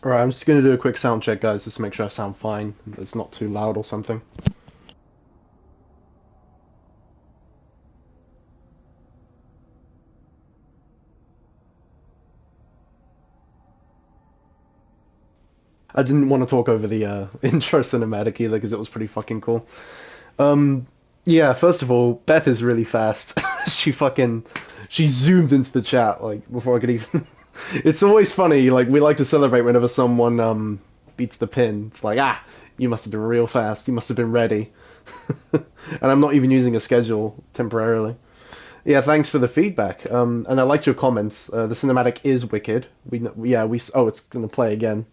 Alright, I'm just gonna do a quick sound check, guys, just to make sure I sound fine. It's not too loud or something. I didn't want to talk over the intro cinematic either, because it was pretty fucking cool. Um, yeah, first of all, Beth is really fast. She zoomed into the chat, like, before I could even... It's always funny, like, we like to celebrate whenever someone, beats the pin. It's like, ah, you must have been real fast, you must have been ready. And I'm not even using a schedule temporarily. Yeah, thanks for the feedback. And I liked your comments. The cinematic is wicked. Oh, it's gonna play again.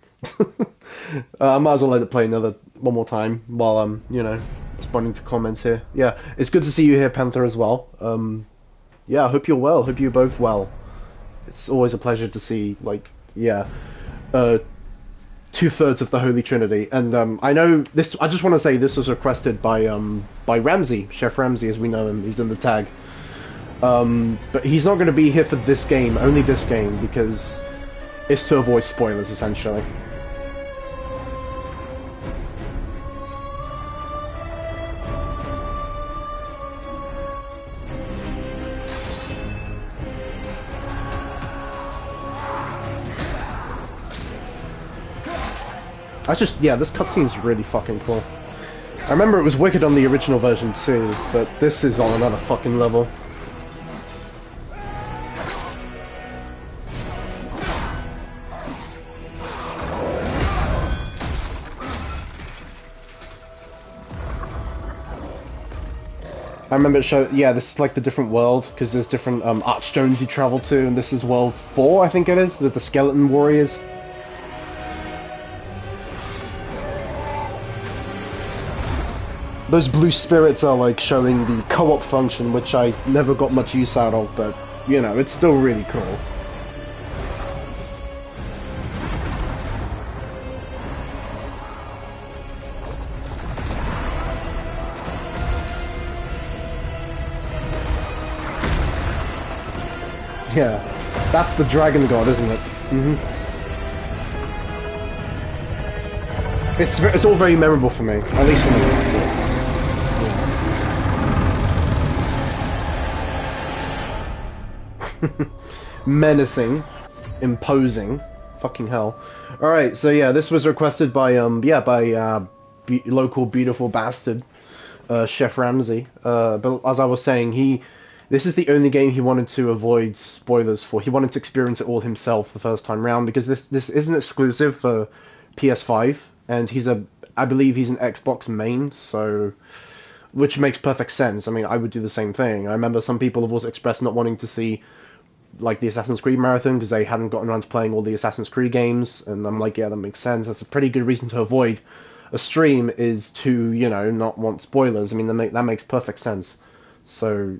I might as well let it play one more time while I'm, responding to comments here. Yeah, it's good to see you here, Panther, as well. Yeah, I hope you're well. Hope you're both well. It's always a pleasure to see, like, yeah, uh, two-thirds of the Holy Trinity. And I know this. I just want to say this was requested by Ramsey, Chef Ramsey, as we know him. He's in the tag. But he's not going to be here for this game, only this game, because it's to avoid spoilers, essentially. Yeah, this cutscene's really fucking cool. I remember it was wicked on the original version too, but this is on another fucking level. I remember it showed, yeah, this is like the different world, because there's different archstones you travel to, and this is world 4, I think it is, with the skeleton warriors. Those blue spirits are like showing the co-op function, which I never got much use out of, but, it's still really cool. Yeah, that's the dragon god, isn't it? It's all very memorable for me, at least for me. Menacing, imposing, fucking hell. All right, so yeah, this was requested by local beautiful bastard, Chef Ramsey. But as I was saying, this is the only game he wanted to avoid spoilers for. He wanted to experience it all himself the first time round because this isn't exclusive for PS5, and I believe he's an Xbox main, so which makes perfect sense. I mean, I would do the same thing. I remember some people have also expressed not wanting to see like the Assassin's Creed marathon because they hadn't gotten around to playing all the Assassin's Creed games, and I'm like, yeah, that makes sense. That's a pretty good reason to avoid a stream is to not want spoilers. I mean, that makes perfect sense. So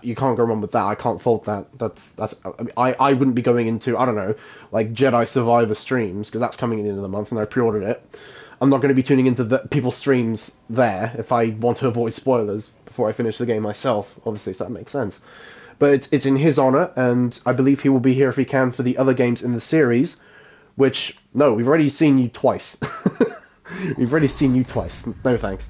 you can't go wrong with that. I can't fault that. I wouldn't be going into, I don't know, like Jedi Survivor streams because that's coming in the end of the month and I pre-ordered it. I'm not going to be tuning into people's streams there if I want to avoid spoilers before I finish the game myself, obviously, so that makes sense. But it's in his honor, and I believe he will be here if he can for the other games in the series, which, no, we've already seen you twice. We've already seen you twice. No thanks.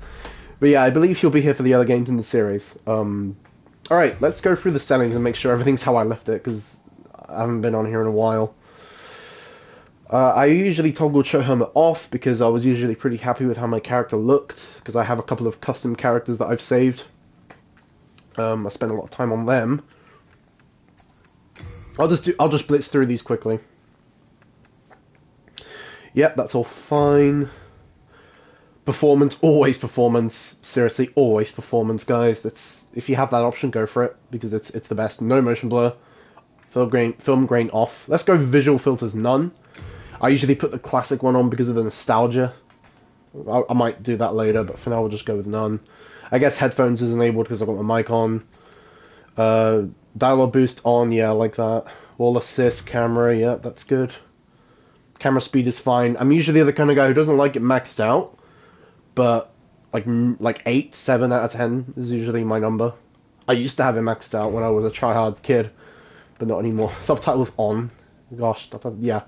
But yeah, I believe he'll be here for the other games in the series. Alright, let's go through the settings and make sure everything's how I left it, because I haven't been on here in a while. I usually toggled show hermit off because I was usually pretty happy with how my character looked, because I have a couple of custom characters that I've saved. I spend a lot of time on them. I'll just blitz through these quickly. Yep, that's all fine. Performance, always performance. Seriously, always performance, guys. If you have that option, go for it because it's the best. No motion blur. Film grain off. Let's go visual filters none. I usually put the classic one on because of the nostalgia. I might do that later, but for now we'll just go with none. I guess headphones is enabled because I've got my mic on. Dialogue boost on, yeah, I like that. Wall assist, camera, yeah, that's good. Camera speed is fine. I'm usually the kind of guy who doesn't like it maxed out, but like 8, 7 out of 10 is usually my number. I used to have it maxed out when I was a tryhard kid, but not anymore. Subtitles on. Gosh, yeah.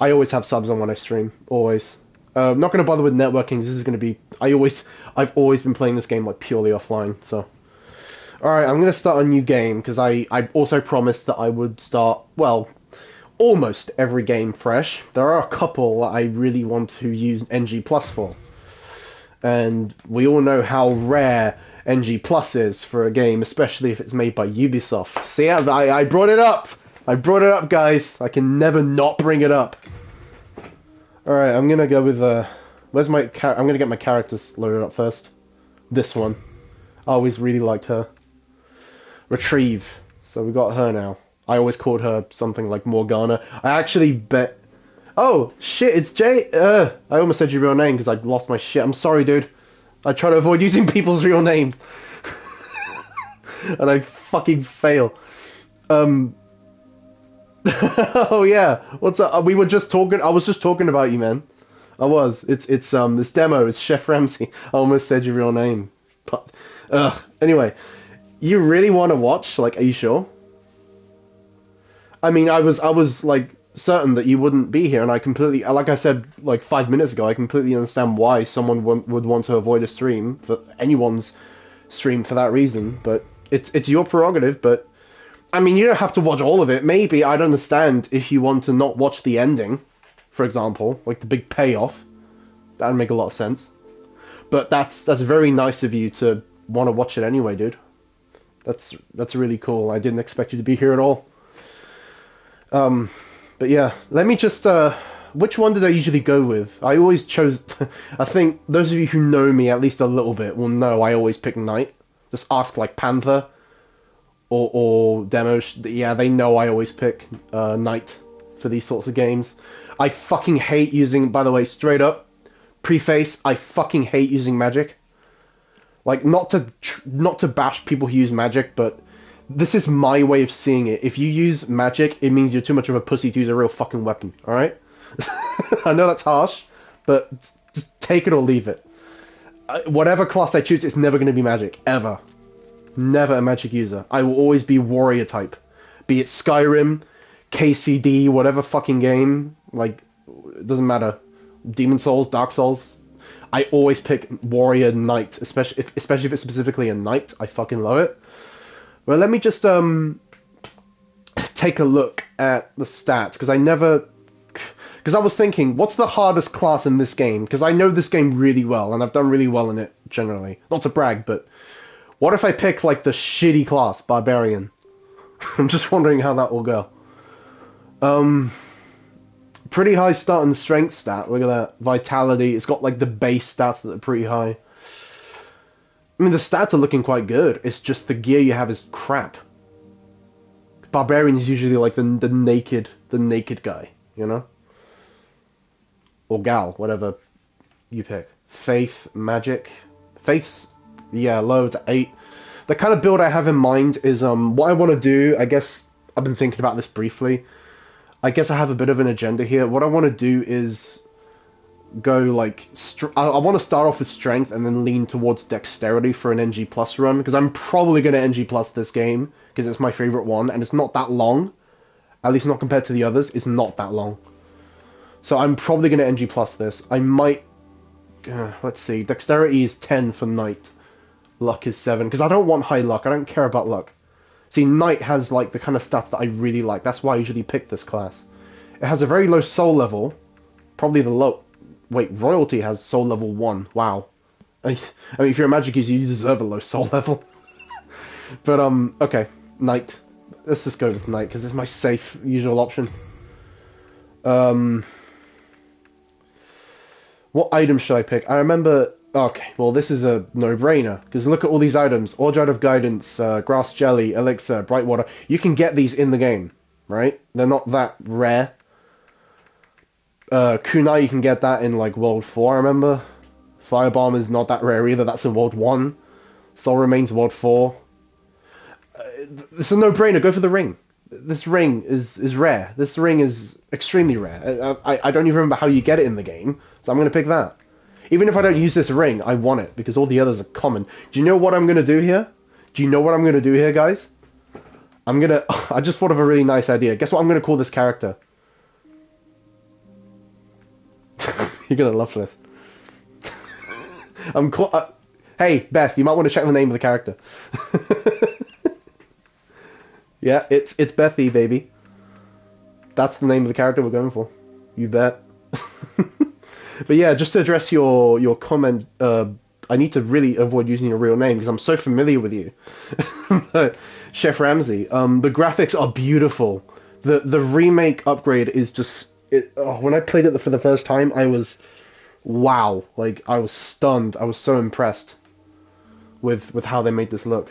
I always have subs on when I stream. Always. I'm not going to bother with networking. This is going to be... I've always been playing this game like purely offline, so... Alright, I'm going to start a new game, because I also promised that I would start, well, almost every game fresh. There are a couple that I really want to use NG Plus for. And we all know how rare NG Plus is for a game, especially if it's made by Ubisoft. See, I brought it up! I brought it up, guys! I can never not bring it up. Alright, I'm going to go with, where's my... I'm going to get my characters loaded up first. This one. I always really liked her. Retrieve. So we got her now. I always called her something like Morgana. I actually bet... Oh, shit, it's Jay... I almost said your real name because I lost my shit. I'm sorry, dude. I try to avoid using people's real names. And I fucking fail. Oh, yeah. What's up? We were just talking... I was just talking about you, man. I was. It's this demo. It's Chef Ramsay. I almost said your real name. But, anyway... You really want to watch? Like, are you sure? I mean, I was like certain that you wouldn't be here, and I completely, like I said like 5 minutes ago, I completely understand why someone would want to avoid a stream, for anyone's stream for that reason. But it's your prerogative. But I mean, you don't have to watch all of it. Maybe I'd understand if you want to not watch the ending, for example, like the big payoff. That'd make a lot of sense. But that's very nice of you to want to watch it anyway, dude. That's really cool. I didn't expect you to be here at all. But yeah, let me just, which one did I usually go with? I always chose, I think those of you who know me at least a little bit will know I always pick Knight. Just ask like Panther or Demo. Yeah, they know I always pick Knight for these sorts of games. I fucking hate using, by the way, straight up, preface, I fucking hate using magic. Like, not to bash people who use magic, but this is my way of seeing it. If you use magic, it means you're too much of a pussy to use a real fucking weapon, alright? I know that's harsh, but just take it or leave it. Whatever class I choose, it's never going to be magic, ever. Never a magic user. I will always be warrior type. Be it Skyrim, KCD, whatever fucking game, like, it doesn't matter. Demon Souls, Dark Souls. I always pick warrior knight, especially if it's specifically a knight. I fucking love it. Well, let me just take a look at the stats, because I was thinking, what's the hardest class in this game? Because I know this game really well, and I've done really well in it generally. Not to brag, but what if I pick like the shitty class, barbarian? I'm just wondering how that will go. Pretty high starting strength stat. Look at that. Vitality. It's got like the base stats that are pretty high. I mean, the stats are looking quite good. It's just the gear you have is crap. Barbarian is usually like the naked guy, you know? Or gal, whatever you pick. Faith, magic. Faith's, yeah, low to 8. The kind of build I have in mind is what I want to do. I guess I've been thinking about this briefly. I guess I have a bit of an agenda here. What I want to do is go like... I want to start off with strength and then lean towards dexterity for an NG Plus run, because I'm probably going to NG Plus this game, because it's my favorite one, and it's not that long. At least not compared to the others. It's not that long. So I'm probably going to NG Plus this. I might... let's see. Dexterity is 10 for Knight. Luck is 7, because I don't want high luck. I don't care about luck. See, Knight has, like, the kind of stats that I really like. That's why I usually pick this class. It has a very low soul level. Probably the low... Wait, Royalty has soul level 1. Wow. I mean, if you're a magic user, you deserve a low soul level. But, okay. Knight. Let's just go with Knight, because it's my safe, usual option. What item should I pick? I remember... Okay, well, this is a no-brainer, because look at all these items. Orgeat of Guidance, Grass Jelly, Elixir, Bright Water. You can get these in the game, right? They're not that rare. Kunai, you can get that in, like, World 4, I remember. Firebomb is not that rare either, that's in World 1. Soul Remains World 4. It's a no-brainer, go for the ring. This ring is rare. This ring is extremely rare. I don't even remember how you get it in the game, so I'm going to pick that. Even if I don't use this ring, I want it, because all the others are common. Do you know what I'm going to do here? Do you know what I'm going to do here, guys? I just thought of a really nice idea. Guess what I'm going to call this character? You're gonna love this. Hey, Beth, you might want to check the name of the character. Yeah, it's Bethy, baby. That's the name of the character we're going for. You bet. But yeah, just to address your comment, I need to really avoid using your real name because I'm so familiar with you. But Chef Ramsay, the graphics are beautiful. The remake upgrade is just when I played it for the first time, I was wow, like I was stunned. I was so impressed with how they made this look.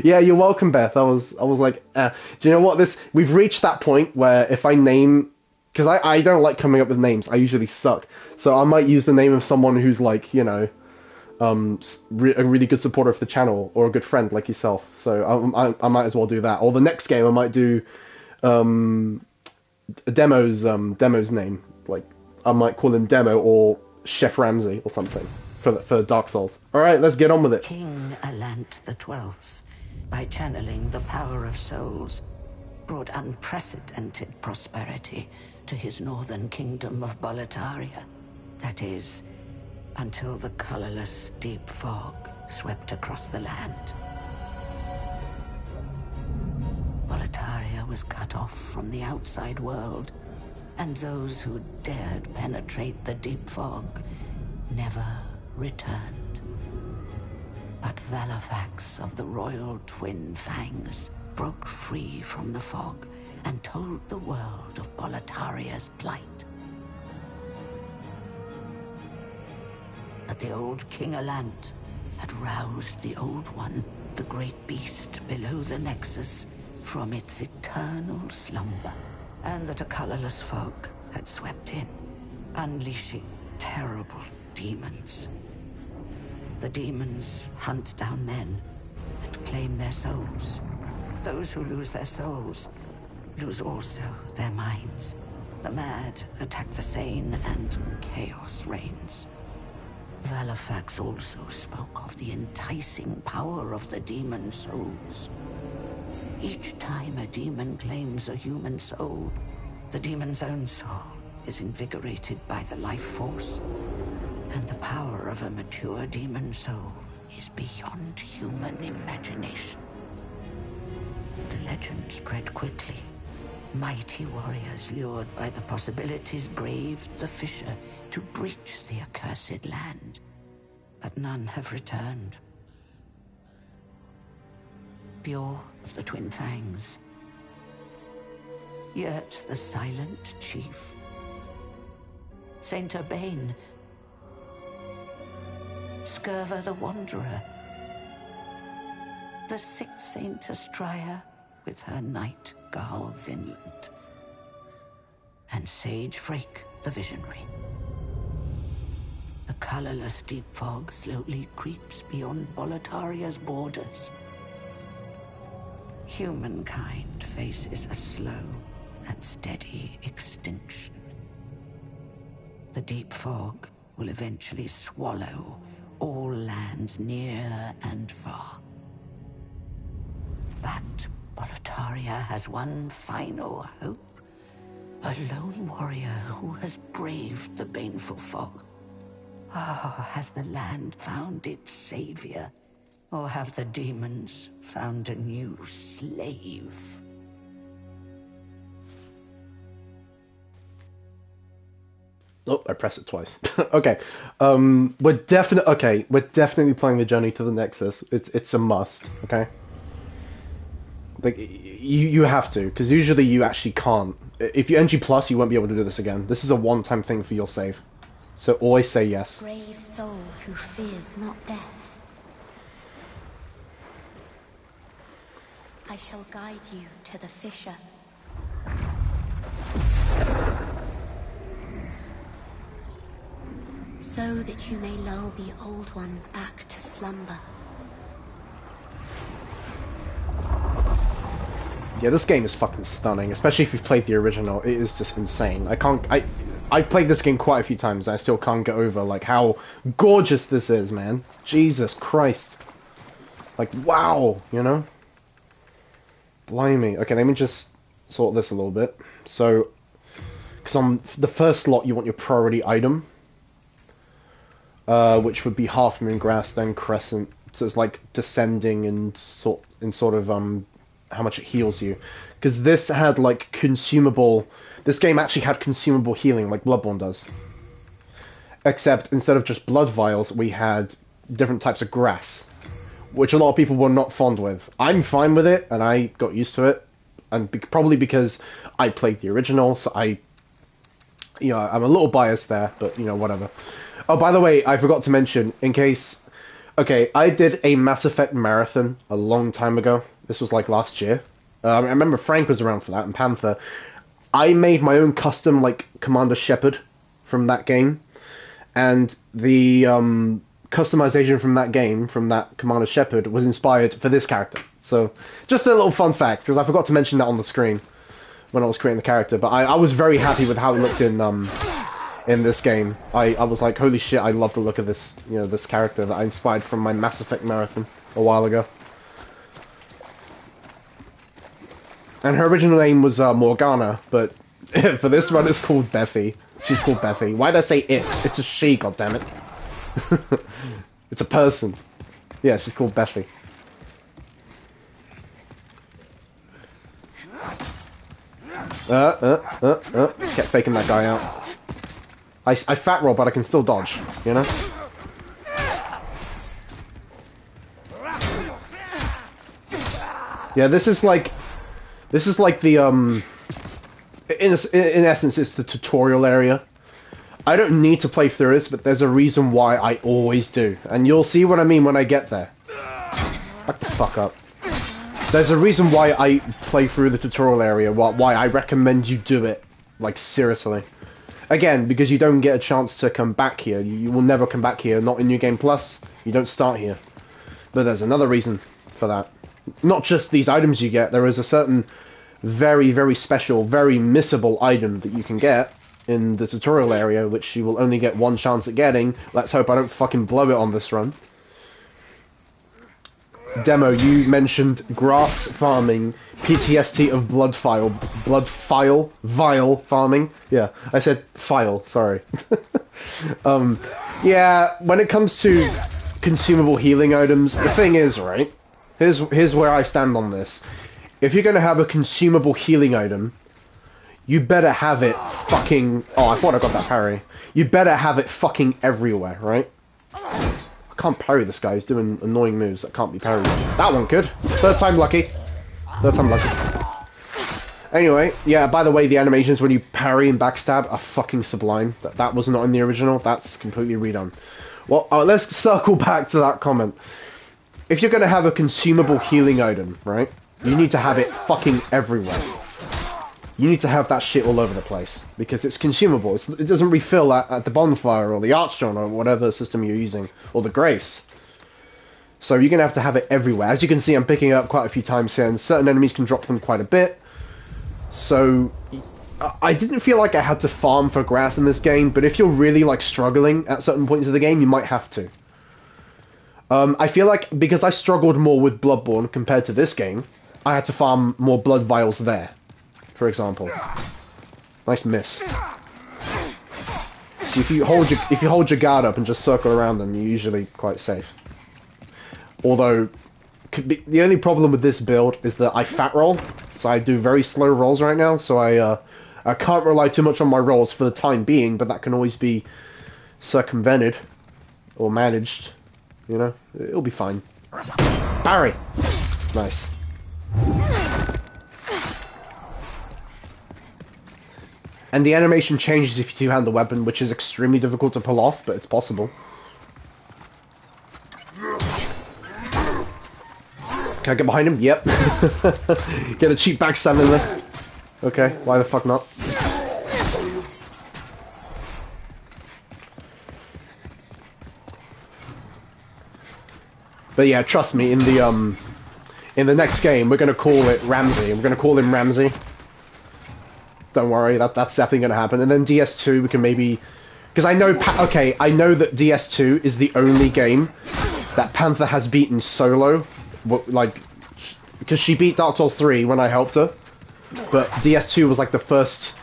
Yeah, you're welcome, Beth. I was like, do you know what? We've reached that point where if I name, because I don't like coming up with names. I usually suck. So I might use the name of someone who's like, you know, a really good supporter of the channel or a good friend like yourself. So I might as well do that. Or the next game I might do a demo's name. Like I might call him Demo or Chef Ramsay or something for Dark Souls. All right, let's get on with it. King Alant the XII, by channeling the power of souls, brought unprecedented prosperity to his northern kingdom of Boletaria. That is, until the colorless deep fog swept across the land. Boletaria was cut off from the outside world, and those who dared penetrate the deep fog never returned. But Valifax of the Royal Twin Fangs broke free from the fog and told the world of Boletaria's plight. That the old King Alant had roused the Old One, the great beast below the Nexus, from its eternal slumber, and that a colorless fog had swept in, unleashing terrible demons. The demons hunt down men and claim their souls. Those who lose their souls lose also their minds. The mad attack the sane, and chaos reigns. Valifax also spoke of the enticing power of the demon souls. Each time a demon claims a human soul, the demon's own soul is invigorated by the life force, and the power of a mature demon soul is beyond human imagination. The legend spread quickly. Mighty warriors lured by the possibilities braved the fissure to breach the accursed land, but none have returned. Bjor of the Twin Fangs, Yurt the Silent Chief, Saint Urbane, Skirva the Wanderer, the sixth Saint Astria with her knight Garl Vinland, and Sage Frake the Visionary. The colorless deep fog slowly creeps beyond Boletaria's borders. Humankind faces a slow and steady extinction. The deep fog will eventually swallow all lands near and far. But Boletaria has one final hope. A lone warrior who has braved the baneful fog. Ah, has the land found its savior? Or have the demons found a new slave? Oh, I pressed it twice. Okay. We're definitely playing the Journey to the Nexus. It's a must, okay? Like you have to, because usually you actually can't. If you NG plus, you won't be able to do this again. This is a one-time thing for your save. So always say yes. Brave soul who fears not death. I shall guide you to the fissure. So that you may lull the Old One back to slumber. Yeah, this game is fucking stunning, especially if you've played the original. It is just insane. I've played this game quite a few times, and I still can't get over, like, how gorgeous this is, man. Jesus Christ. Like, wow, you know? Blimey. Okay, let me just sort this a little bit. So, Because on the first slot you want your priority item, which would be Half Moon Grass, then Crescent. So it's like descending and sort of how much it heals you. Because this had like consumable. This game actually had consumable healing like Bloodborne does. Except instead of just blood vials, we had different types of grass, which a lot of people were not fond with. I'm fine with it, and I got used to it, and probably because I played the original, so I'm a little biased there, but whatever. Oh, by the way, I forgot to mention, in case, okay, I did a Mass Effect marathon a long time ago. This was like last year. I remember Frank was around for that, and Panther. I made my own custom like Commander Shepard from that game. And the customization from that game, from that Commander Shepard, was inspired for this character. So, just a little fun fact, because I forgot to mention that on the screen when I was creating the character. But I was very happy with how it looked in this game. I was like, holy shit, I love the look of this, this character that I inspired from my Mass Effect marathon a while ago. And her original name was Morgana, but for this one it's called Bethy. She's called Bethy. Why did I say it? It's a she, goddammit. It's a person. Yeah, she's called Bethy. Kept faking that guy out. I fat roll, but I can still dodge, Yeah, this is like the, in essence, it's the tutorial area. I don't need to play through this, but there's a reason why I always do. And you'll see what I mean when I get there. Back the fuck up. There's a reason why I play through the tutorial area, why I recommend you do it. Like, seriously. Again, because you don't get a chance to come back here. You will never come back here, not in New Game Plus. You don't start here. But there's another reason for that. Not just these items you get, there is a certain very, very special, very missable item that you can get in the tutorial area, which you will only get one chance at getting. Let's hope I don't fucking blow it on this run. Demo, you mentioned grass farming, PTSD of vial farming. Yeah, I said file, sorry. Yeah, when it comes to consumable healing items, the thing is, right, here's where I stand on this. If you're going to have a consumable healing item, you better have it fucking... Oh, I thought I got that parry. You better have it fucking everywhere, right? I can't parry this guy. He's doing annoying moves that can't be parried. That one could. Third time lucky. Third time lucky. Anyway, yeah, by the way, the animations when you parry and backstab are fucking sublime. That was not in the original. That's completely redone. Well, let's circle back to that comment. If you're going to have a consumable healing item, right? You need to have it fucking everywhere. You need to have that shit all over the place. Because it's consumable. It doesn't refill at the bonfire or the archstone or whatever system you're using. Or the grace. So you're going to have it everywhere. As you can see, I'm picking it up quite a few times here. And certain enemies can drop them quite a bit. So I didn't feel like I had to farm for grass in this game. But if you're really like struggling at certain points of the game, you might have to. I feel like because I struggled more with Bloodborne compared to this game, I had to farm more blood vials there, for example. Nice miss. So if you hold your guard up and just circle around them, you're usually quite safe. Although, the only problem with this build is that I fat roll, so I do very slow rolls right now. So I can't rely too much on my rolls for the time being, but that can always be circumvented or managed. You know, it'll be fine. Barry! Nice. And the animation changes if you two-hand the weapon, which is extremely difficult to pull off, but it's possible. Can I get behind him? Yep. Get a cheap backstab in there. Okay, why the fuck not? But yeah, trust me, in the next game, we're gonna call it Ramsey. We're gonna call him Ramsey. Don't worry, that's definitely gonna happen. And then DS2, we can maybe, because I know, I know that DS2 is the only game that Panther has beaten solo, like, because she beat Dark Souls 3 when I helped her. But DS2 was like the first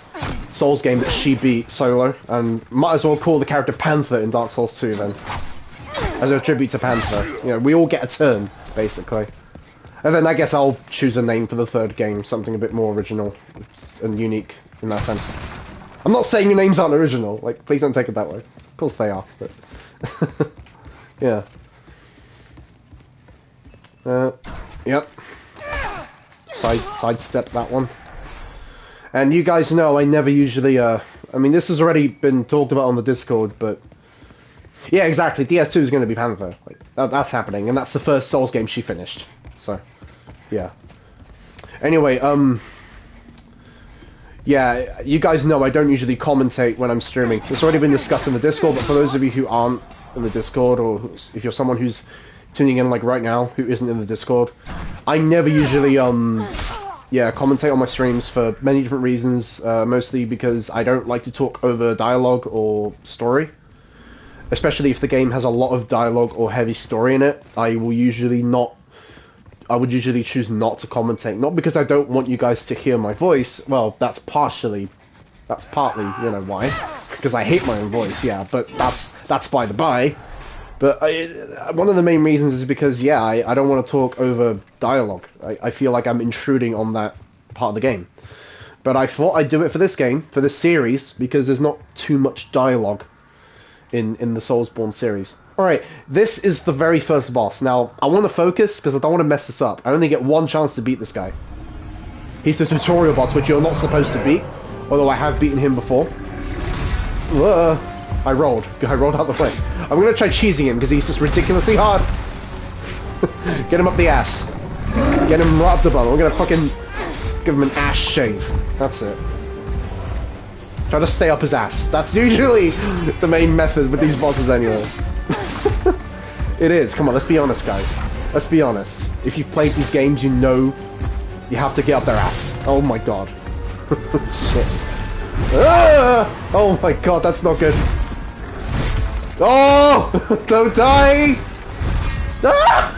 Souls game that she beat solo, and might as well call the character Panther in Dark Souls 2 then. As a tribute to Panther. You know, we all get a turn, basically. And then I guess I'll choose a name for the third game, something a bit more original and unique in that sense. I'm not saying your names aren't original, like, please don't take it that way. Of course they are, but... yeah. Yep. Sidestep that one. And you guys know I never usually, I mean, this has already been talked about on the Discord, but... Yeah, exactly, DS2 is going to be Panther. Like, that's happening, and that's the first Souls game she finished. So, yeah. Anyway, yeah, you guys know I don't usually commentate when I'm streaming. It's already been discussed in the Discord, but for those of you who aren't in the Discord, or if you're someone who's tuning in like right now who isn't in the Discord, I never usually, yeah, commentate on my streams for many different reasons, mostly because I don't like to talk over dialogue or story. Especially if the game has a lot of dialogue or heavy story in it, I would usually choose not to commentate. Not because I don't want you guys to hear my voice, well, that's partly, you know, why. Because I hate my own voice, yeah, but that's by the by. But one of the main reasons is because, yeah, I don't want to talk over dialogue. I feel like I'm intruding on that part of the game. But I thought I'd do it for this game, for this series, because there's not too much dialogue in the Soulsborne series. Alright, this is the very first boss. Now, I want to focus, because I don't want to mess this up. I only get one chance to beat this guy. He's the tutorial boss, which you're not supposed to beat, although I have beaten him before. I rolled out the way. I'm going to try cheesing him, because he's just ridiculously hard. Get him up the ass. Get him right up the bum. I'm going to fucking give him an ass shave. That's it. Try to stay up his ass. That's usually the main method with these bosses anyway. It is. Come on, let's be honest, guys. Let's be honest. If you've played these games, you know you have to get up their ass. Oh my god. Shit. Ah! Oh my god, that's not good. Oh! Don't die! Ah!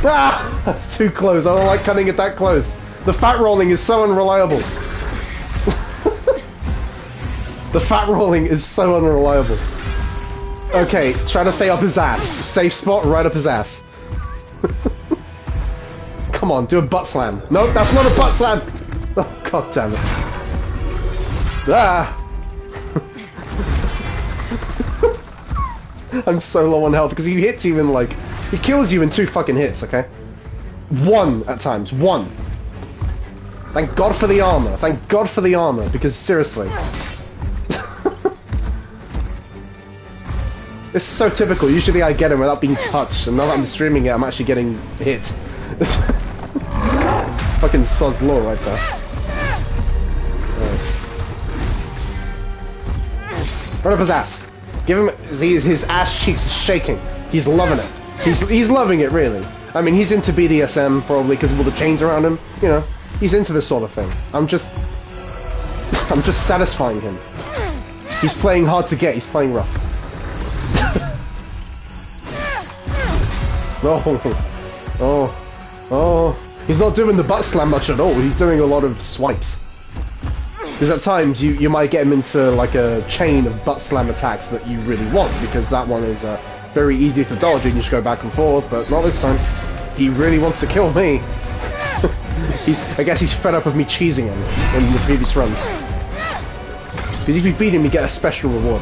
Ah! That's too close. I don't like cutting it that close. The fat rolling is so unreliable. The fat rolling is so unreliable. Okay, try to stay up his ass. Safe spot, right up his ass. Come on, do a butt slam. Nope, that's not a butt slam! Oh, god damn it. Ah! I'm so low on health, because he hits you in, like... He kills you in 2 fucking hits, okay? 1 at times. 1. Thank God for the armor. Thank God for the armor, because seriously... This is so typical. Usually I get him without being touched, and now that I'm streaming it, I'm actually getting hit. Fucking sod's law right there. Right up his ass. Give him his ass cheeks are shaking. He's loving it. He's loving it, really. I mean, he's into BDSM probably because of all the chains around him. You know, he's into this sort of thing. I'm just satisfying him. He's playing hard to get. He's playing rough. Oh, he's not doing the butt slam much at all, he's doing a lot of swipes. Because at times you might get him into like a chain of butt slam attacks that you really want, because that one is very easy to dodge and you just go back and forth, but not this time. He really wants to kill me. I guess he's fed up of me cheesing him in the previous runs. Because if you beat him, you get a special reward.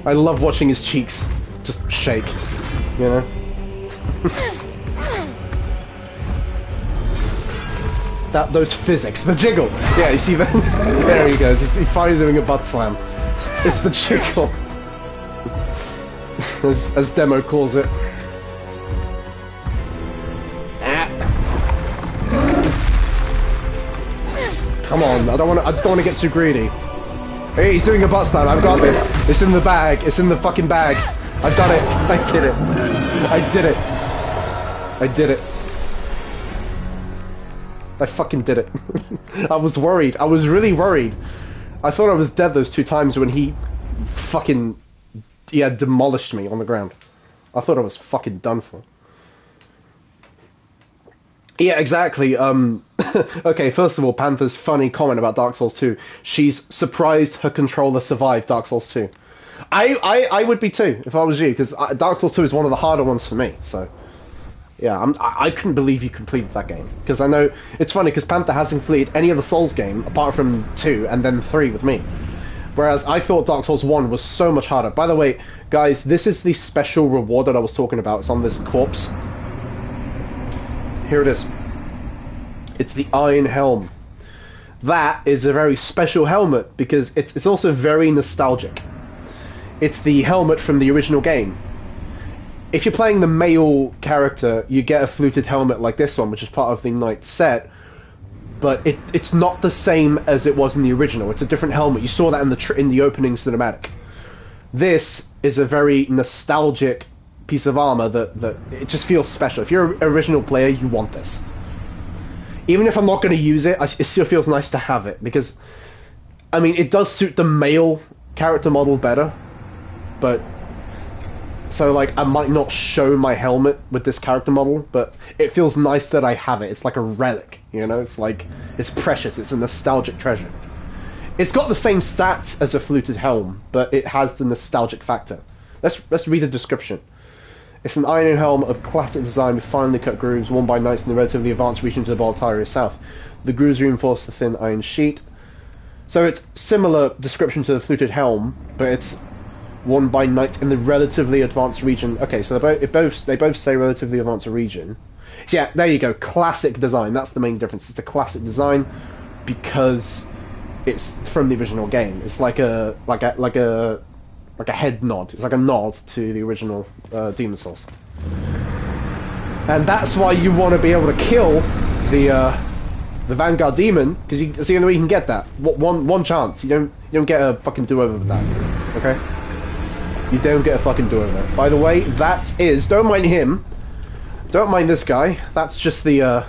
I love watching his cheeks just shake, you know? Those physics, the jiggle! Yeah, you see that? There he goes, he's finally doing a butt slam. It's the jiggle! as Demo calls it. Come on, I just don't want to get too greedy. Hey, he's doing a butt slam, I've got this. It's in the bag, it's in the fucking bag. I've done it, I did it. I did it. I did it. I fucking did it. I was worried, I was really worried. I thought I was dead those 2 times when he demolished me on the ground. I thought I was fucking done for. Yeah, exactly. Okay, first of all, Panther's funny comment about Dark Souls 2. She's surprised her controller survived Dark Souls 2. I would be too, if I was you, because Dark Souls 2 is one of the harder ones for me, so... Yeah, I couldn't believe you completed that game. Because I know... It's funny, because Panther hasn't completed any other Souls game, apart from 2, and then 3 with me. Whereas I thought Dark Souls 1 was so much harder. By the way, guys, this is the special reward that I was talking about. It's on this corpse. Here it is. It's the Iron Helm. That is a very special helmet because it's also very nostalgic. It's the helmet from the original game. If you're playing the male character, you get a fluted helmet like this one, which is part of the Knight set, but it's not the same as it was in the original. It's a different helmet. You saw that in the opening cinematic. This is a very nostalgic piece of armor that it just feels special. If you're an original player, you want this. Even if I'm not going to use it, it still feels nice to have it, because, I mean, it does suit the male character model better, but, so, like, I might not show my helmet with this character model, but it feels nice that I have it. It's like a relic, you know? It's like, it's precious, it's a nostalgic treasure. It's got the same stats as a fluted helm, but it has the nostalgic factor. Let's read the description. It's an iron helm of classic design with finely cut grooves worn by knights in the relatively advanced regions of Boletaria south. The grooves reinforce the thin iron sheet. So it's similar description to the fluted helm, but it's worn by knights in the relatively advanced region. Okay, so they both say relatively advanced region. So yeah, there you go. Classic design. That's the main difference. It's the classic design because it's from the original game. It's like a head nod. It's like a nod to the original Demon Souls. And that's why you want to be able to kill the Vanguard Demon, because it's the only way you can get that. One chance. You don't get a fucking do-over with that. Okay? You don't get a fucking do-over. By the way, that is... Don't mind him. Don't mind this guy. That's just the...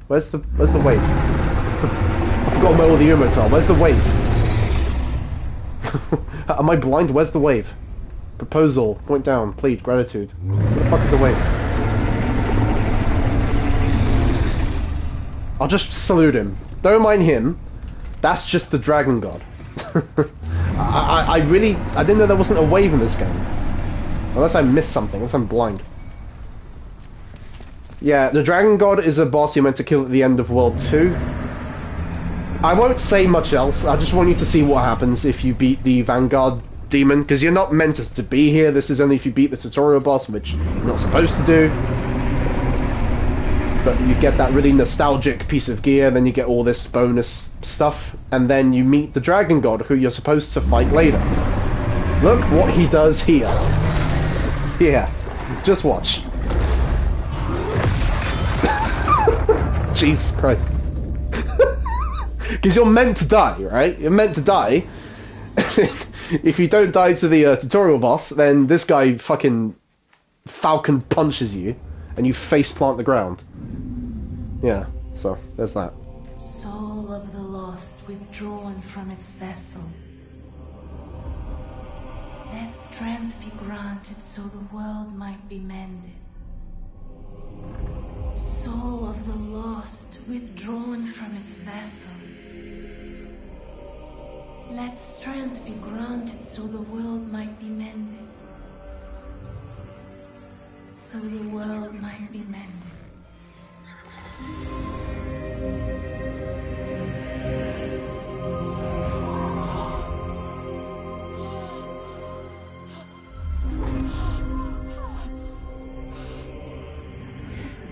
Where's the wave? I forgot where all the emotes are. Where's the wave? Am I blind? Where's the wave? Proposal. Point down. Plead. Gratitude. Where the fuck is the wave? I'll just salute him. Don't mind him. That's just the Dragon God. I didn't know there wasn't a wave in this game. Unless I missed something. Unless I'm blind. Yeah, the Dragon God is a boss you're meant to kill at the end of World 2. I won't say much else. I just want you to see what happens if you beat the Vanguard Demon, because you're not meant to be here. This is only if you beat the tutorial boss, which you're not supposed to do. But you get that really nostalgic piece of gear, then you get all this bonus stuff, and then you meet the Dragon God, who you're supposed to fight later. Look what he does here. Yeah, just watch. Jesus Christ. Because you're meant to die, right? You're meant to die. If you don't die to the tutorial boss, then this guy fucking falcon punches you, and you face plant the ground. Yeah, so there's that. Soul of the lost withdrawn from its vessel. Let strength be granted so the world might be mended. Soul of the lost withdrawn from its vessel. Let strength be granted so the world might be mended. So the world might be mended.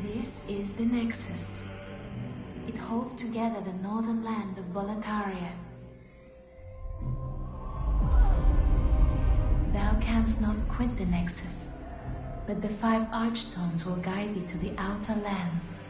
This is the Nexus. It holds together the northern land of Boletaria. Thou canst not quit the Nexus, but the 5 Archstones will guide thee to the outer lands.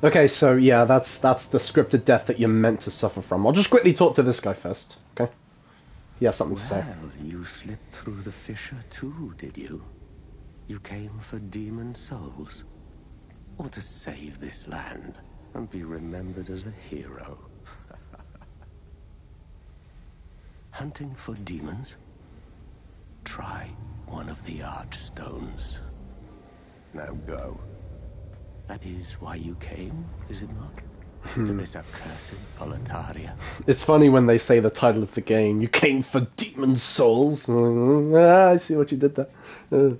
Okay, so yeah, that's the scripted death that you're meant to suffer from. I'll just quickly talk to this guy first, okay? he has something to say. Well, you slipped through the fissure too, did you? You came for demon souls? Or to save this land and be remembered as a hero? Hunting for demons? Try one of the archstones. Now go. That is why you came, is it not? To this accursed Boletaria. It's funny when they say the title of the game, you came for demon souls. I see what you did there.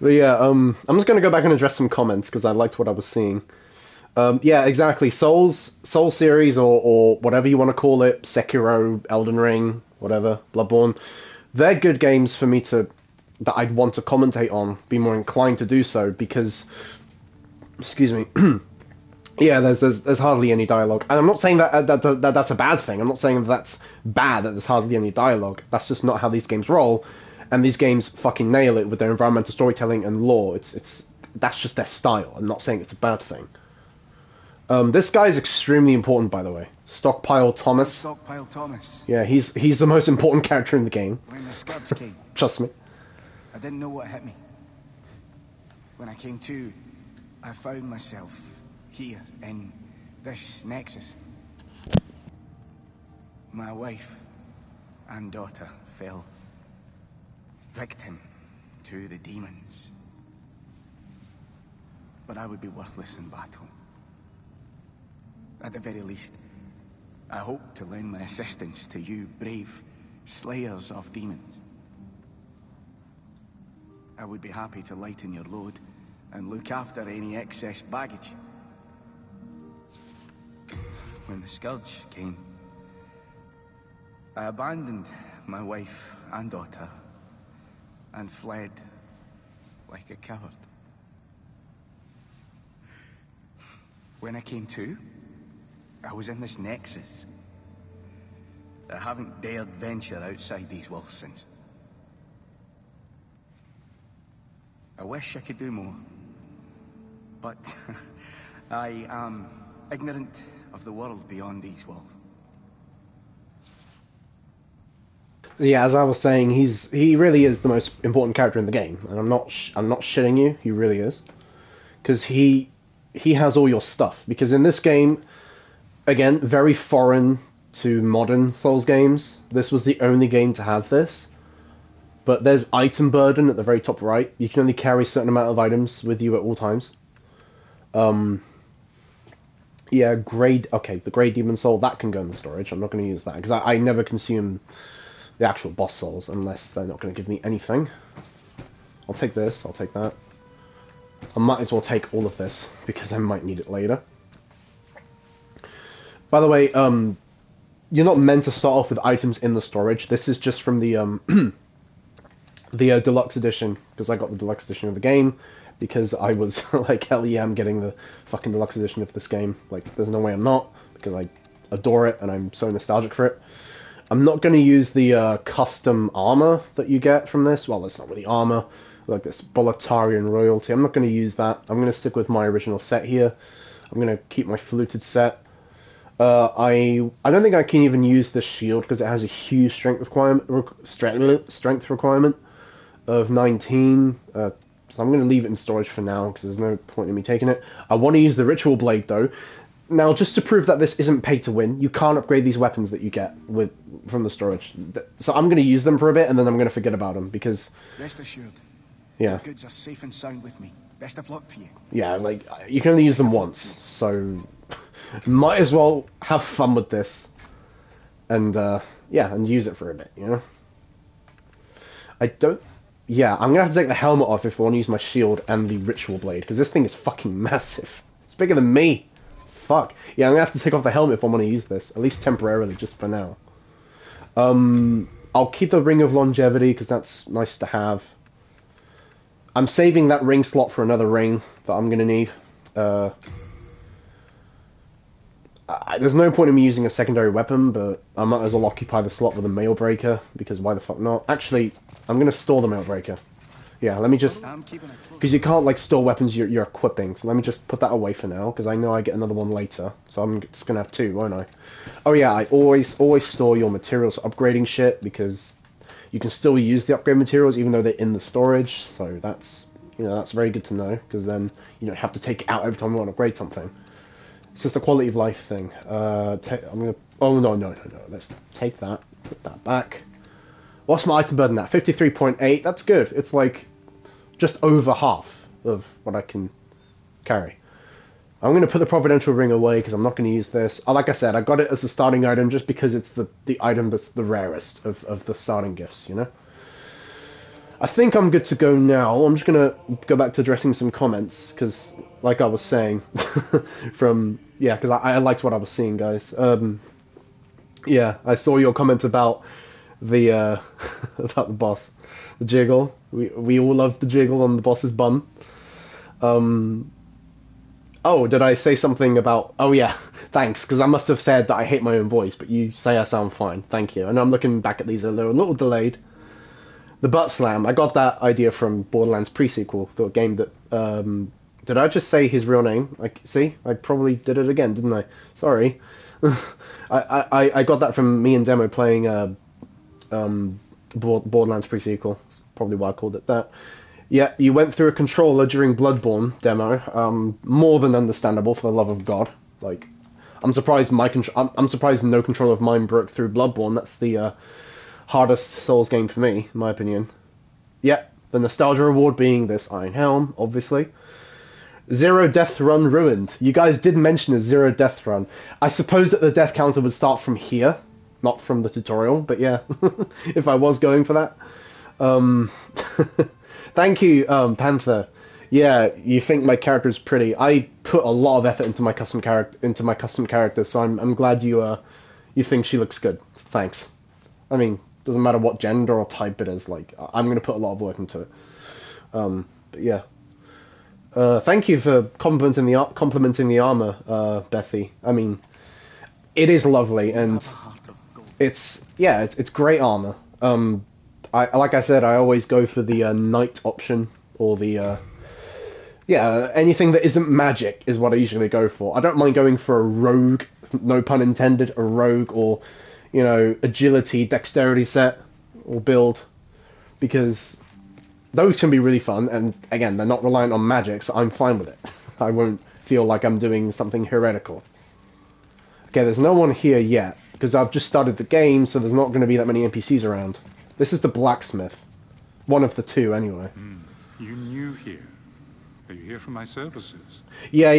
But yeah, I'm just going to go back and address some comments because I liked what I was seeing. Yeah, exactly. Soul series or whatever you want to call it, Sekiro, Elden Ring, whatever, Bloodborne, they're good games for me that I'd want to commentate on, be more inclined to do so because, excuse me, yeah, there's hardly any dialogue, and I'm not saying that that's a bad thing. I'm not saying that's bad that there's hardly any dialogue. That's just not how these games roll, and these games fucking nail it with their environmental storytelling and lore. That's just their style. I'm not saying it's a bad thing. This guy is extremely important, by the way. Stockpile Thomas. Stockpile Thomas. Yeah, he's the most important character in the game. When the Scots came, Trust me. I didn't know what hit me. When I came to, I found myself here in this nexus. My wife and daughter fell victim to the demons. But I would be worthless in battle. At the very least, I hope to lend my assistance to you brave slayers of demons. I would be happy to lighten your load and look after any excess baggage. When the Scourge came, I abandoned my wife and daughter and fled like a coward. When I came to, I was in this nexus. I haven't dared venture outside these walls since. I wish I could do more, but I am ignorant of the world beyond these walls. Yeah, as I was saying, he really is the most important character in the game, and I'm not shitting you. He really is, because he has all your stuff. Because in this game, again, very foreign to modern Souls games. This was the only game to have this. But there's item burden at the very top right. You can only carry a certain amount of items with you at all times. Yeah, the Grey Demon Soul, that can go in the storage. I'm not going to use that, because I never consume the actual boss souls unless they're not going to give me anything. I'll take this, I'll take that. I might as well take all of this, because I might need it later. By the way, you're not meant to start off with items in the storage. This is just from the the deluxe edition, because I got the deluxe edition of the game, because I was like, hell yeah, I'm getting the fucking deluxe edition of this game. Like, there's no way I'm not, because I adore it and I'm so nostalgic for it. I'm not going to use the custom armor that you get from this. Well, it's not really armor, like this Boletarian royalty. I'm not going to use that. I'm going to stick with my original set here. I'm going to keep my fluted set. I don't think I can even use this shield because it has a huge strength requirement of 19. So I'm going to leave it in storage for now because there's no point in me taking it. I want to use the ritual blade though. Now, just to prove that this isn't pay to win, you can't upgrade these weapons that you get from the storage. So I'm going to use them for a bit and then I'm going to forget about them because... Rest assured, yeah, your goods are safe and sound with me. Best of luck to you. Yeah, like, you can only use them once, so might as well have fun with this. And, yeah, and use it for a bit, you know? Yeah, I'm going to have to take the helmet off if I want to use my shield and the ritual blade, because this thing is fucking massive. It's bigger than me. Fuck. Yeah, I'm going to have to take off the helmet if I want to use this, at least temporarily, just for now. I'll keep the Ring of Longevity, because that's nice to have. I'm saving that ring slot for another ring that I'm going to need. There's no point in me using a secondary weapon, but I might as well occupy the slot with a mail breaker, because why the fuck not? Actually, I'm going to store the mail breaker. Yeah, let me just... I'm keeping it close. Because you can't, like, store weapons you're equipping, so let me just put that away for now, because I know I get another one later. So I'm just gonna have two, won't I? Oh yeah, I always store your materials for upgrading shit, because you can still use the upgrade materials even though they're in the storage, so that's, you know, that's very good to know, because then you don't have to take it out every time you want to upgrade something. It's just a quality of life thing. I'm gonna... Oh, no. Let's take that, put that back. What's my item burden at? 53.8, that's good. It's like just over half of what I can carry. I'm going to put the Providential Ring away because I'm not going to use this. Like I said, I got it as a starting item just because it's the item that's the rarest of the starting gifts, you know? I think I'm good to go now. I'm just going to go back to addressing some comments because, like I was saying, yeah, because I liked what I was seeing, guys. Yeah, I saw your comment about the about the boss, the jiggle. We all love the jiggle on the boss's bum. Oh, did I say something about... Oh yeah, thanks, because I must have said that I hate my own voice, but you say I sound fine. Thank you. And I'm looking back at these a little delayed. The butt slam. I got that idea from Borderlands pre-sequel, the game that... did I just say his real name? See, I probably did it again, didn't I? Sorry. I got that from me and Demo playing Borderlands pre-sequel. That's probably why I called it that. Yeah, you went through a controller during Bloodborne demo. More than understandable, for the love of God. Like, I'm surprised I'm surprised no controller of mine broke through Bloodborne. That's the hardest Souls game for me, in my opinion. Yeah, the nostalgia reward being this Iron Helm, obviously. Zero death run ruined. You guys did mention a zero death run. I suppose that the death counter would start from here, not from the tutorial, but yeah, if I was going for that. Thank you, Panther. Yeah, you think my character is pretty. I put a lot of effort into my custom character, so I'm glad you think she looks good. Thanks. I mean, doesn't matter what gender or type it is. Like, I'm gonna put a lot of work into it. But yeah. Thank you for complimenting the armor, Bethy. I mean, it is lovely, and it's great armor. Like I said, I always go for the knight option, or the anything that isn't magic is what I usually go for. I don't mind going for a rogue, no pun intended, a rogue, or agility, dexterity set or build, because those can be really fun, and again, they're not reliant on magic, so I'm fine with it. I won't feel like I'm doing something heretical. Okay, there's no one here yet, because I've just started the game, so there's not going to be that many NPCs around. This is the blacksmith. One of the two, anyway. You new here? Are you here for my services? Yeah.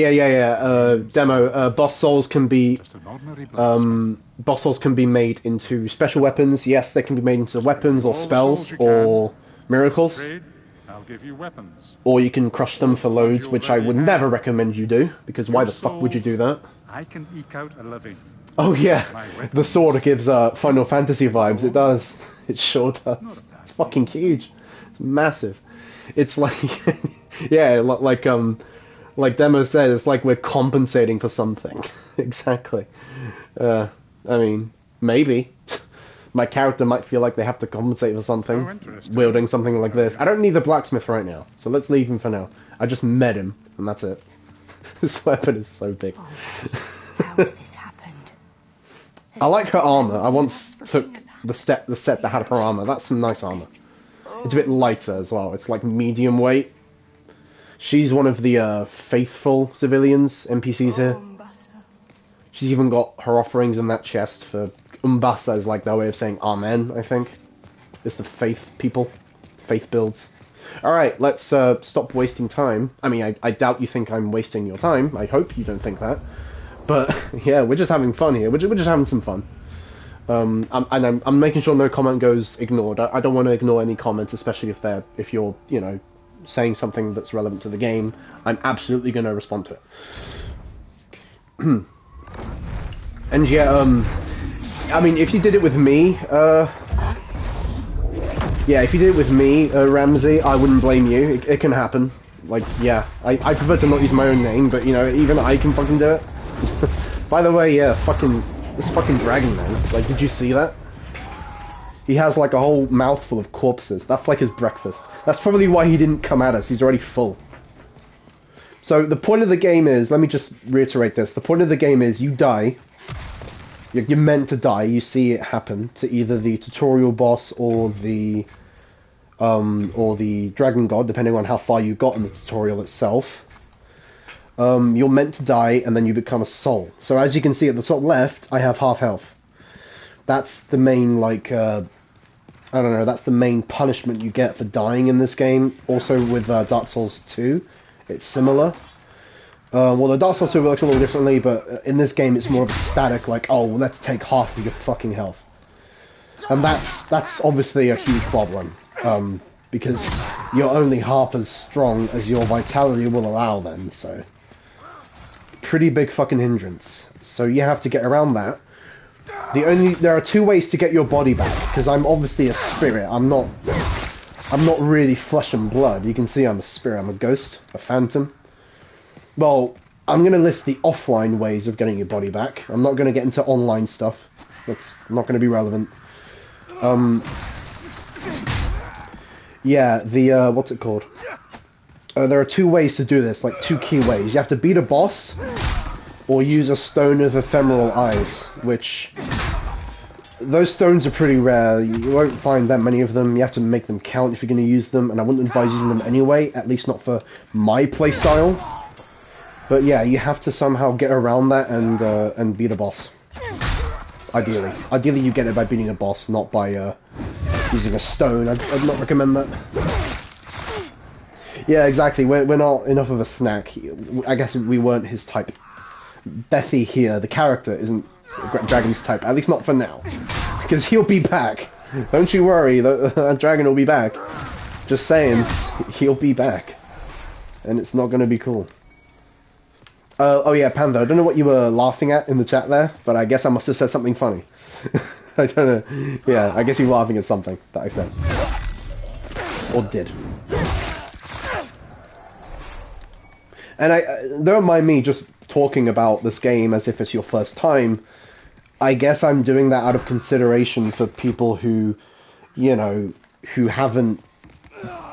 Demo. Boss souls can be... Just an ordinary blacksmith. Boss souls can be made into special weapons. Yes, they can be made into weapons or spells or miracles. Trade, I'll give you weapons. Or you can crush them for loads, which I would never recommend you do, because why the fuck would you do that? I can eke out a living. Oh yeah, the sword gives Final Fantasy vibes. It does. It sure does. It's fucking huge. It's massive. It's like, yeah, like Demo said, it's like we're compensating for something. Exactly. I mean, maybe. My character might feel like they have to compensate for something, wielding something like this. I don't need the blacksmith right now, so let's leave him for now. I just met him, and that's it. This weapon is so big. How has this happened? I like her armor. I once took the set that had her armor. That's some nice armor. It's a bit lighter as well. It's like medium weight. She's one of the faithful civilians, NPCs here. She's even got her offerings in that chest for... Umbasa is like their way of saying Amen, I think. It's the faith people. Faith builds. Alright, let's stop wasting time. I mean, I doubt you think I'm wasting your time. I hope you don't think that. But, yeah, we're just having fun here. We're just having some fun. I'm making sure no comment goes ignored. I don't want to ignore any comments, especially if you're, saying something that's relevant to the game. I'm absolutely going to respond to it. And yeah, I mean, if you did it with me, Ramsey, I wouldn't blame you. It can happen. Like, yeah, I prefer to not use my own name, but, even I can fucking do it. By the way, yeah, this fucking dragon, man. Like, did you see that? He has like a whole mouthful of corpses. That's like his breakfast. That's probably why he didn't come at us. He's already full. So the point of the game is, let me just reiterate this. The point of the game is you die. You're meant to die. You see it happen to either the tutorial boss or the dragon god, depending on how far you got in the tutorial itself. You're meant to die, and then you become a soul. So as you can see at the top left, I have half health. That's the main, like, I don't know, that's the main punishment you get for dying in this game. Also with Dark Souls 2, it's similar. Well, the Dark Souls 2 works a little differently, but in this game it's more of a static, like, oh, let's take half of your fucking health. And that's obviously a huge problem, because you're only half as strong as your vitality will allow then, so... Pretty big fucking hindrance. So you have to get around that. There are two ways to get your body back, because I'm obviously a spirit. I'm not really flesh and blood. You can see I'm a spirit. I'm a ghost, a phantom. Well, I'm going to list the offline ways of getting your body back. I'm not going to get into online stuff. That's not going to be relevant. Yeah, what's it called? There are two ways to do this, like two key ways. You have to beat a boss, or use a stone of ephemeral eyes, which... Those stones are pretty rare. You won't find that many of them. You have to make them count if you're going to use them, and I wouldn't advise using them anyway, at least not for my playstyle. But yeah, you have to somehow get around that and beat a boss. Ideally. Ideally you get it by beating a boss, not by using a stone. I'd not recommend that. Yeah, exactly. We're not enough of a snack. I guess we weren't his type. Bethy here, the character, isn't Dragon's type. At least not for now. Because he'll be back. Don't you worry, that dragon will be back. Just saying, he'll be back. And it's not going to be cool. Oh yeah, Panda, I don't know what you were laughing at in the chat there, but I guess I must have said something funny. I don't know. Yeah, I guess you're laughing at something that I said. Or did. And don't mind me just talking about this game as if it's your first time. I guess I'm doing that out of consideration for people who, you know, who haven't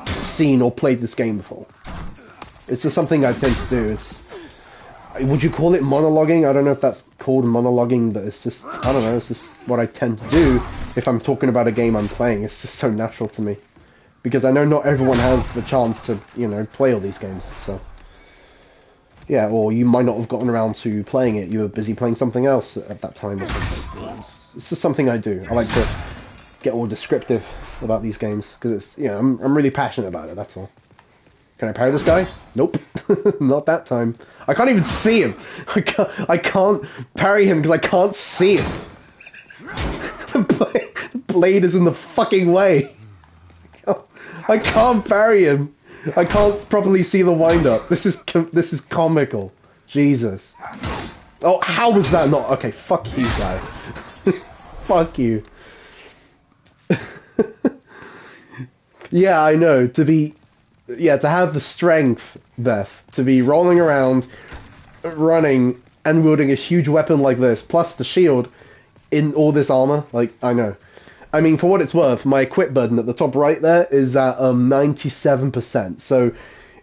seen or played this game before. It's just something I tend to do. Would you call it monologuing? I don't know if that's called monologuing, but it's just, I don't know, it's just what I tend to do if I'm talking about a game I'm playing. It's just so natural to me. Because I know not everyone has the chance to, you know, play all these games, so... Yeah, or you might not have gotten around to playing it. You were busy playing something else at that time or something. It's just something I do. I like to get all descriptive about these games because it's, you know, I'm really passionate about it. That's all. Can I parry this guy? Nope, not that time. I can't even see him. I can't parry him because I can't see it. The blade is in the fucking way. I can't parry him. I can't properly see the wind-up. This is comical. Jesus. Oh, how was that not... Okay, fuck you, guy. Fuck you. Yeah, I know. To have the strength, Beth, to be rolling around, running, and wielding a huge weapon like this, plus the shield, in all this armor, like, I know. I mean, for what it's worth, my equip button at the top right there is at 97%. So,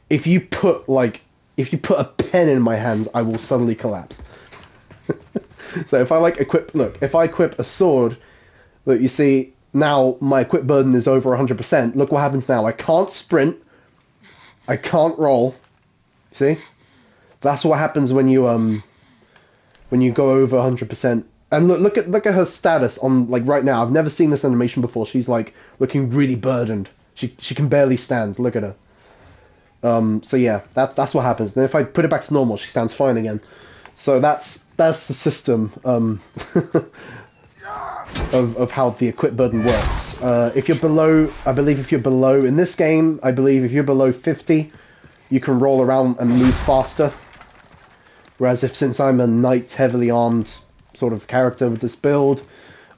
if you put a pen in my hands, I will suddenly collapse. So if I if I equip a sword, look, you see, now my equip burden is over 100%. Look what happens now. I can't sprint. I can't roll. See? That's what happens when you go over 100%. And look at her status on, like, right now. I've never seen this animation before. She's, like, looking really burdened. She can barely stand. Look at her. So yeah, that's what happens. Then if I put it back to normal, she stands fine again. So that's the system of how the equip burden works. If you're below, in this game, I believe if you're below 50, you can roll around and move faster. Whereas since I'm a knight heavily armed sort of character with this build,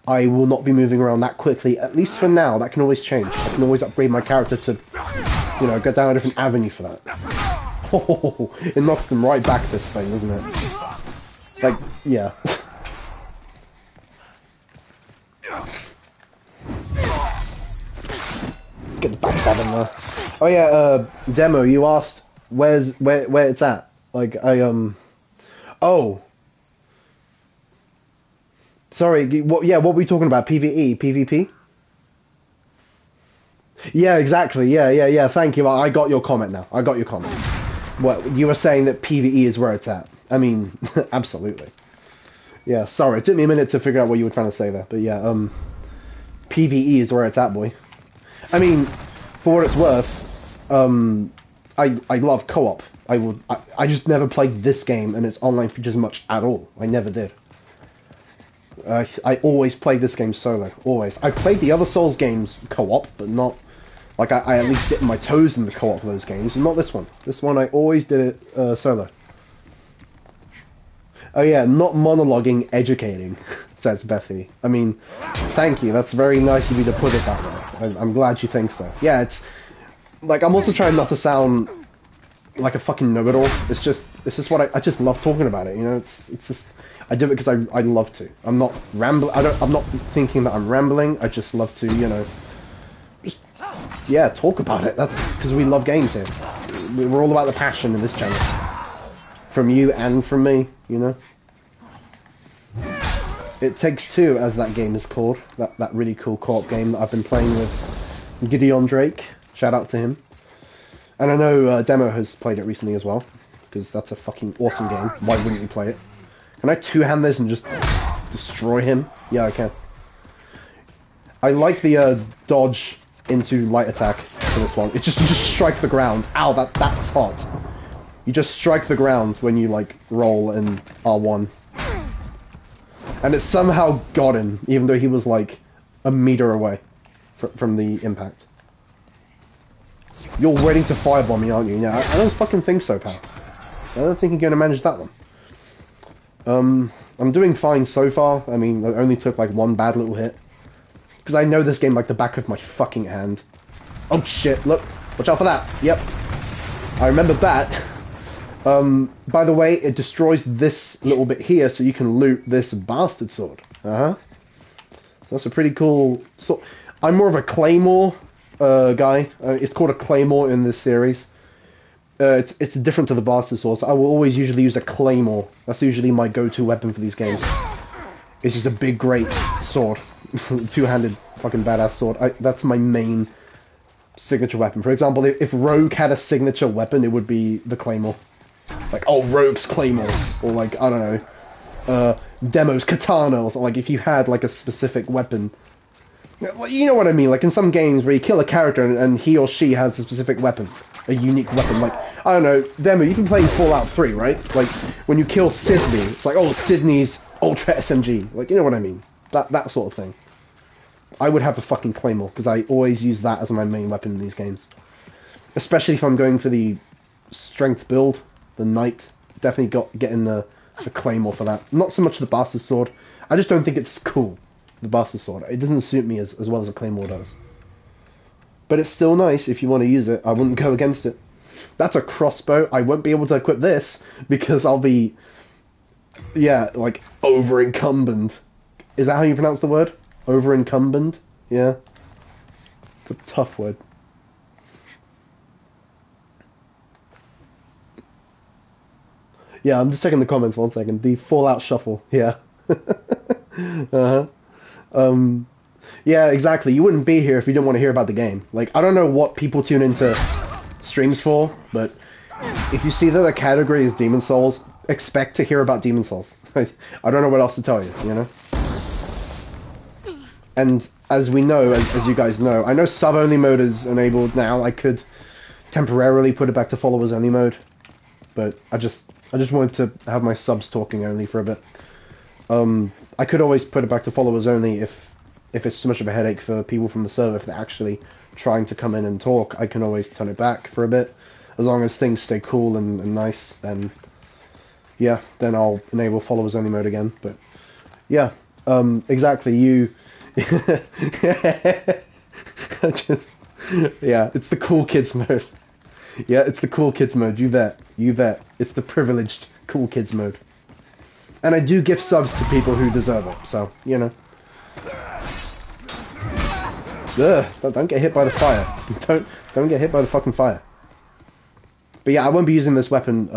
I will not be moving around that quickly, at least for now. That can always change. I can always upgrade my character to, you know, go down a different avenue for that. Oh, it knocks them right back, this thing, doesn't it? Like, yeah. 7 though. Oh yeah, demo. You asked where it's at. Like Oh, sorry. What? Yeah, what were we talking about? PVE, PvP? Yeah, exactly. Yeah. Thank you. I got your comment now. I got your comment. What you were saying that PVE is where it's at. I mean, absolutely. Yeah. Sorry, it took me a minute to figure out what you were trying to say there. But yeah, PVE is where it's at, boy. I mean, for what it's worth, I love co-op. I just never played this game and its online features much at all. I never did. I always played this game solo. Always. I played the other Souls games co-op, but not like I at least dipped my toes in the co-op of those games. Not this one. This one I always did it solo. Oh yeah, not monologuing, educating, says Bethy. I mean, thank you. That's very nice of you to put it that way. I'm glad you think so. Yeah, it's like I'm also trying not to sound like a fucking know-it-all. It's just what I just love talking about it. You know, it's just I do it because I love to. I'm not rambling. I'm not thinking that I'm rambling. I just love to, you know, just yeah, talk about it. That's because we love games here. We're all about the passion in this channel. From you and from me, you know. It Takes Two, as that game is called. That really cool co-op game that I've been playing with Gideon Drake. Shout out to him. And I know Demo has played it recently as well, because that's a fucking awesome game. Why wouldn't you play it? Can I two-hand this and just destroy him? Yeah, I can. I like the dodge into light attack for this one. You just strike the ground. Ow, that's hot. You just strike the ground when you, like, roll in R1. And it somehow got him, even though he was, like, a meter away from the impact. You're ready to firebomb me, aren't you? Yeah, I don't fucking think so, pal. I don't think you're going to manage that one. I'm doing fine so far. I mean, I only took, like, one bad little hit. Because I know this game like the back of my fucking hand. Oh, shit, look. Watch out for that. Yep. I remember that. By the way, it destroys this little bit here, so you can loot this bastard sword. So that's a pretty cool sword. I'm more of a claymore guy. It's called a claymore in this series. It's different to the bastard sword. So I will always usually use a claymore. That's usually my go-to weapon for these games. It's just a big, great sword. Two-handed fucking badass sword. That's my main signature weapon. For example, if Rogue had a signature weapon, it would be the claymore. Like, oh, Rogue's claymore, or like, I don't know, Demo's katana, or something. Like, if you had, like, a specific weapon. You know what I mean, like, in some games where you kill a character and he or she has a specific weapon, a unique weapon, like, I don't know, Demo, you can play Fallout 3, right? Like, when you kill Sydney, it's like, oh, Sydney's Ultra SMG, like, you know what I mean? That sort of thing. I would have a fucking claymore, because I always use that as my main weapon in these games. Especially if I'm going for the strength build. The knight, definitely getting the claymore for that. Not so much the bastard sword. I just don't think it's cool, the bastard sword. It doesn't suit me as well as a claymore does. But it's still nice if you want to use it. I wouldn't go against it. That's a crossbow. I won't be able to equip this because I'll be, yeah, like over-incumbent. Is that how you pronounce the word? Over-incumbent? Yeah. It's a tough word. Yeah, I'm just checking the comments 1 second. The Fallout Shuffle, yeah. Yeah, exactly. You wouldn't be here if you didn't want to hear about the game. Like, I don't know what people tune into streams for, but if you see that the category is Demon Souls, expect to hear about Demon Souls. I don't know what else to tell you, you know? And as we know, as you guys know, I know sub-only mode is enabled now. I could temporarily put it back to followers-only mode, but I just wanted to have my subs talking only for a bit. I could always put it back to followers only if it's too much of a headache for people from the server. If they're actually trying to come in and talk, I can always turn it back for a bit. As long as things stay cool and nice, then yeah, then I'll enable followers only mode again. But yeah, exactly. You, yeah, it's the cool kids mode. Yeah, it's the cool kids mode, you bet. It's the privileged cool kids mode. And I do gift subs to people who deserve it, so, you know. Ugh, don't get hit by the fire. Don't get hit by the fucking fire. But yeah, I won't be using this weapon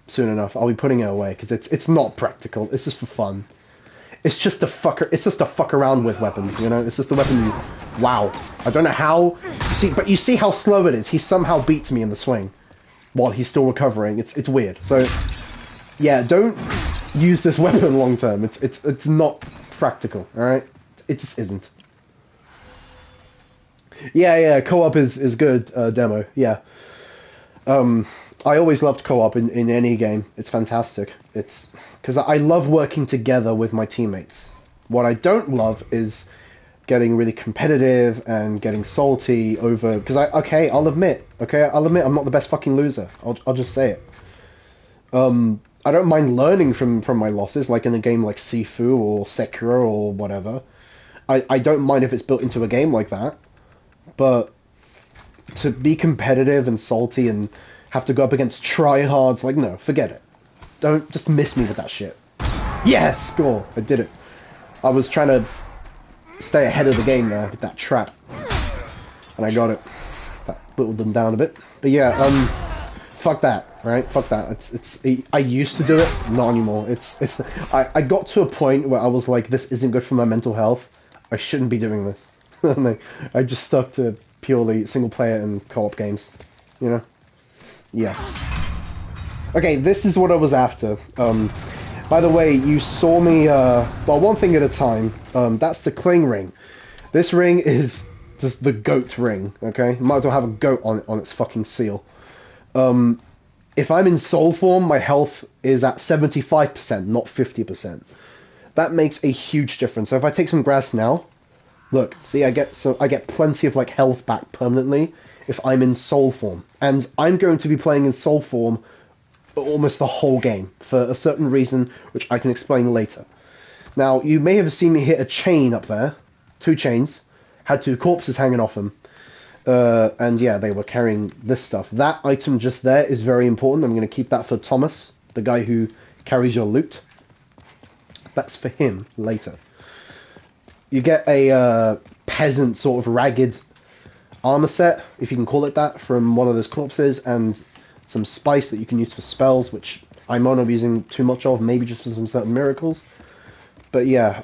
soon enough. I'll be putting it away because it's not practical. It's just for fun. It's just a fucker. It's just a fuck around with weapon. You know, it's just a weapon. Wow. I don't know how. See, but you see how slow it is. He somehow beats me in the swing while he's still recovering. It's weird. So yeah, don't use this weapon long term. It's not practical. All right, it just isn't. Yeah, co-op is good, demo, yeah. I always loved co-op in any game. It's fantastic. It's because I love working together with my teammates. What I don't love is getting really competitive and getting salty over, because I'll admit I'm not the best fucking loser. I'll just say it. I don't mind learning from my losses, like in a game like Sifu or Sekiro or whatever. I don't mind if it's built into a game like that. But to be competitive and salty and have to go up against tryhards, like, no, forget it. Don't just miss me with that shit. Yes, score! I did it. I was trying to stay ahead of the game there with that trap, and I got it. That whittled them down a bit. But yeah, fuck that, right? Fuck that. I used to do it, not anymore. I got to a point where I was like, this isn't good for my mental health. I shouldn't be doing this. And I just stuck to purely single player and co-op games, you know? Yeah. Okay, this is what I was after. By the way, you saw me, well, one thing at a time. That's the cling ring. This ring is just the goat ring, okay? Might as well have a goat on its fucking seal. If I'm in soul form, my health is at 75%, not 50%. That makes a huge difference. So if I take some grass now, look, see, I get plenty of like health back permanently if I'm in soul form, and I'm going to be playing in soul form almost the whole game for a certain reason, which I can explain later. Now, you may have seen me hit a chain up there, 2 chains, had 2 corpses hanging off them, and yeah, they were carrying this stuff. That item just there is very important. I'm going to keep that for Thomas, the guy who carries your loot. That's for him later. You get a peasant sort of ragged armor set, if you can call it that, from one of those corpses, and some spice that you can use for spells, which I might not be using too much of, maybe just for some certain miracles. But yeah,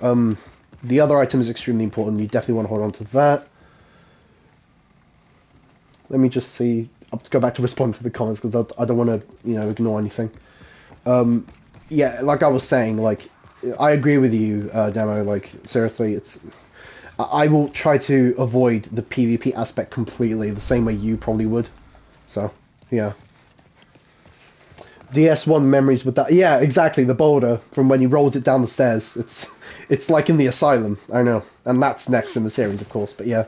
the other item is extremely important. You definitely want to hold on to that. Let me just see. I'll just go back to respond to the comments because I don't want to, you know, ignore anything. Yeah, like I was saying, like, I agree with you, Demo, like, seriously, I will try to avoid the PvP aspect completely, the same way you probably would. So, yeah. DS1 memories with that, yeah, exactly, the boulder, from when he rolls it down the stairs, it's like in the asylum, I know, and that's next in the series, of course, but yeah,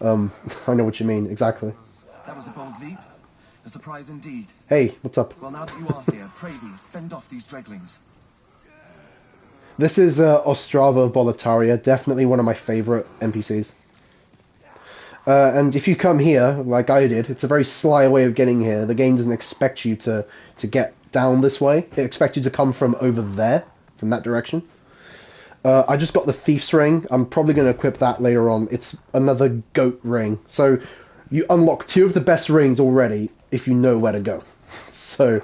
I know what you mean, exactly. That was a bold leap, a surprise indeed. Hey, what's up? Well, now that you are here, pray thee, fend off these dreglings. This is Ostrava of Boletaria, definitely one of my favourite NPCs. And if you come here, like I did, it's a very sly way of getting here. The game doesn't expect you to get down this way. It expects you to come from over there, from that direction. I just got the Thief's Ring. I'm probably going to equip that later on. It's another goat ring. So you unlock 2 of the best rings already if you know where to go. So,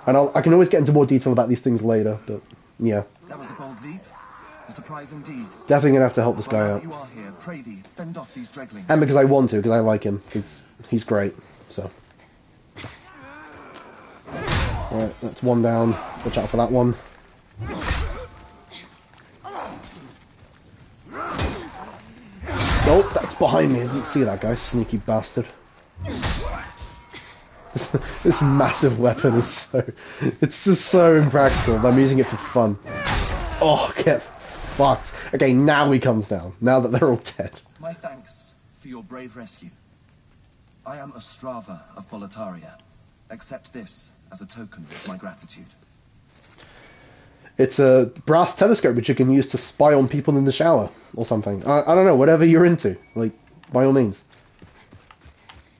and I can always get into more detail about these things later, but yeah. That was a bold leap, a surprise indeed. Definitely gonna have to help this guy out. You are here, pray thee, fend off these dreglings. And because I want to, because I like him, because he's great. So, alright, that's 1 down. Watch out for that one. Oh, that's behind me. I didn't see that guy, sneaky bastard. This massive weapon is it's just so impractical, but I'm using it for fun. Oh, get fucked. Okay, now he comes down, now that they're all dead. My thanks for your brave rescue. I am Ostrava of Boletaria. Accept this as a token of my gratitude. It's a brass telescope which you can use to spy on people in the shower, or something. I don't know, whatever you're into, like, by all means.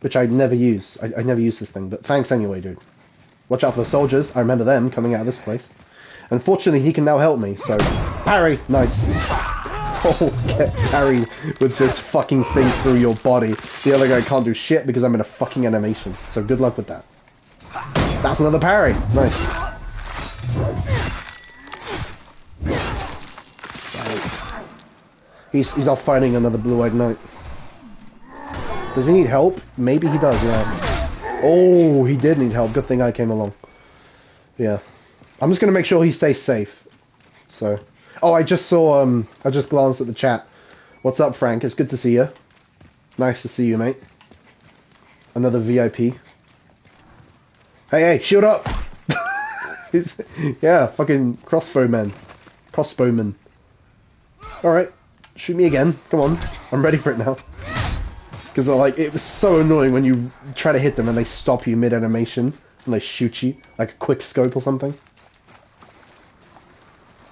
Which I never use. I never use this thing, but thanks anyway, dude. Watch out for the soldiers. I remember them coming out of this place. Unfortunately, he can now help me, so... Parry! Nice. Oh, get parried with this fucking thing through your body. The other guy can't do shit because I'm in a fucking animation. So good luck with that. That's another parry. Nice. He's off fighting another blue-eyed knight. Does he need help? Maybe he does, yeah. Oh, he did need help. Good thing I came along. Yeah. I'm just gonna make sure he stays safe. So... Oh, I just saw, I just glanced at the chat. What's up, Frank? It's good to see you. Nice to see you, mate. Another VIP. Hey, shield up! Yeah, fucking crossbowman. Crossbowman. Alright, shoot me again. Come on, I'm ready for it now. Because, like, it was so annoying when you try to hit them and they stop you mid-animation. And they shoot you, like a quick scope or something.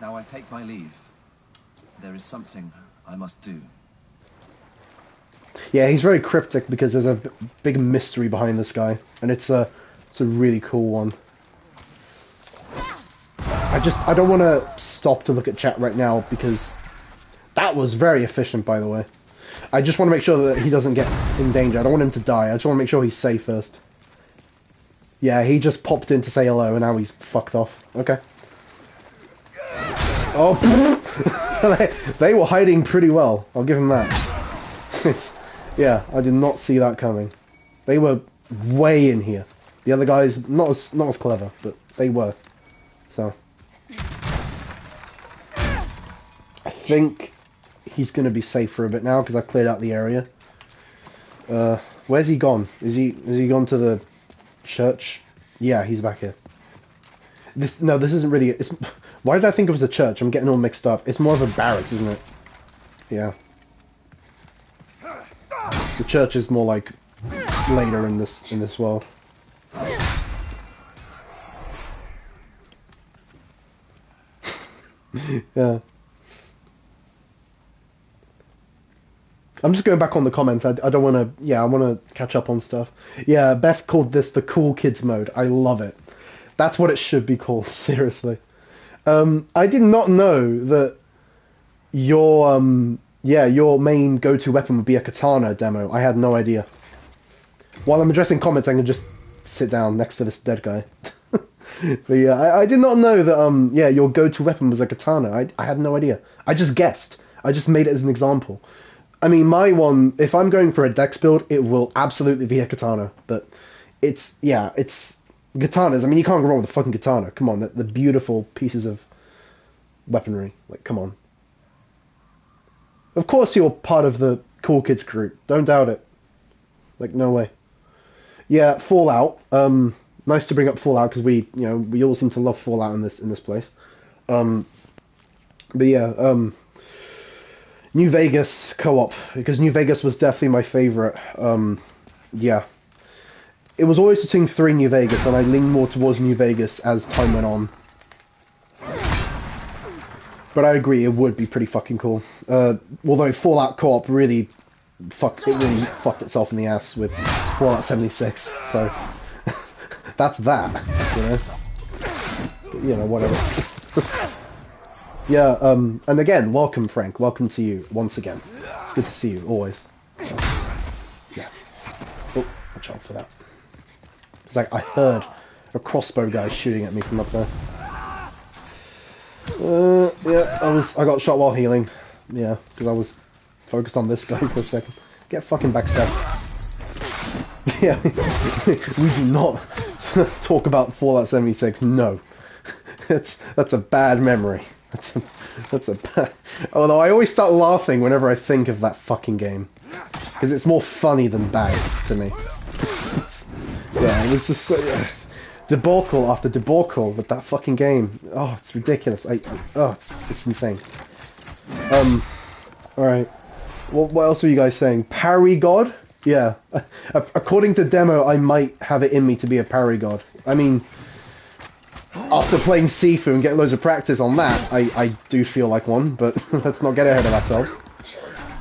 Now I take my leave. There is something I must do. Yeah, he's very cryptic because there's a big mystery behind this guy, and it's a really cool one. I don't want to stop to look at chat right now because that was very efficient, by the way. I just want to make sure that he doesn't get in danger. I don't want him to die. I just want to make sure he's safe first. Yeah, he just popped in to say hello, and now he's fucked off. Okay. Oh, they were hiding pretty well. I'll give him that. Yeah, I did not see that coming. They were way in here. The other guys not as clever, but they were. So I think he's gonna be safe for a bit now because I cleared out the area. Where's he gone? Is he gone to the church? Yeah, he's back here. This isn't really. Why did I think it was a church? I'm getting all mixed up. It's more of a barracks, isn't it? Yeah. The church is more like later in this world. Yeah. I'm just going back on the comments. I don't want to... Yeah, I want to catch up on stuff. Yeah, Beth called this the cool kids mode. I love it. That's what it should be called, seriously. I did not know that your main go-to weapon would be a katana demo. I had no idea. While I'm addressing comments, I can just sit down next to this dead guy. But yeah, I did not know that, your go-to weapon was a katana. I had no idea. I just guessed. I just made it as an example. I mean, my one, if I'm going for a dex build, it will absolutely be a katana. But it's katanas. I mean, you can't go wrong with a fucking katana. Come on, the beautiful pieces of weaponry. Like, come on. Of course you're part of the cool kids group. Don't doubt it. Like, no way. Yeah, Fallout. Nice to bring up Fallout because we all seem to love Fallout in this place. But yeah, New Vegas co-op, because New Vegas was definitely my favorite. Yeah. It was always between 3 New Vegas, and I leaned more towards New Vegas as time went on. But I agree, it would be pretty fucking cool. Although Fallout co-op really fucked itself in the ass with Fallout 76, so that's that, whatever. Yeah, and again, welcome, Frank. Welcome to you once again. It's good to see you, always. So, yeah. Oh, watch out for that. It's like I heard a crossbow guy shooting at me from up there. Yeah, I got shot while healing. Yeah, because I was focused on this guy for a second. Get fucking backstab. Yeah, we do not talk about Fallout 76. No, that's a bad memory. That's a bad. Although I always start laughing whenever I think of that fucking game, because it's more funny than bad to me. Yeah, it was just debacle after debacle with that fucking game. Oh, it's ridiculous. It's insane. Alright. What else were you guys saying? Parry god? Yeah. According to demo, I might have it in me to be a parry god. I mean, after playing Sifu and getting loads of practice on that, I do feel like one, but let's not get ahead of ourselves.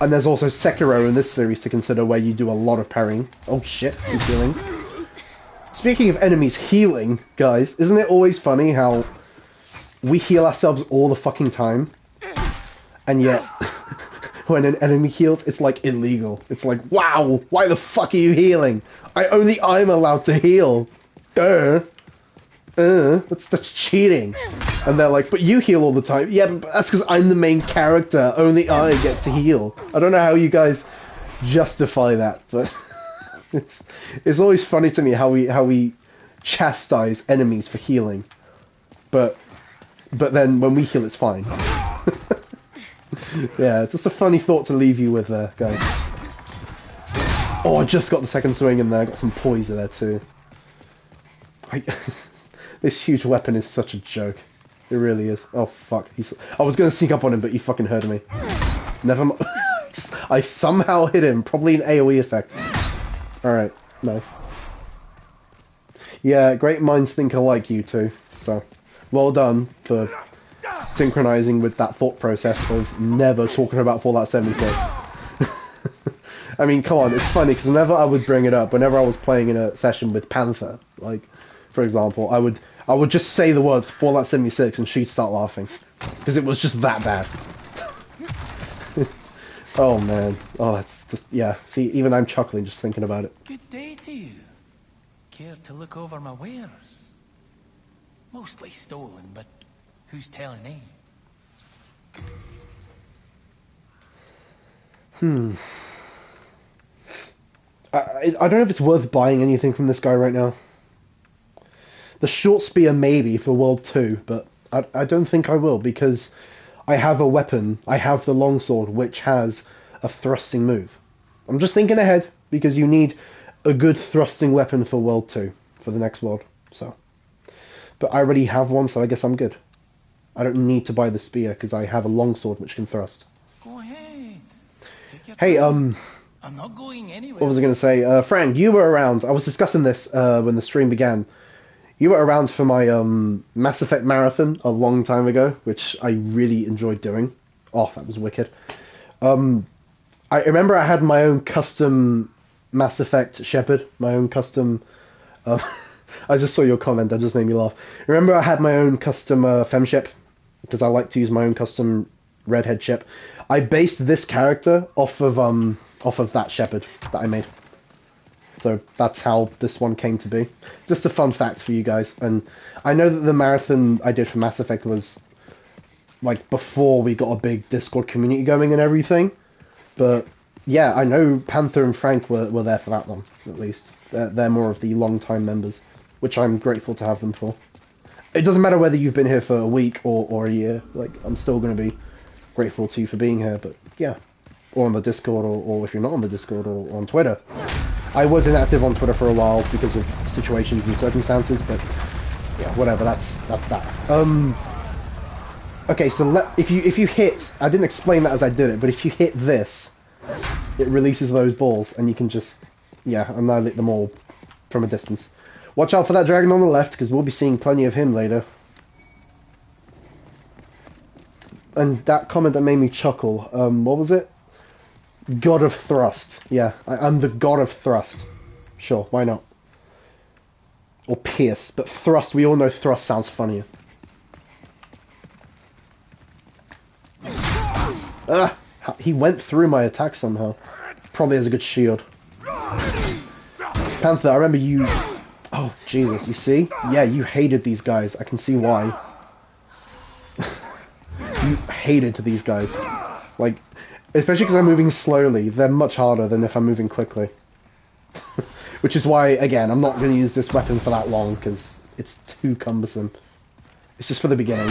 And there's also Sekiro in this series to consider, where you do a lot of parrying. Oh shit, he's healing. Speaking of enemies healing, guys, isn't it always funny how we heal ourselves all the fucking time? and yet when an enemy heals, it's like illegal. It's like, wow, why the fuck are you healing? I'm allowed to heal. Duh. That's cheating. And they're like, but you heal all the time. Yeah, but that's because I'm the main character. Only I get to heal. I don't know how you guys justify that, but it's always funny to me how we chastise enemies for healing, but then when we heal, it's fine. Yeah, it's just a funny thought to leave you with there, guys. Oh, I just got the second swing in there. I got some poison there too. This huge weapon is such a joke. It really is. Oh fuck! I was gonna sneak up on him, but he fucking heard me. Never mind. I somehow hit him. Probably an AOE effect. All right, nice. Yeah, great minds think alike, you two. So, well done for synchronizing with that thought process of never talking about Fallout 76. I mean, come on, it's funny, because whenever I would bring it up, whenever I was playing in a session with Panther, like, for example, I would just say the words Fallout 76 and she'd start laughing. Because it was just that bad. Oh man, oh that's just, yeah, see, even I'm chuckling just thinking about it. Good day to you. Care to look over my wares? Mostly stolen, but who's telling me? I don't know if it's worth buying anything from this guy right now. The short spear maybe for World 2, but I don't think I will, because I have a weapon, I have the longsword, which has a thrusting move. I'm just thinking ahead, because you need a good thrusting weapon for World 2, for the next world, so. But I already have one, so I guess I'm good. I don't need to buy the spear, because I have a longsword which can thrust. Go ahead. Take your Hey, time. I'm not going anywhere. what was I going to say? Frank, you were around. I was discussing this when the stream began. You were around for my Mass Effect marathon a long time ago, which I really enjoyed doing. Oh, that was wicked. I remember I had my own custom Mass Effect Shepard, my own custom... I just saw your comment, that just made me laugh. Remember I had my own custom FemShep, because I like to use my own custom redhead ship. I based this character off of that Shepard that I made. So that's how this one came to be. Just a fun fact for you guys. And I know that the marathon I did for Mass Effect was like before we got a big Discord community going and everything. But yeah, I know Panther and Frank were there for that one, at least. They're more of the long-time members, which I'm grateful to have them for. It doesn't matter whether you've been here for a week or a year. Like, I'm still going to be grateful to you for being here, but yeah. Or on the Discord, or if you're not on the Discord, or on Twitter. I was inactive on Twitter for a while because of situations and circumstances, but yeah, whatever, that's that. Okay, so if you hit, I didn't explain that as I did it, but if you hit this, it releases those balls, and you can just, yeah, annihilate them all from a distance. Watch out for that dragon on the left, because we'll be seeing plenty of him later. And that comment that made me chuckle, what was it? God of Thrust. Yeah, I'm the God of Thrust. Sure, why not? Or Pierce, but Thrust, we all know Thrust sounds funnier. Ah! He went through my attack somehow. Probably has a good shield. Panther, I remember you... Oh, Jesus, you see? Yeah, you hated these guys. I can see why. You hated these guys. Like, especially because I'm moving slowly. They're much harder than if I'm moving quickly. Which is why, again, I'm not going to use this weapon for that long, because it's too cumbersome. It's just for the beginning.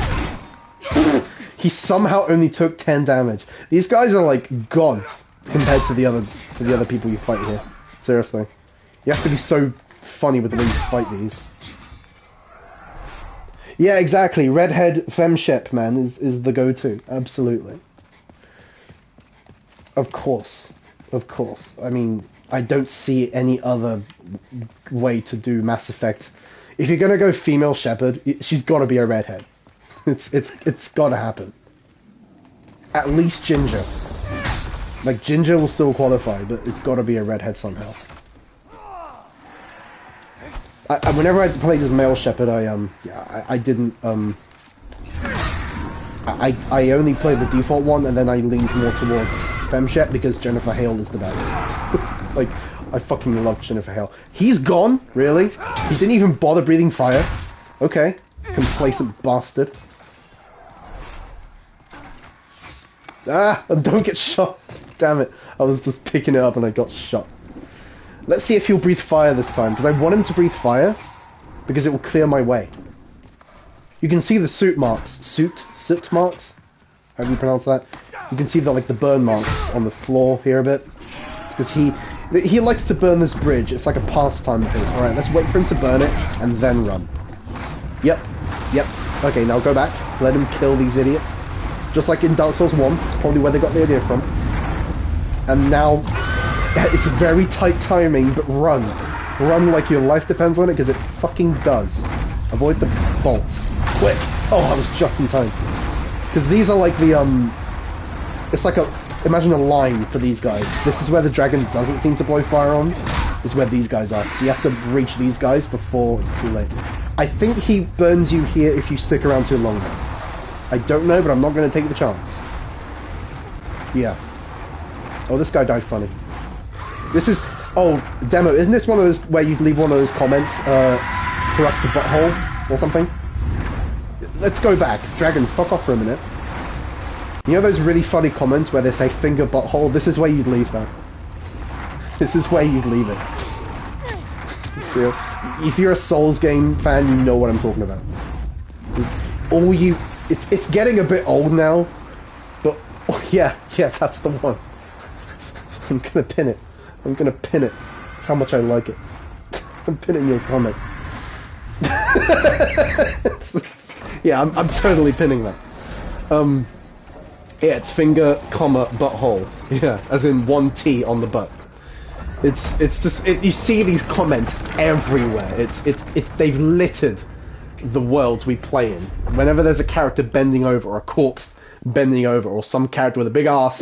He somehow only took 10 damage. These guys are like gods compared to the other people you fight here. Seriously. You have to be so funny with the way you fight these. Yeah, exactly. Redhead FemShep, man, is the go-to. Absolutely. Of course. Of course. I mean, I don't see any other way to do Mass Effect. If you're gonna go female Shepard, she's gotta be a redhead. It's gotta happen. At least Ginger. Like, Ginger will still qualify, but it's gotta be a redhead somehow. Whenever I played as male Shepard, I didn't, I only play the default one, and then I lean more towards Femshet because Jennifer Hale is the best. Like, I fucking love Jennifer Hale. He's gone? Really? He didn't even bother breathing fire? Okay. Complacent bastard. Ah! Don't get shot! Damn it. I was just picking it up and I got shot. Let's see if he'll breathe fire this time, because I want him to breathe fire, because it will clear my way. You can see the soot marks. Soot marks? How do you pronounce that? You can see the, like, the burn marks on the floor here a bit. It's because he likes to burn this bridge. It's like a pastime of his. Alright, let's wait for him to burn it, and then run. Yep. Okay, now go back. Let him kill these idiots. Just like in Dark Souls 1. It's probably where they got the idea from. And now, it's very tight timing, but run. Run like your life depends on it, because it fucking does. Avoid the bolts. Quick! Oh, I was just in time. Because these are like the, it's like imagine a line for these guys. This is where the dragon doesn't seem to blow fire on, is where these guys are. So you have to reach these guys before it's too late. I think he burns you here if you stick around too long, though. I don't know, but I'm not going to take the chance. Yeah. Oh, this guy died funny. This is... Oh, Demo, isn't this one of those where you'd leave one of those comments, thrust to butthole, or something? Let's go back. Dragon, fuck off for a minute. You know those really funny comments where they say finger butthole? This is where you'd leave that. This is where you'd leave it. So, if you're a Souls game fan, you know what I'm talking about. All you... It's getting a bit old now, but... Oh, yeah, that's the one. I'm gonna pin it. I'm gonna pin it. That's how much I like it. I'm pinning your comment. Yeah, I'm totally pinning that. Yeah, it's finger, comma, butthole. Yeah, as in one T on the butt. It's just you see these comments everywhere. They've littered the worlds we play in. Whenever there's a character bending over, or a corpse bending over, or some character with a big ass,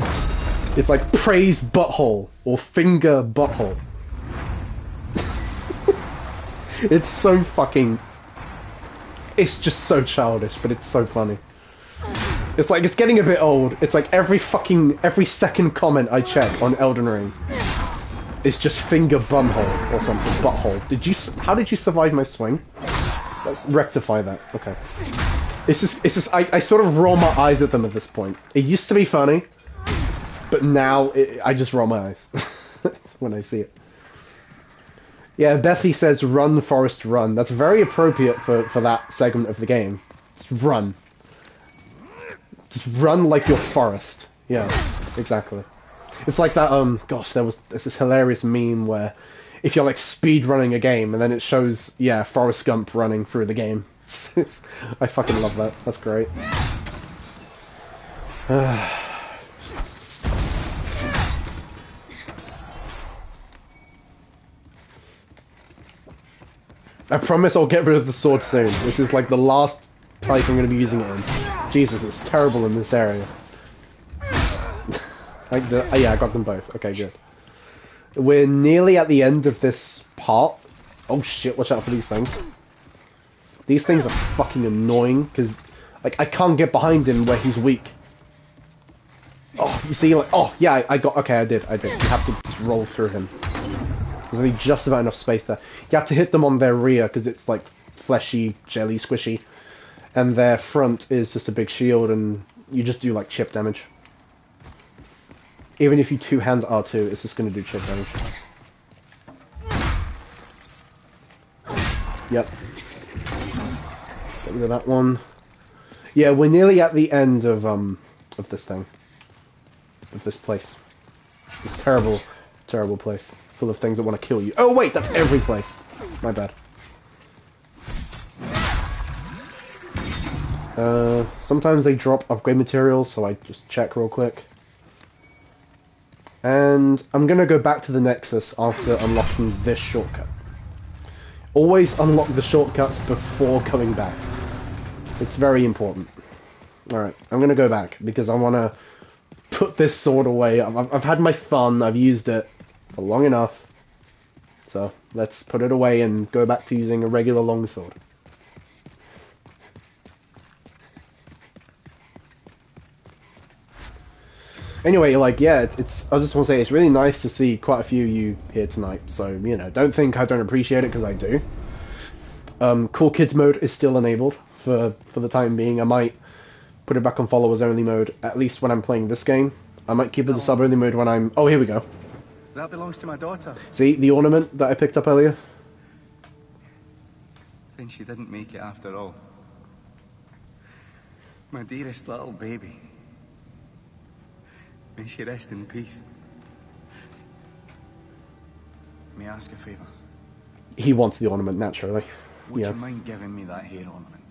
it's like praise butthole or finger butthole. It's so fucking... It's just so childish, but it's so funny. It's like, it's getting a bit old. It's like every second comment I check on Elden Ring is just finger bumhole or something. Butthole. How did you survive my swing? Let's rectify that. Okay. It's just, I sort of roll my eyes at them at this point. It used to be funny, but now I just roll my eyes when I see it. Yeah, Bethy says, run, Forest, run. That's very appropriate for that segment of the game. Just run. Just run like your forest. Yeah, exactly. It's like that, gosh, there's this hilarious meme where if you're like speed running a game and then it shows, yeah, Forrest Gump running through the game. I fucking love that. That's great. I promise I'll get rid of the sword soon. This is like the last place I'm going to be using it in. Jesus, it's terrible in this area. Yeah, I got them both. Okay, good. We're nearly at the end of this part. Oh shit, watch out for these things. These things are fucking annoying, because like, I can't get behind him where he's weak. Oh, you see, like, oh, yeah, okay, I did. You have to just roll through him. There's only just about enough space there. You have to hit them on their rear, because it's like fleshy, jelly, squishy. And their front is just a big shield, and you just do like chip damage. Even if you two-hand R2, it's just going to do chip damage. Yep. Get rid of that one. Yeah, we're nearly at the end of this thing. Of this place. This terrible, terrible place. Full of things that want to kill you. Oh wait, that's every place. My bad. Sometimes they drop upgrade materials, so I just check real quick. And I'm gonna go back to the Nexus after unlocking this shortcut. Always unlock the shortcuts before coming back. It's very important. Alright, I'm gonna go back, because I wanna put this sword away. I've had my fun, I've used it for long enough. So, let's put it away and go back to using a regular longsword. Anyway, like, yeah, it's. I just want to say it's really nice to see quite a few of you here tonight. So you know, don't think I don't appreciate it because I do. Cool Kids mode is still enabled for the time being. I might put it back on followers only mode at least when I'm playing this game. I might keep it as sub only mode when I'm. Oh, here we go. That belongs to my daughter. See the ornament that I picked up earlier? Then she didn't make it after all. My dearest little baby. May she rest in peace. May I ask a favour? He wants the ornament naturally. Would Yeah. you mind giving me that hair ornament?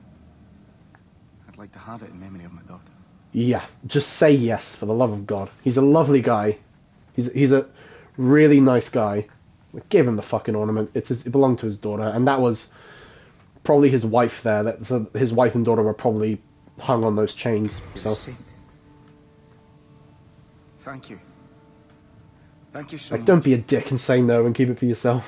I'd like to have it in memory of my daughter. Yeah, just say yes for the love of God. He's a lovely guy. He's a really nice guy. Give him the fucking ornament. It belonged to his daughter, and that was probably his wife there. So his wife and daughter were probably hung on those chains. So Thank you. Thank you so like, much. don't be a dick and say no and keep it for yourself.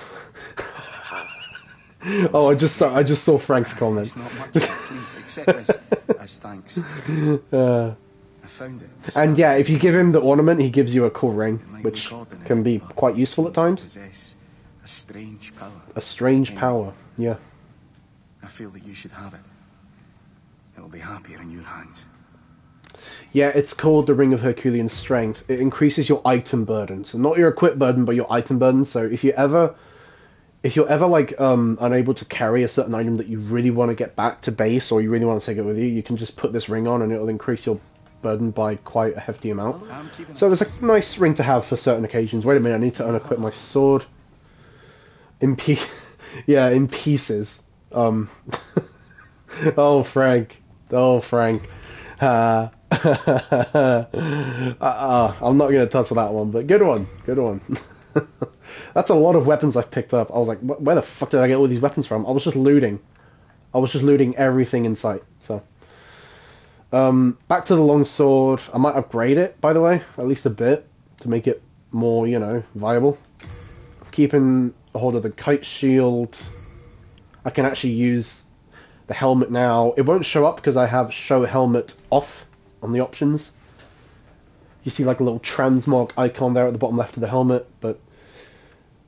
Oh, I just saw Frank's comment. It's not much, please accept this as thanks. I found it. And yeah, if you give him the ornament, he gives you a cool ring, which can be quite useful at times. Possess a strange power. A strange power, yeah. I feel that you should have it. It'll be happier in your hands. Yeah, it's called the Ring of Herculean Strength. It increases your item burden, so not your equip burden, but your item burden. So if you're ever like unable to carry a certain item that you really want to get back to base, or you really want to take it with you, you can just put this ring on, and it'll increase your burden by quite a hefty amount. So it's a nice ring to have for certain occasions. Wait a minute, I need to unequip my sword. In pieces. Oh, Frank. Oh, Frank. I'm not going to touch that one, but good one. Good one. That's a lot of weapons I've picked up. I was like, where the fuck did I get all these weapons from? I was just looting. Everything in sight. So, back to the longsword. I might upgrade it, by the way, at least a bit, to make it more, you know, viable. Keeping a hold of the kite shield. I can actually use the helmet now. It won't show up because I have show helmet off on the options. You see like a little transmog icon there at the bottom left of the helmet, but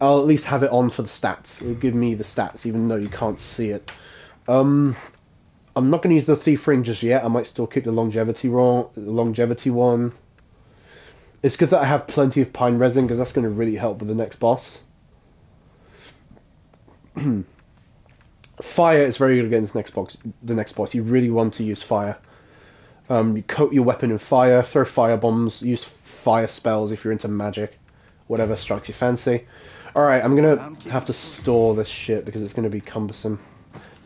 I'll at least have it on for the stats. It'll give me the stats even though you can't see it. I'm not going to use the thief ring just yet. I might still keep the longevity one. It's good that I have plenty of pine resin because that's going to really help with the next boss. Fire is very good against the next boss. You really want to use fire. You coat your weapon in fire, throw fire bombs, use fire spells if you're into magic, whatever strikes your fancy. Alright, I'm gonna have to store this shit because it's gonna be cumbersome.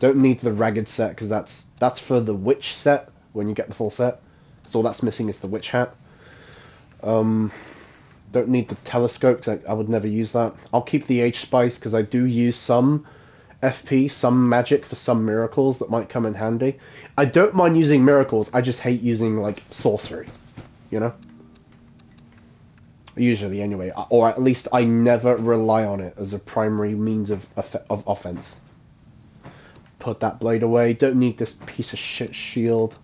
Don't need the ragged set because that's for the witch set when you get the full set. So all that's missing is the witch hat. Don't need the telescope because I would never use that. I'll keep the H-Spice because I do use some FP, some magic for some miracles that might come in handy. I don't mind using miracles, I just hate using, like, sorcery, you know? Usually, anyway. Or at least I never rely on it as a primary means of offense. Put that blade away. Don't need this piece of shit shield.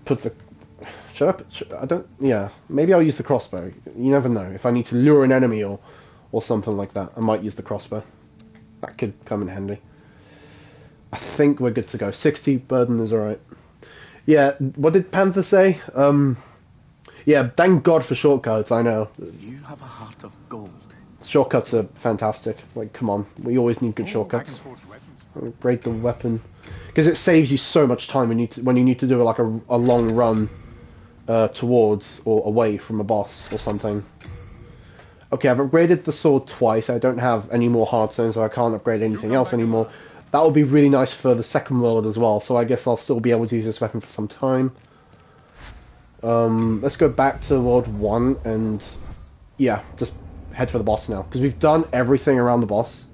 Put the... I don't... Yeah, maybe I'll use the crossbow. You never know. If I need to lure an enemy or something like that, I might use the crossbow. That could come in handy. I think we're good to go. 60 burden is alright. Yeah, what did Panther say? Yeah, thank God for shortcuts, I know. You have a heart of gold. Shortcuts are fantastic. Like, come on. We always need good shortcuts. Upgrade the weapon. Because it saves you so much time when you need to do like a long run towards or away from a boss or something. Okay, I've upgraded the sword twice. I don't have any more hardstone, so I can't upgrade anything else anymore. That would be really nice for the second world as well, so I guess I'll still be able to use this weapon for some time. Let's go back to World 1 and, yeah, just head for the boss now. Because we've done everything around the boss.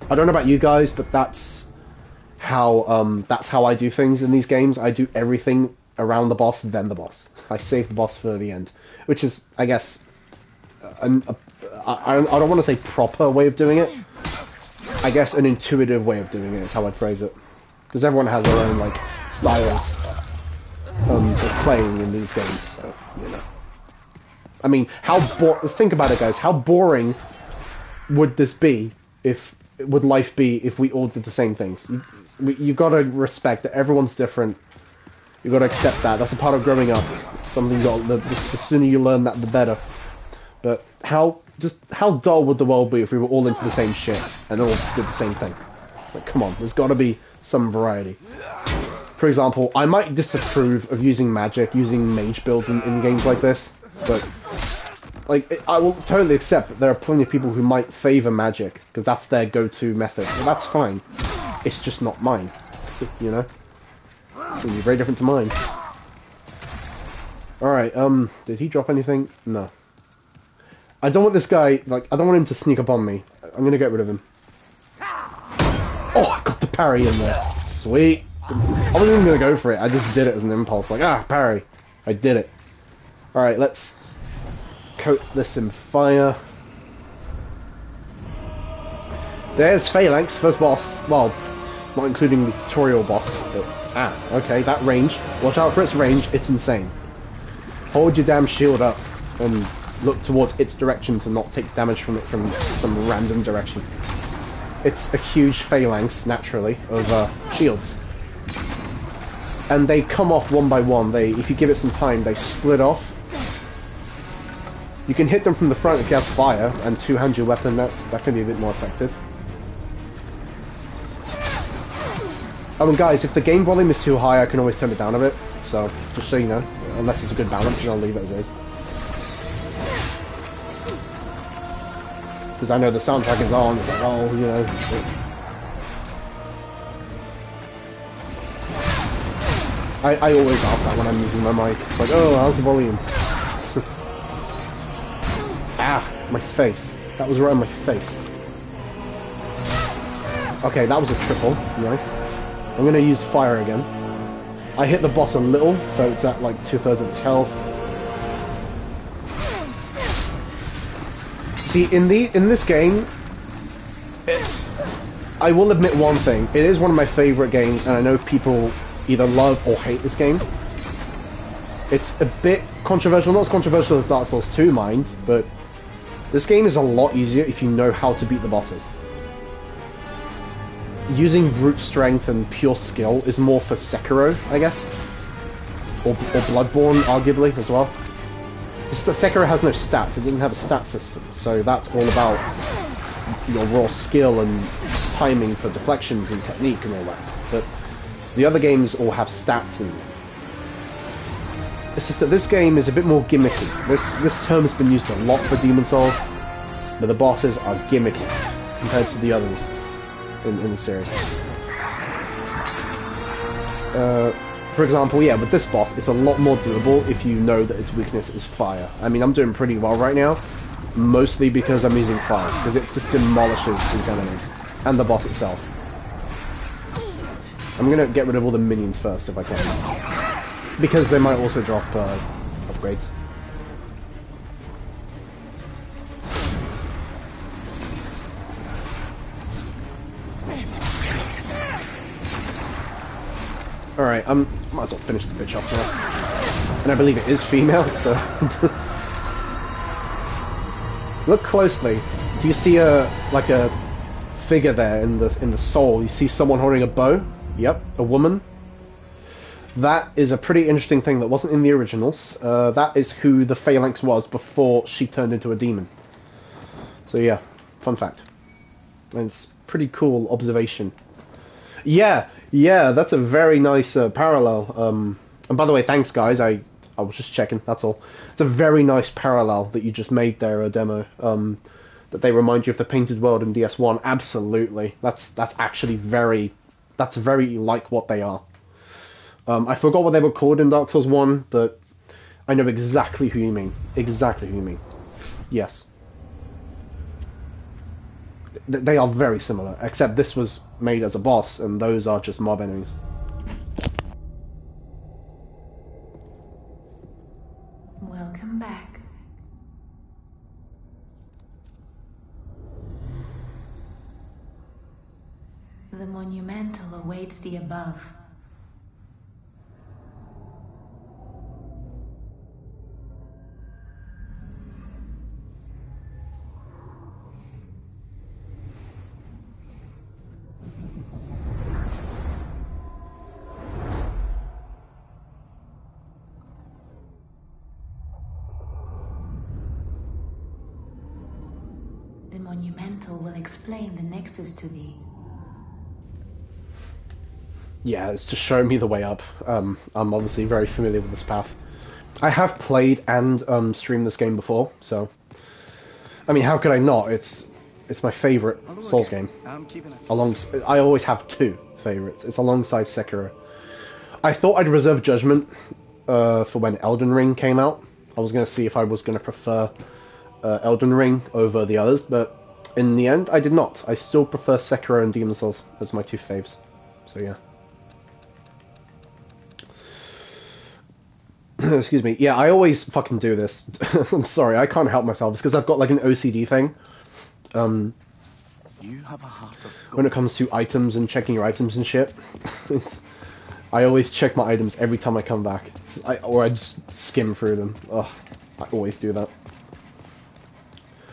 I don't know about you guys, but that's how I do things in these games. I do everything around the boss, then the boss. I save the boss for the end. Which is, I guess... I don't want to say proper way of doing it. I guess an intuitive way of doing it is how I'd phrase it. Because everyone has their own, like, styles. of playing in these games. So, you know. I mean, let's think about it, guys. How boring would this be would life be if we all did the same things? You gotta respect that everyone's different. You gotta accept that. That's a part of growing up. It's something the sooner you learn that, the better. But how dull would the world be if we were all into the same shit and all did the same thing? Like, come on, there's gotta be some variety. For example, I might disapprove of using magic, using mage builds in games like this, but like, I will totally accept that there are plenty of people who might favor magic, because that's their go-to method. Well, that's fine. It's just not mine. You know? It's gonna be very different to mine. Alright, did he drop anything? No. I don't want this guy, like, I don't want him to sneak up on me. I'm gonna get rid of him. Oh, I got the parry in there. Sweet. I wasn't even gonna go for it, I just did it as an impulse. Like, parry. I did it. Alright, let's coat this in fire. There's Phalanx, first boss. Well, not including the tutorial boss, but okay, that range. Watch out for its range, it's insane. Hold your damn shield up and look towards its direction to not take damage from it from some random direction. It's a huge phalanx, naturally, of shields. And they come off one by one. If you give it some time, they split off. You can hit them from the front if you have fire, and two-hand your weapon, that can be a bit more effective. I mean, guys, if the game volume is too high, I can always turn it down a bit, so, just so you know, unless it's a good balance, and I'll leave it as is. Because I know the soundtrack is on, it's like, oh, you know... I always ask that when I'm using my mic. It's like, oh, how's the volume? My face. That was right on my face. Okay, that was a triple. Nice. I'm gonna use fire again. I hit the boss a little, so it's at like 2/3 of its health. See, in this game, I will admit one thing. It is one of my favorite games, and I know people either love or hate this game. It's a bit controversial, not as controversial as Dark Souls 2, mind, but this game is a lot easier if you know how to beat the bosses. Using brute strength and pure skill is more for Sekiro, I guess. Or Bloodborne, arguably, as well. Sekiro has no stats, it doesn't have a stat system, so that's all about your raw skill and timing for deflections and technique and all that. But the other games all have stats in them. It's just that this game is a bit more gimmicky. This term has been used a lot for Demon Souls, but the bosses are gimmicky compared to the others in the series. For example, yeah, with this boss, it's a lot more doable if you know that its weakness is fire. I mean, I'm doing pretty well right now, mostly because I'm using fire, because it just demolishes these enemies, and the boss itself. I'm gonna get rid of all the minions first, if I can. Because they might also drop upgrades. Alright, might as well finish the bitch off now. And I believe it is female, so... Look closely. Do you see a figure there in the soul? You see someone holding a bow? Yep, a woman. That is a pretty interesting thing that wasn't in the originals. That is who the Phalanx was before she turned into a demon. So yeah, fun fact. And it's pretty cool observation. Yeah, that's a very nice parallel. And by the way, thanks guys, I was just checking, that's all. It's a very nice parallel that you just made there, Demo. That they remind you of the Painted World in DS1. Absolutely. That's actually very like what they are. I forgot what they were called in Dark Souls 1, but I know exactly who you mean. Exactly who you mean. Yes. They are very similar, except this was made as a boss, and those are just mob enemies. Welcome back. The monumental awaits the above. monumental will explain the Nexus to thee. Yeah, it's just showing me the way up. I'm obviously very familiar with this path. I have played and streamed this game before, so... I mean, how could I not? It's my favourite Souls game. I always have two favourites. It's alongside Sekiro. I thought I'd reserve judgment for when Elden Ring came out. I was going to see if I was going to prefer Elden Ring over the others, but in the end, I did not. I still prefer Sekiro and Demon's Souls as my two faves. So yeah. Excuse me. Yeah, I always fucking do this. I'm sorry, I can't help myself. It's because I've got like an OCD thing. You have a heart of gold. When it comes to items and checking your items and shit, I always check my items every time I come back. Or I just skim through them. Ugh, I always do that.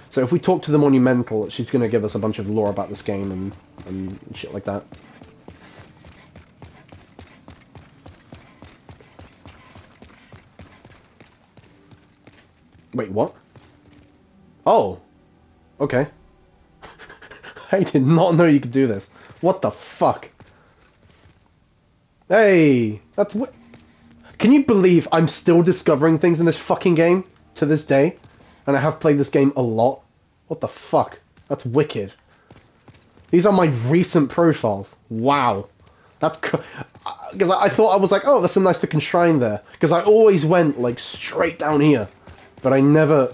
So if we talk to the Monumental, she's going to give us a bunch of lore about this game and shit like that. Wait, what? Oh. Okay. I did not know you could do this. What the fuck? Hey! That's what... Can you believe I'm still discovering things in this fucking game to this day? And I have played this game a lot? What the fuck? That's wicked. These are my recent profiles. Wow. That's... Because I thought, I was like, oh, that's a nice looking shrine there. Because I always went, like, straight down here. But I never...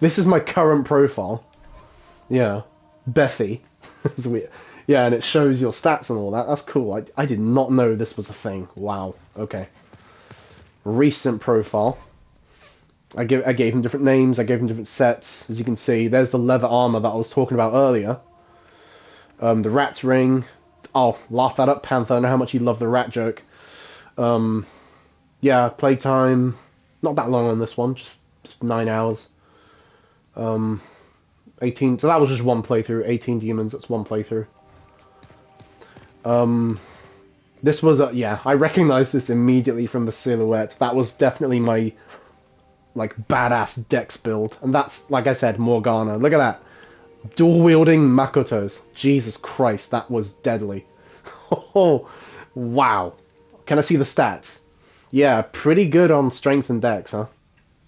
This is my current profile. Yeah. Bethy. It's weird. Yeah, and it shows your stats and all that. That's cool. I did not know this was a thing. Wow. Okay. Recent profile. I gave him different names. I gave him different sets. As you can see, there's the leather armor that I was talking about earlier. The rat's ring. Oh, laugh that up, Panther. I know how much you love the rat joke. Yeah, playtime. Not that long on this one. Just 9 hours. 18. So that was just one playthrough. 18 demons. That's one playthrough. This was yeah. I recognized this immediately from the silhouette. That was definitely my like badass Dex build, and that's like I said, Morgana. Look at that, dual wielding Makotos. Jesus Christ, that was deadly. Oh, wow. Can I see the stats? Yeah, pretty good on strength and Dex, huh?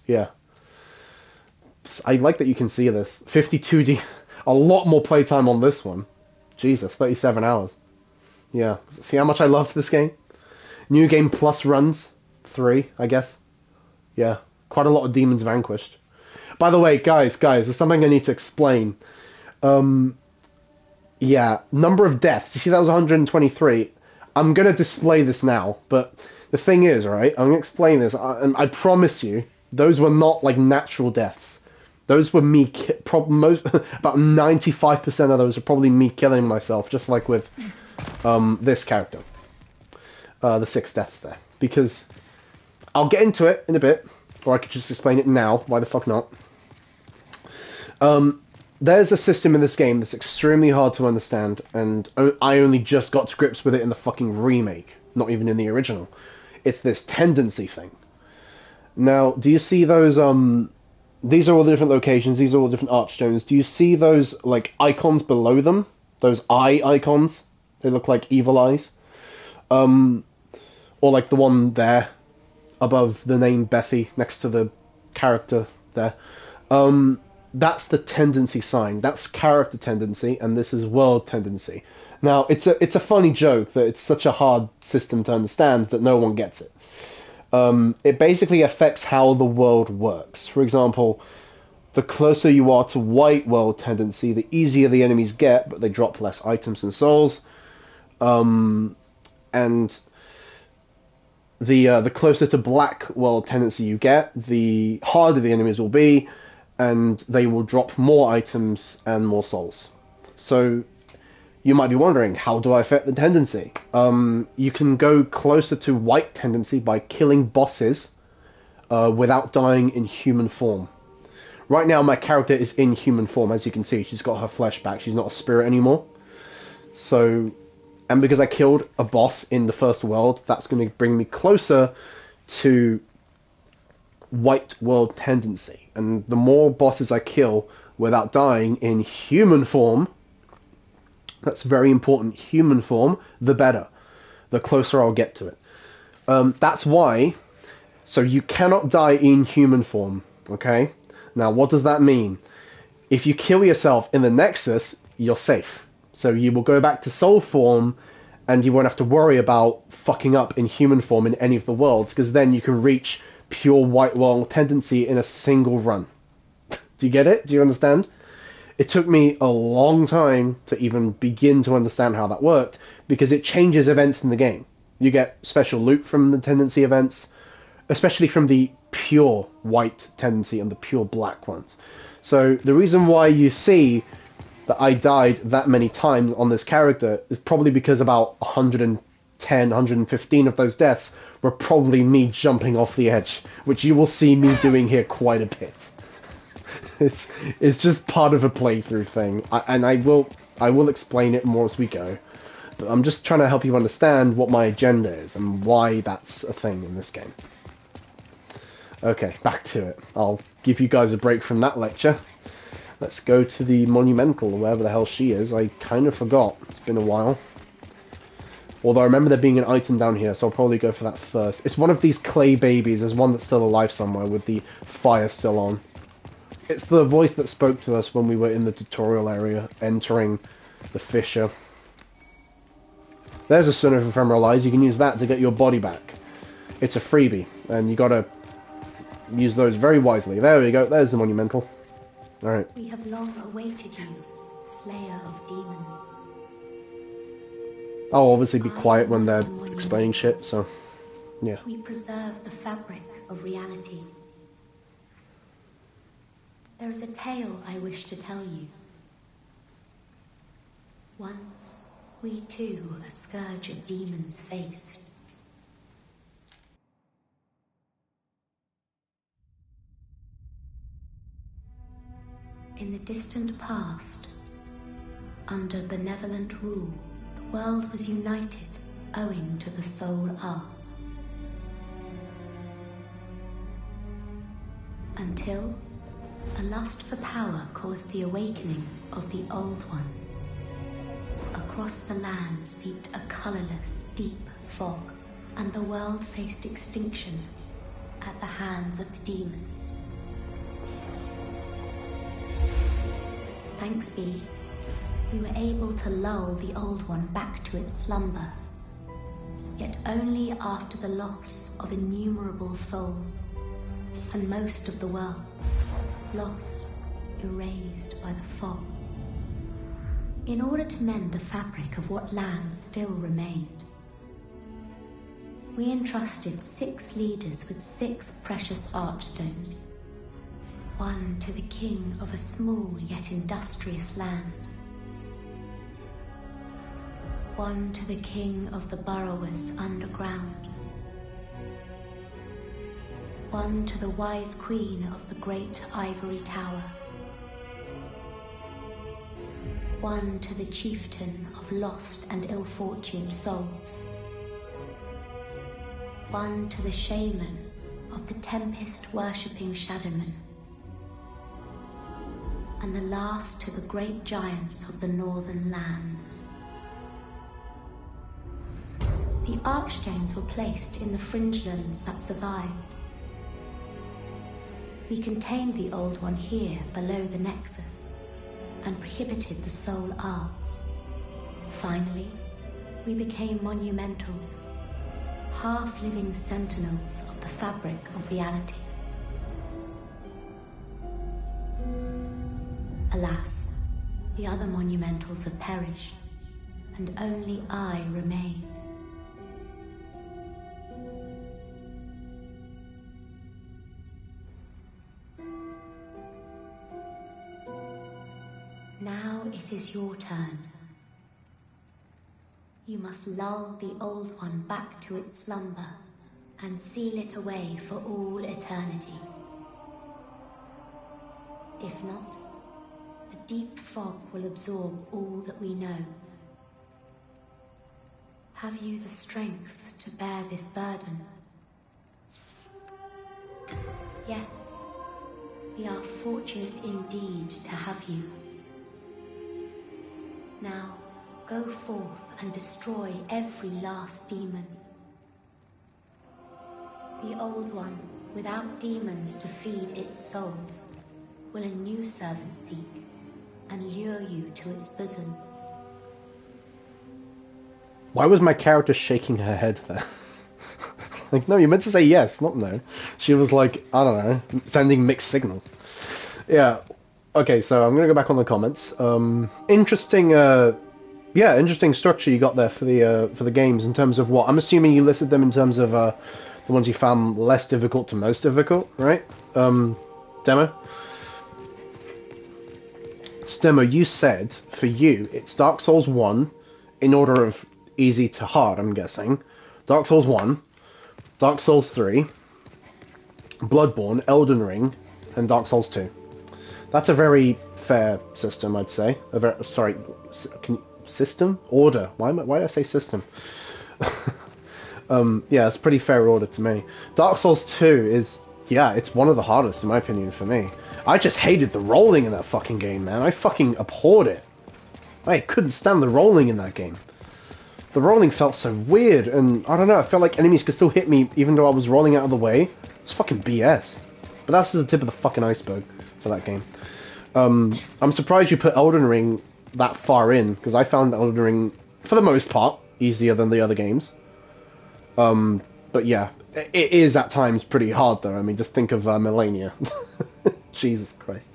Yeah. I like that you can see this. 52D, a lot more playtime on this one. Jesus, 37 hours. Yeah, see how much I loved this game? New game plus runs, 3, I guess. Yeah, quite a lot of demons vanquished. By the way, guys, there's something I need to explain. Yeah, number of deaths. You see that was 123. I'm going to display this now, but the thing is, right, I'm going to explain this, and I promise you, those were not, like, natural deaths. Those were me, about 95% of those are probably me killing myself, just like with this character. The 6 deaths there. Because I'll get into it in a bit, or I could just explain it now, why the fuck not. There's a system in this game that's extremely hard to understand, and I only just got to grips with it in the fucking remake, not even in the original. It's this tendency thing. Now, do you see those, these are all the different locations, these are all the different archstones. Do you see those, like, icons below them? Those eye icons? They look like evil eyes. Or like the one there, above the name Bethy, next to the character there. That's the tendency sign. That's character tendency, and this is world tendency. Now, it's a funny joke that it's such a hard system to understand that no one gets it. It basically affects how the world works. For example, the closer you are to white world tendency, the easier the enemies get, but they drop less items and souls. And the closer to black world tendency you get, the harder the enemies will be, and they will drop more items and more souls. So you might be wondering, how do I affect the tendency? You can go closer to white tendency by killing bosses without dying in human form. Right now my character is in human form, as you can see. She's got her flesh back. She's not a spirit anymore. So, and because I killed a boss in the first world, that's going to bring me closer to white world tendency. And the more bosses I kill without dying in human form. That's very important. Human form, the better. The closer I'll get to it. That's why. So you cannot die in human form. Okay. Now, what does that mean? If you kill yourself in the Nexus, you're safe. So you will go back to soul form, and you won't have to worry about fucking up in human form in any of the worlds, because then you can reach pure white wall tendency in a single run. Do you get it? Do you understand? It took me a long time to even begin to understand how that worked, because it changes events in the game. You get special loot from the tendency events, especially from the pure white tendency and the pure black ones. So the reason why you see that I died that many times on this character is probably because about 110, 115 of those deaths were probably me jumping off the edge, which you will see me doing here quite a bit. It's just part of a playthrough thing, and I will explain it more as we go. But I'm just trying to help you understand what my agenda is and why that's a thing in this game. Okay, back to it. I'll give you guys a break from that lecture. Let's go to the Monumental, or wherever the hell she is. I kind of forgot. It's been a while. Although I remember there being an item down here, so I'll probably go for that first. It's one of these clay babies. There's one that's still alive somewhere with the fire still on. It's the voice that spoke to us when we were in the tutorial area, entering the fissure. There's a Son of Ephemeral Eyes. You can use that to get your body back. It's a freebie, and you gotta use those very wisely. There we go. There's the Monumental. Alright. We have long awaited you, Slayer of Demons. I'll obviously be quiet when they're explaining shit, so yeah. We preserve the fabric of reality. There is a tale I wish to tell you. Once, we too a scourge of demons faced. In the distant past, under benevolent rule, the world was united owing to the soul arts. Until a lust for power caused the awakening of the Old One. Across the land seeped a colorless, deep fog, and the world faced extinction at the hands of the demons. Thanks be, we were able to lull the Old One back to its slumber, yet only after the loss of innumerable souls, and most of the world, lost, erased by the fog. In order to mend the fabric of what lands still remained, we entrusted 6 leaders with 6 precious archstones. One to the king of a small yet industrious land. One to the king of the burrowers underground. One to the wise queen of the great ivory tower. One to the chieftain of lost and ill-fortuned souls. One to the shaman of the tempest-worshipping shadowmen. And the last to the great giants of the northern lands. The archstones were placed in the fringelands that survived. We contained the Old One here below the Nexus, and prohibited the soul arts. Finally, we became monumentals, half-living sentinels of the fabric of reality. Alas, the other monumentals have perished, and only I remain. Now it is your turn. You must lull the Old One back to its slumber and seal it away for all eternity. If not, the deep fog will absorb all that we know. Have you the strength to bear this burden? Yes, We are fortunate indeed to have you. Now, go forth and destroy every last demon. The Old One, without demons to feed its souls, will a new servant seek and lure you to its bosom. Why was my character shaking her head there? Like, no, you meant to say yes, not no. She was like, I don't know, sending mixed signals. Yeah. Okay, so I'm gonna go back on the comments. Interesting. Yeah, interesting structure you got there for the games in terms of what I'm assuming you listed them in terms of the ones you found less difficult to most difficult, right? Demo. Demo, you said for you it's Dark Souls 1 in order of easy to hard. I'm guessing Dark Souls 1. Dark Souls 3, Bloodborne, Elden Ring, and Dark Souls 2. That's a very fair system, I'd say. System? Order. Why did I say system? Yeah, it's a pretty fair order to me. Dark Souls 2 is, yeah, it's one of the hardest, in my opinion, for me. I just hated the rolling in that fucking game, man. I fucking abhorred it. I couldn't stand the rolling in that game. The rolling felt so weird, and I don't know, I felt like enemies could still hit me even though I was rolling out of the way. It's fucking BS. But that's the tip of the fucking iceberg for that game. I'm surprised you put Elden Ring that far in, because I found Elden Ring, for the most part, easier than the other games. But yeah, it is at times pretty hard though. I mean, just think of Melania. Jesus Christ.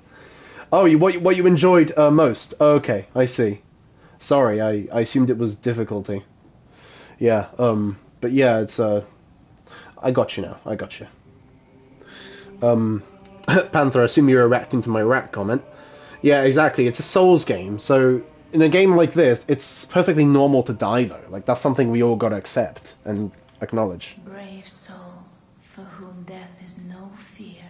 Oh, what you enjoyed most? Okay, I see. Sorry, I assumed it was difficulty. Yeah, but yeah, it's, I got you now, I got you. Panther, I assume you're reacting to my rat comment. Yeah, exactly, it's a Souls game, so in a game like this, it's perfectly normal to die, though. Like, that's something we all gotta accept and acknowledge. Brave soul, for whom death is no fear.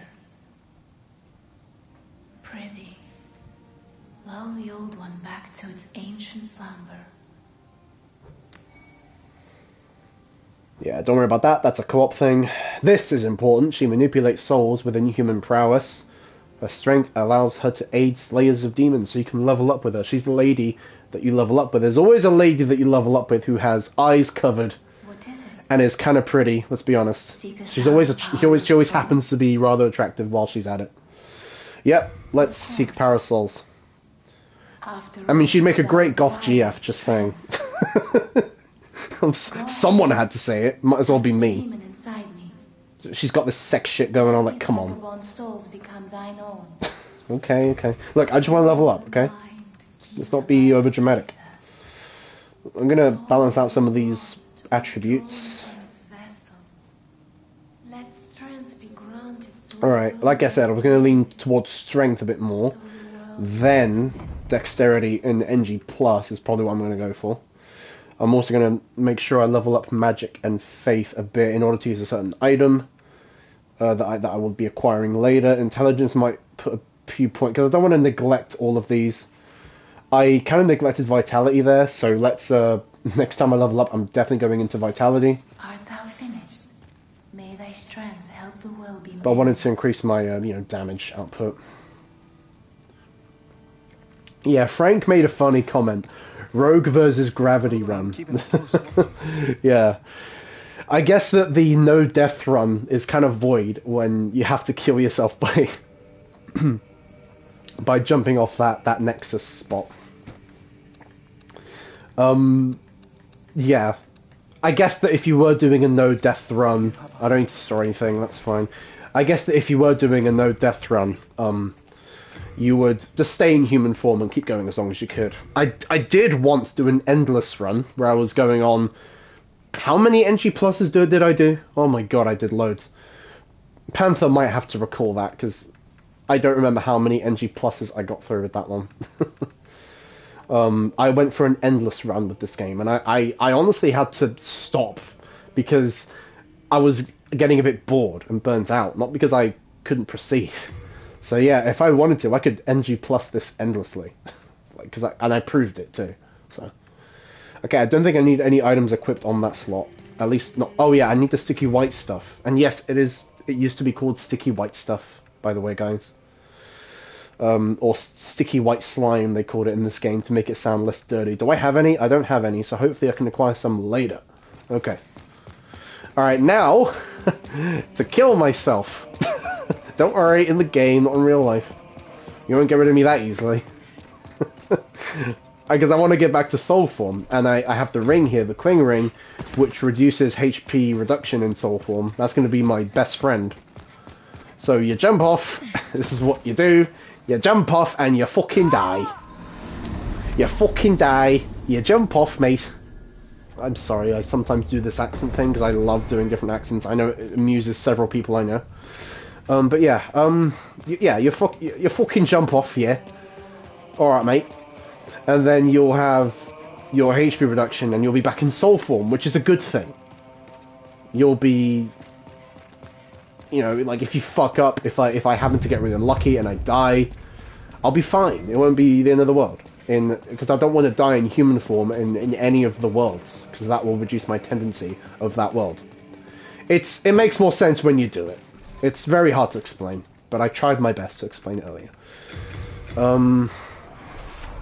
Prithee, lull the Old One back to its ancient slumber. Yeah, don't worry about that, that's a co-op thing. This is important. She manipulates souls with inhuman prowess. Her strength allows her to aid slayers of demons, so you can level up with her. She's the lady that you level up with. There's always a lady that you level up with who has eyes covered and is kind of pretty, let's be honest. She always happens to be rather attractive while she's at it. Yep, let's seek parasols. I mean, she'd make a great goth GF, just saying. Someone had to say it. Might as well be me. She's got this sex shit going on, like, come on. Okay, okay. Look, I just want to level up, okay? Let's not be over dramatic. I'm gonna balance out some of these attributes. Alright, like I said, I was gonna lean towards strength a bit more. Then, dexterity and NG plus is probably what I'm gonna go for. I'm also going to make sure I level up magic and faith a bit in order to use a certain item that I will be acquiring later. Intelligence might put a few points, because I don't want to neglect all of these. I kind of neglected vitality there, so let's, next time I level up, I'm definitely going into vitality. Art thou finished? May thy strength help the will be made. But I wanted to increase my, damage output. Yeah, Frank made a funny comment. Rogue versus Gravity Run. Yeah. I guess that the no death run is kind of void when you have to kill yourself by by jumping off that Nexus spot. Yeah. I guess that if you were doing a no death run, I don't need to store anything, that's fine. I guess that if you were doing a no death run, you would just stay in human form and keep going as long as you could. I did once do an endless run where I was going on... How many NG pluses did I do? Oh my god, I did loads. Panther might have to recall that, because I don't remember how many NG pluses I got through with that one. I went for an endless run with this game, and I honestly had to stop because I was getting a bit bored and burnt out, not because I couldn't proceed. So yeah, if I wanted to, I could NG plus this endlessly, like, and I proved it too. So, okay, I don't think I need any items equipped on that slot. At least not. Oh yeah, I need the sticky white stuff. And yes, it used to be called sticky white stuff, by the way, guys. or sticky white slime, they called it in this game to make it sound less dirty. Do I have any? I don't have any, so hopefully I can acquire some later. Okay. Alright, now, to kill myself. Don't worry, in the game, not in real life. You won't get rid of me that easily. Because I want to get back to soul form, and I have the ring here, the Kling ring, which reduces HP reduction in soul form. That's going to be my best friend. So you jump off, this is what you do, you jump off and you fucking die. You fucking die, you jump off, mate. I'm sorry, I sometimes do this accent thing because I love doing different accents. I know it amuses several people I know. But yeah, you fucking jump off, yeah. Alright, mate. And then you'll have your HP reduction and you'll be back in soul form, which is a good thing. You'll be... You know, like, if you fuck up, if I happen to get really unlucky and I die, I'll be fine. It won't be the end of the world. Because I don't want to die in human form in any of the worlds, because that will reduce my tendency of that world. It makes more sense when you do it. It's very hard to explain, but I tried my best to explain it earlier.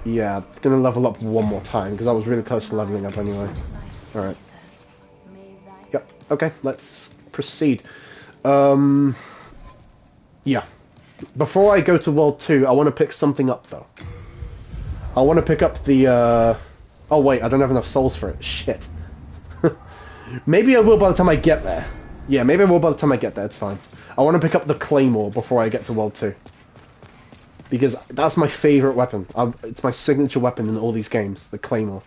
Yeah, gonna level up one more time, because I was really close to leveling up anyway. Alright. Yep, okay, let's proceed. Yeah. Before I go to World 2, I want to pick something up, though. I want to pick up the, Oh, wait, I don't have enough souls for it. Shit. Maybe I will by the time I get there. Yeah, maybe I will by the time I get there, it's fine. I want to pick up the Claymore before I get to World 2. Because that's my favourite weapon. It's my signature weapon in all these games, the Claymore.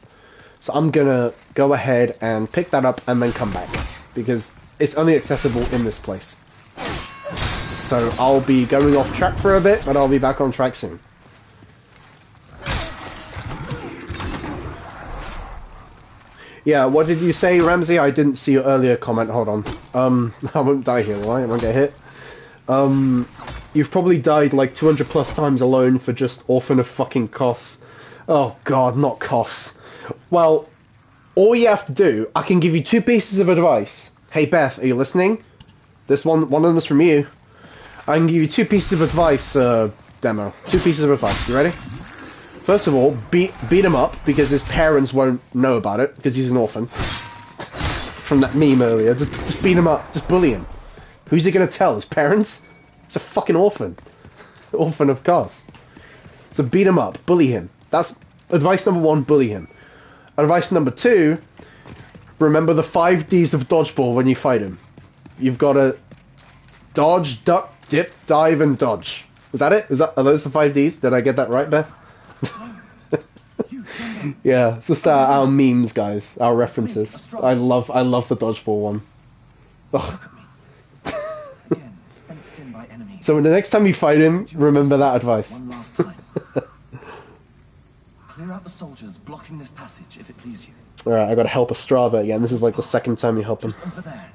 So I'm gonna go ahead and pick that up and then come back. Because it's only accessible in this place. So I'll be going off track for a bit, but I'll be back on track soon. Yeah, what did you say, Ramsey? I didn't see your earlier comment. Hold on. I won't die here, will I? I won't get hit. You've probably died like 200 plus times alone for just Orphan of fucking Kos. Oh god, not Kos. Well, all you have to do, I can give you 2 pieces of advice. Hey Beth, are you listening? This one of them is from you. I can give you 2 pieces of advice, Demo. 2 pieces of advice. You ready? First of all, beat him up, because his parents won't know about it, because he's an orphan. From that meme earlier. Just beat him up. Just bully him. Who's he gonna tell? His parents? It's a fucking orphan. Orphan of Kos. So beat him up. Bully him. That's advice number 1, bully him. Advice number 2, remember the 5 Ds of dodgeball when you fight him. You've got to dodge, duck, dip, dive, and dodge. Is that it? Are those the 5 Ds? Did I get that right, Beth? Yeah, it's just our memes, guys. Our references. I love the dodgeball one. Ugh. So the next time you fight him, remember that advice. One last time. Clear out the soldiers blocking this passage, if it please you. Alright, I gotta help Ostrava again. This is like the second time you help him. Just over there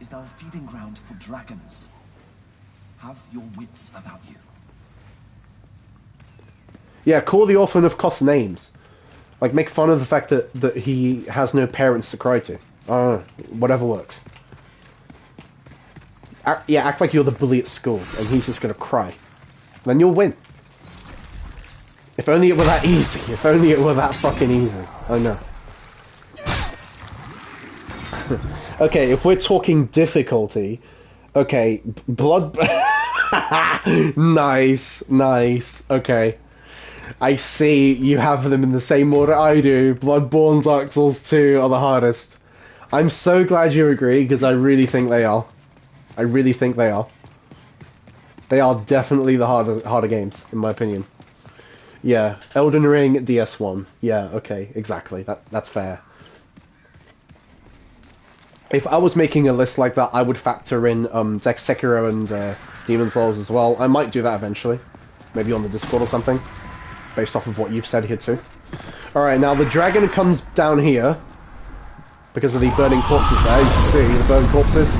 is now a feeding ground for dragons. Have your wits about you. Yeah, call the Orphan of Kos names. Like, make fun of the fact that he has no parents to cry to. I don't know, whatever works. Act like you're the bully at school, and he's just gonna cry. Then you'll win. If only it were that easy. If only it were that fucking easy. I know. Okay, if we're talking difficulty... Okay, blood... Nice, nice. Okay. I see you have them in the same order I do. Bloodborne, Dark Souls 2 are the hardest. I'm so glad you agree, because I really think they are. I really think they are. They are definitely the harder games, in my opinion. Yeah, Elden Ring, DS1. Yeah, okay, exactly. That's fair. If I was making a list like that, I would factor in Sekiro and Demon's Souls as well. I might do that eventually. Maybe on the Discord or something. Based off of what you've said here too. Alright, now the dragon comes down here. Because of the burning corpses there, you can see the burning corpses.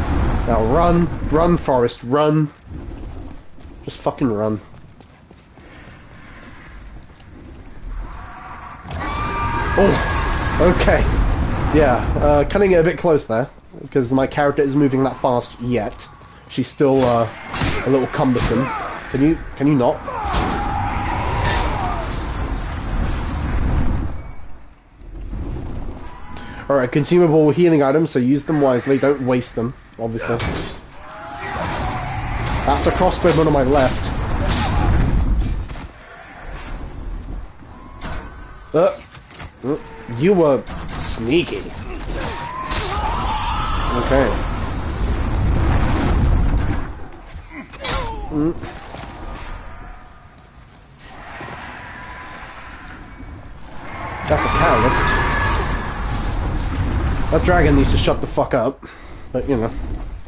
Now run, run Forest, run. Just fucking run. Oh, okay. Yeah, cutting it a bit close there. Because my character isn't moving that fast yet. She's still a little cumbersome. Can you not? Alright, consumable healing items, so use them wisely. Don't waste them, obviously. That's a crossbowman on my left. You were sneaky. Okay. That's a catalyst. That dragon needs to shut the fuck up. But, you know,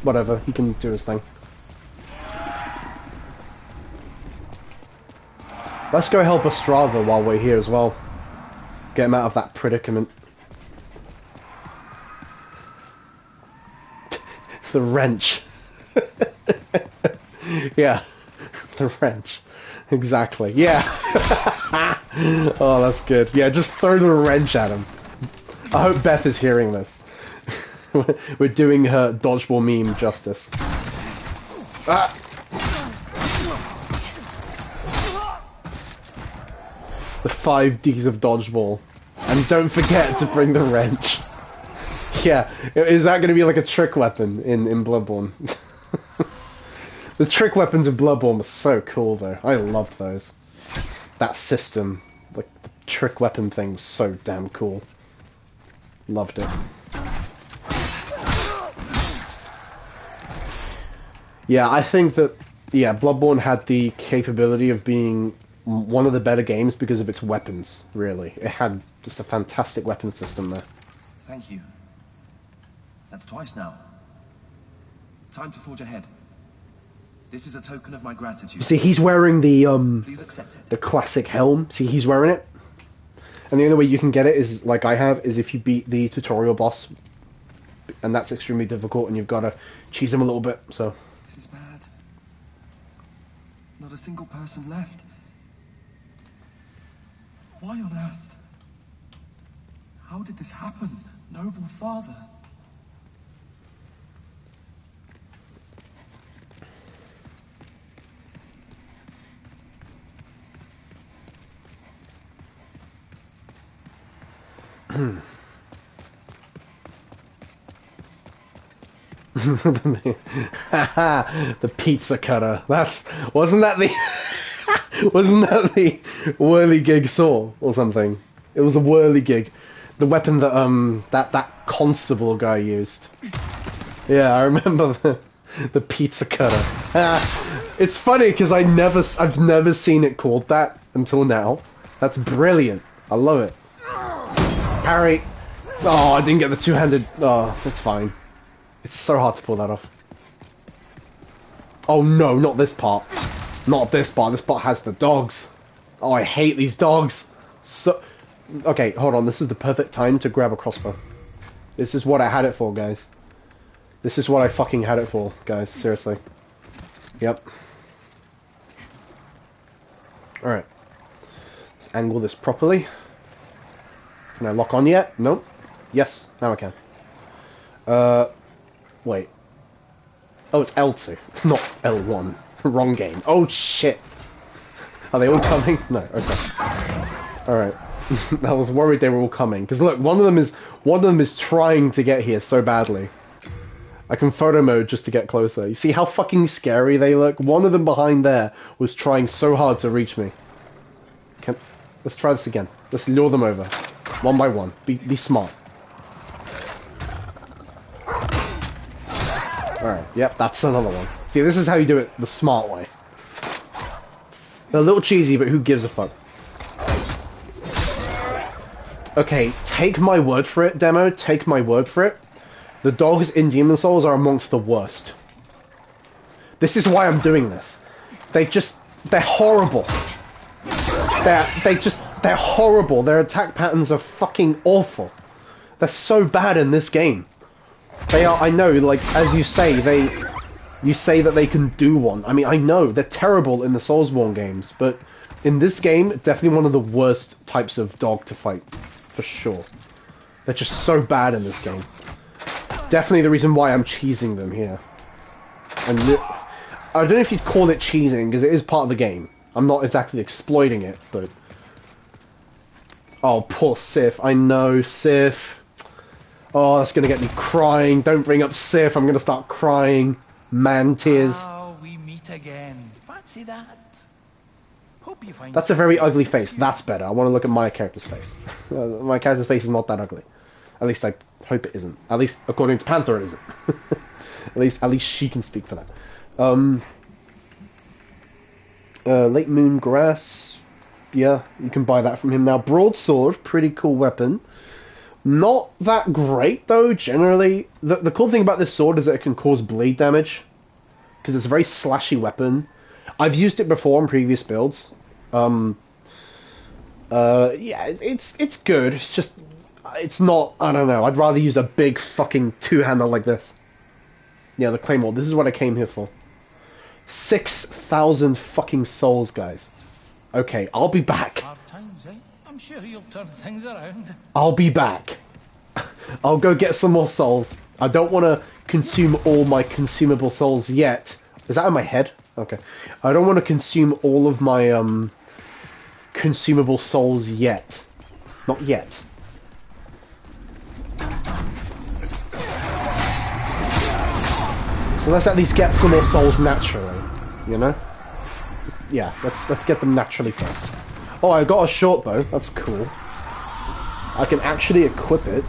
whatever. He can do his thing. Let's go help Ostrava while we're here as well. Get him out of that predicament. The wrench. Yeah. The wrench. Exactly. Yeah. Oh, that's good. Yeah, just throw the wrench at him. I hope Beth is hearing this. We're doing her dodgeball meme justice. Ah! The 5 Ds of dodgeball. And don't forget to bring the wrench. Yeah, is that going to be like a trick weapon in Bloodborne? The trick weapons in Bloodborne were so cool though. I loved those. That system, like the trick weapon thing was so damn cool. Loved it. Yeah, I think that, yeah, Bloodborne had the capability of being one of the better games because of its weapons, really. It had just a fantastic weapon system there. Thank you. That's twice now. Time to forge ahead. This is a token of my gratitude. You see, he's wearing the Please accept it. the classic helm. See, he's wearing it. And the only way you can get it is, like I have, is if you beat the tutorial boss. And that's extremely difficult, and you've got to cheese him a little bit, so... This is bad. Not a single person left. Why on earth? How did this happen, noble father? The pizza cutter. Wasn't that the whirligig saw or something? It was a whirligig, the weapon that that constable guy used. Yeah, I remember the pizza cutter. It's funny because I've never seen it called that until now. That's brilliant. I love it. Parry. Oh, I didn't get the two-handed. Oh, that's fine. It's so hard to pull that off. Oh no, not this part. Not this part. This part has the dogs. Oh, I hate these dogs. So... Okay, hold on. This is the perfect time to grab a crossbow. This is what I had it for, guys. This is what I fucking had it for, guys. Seriously. Yep. Alright. Let's angle this properly. Can I lock on yet? Nope. Yes, now I can. Wait. Oh, it's L2, not L1. Wrong game. Oh, shit. Are they all coming? No, okay. Alright. I was worried they were all coming. Because look, one of them is trying to get here so badly. I can photo mode just to get closer. You see how fucking scary they look? One of them behind there was trying so hard to reach me. Let's try this again. Let's lure them over. One by one. Be smart. Alright, yep, that's another one. See, this is how you do it the smart way. They're a little cheesy, but who gives a fuck? Okay, take my word for it, demo. Take my word for it. The dogs in Demon Souls are amongst the worst. This is why I'm doing this. They're horrible. They're horrible. Their attack patterns are fucking awful. They're so bad in this game. They are, I know, like, as you say, you say that they can do one. I mean, I know, they're terrible in the Soulsborne games, but in this game, definitely one of the worst types of dog to fight. For sure. They're just so bad in this game. Definitely the reason why I'm cheesing them here. And I don't know if you'd call it cheesing, because it is part of the game. I'm not exactly exploiting it, but... Oh, poor Sif. I know, Sif. Oh, that's gonna get me crying. Don't bring up Sif. I'm gonna start crying. Man tears. Oh, we meet again. Fancy that. Hope you find That's a very ugly suits face. you. That's better. I want to look at my character's face. My character's face is not that ugly. At least I hope it isn't. At least according to Panther, it isn't. at least she can speak for that. Late Moon Grass. Yeah, you can buy that from him now. Broadsword, pretty cool weapon. Not that great though. Generally, the cool thing about this sword is that it can cause bleed damage because it's a very slashy weapon. I've used it before in previous builds. Yeah, it's good. It's just, it's not. I don't know. I'd rather use a big fucking two-hander like this. Yeah, the Claymore. This is what I came here for. 6,000 fucking souls, guys. Okay, I'll be back. Hard times, eh? I'm sure you'll turn things around. I'll be back. I'll go get some more souls. I don't want to consume all my consumable souls yet. Is that in my head? Okay. I don't want to consume all of my consumable souls yet. Not yet. So let's at least get some more souls naturally, you know? Just, yeah, let's get them naturally first. Oh, I got a short bow. That's cool. I can actually equip it.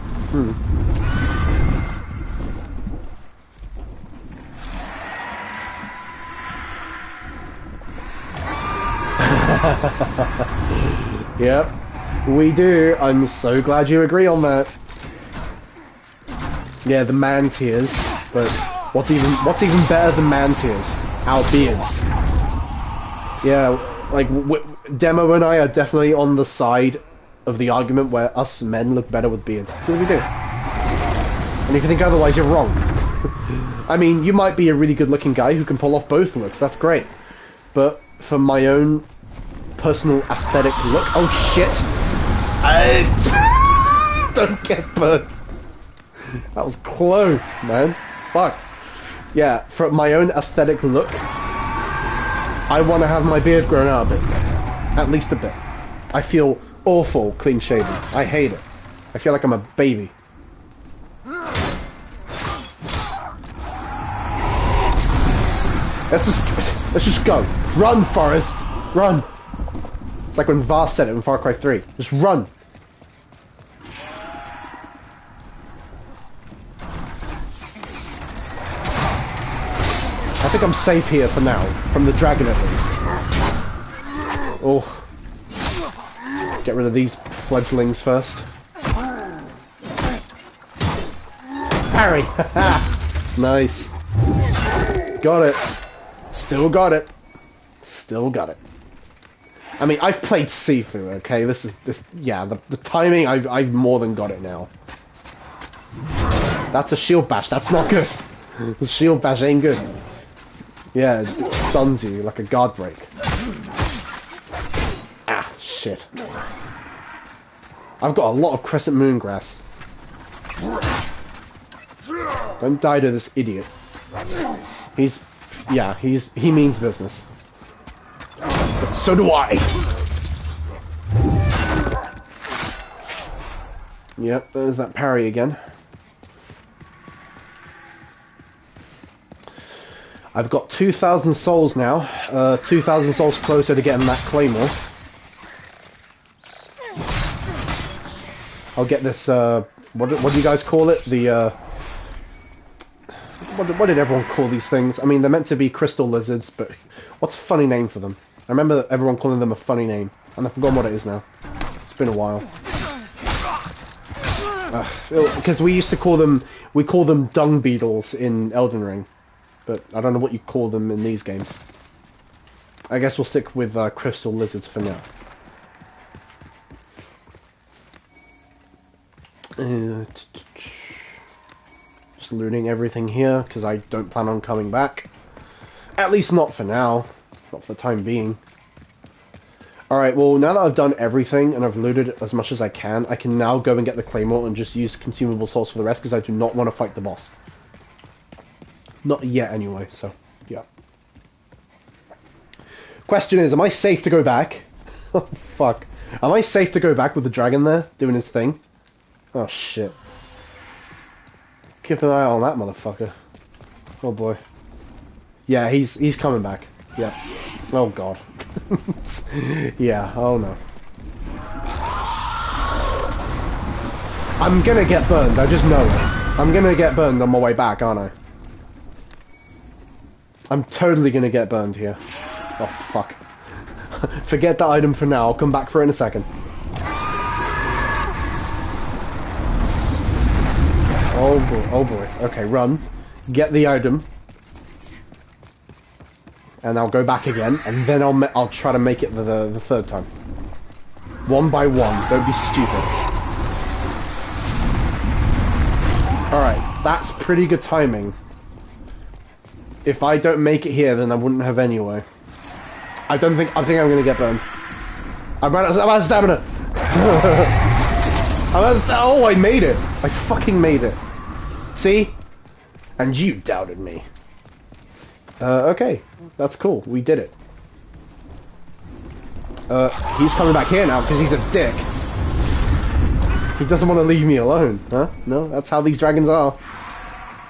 Yep, we do. I'm so glad you agree on that. Yeah, the man tears, but what's even better than man tears? Our beards. Yeah, like Demo and I are definitely on the side of the argument where us men look better with beards. What do we do? And if you think otherwise, you're wrong. I mean, you might be a really good-looking guy who can pull off both looks. That's great, but for my own personal aesthetic look, oh shit! Don't get burnt. That was close, man. Fuck. Yeah, for my own aesthetic look, I want to have my beard grown out a bit. At least a bit. I feel awful clean shaven. I hate it. I feel like I'm a baby. Let's just go. Run, Forrest. Run. It's like when Vars said it in Far Cry 3. Just run. I think I'm safe here for now, from the dragon at least. Oh. Get rid of these fledglings first. Parry! Nice. Got it. Still got it. Still got it. I mean, I've played Sifu, okay? Yeah, the timing, I've more than got it now. That's a shield bash, that's not good. The shield bash ain't good. Yeah, it stuns you like a guard break. Ah, shit. I've got a lot of Crescent Moon Grass. Don't die to this idiot. He means business. But so do I! Yep, there's that parry again. I've got 2,000 souls now. 2,000 souls closer to getting that Claymore. I'll get this, what do you guys call it? The, what did everyone call these things? I mean, they're meant to be crystal lizards, but what's a funny name for them? I remember everyone calling them a funny name, and I've forgotten what it is now. It's been a while. Because we used to call them dung beetles in Elden Ring, but I don't know what you call them in these games. I guess we'll stick with crystal lizards for now. Just looting everything here, because I don't plan on coming back. At least not for now. Not for the time being. Alright, well, now that I've done everything and I've looted as much as I can now go and get the Claymore and just use consumable souls for the rest, because I do not want to fight the boss. Not yet, anyway, so, yeah. Question is, am I safe to go back? Oh, fuck. Am I safe to go back with the dragon there, doing his thing? Oh, shit. Keep an eye on that motherfucker. Oh boy. Yeah, he's coming back. Yeah. Oh god. Yeah, oh no. I'm gonna get burned, I just know it. I'm gonna get burned on my way back, aren't I? I'm totally gonna get burned here. Oh fuck. Forget that item for now, I'll come back for it in a second. Oh boy, oh boy. Okay, run. Get the item. And I'll go back again, and then I'll try to make it the third time. One by one, don't be stupid. Alright, that's pretty good timing. If I don't make it here, then I wouldn't have anyway. I think I'm gonna get burned. I'm out of stamina! Oh, I made it! I fucking made it. See? And you doubted me. Okay. That's cool. We did it. He's coming back here now because he's a dick. He doesn't want to leave me alone, huh? No, that's how these dragons are.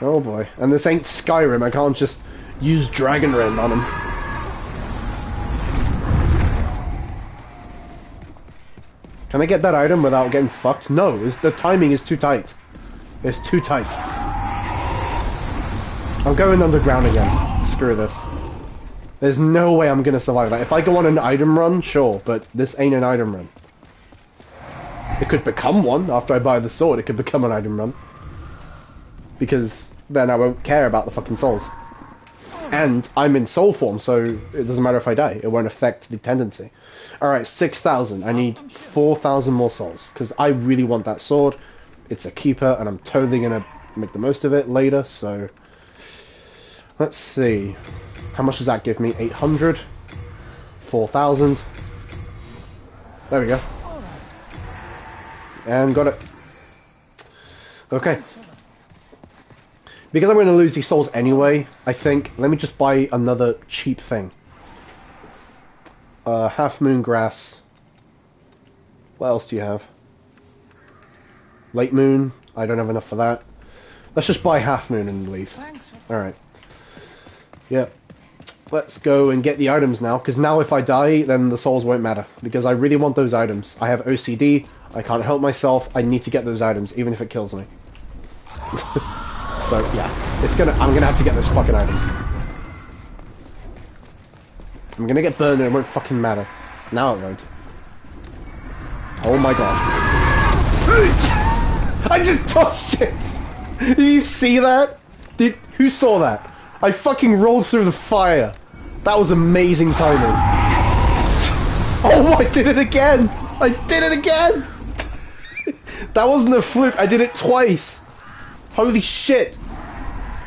Oh boy. And this ain't Skyrim, I can't just use Dragon Rend on him. Can I get that item without getting fucked? No, the timing is too tight. It's too tight. I'm going underground again. Screw this. There's no way I'm gonna survive that. If I go on an item run, sure, but this ain't an item run. It could become one after I buy the sword. It could become an item run. Because then I won't care about the fucking souls. And I'm in soul form, so it doesn't matter if I die. It won't affect the tendency. Alright, 6,000. I need 4,000 more souls. Because I really want that sword. It's a keeper, and I'm totally gonna make the most of it later, so... Let's see. How much does that give me? 800. 4,000. There we go. And got it. Okay. Because I'm going to lose these souls anyway, I think, let me just buy another cheap thing. Half Moon Grass. What else do you have? Late Moon. I don't have enough for that. Let's just buy Half Moon and leave. Alright. Yep. Let's go and get the items now, because now if I die, then the souls won't matter. Because I really want those items. I have OCD, I can't help myself, I need to get those items, even if it kills me. So, yeah. I'm gonna have to get those fucking items. I'm gonna get burned and it won't fucking matter. Now it won't. Oh my god. I just touched it! Did you see that? Who saw that? I fucking rolled through the fire. That was amazing timing. Oh, I did it again! I did it again! That wasn't a fluke, I did it twice! Holy shit!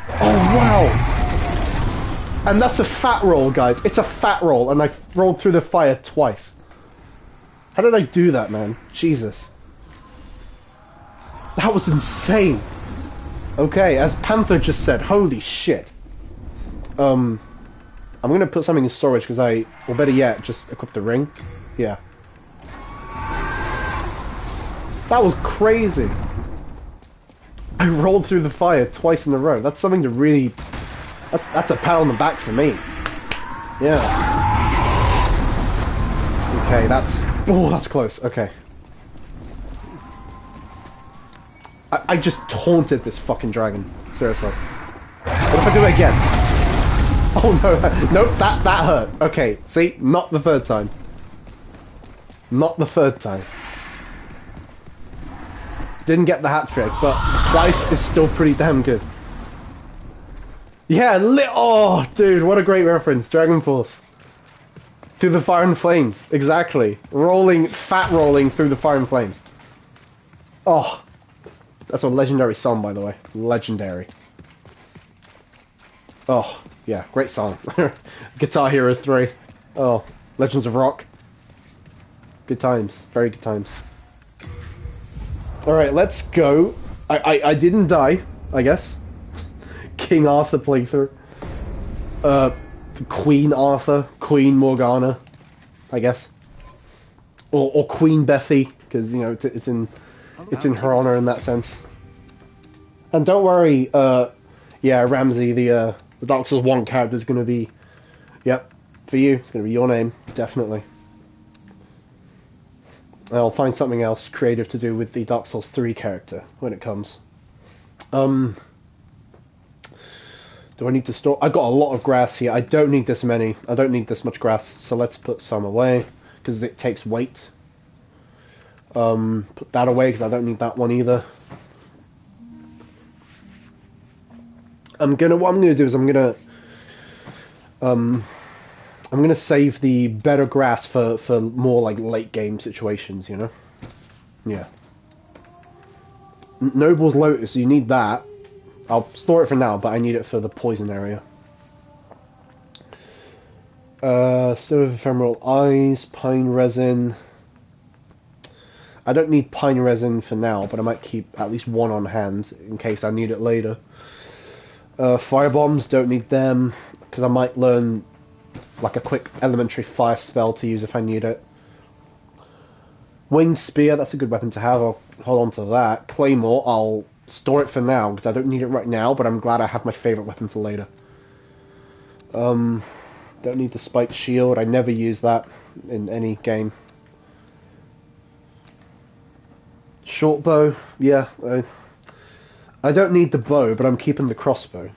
Oh, wow! And that's a fat roll, guys. It's a fat roll, and I rolled through the fire twice. How did I do that, man? Jesus. That was insane! Okay, as Panther just said, holy shit. I'm gonna put something in storage because or better yet, just equip the ring. Yeah. That was crazy. I rolled through the fire twice in a row. That's something to really... That's a pat on the back for me. Yeah. Okay, that's... Oh, that's close. Okay. I just taunted this fucking dragon. Seriously. What if I do it again? Oh no, nope, that hurt. Okay, see? Not the third time. Not the third time. Didn't get the hat trick, but twice is still pretty damn good. Yeah, oh, dude, what a great reference. Dragon Force. Through the fire and flames. Exactly. Fat rolling through the fire and flames. Oh. That's a legendary song, by the way. Legendary. Oh, yeah, great song. Guitar Hero 3. Oh, Legends of Rock. Good times. Very good times. Alright, let's go. I didn't die, I guess. King Arthur playthrough. Queen Arthur. Queen Morgana, I guess. Or Queen Bethy, because, you know, it's in her honor in that sense. And don't worry, yeah, Ramsey, the Dark Souls 1 character is going to be, yep, for you, it's going to be your name, definitely. I'll find something else creative to do with the Dark Souls 3 character when it comes. Do I need to store? I've got a lot of grass here. I don't need this many. I don't need this much grass, so let's put some away, because it takes weight. Put that away, because I don't need that one either. What I'm gonna do is I'm gonna save the better grass for more like late game situations, you know? Yeah. Noble's Lotus, you need that. I'll store it for now, but I need it for the poison area. Stone of Ephemeral Eyes, Pine Resin. I don't need Pine Resin for now, but I might keep at least one on hand in case I need it later. Fire Bombs, don't need them, because I might learn like a quick elementary fire spell to use if I need it. Winged Spear, that's a good weapon to have, I'll hold on to that. Claymore, I'll store it for now, because I don't need it right now, but I'm glad I have my favourite weapon for later. Don't need the Spiked Shield, I never use that in any game. Short bow, yeah, I don't need the bow, but I'm keeping the crossbow.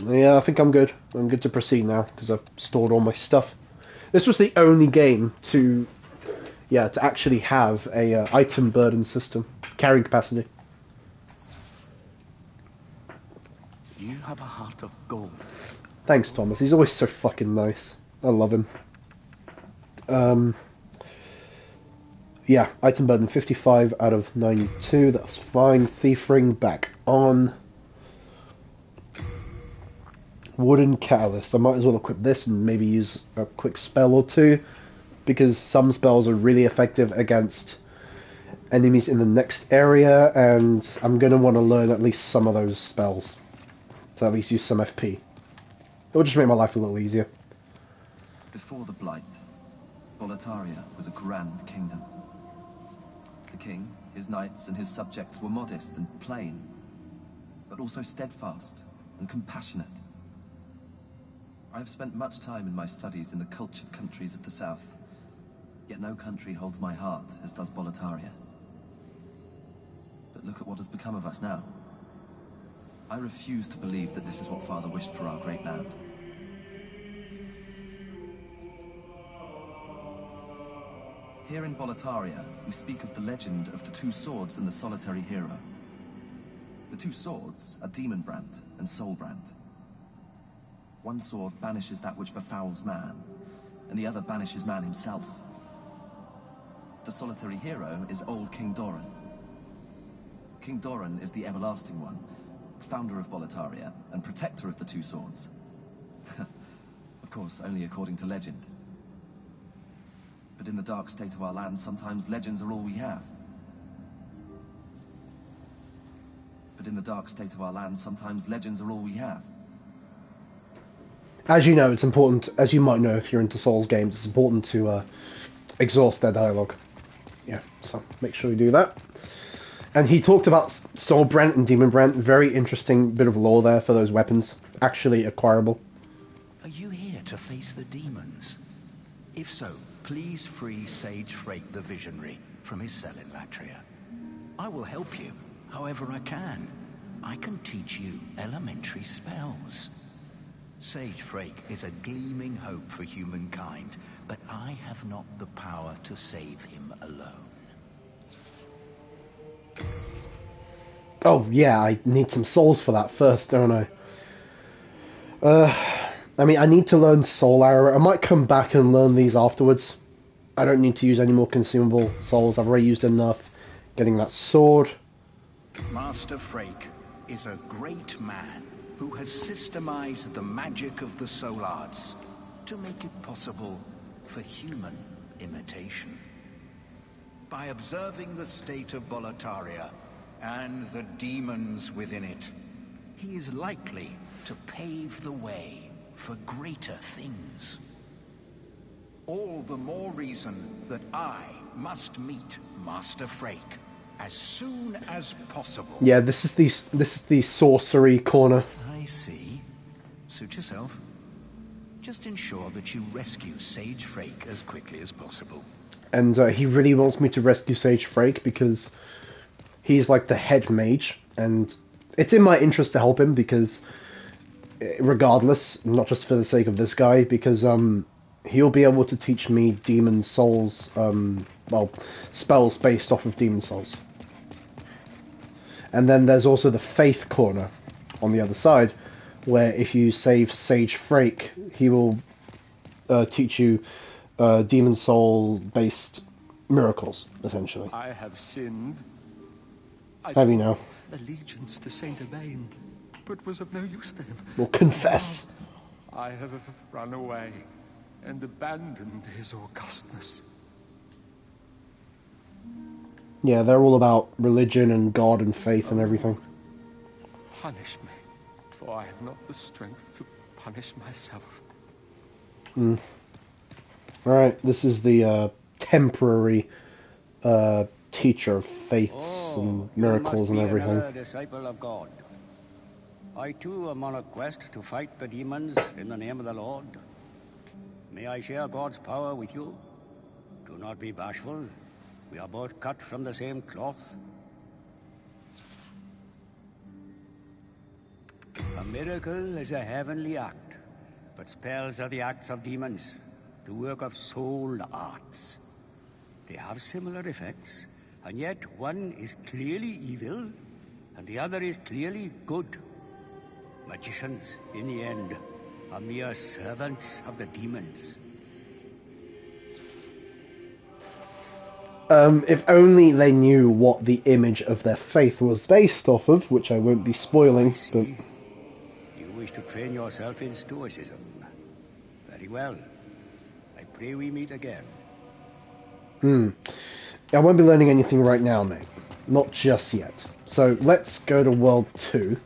Yeah, I think I'm good. I'm good to proceed now, because I've stored all my stuff. This was the only game to actually have a item burden system, carrying capacity. You have a heart of gold. Thanks, Thomas. He's always so fucking nice. I love him. Yeah, item burden 55 out of 92. That's fine. Thief ring back on. Wooden Catalyst. I might as well equip this and maybe use a quick spell or two, because some spells are really effective against enemies in the next area, and I'm going to want to learn at least some of those spells to at least use some FP. It will just make my life a little easier. Before the Blight, Boletaria was a grand kingdom. The king, his knights, and his subjects were modest and plain, but also steadfast and compassionate. I have spent much time in my studies in the cultured countries of the south, yet no country holds my heart as does Boletaria. But look at what has become of us now. I refuse to believe that this is what Father wished for our great land. Here in Boletaria, we speak of the legend of the two swords and the solitary hero. The two swords are Demonbrand and Soulbrand. One sword banishes that which befouls man, and the other banishes man himself. The solitary hero is old King Doran. King Doran is the Everlasting One, founder of Boletaria, and protector of the two swords. Of course, only according to legend. But in the dark state of our land, sometimes legends are all we have. But in the dark state of our land, sometimes legends are all we have. As you know, it's important, as you might know if you're into Souls games, it's important to exhaust their dialogue. Yeah, so make sure you do that. And he talked about Soulbrand and Demonbrand, very interesting bit of lore there for those weapons, actually acquirable. Are you here to face the demons? If so, please free Sage Frake the Visionary from his cell in Latria. I will help you, however I can. I can teach you elementary spells. Sage Frake is a gleaming hope for humankind, but I have not the power to save him alone. Oh yeah, I need some souls for that first, don't I? I mean, I need to learn Soul Arrow. I might come back and learn these afterwards. I don't need to use any more consumable souls. I've already used enough getting that sword. Master Frake is a great man who has systemized the magic of the soul arts to make it possible for human imitation. By observing the state of Boletaria and the demons within it, he is likely to pave the way for greater things. All the more reason that I must meet Master Frake as soon as possible. Yeah, this is the sorcery corner. I see. Suit yourself. Just ensure that you rescue Sage Frake as quickly as possible. And he really wants me to rescue Sage Frake because he's like the head mage, and it's in my interest to help him because, regardless, not just for the sake of this guy, because he'll be able to teach me demon souls, well, spells based off of demon souls. And then there's also the faith corner on the other side, where if you save Sage Frake, he will teach you demon soul based miracles, essentially. I have sinned. Have you now? Allegiance to Saint Yvain, but was of no use to him. Well, confess. I have run away and abandoned his augustness. Yeah, they're all about religion and God and faith and everything. Punish me, for I have not the strength to punish myself. Alright, this is the temporary teacher of faiths and miracles and everything. A disciple of God. I too am on a quest to fight the demons in the name of the Lord. May I share God's power with you? Do not be bashful. We are both cut from the same cloth. A miracle is a heavenly act, but spells are the acts of demons, the work of soul arts. They have similar effects, and yet one is clearly evil, and the other is clearly good. Magicians, in the end, are mere servants of the demons. If only they knew what the image of their faith was based off of, which I won't be spoiling, but... You wish to train yourself in stoicism. Very well. I pray we meet again. I won't be learning anything right now, mate. Not just yet. So, let's go to World 2,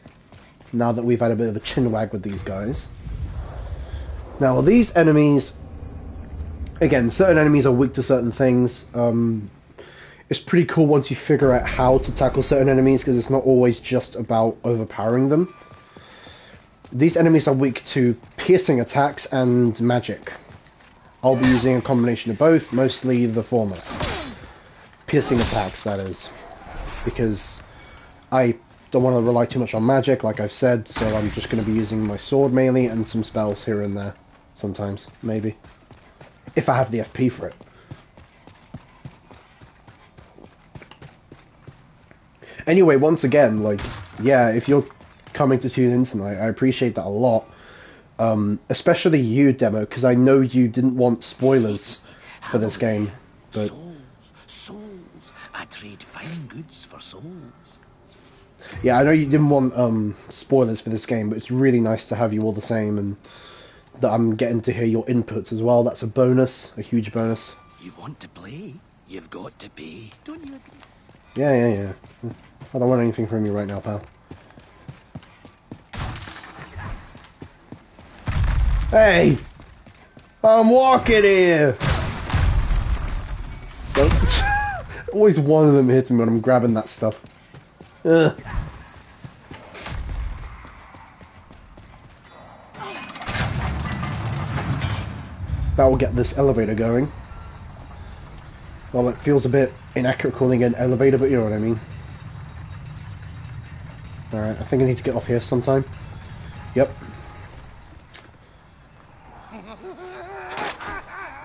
now that we've had a bit of a chinwag with these guys. Now, these enemies... Again, certain enemies are weak to certain things. It's pretty cool once you figure out how to tackle certain enemies, because it's not always just about overpowering them. These enemies are weak to piercing attacks and magic. I'll be using a combination of both, mostly the former. Piercing attacks, that is. Because I don't want to rely too much on magic, like I've said, so I'm just going to be using my sword mainly, and some spells here and there. Sometimes, maybe. If I have the FP for it. Anyway, once again, like, yeah, if you're coming to tune in tonight, I appreciate that a lot. Especially you, Demo, because I know you didn't want spoilers for this game. But Souls. I trade fine goods for souls. yeah, I know you didn't want spoilers for this game, but it's really nice to have you all the same, and that I'm getting to hear your inputs as well. That's a bonus, a huge bonus. You want to play? You've got to pay, don't you? Yeah. I don't want anything from you right now, pal. Hey! I'm walking here! Always one of them hits me when I'm grabbing that stuff. Ugh. That will get this elevator going. Well, it feels a bit inaccurate calling it an elevator, but you know what I mean. Alright, I think I need to get off here sometime. Yep.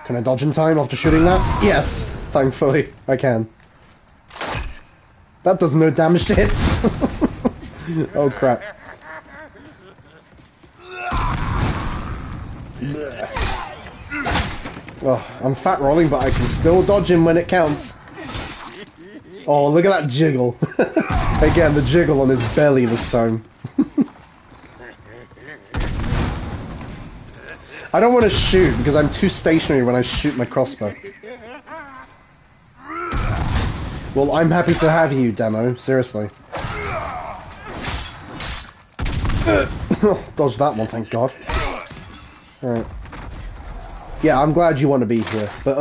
Can I dodge in time after shooting that? Yes! Thankfully, I can. That does no damage to hit. Oh crap. Oh, I'm fat rolling, but I can still dodge him when it counts. Oh, look at that jiggle. Again, the jiggle on his belly this time. I don't want to shoot, because I'm too stationary when I shoot my crossbow. Well, I'm happy to have you, Demo. Seriously. Dodged that one, thank God. Alright. Yeah, I'm glad you want to be here. But,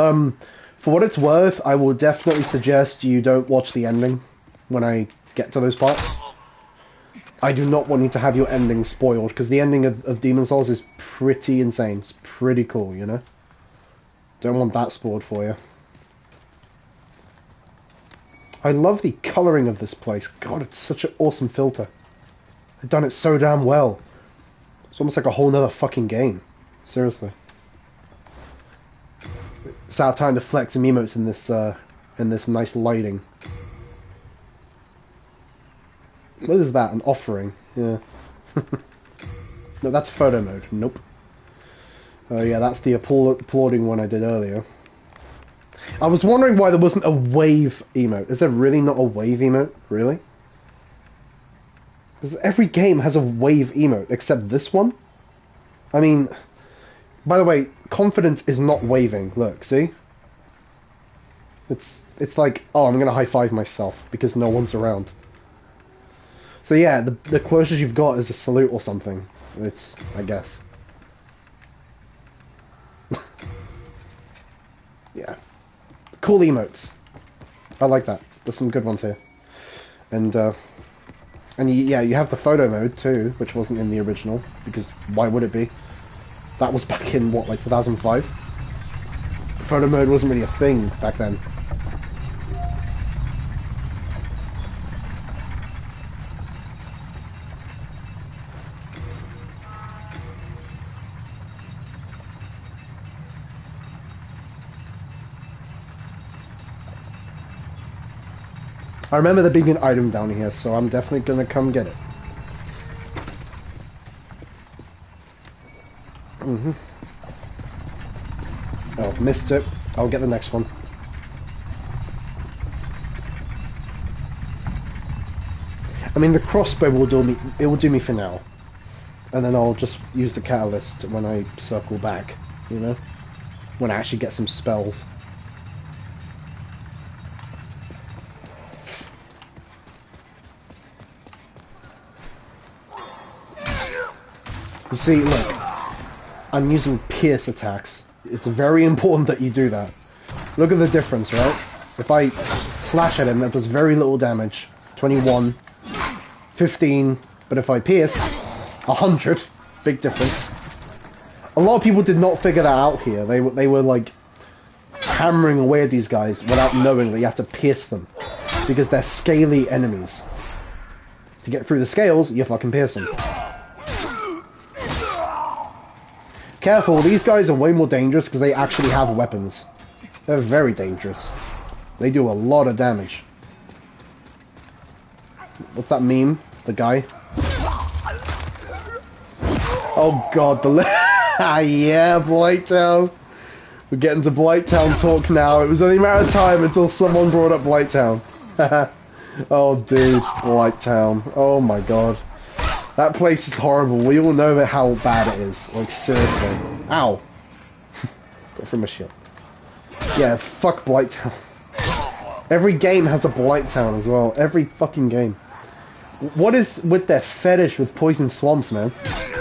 for what it's worth, I will definitely suggest you don't watch the ending. when I get to those parts. I do not want you to have your ending spoiled, because the ending of Demon Souls is pretty insane. It's pretty cool, you know? Don't want that spoiled for you. I love the colouring of this place. God, it's such an awesome filter. They've done it so damn well. It's almost like a whole nother fucking game. Seriously. It's our time to flex some emotes in this nice lighting. What is that? An offering? Yeah. No, that's photo mode. Nope. Oh yeah, that's the applauding one I did earlier. I was wondering why there wasn't a wave emote. Is there really not a wave emote? Really? Because every game has a wave emote, except this one. I mean, by the way, confidence is not waving. Look, see? It's like, oh, I'm gonna high five myself because no one's around. So yeah, the closest you've got is a salute or something. It's, I guess. Yeah. Cool emotes. I like that. There's some good ones here. And yeah, you have the photo mode too, which wasn't in the original, because why would it be? That was back in, what, like 2005? Photo mode wasn't really a thing back then. I remember there being an item down here, so I'm definitely gonna come get it. Oh, missed it. I'll get the next one. I mean, the crossbow will do me. It will do me for now, and then I'll just use the catalyst when I circle back. You know, when I actually get some spells. You see, look, I'm using pierce attacks. It's very important that you do that. Look at the difference, right? If I slash at him, that does very little damage. 21, 15, but if I pierce, 100. Big difference. A lot of people did not figure that out here. They were like hammering away at these guys without knowing that you have to pierce them. Because they're scaly enemies. To get through the scales, you fucking pierce them. Careful, these guys are way more dangerous because they actually have weapons. They're very dangerous. They do a lot of damage. What's that meme? The guy? Oh god, the yeah, Blighttown. We're getting to Blighttown talk now. It was only a matter of time until someone brought up Blighttown. Oh dude, Blighttown. Oh my god. That place is horrible. We all know how bad it is. Like, seriously. Ow. Got through my shit. Yeah, fuck Blighttown. Every game has a Blighttown as well. Every fucking game. What is with their fetish with poison swamps, man?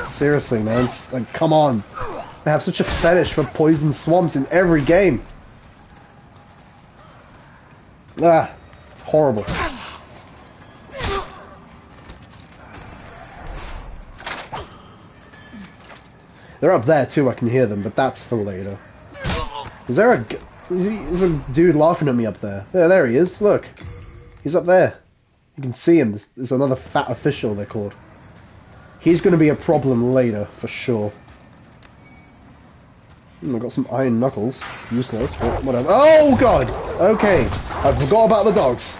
Seriously, man. It's like, come on. They have such a fetish for poison swamps in every game. Ah, it's horrible. They're up there too, I can hear them, but that's for later. Is there a... There's a dude laughing at me up there. Yeah, there he is, look. He's up there. You can see him, there's another fat official, they're called. He's gonna be a problem later, for sure. I've got some iron knuckles. Useless, but whatever. Oh god! Okay, I forgot about the dogs.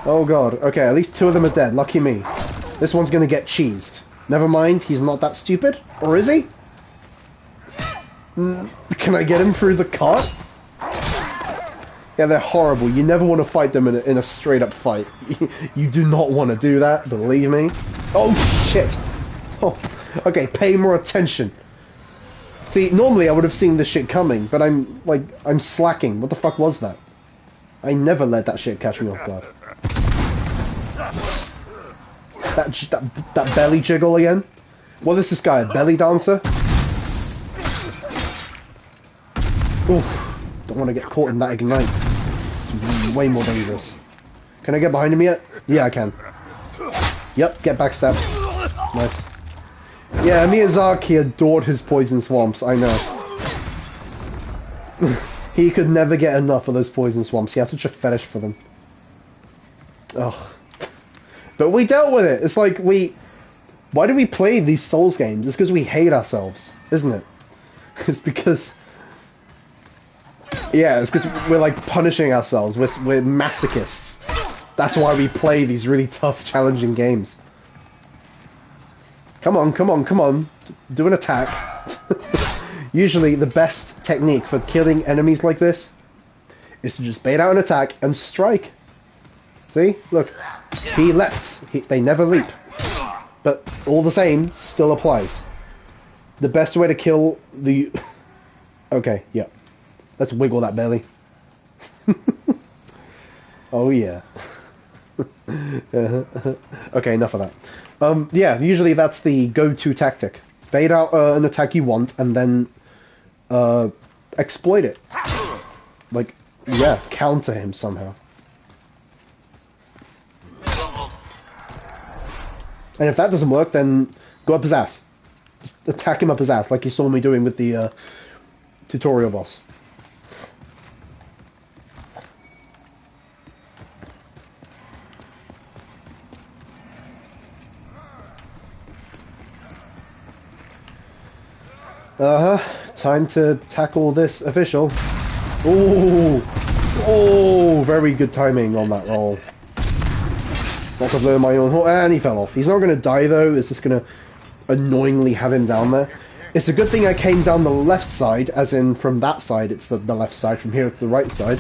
Oh god, okay, at least 2 of them are dead, lucky me. This one's gonna get cheesed. Never mind, he's not that stupid. Or is he? Can I get him through the cart? Yeah, they're horrible. You never want to fight them in a straight-up fight. You do not want to do that, believe me. Oh, shit! Oh, okay, pay more attention. See, normally I would have seen this shit coming, but I'm slacking. What the fuck was that? I never let that shit catch me off guard. That belly jiggle again? What is this guy, a belly dancer? Oof, don't want to get caught in that ignite. It's way more dangerous. Can I get behind him yet? Yeah, I can. Yep, get backstabbed. Nice. Yeah, Miyazaki adored his poison swamps, I know. He could never get enough of those poison swamps. He had such a fetish for them. Ugh. But we dealt with it. It's like why do we play these Souls games? It's because we hate ourselves, isn't it? It's because... Yeah, it's because we're like punishing ourselves. We're masochists. That's why we play these really tough, challenging games. Come on, come on, come on. Do an attack. Usually the best technique for killing enemies like this is to just bait out an attack and strike. See? Look. He leapt. They never leap. But all the same, still applies. The best way to kill the... Okay, yeah. Let's wiggle that belly. Oh yeah. Okay, enough of that. Yeah, usually that's the go-to tactic. Bait out an attack you want, and then exploit it. Like, yeah, counter him somehow. And if that doesn't work, then go up his ass. Just attack him up his ass, like you saw me doing with the tutorial boss. Time to tackle this official. Ooh! Oh, very good timing on that roll. Not to blow my own horn. And he fell off. He's not going to die though, it's just going to annoyingly have him down there. It's a good thing I came down the left side, as in from that side, it's the left side, from here to the right side.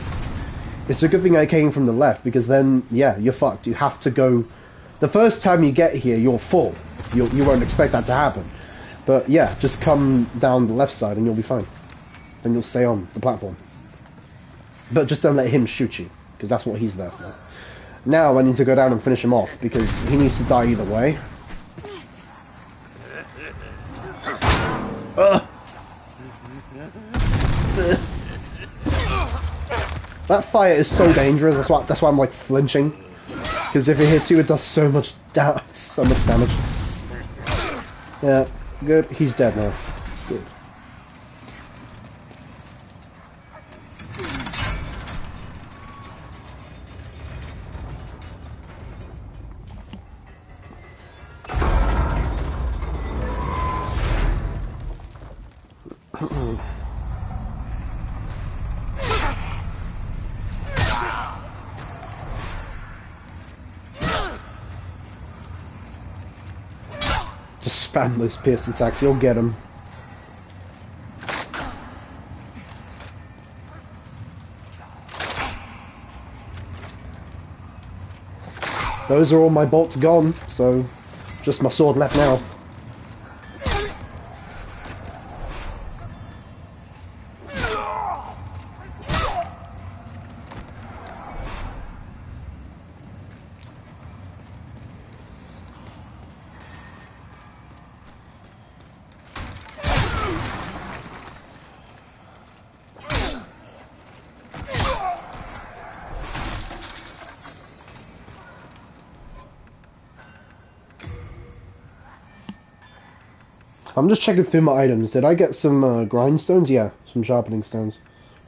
It's a good thing I came from the left, because then, yeah, you're fucked. You have to go... The first time you get here, you're full. You won't expect that to happen. But yeah, just come down the left side and you'll be fine. And you'll stay on the platform. But just don't let him shoot you, because that's what he's there for. Now I need to go down and finish him off, because he needs to die either way. That fire is so dangerous, that's why I'm like flinching. Because if it hits you, it does so much damage. Yeah. Good, he's dead now. Good. Just spam those pierced attacks, you'll get them. Those are all my bolts gone, so just my sword left now. I'm just checking through my items. Did I get some grindstones? Yeah, some sharpening stones.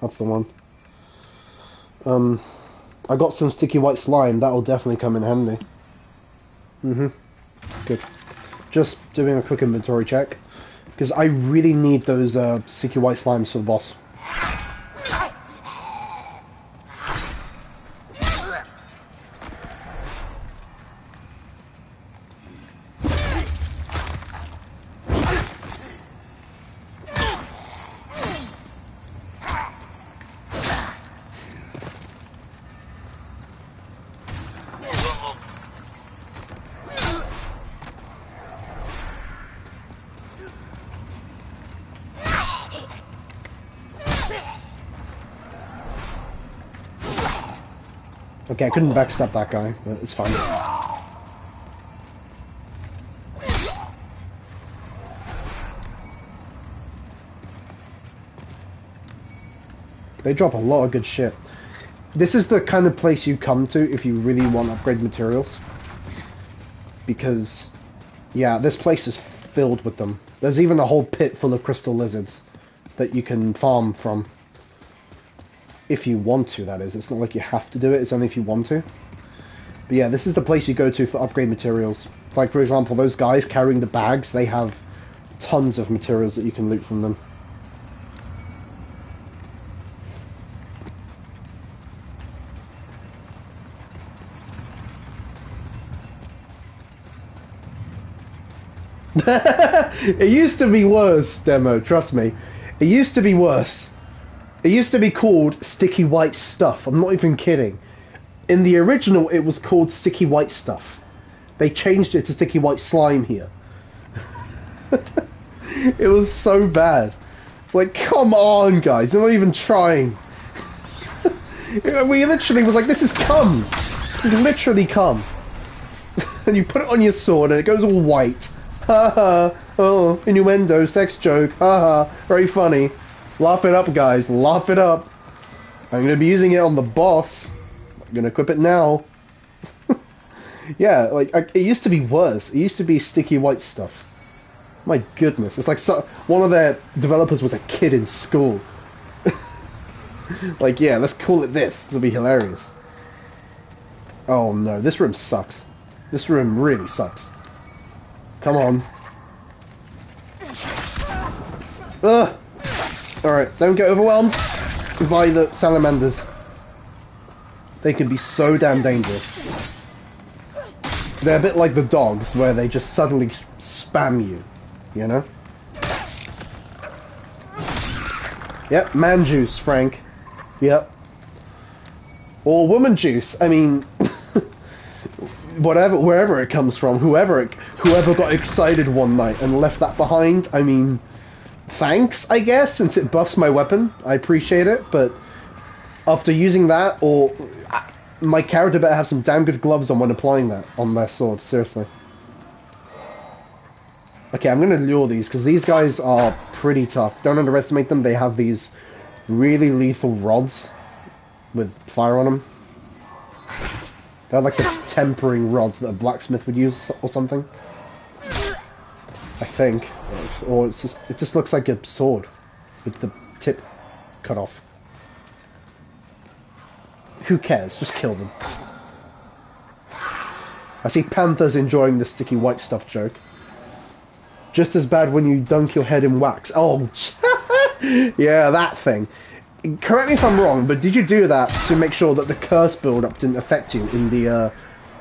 That's the one. I got some sticky white slime. That'll definitely come in handy. Good. Just doing a quick inventory check, because I really need those sticky white slimes for the boss. Okay, I couldn't backstab that guy, but it's fine. They drop a lot of good shit. this is the kind of place you come to if you really want upgrade materials. Because, yeah, this place is filled with them. There's even a whole pit full of crystal lizards that you can farm from. If you want to, that is. It's not like you have to do it, it's only if you want to. But yeah, this is the place you go to for upgrade materials. Like, for example, those guys carrying the bags, they have tons of materials that you can loot from them. It used to be worse, Demo, trust me. It used to be worse. It used to be called Sticky White Stuff. I'm not even kidding. In the original, it was called Sticky White Stuff. They changed it to Sticky White Slime here. It was so bad. It's like, come on, guys. They're not even trying. We literally was like, this is cum. This is literally cum. And you put it on your sword and it goes all white. Ha ha. Oh, innuendo, sex joke. Ha ha. Very funny. Laugh it up, guys. Laugh it up. I'm going to be using it on the boss. I'm going to equip it now. Yeah, like, it used to be worse. It used to be Sticky White Stuff. My goodness. It's like one of their developers was a kid in school. Like, yeah, let's call it this. This will be hilarious. Oh no, this room sucks. This room really sucks. Come on. Ugh! Alright, don't get overwhelmed by the salamanders. They can be so damn dangerous. They're a bit like the dogs, where they just suddenly spam you, you know? Yep, man juice, Frank. Yep. Or woman juice, I mean... whatever, wherever it comes from, whoever got excited one night and left that behind, I mean... thanks, I guess, since it buffs my weapon. I appreciate it, but... after using that, or... my character better have some damn good gloves on when applying that on their sword, seriously. Okay, I'm gonna lure these, because these guys are pretty tough. Don't underestimate them, they have these really lethal rods with fire on them. They're like the tempering rods that a blacksmith would use or something. I think. Or it just looks like a sword with the tip cut off. Who cares? Just kill them. I see Panther's enjoying the Sticky White Stuff joke. Just as bad when you dunk your head in wax. Oh, yeah, that thing. Correct me if I'm wrong, but did you do that to make sure that the curse build-up didn't affect you in the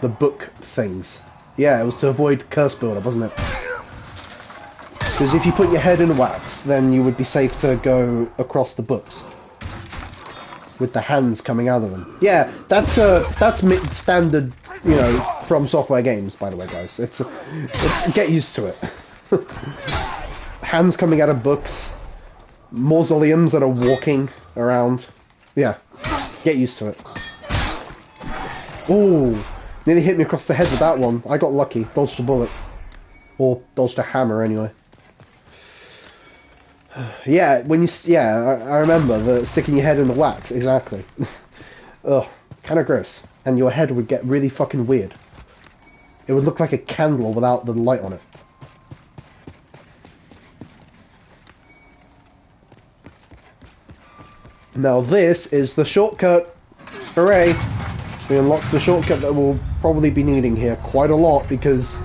book things? Yeah, it was to avoid curse build-up, wasn't it? Because if you put your head in wax, then you would be safe to go across the books. With the hands coming out of them. Yeah, that's standard, you know, From Software games, by the way, guys. It's get used to it. Hands coming out of books. Mausoleums that are walking around. Yeah, get used to it. Ooh, nearly hit me across the head with that one. I got lucky. Dodged a bullet. Or dodged a hammer, anyway. Yeah, I remember the sticking your head in the wax, exactly. Ugh, kind of gross. And your head would get really fucking weird. It would look like a candle without the light on it. Now this is the shortcut. Hooray! We unlocked the shortcut that we'll probably be needing here quite a lot because...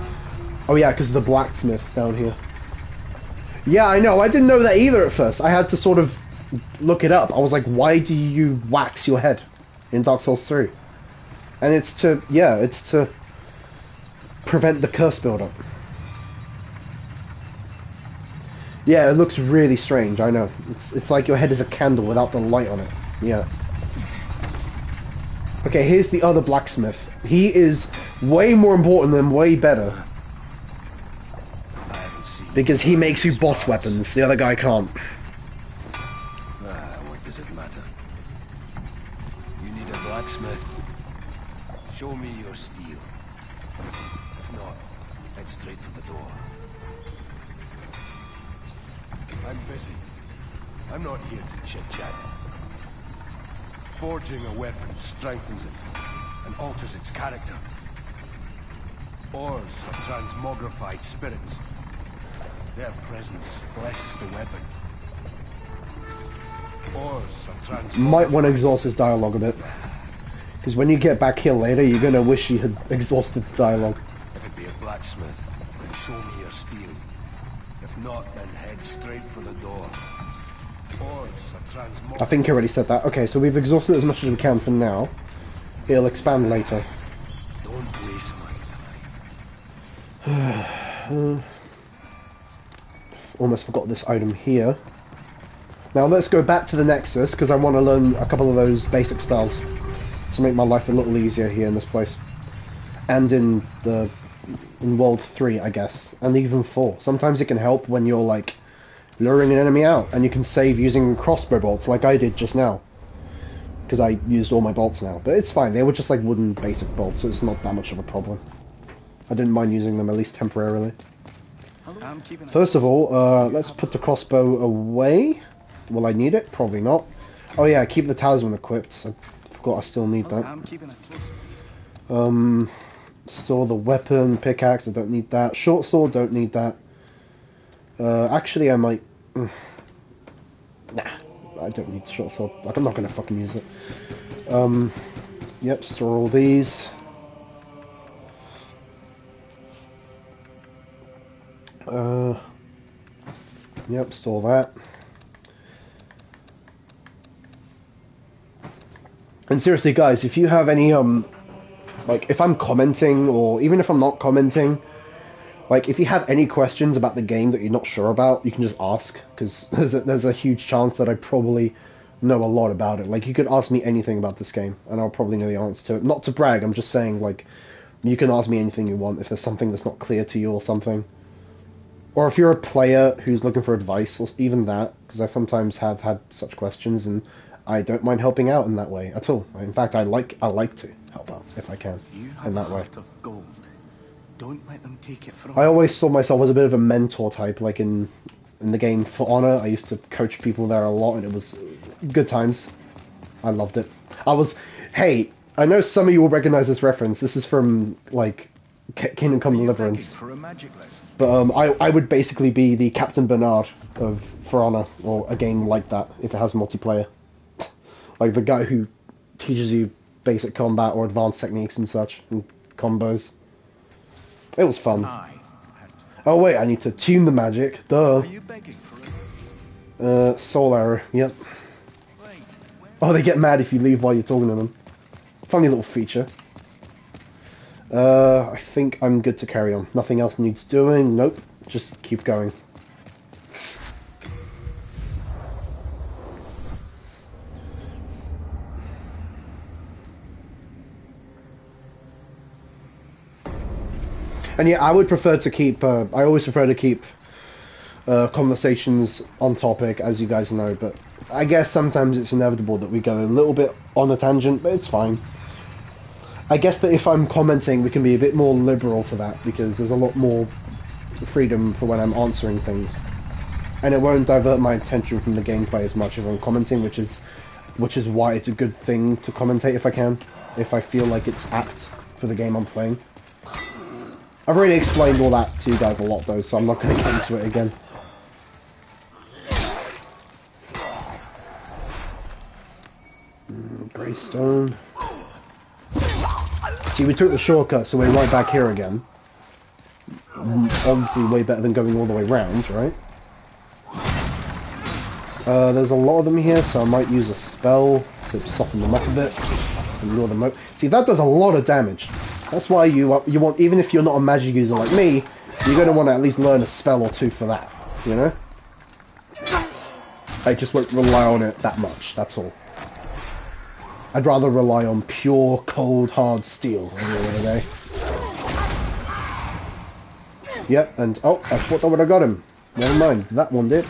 oh yeah, because of the blacksmith down here. Yeah, I know. I didn't know that either at first. I had to sort of look it up. I was like, why do you wax your head in Dark Souls 3? And it's to, yeah, it's to prevent the curse build-up. Yeah, it looks really strange, I know. It's like your head is a candle without the light on it. Yeah. Okay, here's the other blacksmith. He is way more important and way better. Because he makes you boss weapons, the other guy can't. What does it matter? You need a blacksmith? Show me your steel. If not, head straight for the door. I'm busy. I'm not here to chit-chat. Forging a weapon strengthens it and alters its character. Ores are transmogrified spirits. Their presence blesses the weapon. Ores are transmogrified. Might want to exhaust his dialogue a bit. Because when you get back here later, you're going to wish you had exhausted dialogue. If it be a blacksmith, then show me your steel. If not, then head straight for the door. Ores are transmogrified. I think he already said that. Okay, so we've exhausted as much as we can for now. He'll expand later. Don't waste my time. Almost forgot this item here. Now let's go back to the Nexus, because I want to learn a couple of those basic spells to make my life a little easier here in this place. And in World 3, I guess. And even 4. Sometimes it can help when you're, like, luring an enemy out, and you can save using crossbow bolts, like I did just now. Because I used all my bolts now. But it's fine, they were just like wooden basic bolts, so it's not that much of a problem. I didn't mind using them, at least temporarily. First of all, let's put the crossbow away. Will I need it? Probably not. Oh yeah, keep the talisman equipped. I forgot I still need that. Store the weapon, pickaxe, I don't need that. Short sword, don't need that. Actually I might... Nah, I don't need the short sword. Like, I'm not gonna fucking use it. Yep, store all these. Yep, store that. And seriously, guys, if you have any, like, if I'm commenting, or even if I'm not commenting, like, if you have any questions about the game that you're not sure about, you can just ask, because there's a huge chance that I probably know a lot about it. Like, you could ask me anything about this game, and I'll probably know the answer to it. Not to brag, I'm just saying, like, you can ask me anything you want if there's something that's not clear to you or something. Or if you're a player who's looking for advice, or even that, because I sometimes have had such questions, and I don't mind helping out in that way at all. In fact, I like to help out if I can in that way. Gold. Don't let them take it from I always saw myself as a bit of a mentor type, like in the game For Honor. I used to coach people there a lot, and it was good times. I loved it. Hey, I know some of you will recognize this reference. This is from, like, Kingdom Come Deliverance. But I would basically be the Captain Bernard of For Honor, or a game like that, if it has multiplayer. Like the guy who teaches you basic combat or advanced techniques and such, and combos. It was fun. Oh wait, I need to tune the magic. Duh. Soul arrow, yep. Oh, they get mad if you leave while you're talking to them. Funny little feature. I think I'm good to carry on. Nothing else needs doing. Nope. Just keep going. And yeah, I would prefer to keep, I always prefer to keep conversations on topic, as you guys know, but I guess sometimes it's inevitable that we go a little bit on a tangent, but it's fine. I guess that if I'm commenting, we can be a bit more liberal for that, because there's a lot more freedom for when I'm answering things. And it won't divert my attention from the gameplay as much if I'm commenting, which is why it's a good thing to commentate if I can, if I feel like it's apt for the game I'm playing. I've already explained all that to you guys a lot though, so I'm not going to get into it again. Greystone. See, we took the shortcut, so we're right back here again. Obviously way better than going all the way round, right? There's a lot of them here, so I might use a spell to soften them up a bit. Ignore them. See, that does a lot of damage. That's why you want, even if you're not a magic user like me, you're going to want to at least learn a spell or two for that, you know? I just won't rely on it that much, that's all. I'd rather rely on pure, cold, hard steel every other day. Yep, and oh, I thought that would have got him. Never mind, that one did.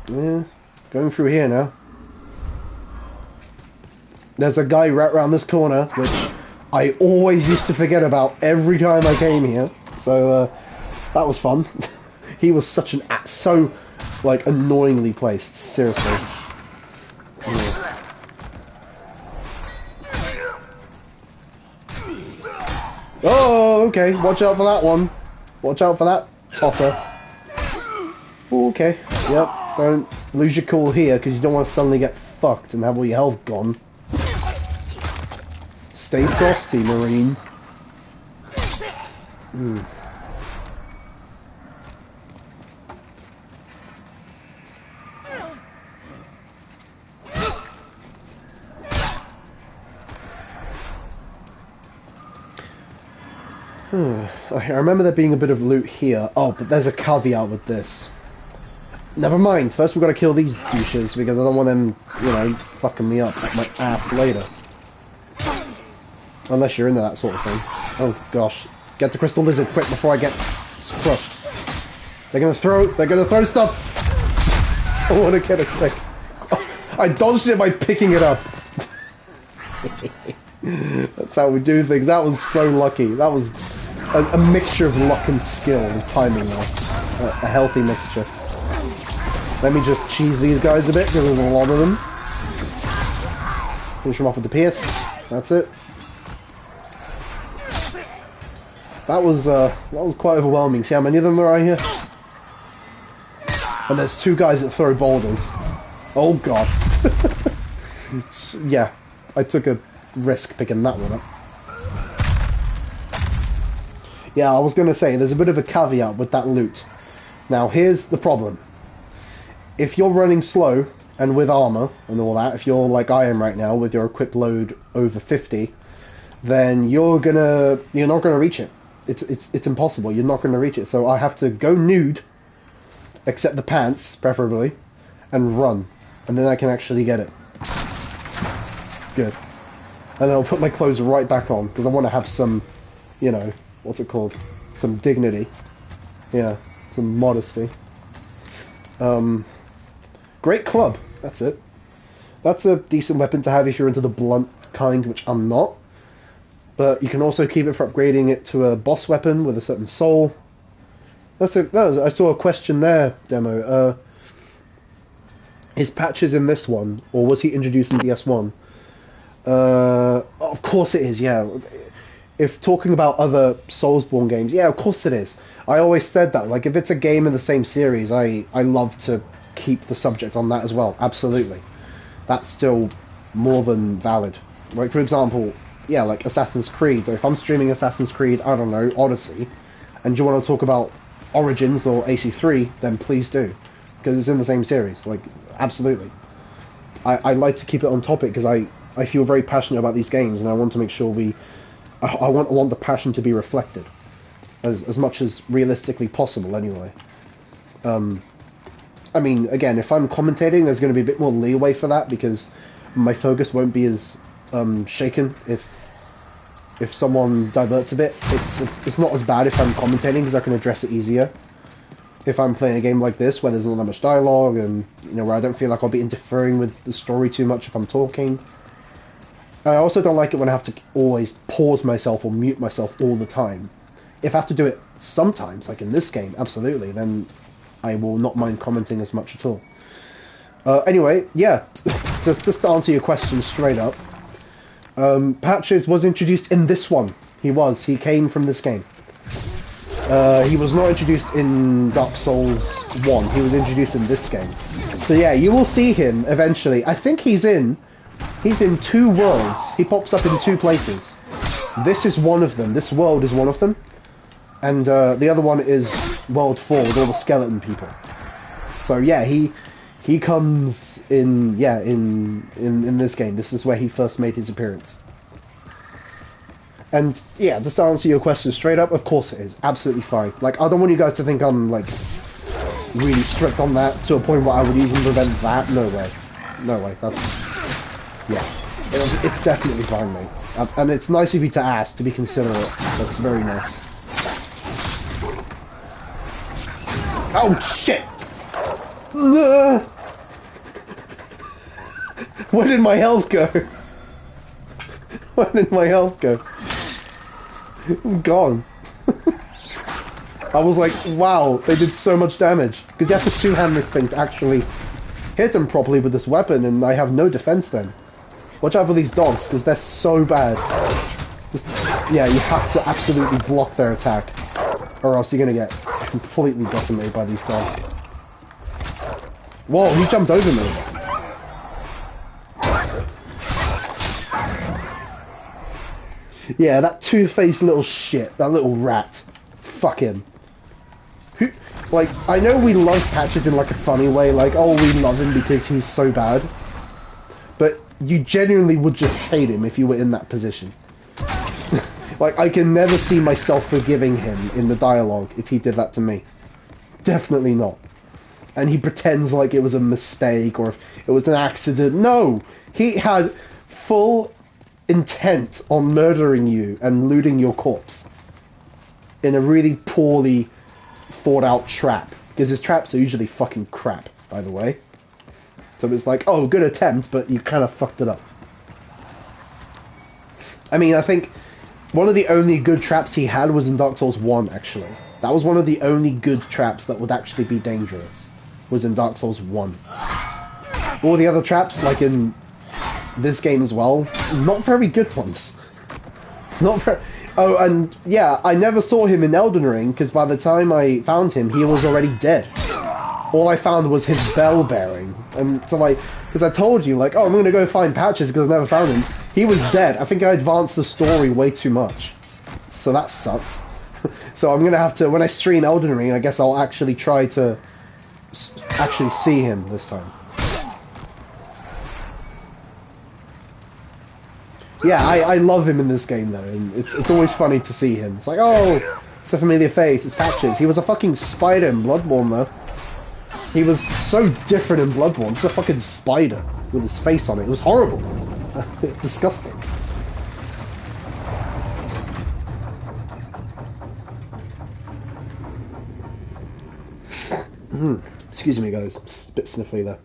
Yeah, going through here now. There's a guy right around this corner, which I always used to forget about every time I came here. So, that was fun. He was such an so, like, annoyingly placed. Seriously. Yeah. Oh, okay. Watch out for that one. Watch out for that tosser. Okay. Yep. Don't lose your cool here because you don't want to suddenly get fucked and have all your health gone. Stay frosty, Marine. I remember there being a bit of loot here. Oh, but there's a caveat with this. Never mind. First we've got to kill these douches because I don't want them, you know, fucking me up like my ass later. Unless you're into that sort of thing. Oh gosh. Get the crystal lizard quick before I get crushed. They're gonna throw stuff! I wanna get it quick. Oh, I dodged it by picking it up. That's how we do things. That was so lucky. That was a mixture of luck and skill and timing there. A healthy mixture. Let me just cheese these guys a bit because there's a lot of them. Finish them off with the pierce. That's it. That was quite overwhelming. See how many of them there are here? And there's two guys that throw boulders. Oh god. Yeah, I took a risk picking that one up. Yeah, I was going to say, there's a bit of a caveat with that loot. Now, here's the problem. If you're running slow, and with armor, and all that, if you're like I am right now, with your equip load over 50, then you're not gonna reach it. It's impossible, you're not gonna reach it. So I have to go nude, except the pants, preferably, and run. And then I can actually get it. Good. And then I'll put my clothes right back on, because I want to have some, you know, what's it called? Some dignity. Yeah, some modesty. Great club, that's it. That's a decent weapon to have if you're into the blunt kind, which I'm not. But you can also keep it for upgrading it to a boss weapon with a certain soul. I saw a question there, Demo. Is Patches in this one, or was he introduced in DS1? Of course it is, yeah. If talking about other Soulsborne games, yeah, of course it is. I always said that, like, if it's a game in the same series, I love to keep the subject on that as well, absolutely. That's still more than valid. Like, for example, yeah, like Assassin's Creed, if I'm streaming Assassin's Creed, I don't know, Odyssey, and you want to talk about Origins or AC3, then please do. Because it's in the same series, like, absolutely. I like to keep it on topic because I feel very passionate about these games, and I want to make sure I want the passion to be reflected as much as realistically possible anyway. I mean, again, if I'm commentating, there's going to be a bit more leeway for that because my focus won't be as shaken if someone diverts a bit. It's not as bad if I'm commentating because I can address it easier. If I'm playing a game like this where there's not that much dialogue and, you know, where I don't feel like I'll be interfering with the story too much if I'm talking. I also don't like it when I have to always pause myself or mute myself all the time. If I have to do it sometimes, like in this game, absolutely, then I will not mind commenting as much at all. Anyway, yeah, just to answer your question straight up, Patches was introduced in this one. He came from this game. He was not introduced in Dark Souls 1, he was introduced in this game. So yeah, you will see him eventually. I think he's in 2 worlds. He pops up in 2 places. This is one of them. This world is one of them. And the other one is World 4 with all the skeleton people. So yeah, he comes in in this game. This is where he first made his appearance. And yeah, just to answer your question straight up, of course it is. Absolutely fine. Like, I don't want you guys to think I'm like really strict on that to a point where I would even prevent that. No way. No way. That's... yeah, it's definitely fine, mate. And it's nice of you to ask, to be considerate. That's very nice. Oh, shit! Where did my health go? Where did my health go? It's gone. I was like, wow, they did so much damage. Because you have to two-hand this thing to actually hit them properly with this weapon, and I have no defense then. Watch out for these dogs, because they're so bad. Just Yeah, you have to absolutely block their attack, or else you're gonna get completely decimated by these dogs. Whoa, he jumped over me. Yeah, that two-faced little shit, that little rat. Fuck him. Who, like, I know we love Patches in like a funny way, like, oh, we love him because he's so bad. But you genuinely would just hate him if you were in that position. Like, I can never see myself forgiving him in the dialogue if he did that to me. Definitely not. And he pretends like it was a mistake or if it was an accident. No! He had full intent on murdering you and looting your corpse. In a really poorly thought out trap. Because his traps are usually fucking crap, by the way. So it's like, oh, good attempt, but you kind of fucked it up. I mean, I think one of the only good traps he had was in Dark Souls 1, actually. That was one of the only good traps that would actually be dangerous. Was in Dark Souls 1. All the other traps, like in this game as well, not very good ones. Not very... Oh, and yeah, I never saw him in Elden Ring, because by the time I found him, he was already dead. All I found was his bell bearing. And so because I told you, like, oh, I'm going to go find Patches because I never found him. He was dead. I think I advanced the story way too much. So that sucks. So I'm going to have to, when I stream Elden Ring, I guess I'll actually try to actually see him this time. Yeah, I love him in this game though, and it's always funny to see him. It's like, oh, it's a familiar face, it's Patches. He was a fucking spider in Bloodborne though. He was so different in Bloodborne, just a fucking spider with his face on it. It was horrible. Disgusting. Excuse me guys, just a bit sniffly there.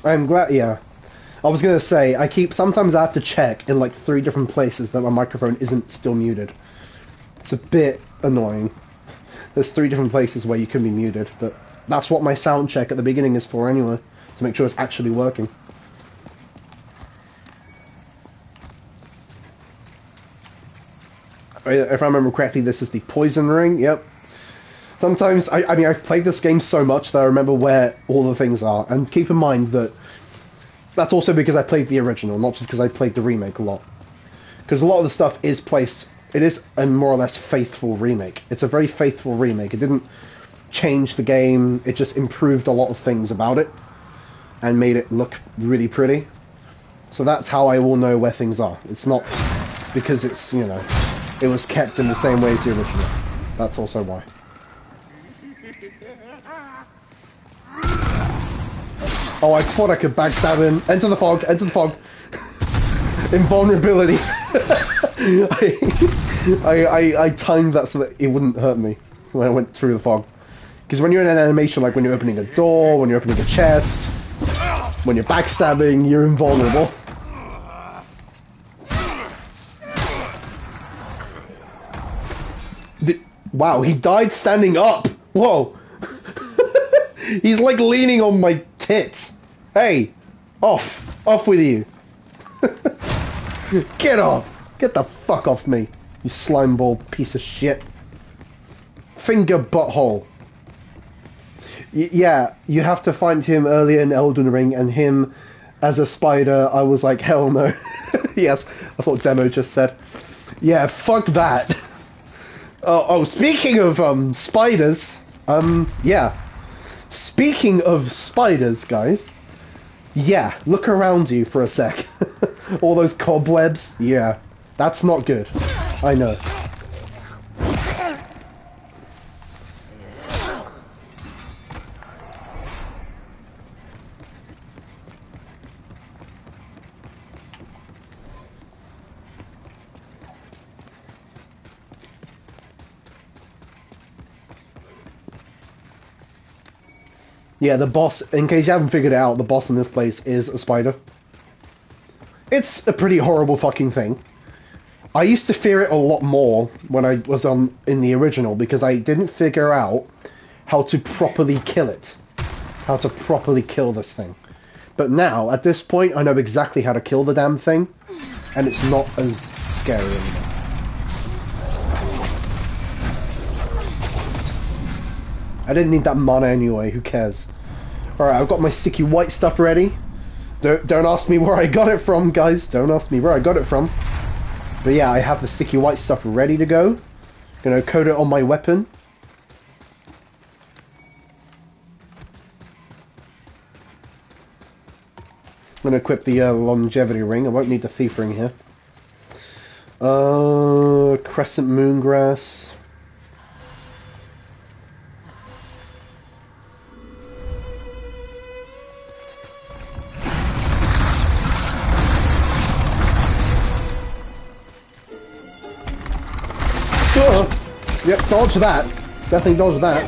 I'm glad, yeah. I was gonna say, sometimes I have to check in like 3 different places that my microphone isn't still muted. It's a bit annoying. There's 3 different places where you can be muted, but that's what my sound check at the beginning is for anyway, to make sure it's actually working. If I remember correctly, this is the poison ring, yep. Sometimes, I mean, I've played this game so much that I remember where all the things are, and keep in mind that that's also because I played the original, not just because I played the remake a lot. Because a lot of the stuff is placed, it is a more or less faithful remake. It's a very faithful remake. It didn't change the game, it just improved a lot of things about it, and made it look really pretty. So that's how I will know where things are. It's not it's because it's, you know, it was kept in the same way as the original. That's also why. Oh, I thought I could backstab him. Enter the fog, enter the fog. Invulnerability. I timed that so that it wouldn't hurt me when I went through the fog. Because when you're in an animation, like when you're opening a door, when you're opening a chest, when you're backstabbing, you're invulnerable. Wow, he died standing up! Whoa! He's like leaning on my tits. Hey! Off! Off with you! Get off! Get the fuck off me, you slimeball piece of shit. Finger butthole. Yeah, you have to find him earlier in Elden Ring, and him as a spider, I was like, hell no. Yes, that's what Demo just said. Yeah, fuck that. Oh, speaking of, spiders, yeah. Speaking of spiders, guys, yeah, look around you for a sec. All those cobwebs, yeah, that's not good. I know. Yeah, the boss, in case you haven't figured it out, the boss in this place is a spider. It's a pretty horrible fucking thing. I used to fear it a lot more when I was in the original, because I didn't figure out how to properly kill it. How to properly kill this thing. But now, at this point, I know exactly how to kill the damn thing, and it's not as scary anymore. I didn't need that mana anyway, who cares? Alright, I've got my sticky white stuff ready. Don't ask me where I got it from, guys. Don't ask me where I got it from. But yeah, I have the sticky white stuff ready to go. Gonna coat it on my weapon. I'm gonna equip the longevity ring. I won't need the thief ring here. Crescent moongrass. Yep, dodge that. Definitely dodge that.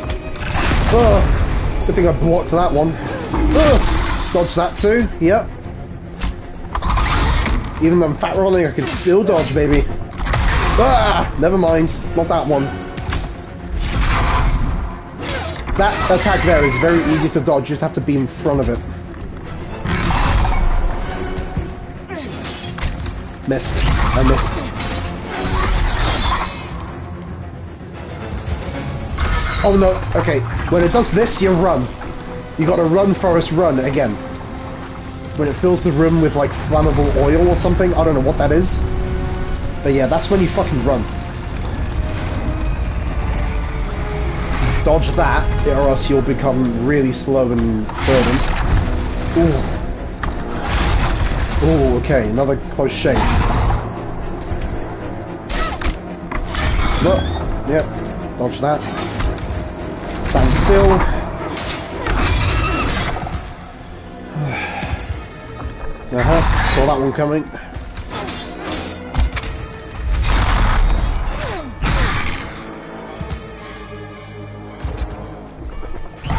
Good thing I blocked that one. Dodge that too. Yep. Even though I'm fat rolling, I can still dodge, baby. Never mind. Not that one. That attack there is very easy to dodge. You just have to be in front of it. Missed. I missed. Oh no, okay. When it does this, you run. You gotta run, Forrest, run again. When it fills the room with like flammable oil or something, I don't know what that is. But yeah, that's when you fucking run. Dodge that, or else you'll become really slow and burdened. Ooh. Ooh, okay, another close shave. Look, yep, dodge that. Stand still. Saw that one coming.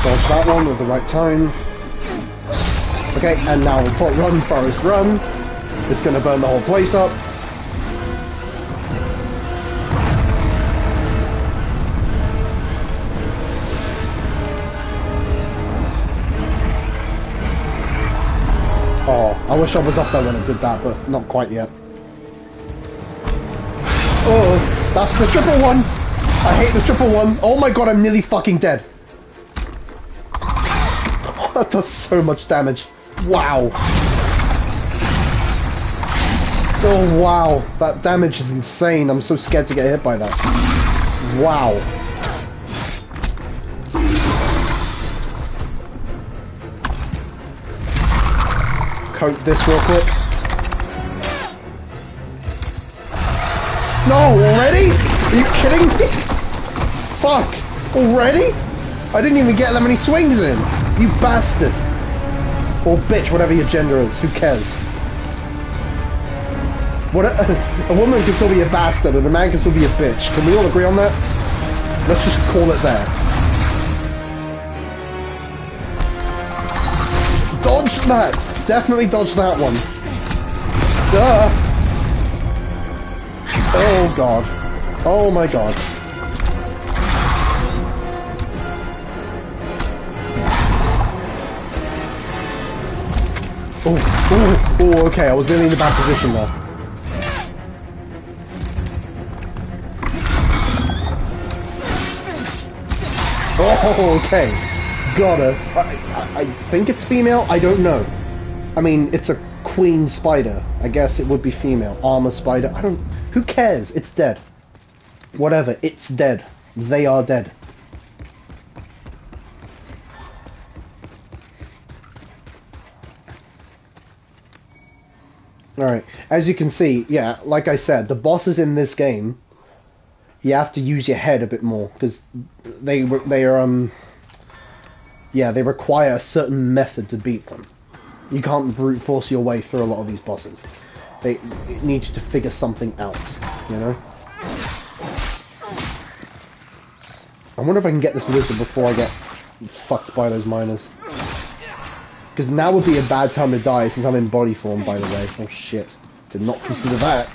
Dodge that one at the right time. Okay, and now we'll run, Forrest, run. It's gonna burn the whole place up. Oh, I wish I was up there when it did that, but not quite yet. Oh, that's the triple one! I hate the triple one. Oh my god, I'm nearly fucking dead. That does so much damage. Wow. Oh wow, that damage is insane. I'm so scared to get hit by that. Wow. Coat this real quick. No, already? Are you kidding me? Fuck. Already? I didn't even get that many swings in. You bastard. Or bitch, whatever your gender is. Who cares? What a woman can still be a bastard and a man can still be a bitch. Can we all agree on that? Let's just call it there. Dodge that! Definitely dodge that one. Duh! Oh god. Oh my god. Oh, okay, I was really in a bad position there. Oh, okay. Got her. I think it's female, I don't know. I mean, it's a queen spider. I guess it would be female. Armor spider. I don't... Who cares? It's dead. Whatever. It's dead. They are dead. Alright. As you can see, yeah, like I said, the bosses in this game, you have to use your head a bit more, because they are, yeah, they require a certain method to beat them. You can't brute force your way through a lot of these bosses. They need you to figure something out, you know? I wonder if I can get this lizard before I get fucked by those miners. Because now would be a bad time to die since I'm in body form, by the way. Oh shit. Did not consider that.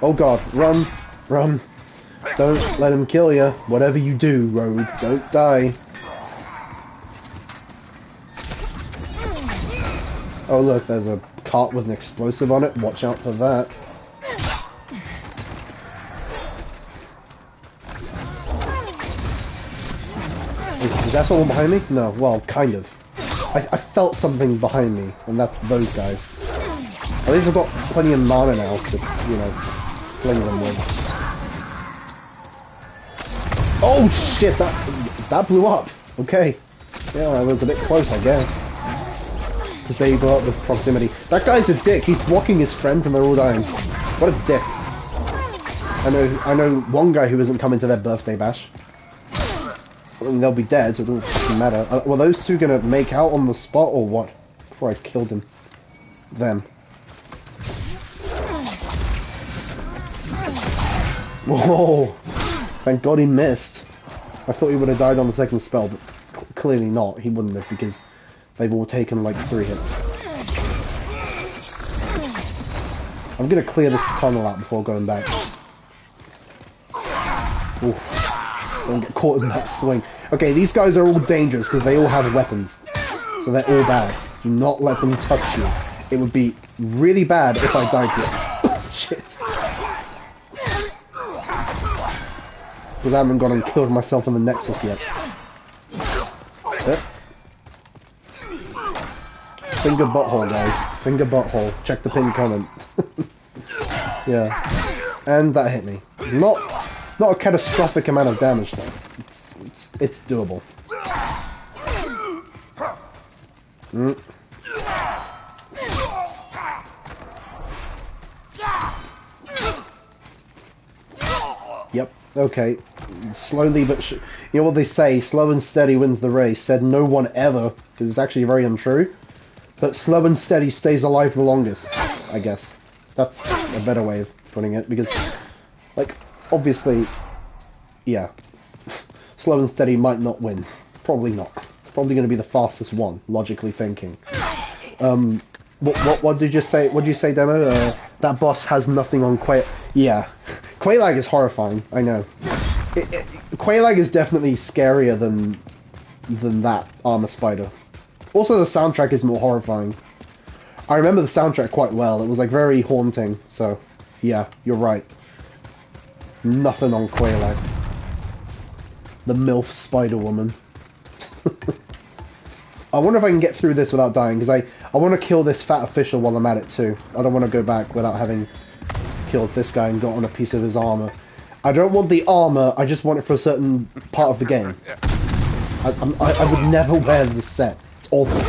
Oh god, run, run. Don't let him kill you. Whatever you do, rogue, don't die. Oh look, there's a cart with an explosive on it. Watch out for that. Is that someone behind me? No, well, kind of. I felt something behind me, and that's those guys. At least I've got plenty of mana now to, you know, fling them with. Oh shit, that blew up. Okay. Yeah, I was a bit close, I guess. Because they blew up with proximity. That guy's a dick. He's blocking his friends and they're all dying. What a dick. I know one guy who isn't coming to their birthday bash. I mean, they'll be dead, so it doesn't fucking matter. Were those two gonna make out on the spot, or what? Before I killed them. Them. Whoa! Thank God he missed. I thought he would have died on the second spell, but clearly not. He wouldn't have, because they've all taken like 3 hits. I'm gonna clear this tunnel out before going back. Oof. Don't get caught in that swing. Okay, these guys are all dangerous because they all have weapons. So they're all bad. Do not let them touch you. It would be really bad if I died here. Shit. Because I haven't gone and killed myself in the Nexus yet. Yep. Finger butthole, guys. Finger butthole. Check the pinned comment. Yeah. And that hit me. Not a catastrophic amount of damage though. It's doable. Yep. Okay. Slowly but you know what they say? Slow and steady wins the race. Said no one ever, because it's actually very untrue. But slow and steady stays alive the longest, I guess. That's a better way of putting it, because, like, obviously, yeah, slow and steady might not win. Probably not. Probably going to be the fastest one, logically thinking. What did you say? What did you say, Demo? That boss has nothing on Quay. Yeah, Quaylag is horrifying. I know. Quaylag is definitely scarier than that Armor Spider. Also, the soundtrack is more horrifying. I remember the soundtrack quite well. It was like very haunting. So, yeah, you're right. Nothing on Quaylag. The MILF Spider-Woman. I wonder if I can get through this without dying, because I want to kill this fat official while I'm at it too. I don't want to go back without having killed this guy and got on a piece of his armor. I don't want the armor, I just want it for a certain part of the game. I would never wear this set. It's awful.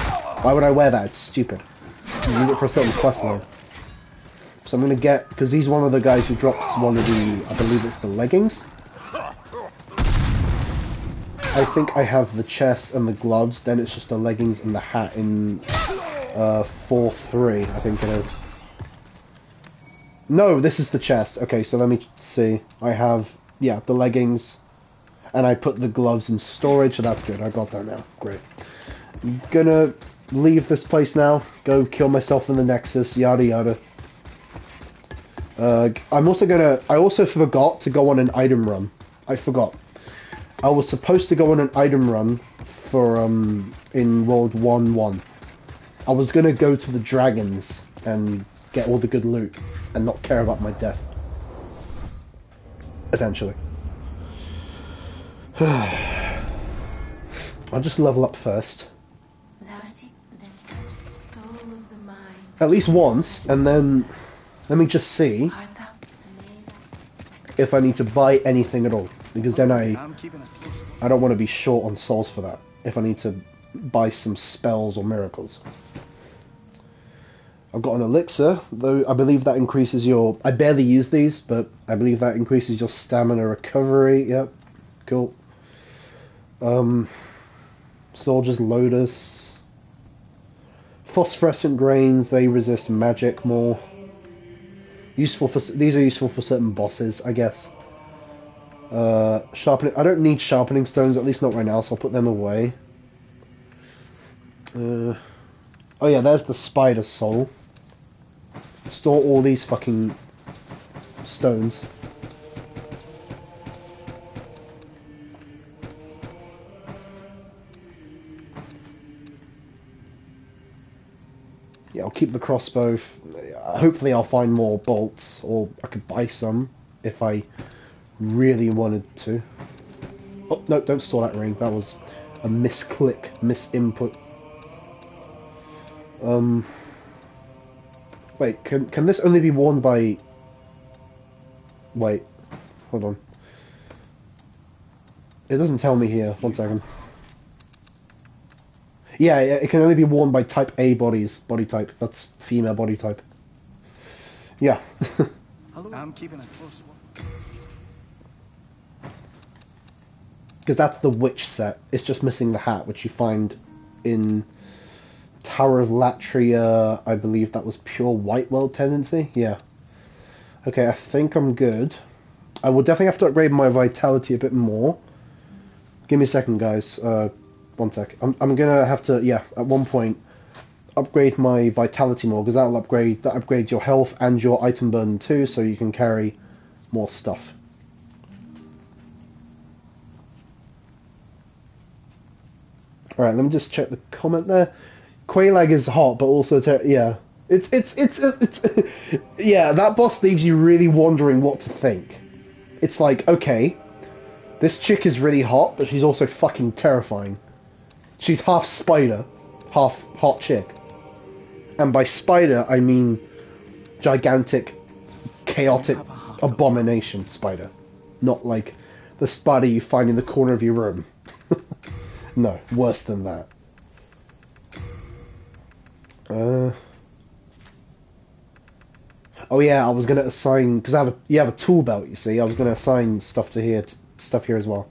Why would I wear that? It's stupid. I need it for a certain quest line. So I'm going to get, because he's one of the guys who drops one of the, I believe it's the leggings. I think I have the chest and the gloves, then it's just the leggings and the hat in 4-3, I think it is. No, this is the chest. Okay, so let me see. I have, yeah, the leggings, and I put the gloves in storage, so that's good. I got that now. Great. I'm gonna leave this place now, go kill myself in the Nexus, yada yada. I'm also gonna, I also forgot to go on an item run. I forgot. I was supposed to go on an item run for, in World 1-1. I was gonna go to the dragons and get all the good loot and not care about my death. Essentially. I'll just level up first. At least once, and then let me just see if I need to buy anything at all. Because then I don't want to be short on souls for that. If I need to buy some spells or miracles. I've got an elixir, though I believe that increases your... I barely use these, but I believe that increases your stamina recovery. Yep, cool. Soldier's Lotus. Phosphorescent grains, they resist magic more. Useful for... These are useful for certain bosses, I guess. Sharpening... I don't need sharpening stones, at least not right now, so I'll put them away. Oh yeah, there's the spider soul. Store all these fucking stones. Yeah, I'll keep the crossbow. Hopefully I'll find more bolts, or I could buy some if I really wanted to. Oh, no, don't store that ring. That was a misclick, misinput. Wait, can this only be worn by... Wait, hold on. It doesn't tell me here. One second. Yeah, it can only be worn by type A body type. That's female body type. Yeah. I'm keeping a close watch. Because that's the witch set. It's just missing the hat, which you find in Tower of Latria. I believe that was pure White World tendency. Yeah. Okay, I think I'm good. I will definitely have to upgrade my vitality a bit more. Give me a second, guys. One sec. I'm gonna have to, yeah, at one point, upgrade my vitality more, because that upgrades your health and your item burn too, so you can carry more stuff. Alright, let me just check the comment there. Quelaag is hot, but also, yeah. It's yeah, that boss leaves you really wondering what to think. It's like, okay, this chick is really hot, but she's also fucking terrifying. She's half spider, half hot chick. And by spider, I mean gigantic, chaotic abomination spider. Not like the spider you find in the corner of your room. No, worse than that. Oh yeah, I was gonna assign, because you have a tool belt, you see. I was gonna assign stuff to here, as well.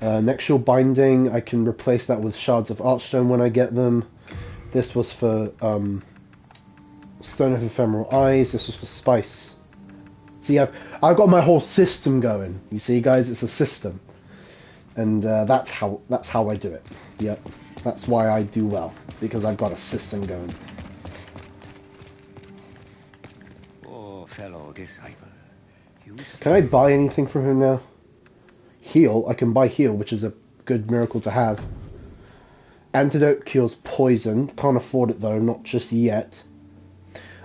Nexual binding, I can replace that with shards of archstone when I get them. This was for stone of ephemeral eyes. This was for spice. See, I've got my whole system going. You see, guys, it's a system, and that's how I do it. Yep, that's why I do well, because I've got a system going. Oh, fellow disciple, can I buy anything from him now? Heal, I can buy heal, which is a good miracle to have. Antidote cures poison. Can't afford it though, not just yet.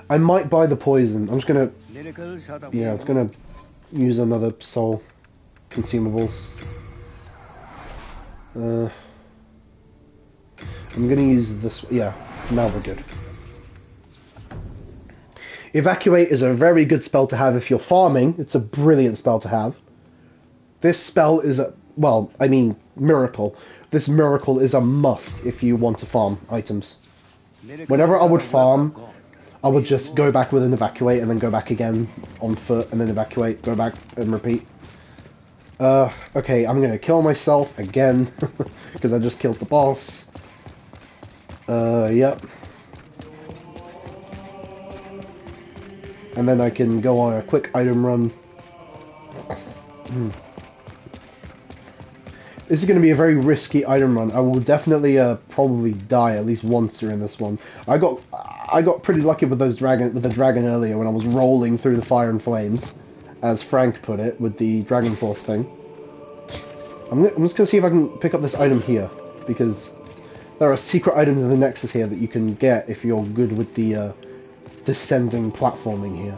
I might buy the poison. I'm just gonna... Yeah, it's gonna use another soul consumables. I'm gonna use this... Yeah, now we're good. Evacuate is a very good spell to have if you're farming. It's a brilliant spell to have. This spell is a... Well, I mean, miracle. This miracle is a must if you want to farm items. Whenever I would farm, I would just go back with an evacuate and then go back again on foot and then evacuate, go back and repeat. Okay, I'm gonna kill myself again because I just killed the boss. Yep. And then I can go on a quick item run. This is going to be a very risky item run. I will definitely probably die at least once during this one. I got pretty lucky with the dragon earlier when I was rolling through the fire and flames, as Frank put it, with the Dragon Force thing. I'm just going to see if I can pick up this item here, because there are secret items in the Nexus here that you can get if you're good with the descending platforming here.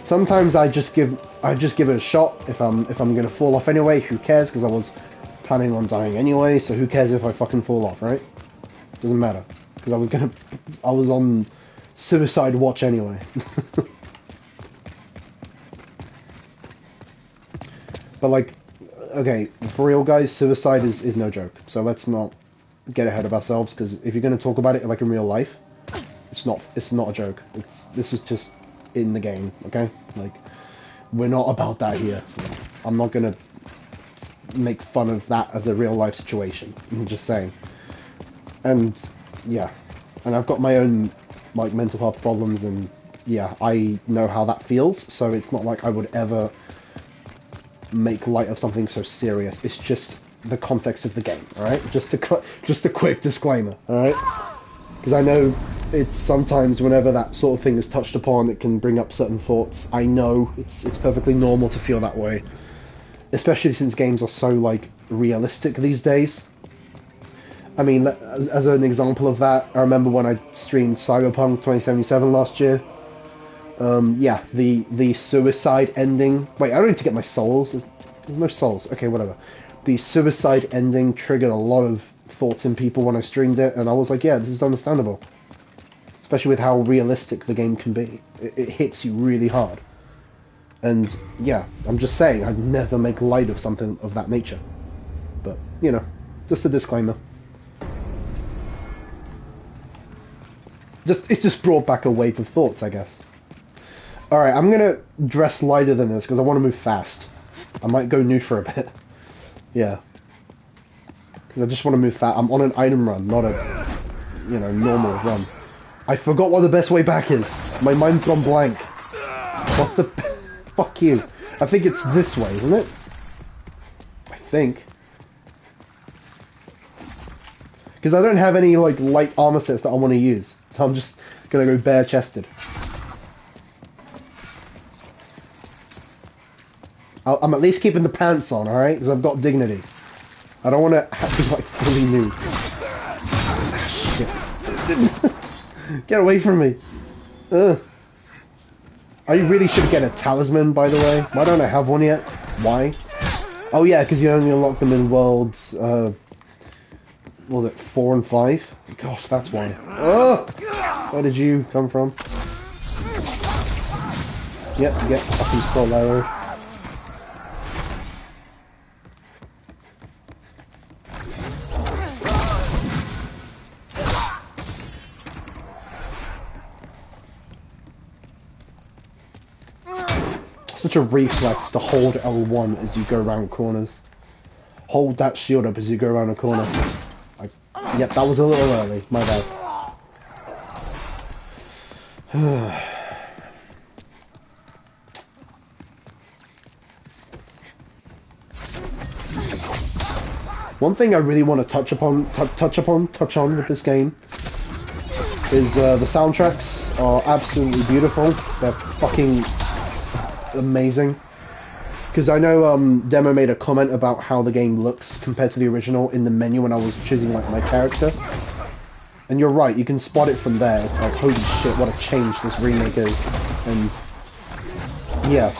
Sometimes I just give it a shot if I'm going to fall off anyway. Who cares? Because I was planning on dying anyway, so who cares if I fucking fall off, right? Doesn't matter, because I was on suicide watch anyway. But like, okay, for real guys, suicide is no joke, so let's not get ahead of ourselves, because if you're going to talk about it like in real life, it's not a joke. This is just in the game, okay? Like, we're not about that here. I'm not going to make fun of that as a real life situation. I'm just saying. And yeah, and I've got my own like mental health problems, and yeah, I know how that feels, so it's not like I would ever make light of something so serious. It's just the context of the game, alright? Just a quick disclaimer, alright? Because I know it's sometimes whenever that sort of thing is touched upon, it can bring up certain thoughts. I know it's perfectly normal to feel that way, especially since games are so like realistic these days. I mean, as an example of that, I remember when I streamed Cyberpunk 2077 last year. Yeah, the suicide ending. Wait, I don't need to get my souls. There's no souls. Okay, whatever. The suicide ending triggered a lot of thoughts in people when I streamed it, and I was like, yeah, this is understandable. Especially with how realistic the game can be. It hits you really hard. And, yeah, I'm just saying, I'd never make light of something of that nature. But, you know, just a disclaimer. It just brought back a wave of thoughts, I guess. Alright, I'm gonna dress lighter than this, because I want to move fast. I might go nude for a bit. Yeah. Because I just want to move fast. I'm on an item run, not a, you know, normal run. I forgot what the best way back is. My mind's gone blank. What the... Fuck you. I think it's this way, isn't it? I think. Because I don't have any, like, light armor sets that I want to use. So I'm just gonna go bare-chested. I'm at least keeping the pants on, alright? Because I've got dignity. I don't want to have to be, like, fully nude. Shit. Get away from me. Ugh. I really should get a talisman, by the way. Why don't I have one yet? Why? Oh yeah, because you only unlock them in worlds, what was it, 4 and 5? Gosh, that's why. Ugh! Where did you come from? Yep, get fucking Solero. Such a reflex to hold L1 as you go around corners. Hold that shield up as you go around a corner. Yep, that was a little early. My bad. One thing I really want to touch on with this game is the soundtracks are absolutely beautiful. They're fucking amazing. Because I know Demo made a comment about how the game looks compared to the original in the menu when I was choosing like my character. And you're right, you can spot it from there. It's like, holy shit, what a change this remake is. And yeah.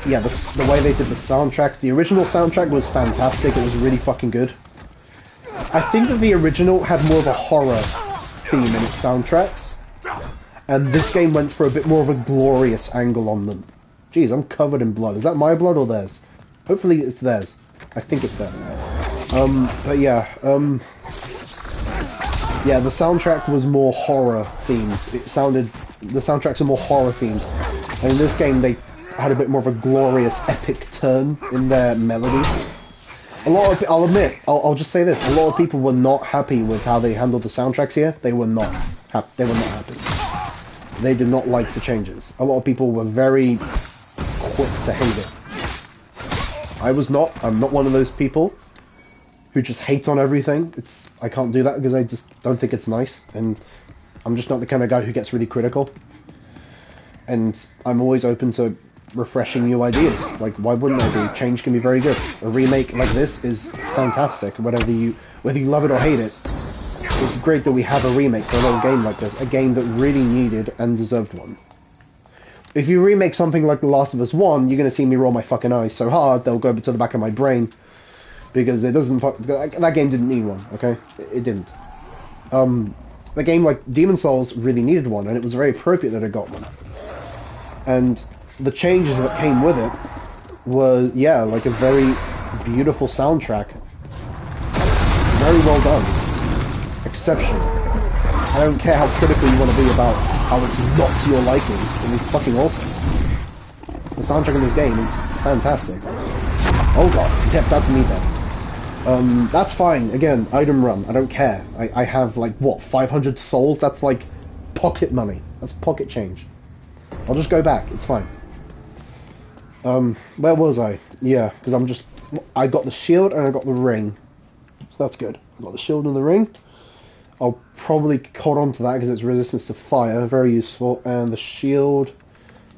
Yeah, the way they did the soundtrack, the original soundtrack was fantastic. It was really fucking good. I think that the original had more of a horror theme in its soundtracks. And this game went for a bit more of a glorious angle on them. Jeez, I'm covered in blood. Is that my blood or theirs? Hopefully it's theirs. I think it's theirs. But yeah, yeah, the soundtrack was more horror themed. The soundtracks are more horror themed. And in this game they had a bit more of a glorious epic turn in their melodies. I'll admit, I'll just say this, a lot of people were not happy with how they handled the soundtracks here. They were not happy. They did not like the changes. A lot of people were very quick to hate it. I'm not one of those people who just hate on everything. I can't do that because I just don't think it's nice, and I'm just not the kind of guy who gets really critical. And I'm always open to refreshing new ideas. Like, why wouldn't I be? Change can be very good. A remake like this is fantastic. Whether you love it or hate it, it's great that we have a remake for a little game like this. A game that really needed and deserved one. If you remake something like The Last of Us 1, you're going to see me roll my fucking eyes so hard they'll go to the back of my brain. Because it doesn't... That game didn't need one, okay? It didn't. A game like Demon's Souls really needed one, and it was very appropriate that it got one. And the changes that came with it was, yeah, like a very beautiful soundtrack. Very well done. Exceptional. I don't care how critical you want to be about how it's not to your liking. It was fucking awesome. The soundtrack in this game is fantastic. Oh god, yep, that's me then. That's fine. Again, item run. I don't care. I have like, what, 500 souls? That's like pocket money. That's pocket change. I'll just go back. It's fine. Where was I? Yeah, because I got the shield and I got the ring. That's good. I've got the shield and the ring. I'll probably hold on to that because it's resistance to fire, very useful. And the shield,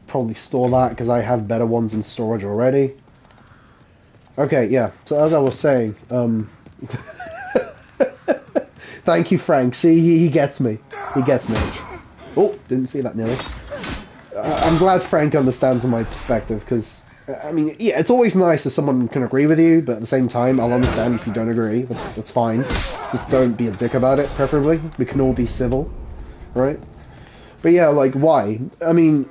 probably store that because I have better ones in storage already. Okay, yeah. So as I was saying, thank you, Frank. See, he gets me. He gets me. Oh, didn't see that nearly. I'm glad Frank understands my perspective because, I mean, yeah, it's always nice if someone can agree with you, but at the same time, I'll understand if you don't agree. That's fine. Just don't be a dick about it, preferably. We can all be civil, right? But yeah, like, why? I mean,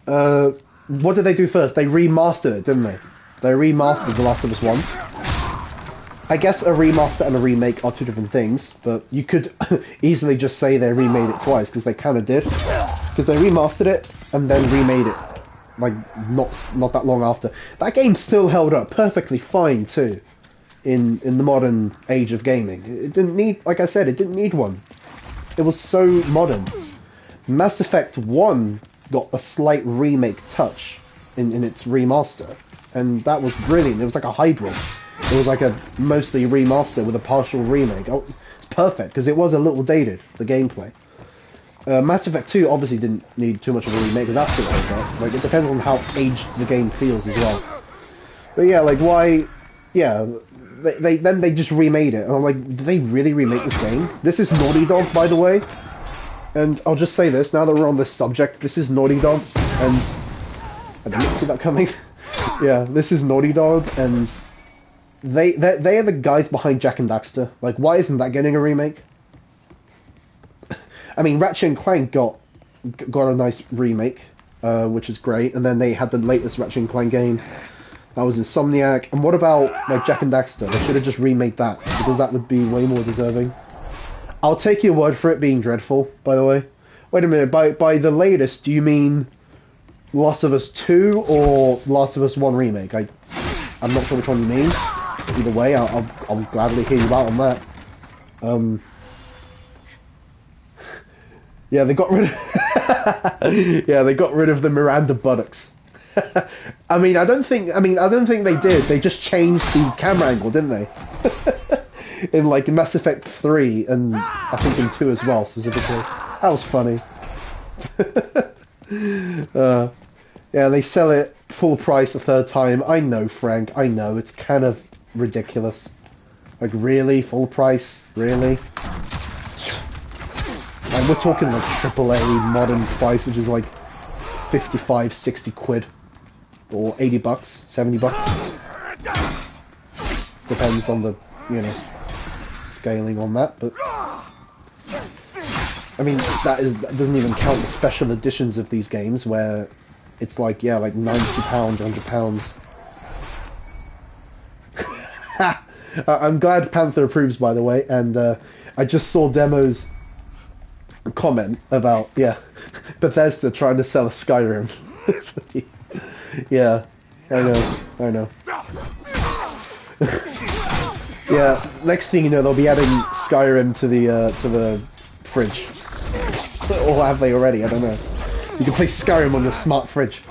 what did they do first? They remastered it, didn't they? They remastered The Last of Us 1. I guess a remaster and a remake are two different things, but you could easily just say they remade it twice, because they kind of did. Because they remastered it, and then remade it, like, not that long after. That game still held up perfectly fine, too, in the modern age of gaming. It didn't need, like I said, it didn't need one. It was so modern. Mass Effect 1 got a slight remake touch in its remaster, and that was brilliant. It was like a hybrid. It was like a mostly remaster with a partial remake. Oh, it's perfect, because it was a little dated, the gameplay. Mass Effect 2 obviously didn't need too much of a remake, because that's still holds up. Like, it depends on how aged the game feels as well. But yeah, like, why... Yeah, they just remade it, and I'm like, did they really remake this game? This is Naughty Dog, by the way. And I'll just say this, now that we're on this subject, this is Naughty Dog, and... I didn't see that coming. Yeah, this is Naughty Dog, and... They are the guys behind Jak and Daxter. Like, why isn't that getting a remake? I mean, Ratchet and Clank got a nice remake, which is great. And then they had the latest Ratchet and Clank game. That was Insomniac. And what about, like, Jak and Daxter? They should have just remade that, because that would be way more deserving. I'll take your word for it being dreadful, by the way. Wait a minute, by the latest, do you mean Last of Us 2 or Last of Us 1 remake? I'm not sure which one you mean. Either way, I'll gladly hear you out on that. Yeah, they got rid of yeah, they got rid of the Miranda buttocks. I don't think they did. They just changed the camera angle, didn't they? In like Mass Effect 3 and I think in 2 as well, specifically. That was funny. Yeah, they sell it full price a third time. I know, Frank. I know. It's kind of ridiculous. Like, really? Full price? Really? And we're talking like AAA modern price, which is like 55, 60 quid. Or 80 bucks, 70 bucks. Depends on the, you know, scaling on that, but... I mean, that doesn't even count the special editions of these games, where it's like, yeah, like £90, £100. I'm glad Panther approves, by the way, and I just saw Demo's comment about, yeah, Bethesda trying to sell a Skyrim. Yeah, I know. Yeah, next thing you know, they'll be adding Skyrim to the fridge. Or have they already? I don't know. You can play Skyrim on your smart fridge.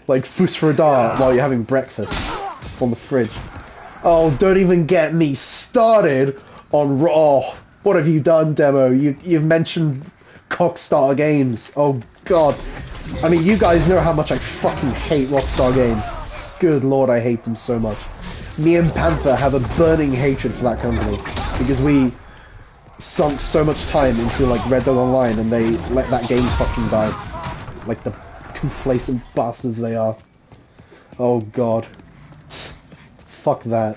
Like Fus for a Dar while you're having breakfast on the fridge. Oh, don't even get me started on Raw. What have you done, Demo? You've mentioned Cockstar Games. Oh God. I mean, you guys know how much I fucking hate Rockstar Games. Good lord, I hate them so much. Me and Panther have a burning hatred for that company because we sunk so much time into like Red Dead Online and they let that game fucking die. Like the complacent bastards they are. Oh God. Fuck that.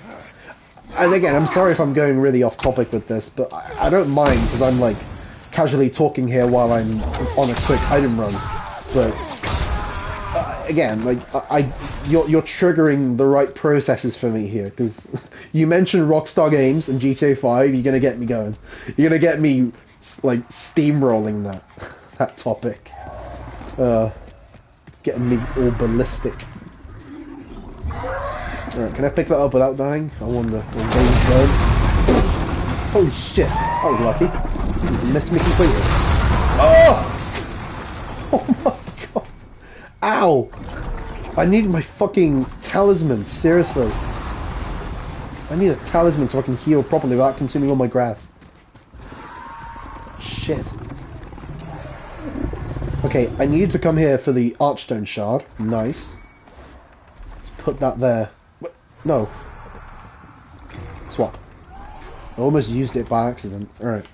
And again, I'm sorry if I'm going really off topic with this, but I don't mind because I'm like casually talking here while I'm on a quick item run. But again, like you're triggering the right processes for me here because you mentioned Rockstar Games and GTA 5. You're gonna get me going. You're gonna get me like steamrolling that topic. Getting me all ballistic. Alright, can I pick that up without dying? I wonder. Holy shit! That was lucky. You just missed me completely. Oh! Oh my god! Ow! I need my fucking talisman, seriously. I need a talisman so I can heal properly without consuming all my grass. Shit. Okay, I needed to come here for the Archstone Shard. Nice. Let's put that there. No. Swap. I almost used it by accident. Alright.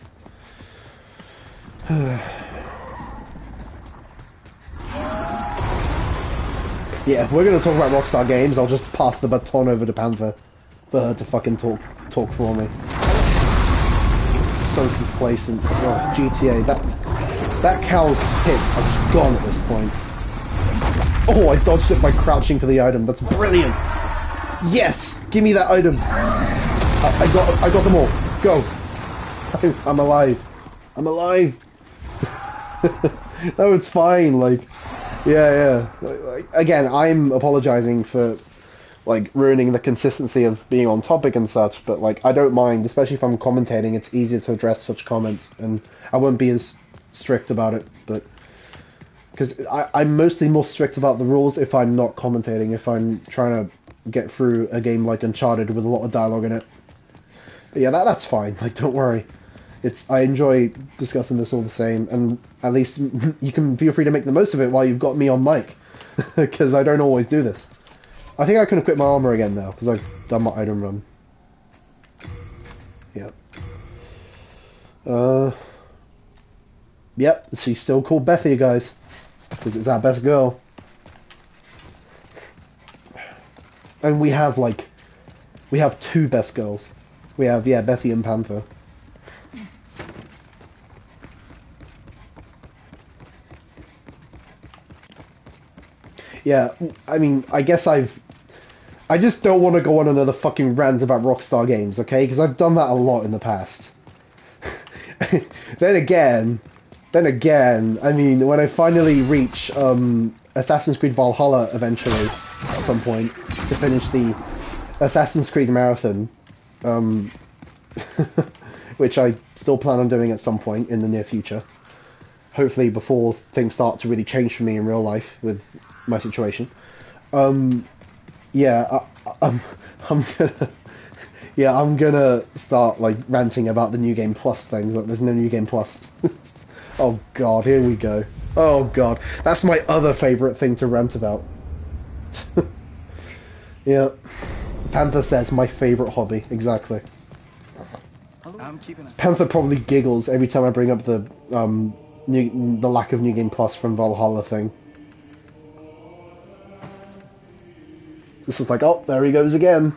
Yeah, if we're gonna talk about Rockstar Games, I'll just pass the baton over to Panther for her to fucking talk for me. So complacent. Oh, GTA, that cow's tits are just gone at this point. Oh, I dodged it by crouching for the item. That's brilliant. Yes, give me that item. I got them all. Go. I'm alive. I'm alive. No, it's fine. Like, yeah. Like, again, I'm apologizing for like ruining the consistency of being on topic and such, but like I don't mind, especially if I'm commentating. It's easier to address such comments, and I won't be as strict about it. But because I'm mostly more strict about the rules if I'm not commentating. If I'm trying to get through a game like Uncharted with a lot of dialogue in it. But yeah, that's fine. Like, don't worry. I enjoy discussing this all the same, and at least you can feel free to make the most of it while you've got me on mic, because I don't always do this. I think I can equip my armor again now, because I've done my item run. Yep. Yep, she's still called Bethy, guys, because it's our best girl. And we have two best girls. We have, yeah, Bethy and Panther. Yeah, I mean, I guess I just don't want to go on another fucking rant about Rockstar Games, okay? Because I've done that a lot in the past. Then again, I mean, when I finally reach Assassin's Creed Valhalla eventually, at some point, to finish the Assassin's Creed Marathon, which I still plan on doing at some point in the near future. Hopefully before things start to really change for me in real life with my situation. Yeah, I'm gonna start like ranting about the New Game Plus thing, but there's no New Game Plus. Oh god, here we go. Oh god, that's my other favourite thing to rant about. Yeah, Panther says my favourite hobby, exactly. Panther probably giggles every time I bring up the lack of New Game Plus from Valhalla thing. This is like, oh, there he goes again.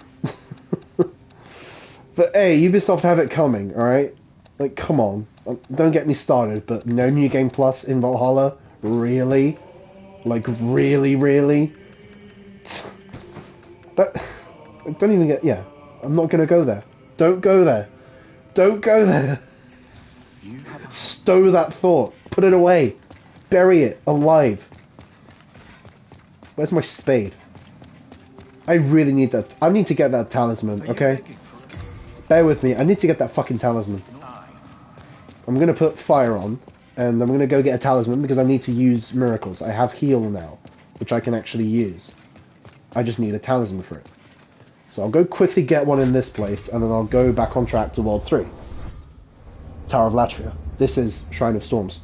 But hey, Ubisoft have it coming, alright? Like, come on. Don't get me started, but no New Game Plus in Valhalla? Really? Like, really? But, don't even get, yeah. I'm not gonna go there. Don't go there. Don't go there. Stow that thought. Put it away. Bury it alive. Where's my spade? I really need that. I need to get that talisman, okay? Bear with me. I need to get that fucking talisman. I'm going to put fire on, and I'm going to go get a talisman because I need to use miracles. I have heal now, which I can actually use. I just need a talisman for it. So I'll go quickly get one in this place, and then I'll go back on track to World 3. Tower of Latria. This is Shrine of Storms.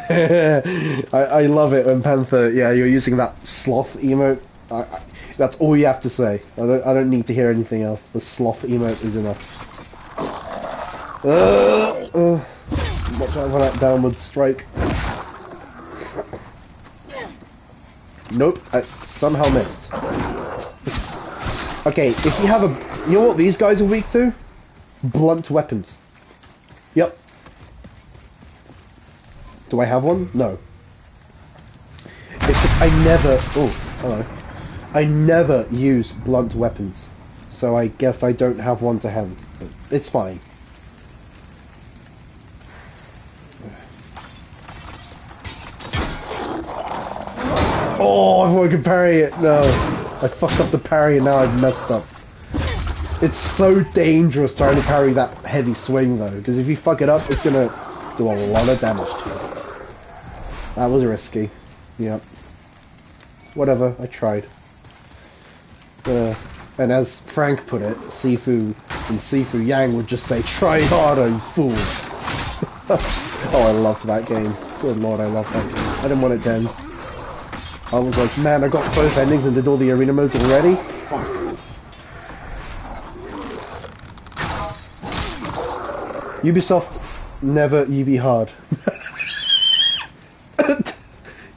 I love it when Panther, yeah, you're using that sloth emote. That's all you have to say. I don't need to hear anything else. The sloth emote is enough. Watch out for that downward strike. Nope, I somehow missed. Okay, if you have a... You know what these guys are weak to? Blunt weapons. Yep. Do I have one? No. It's just I never... Oh, hello. I never use blunt weapons. So I guess I don't have one to hand. But it's fine. Oh, I thought I could parry it. No. I fucked up the parry and now I've messed up. It's so dangerous trying to parry that heavy swing though. Because if you fuck it up, it's gonna do a lot of damage to you. That was risky. Yep. whatever, I tried. And as Frank put it, Sifu and Sifu Yang would just say, try harder, you fool. Oh, I loved that game. Good lord, I loved that game. I didn't want it to end. I was like, man, I got both endings and did all the arena modes already? Fuck. Ubisoft, never UB hard.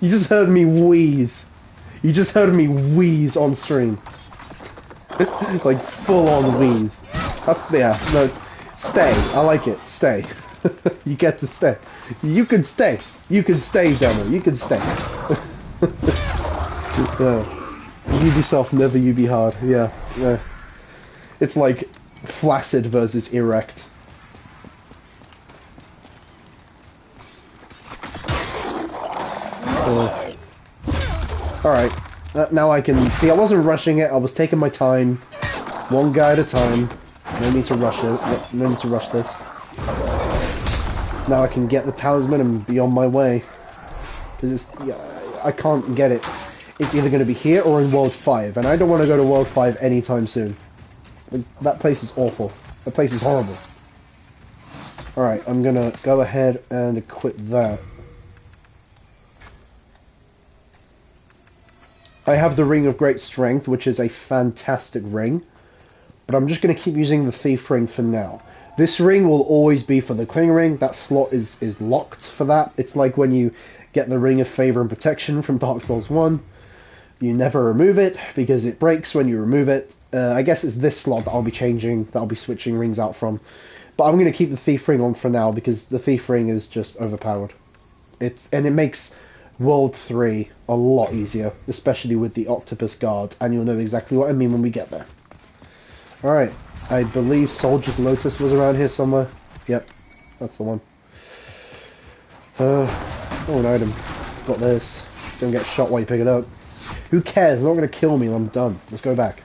You just heard me wheeze. You just heard me wheeze on stream. Like, full-on wheeze. Yeah, no, stay. I like it. Stay. You get to stay. You can stay. You can stay, Demo. You can stay. Ubisoft, never UB hard. Yeah, yeah. It's like flaccid versus erect. Alright, now I can... See, I wasn't rushing it, I was taking my time. One guy at a time. No need to rush it. No need to rush this. Now I can get the talisman and be on my way. Because it's... Yeah, I can't get it. It's either going to be here or in World 5, and I don't want to go to World 5 anytime soon. That place is awful. That place is horrible. Alright, I'm going to go ahead and equip that. I have the Ring of Great Strength, which is a fantastic ring, but I'm just going to keep using the Thief Ring for now. This ring will always be for the Cling Ring. That slot is locked for that. It's like when you get the Ring of Favor and Protection from Dark Souls 1. You never remove it, because it breaks when you remove it. I guess it's this slot that I'll be changing, that I'll be switching rings out from. But I'm going to keep the Thief Ring on for now, because the Thief Ring is just overpowered. And it makes World 3 a lot easier, especially with the Octopus Guards, and you'll know exactly what I mean when we get there. Alright, I believe Soldier's Lotus was around here somewhere. Yep, that's the one. Oh, an item. Got this. Don't get shot while you pick it up. Who cares? It's not going to kill me when I'm done. Let's go back.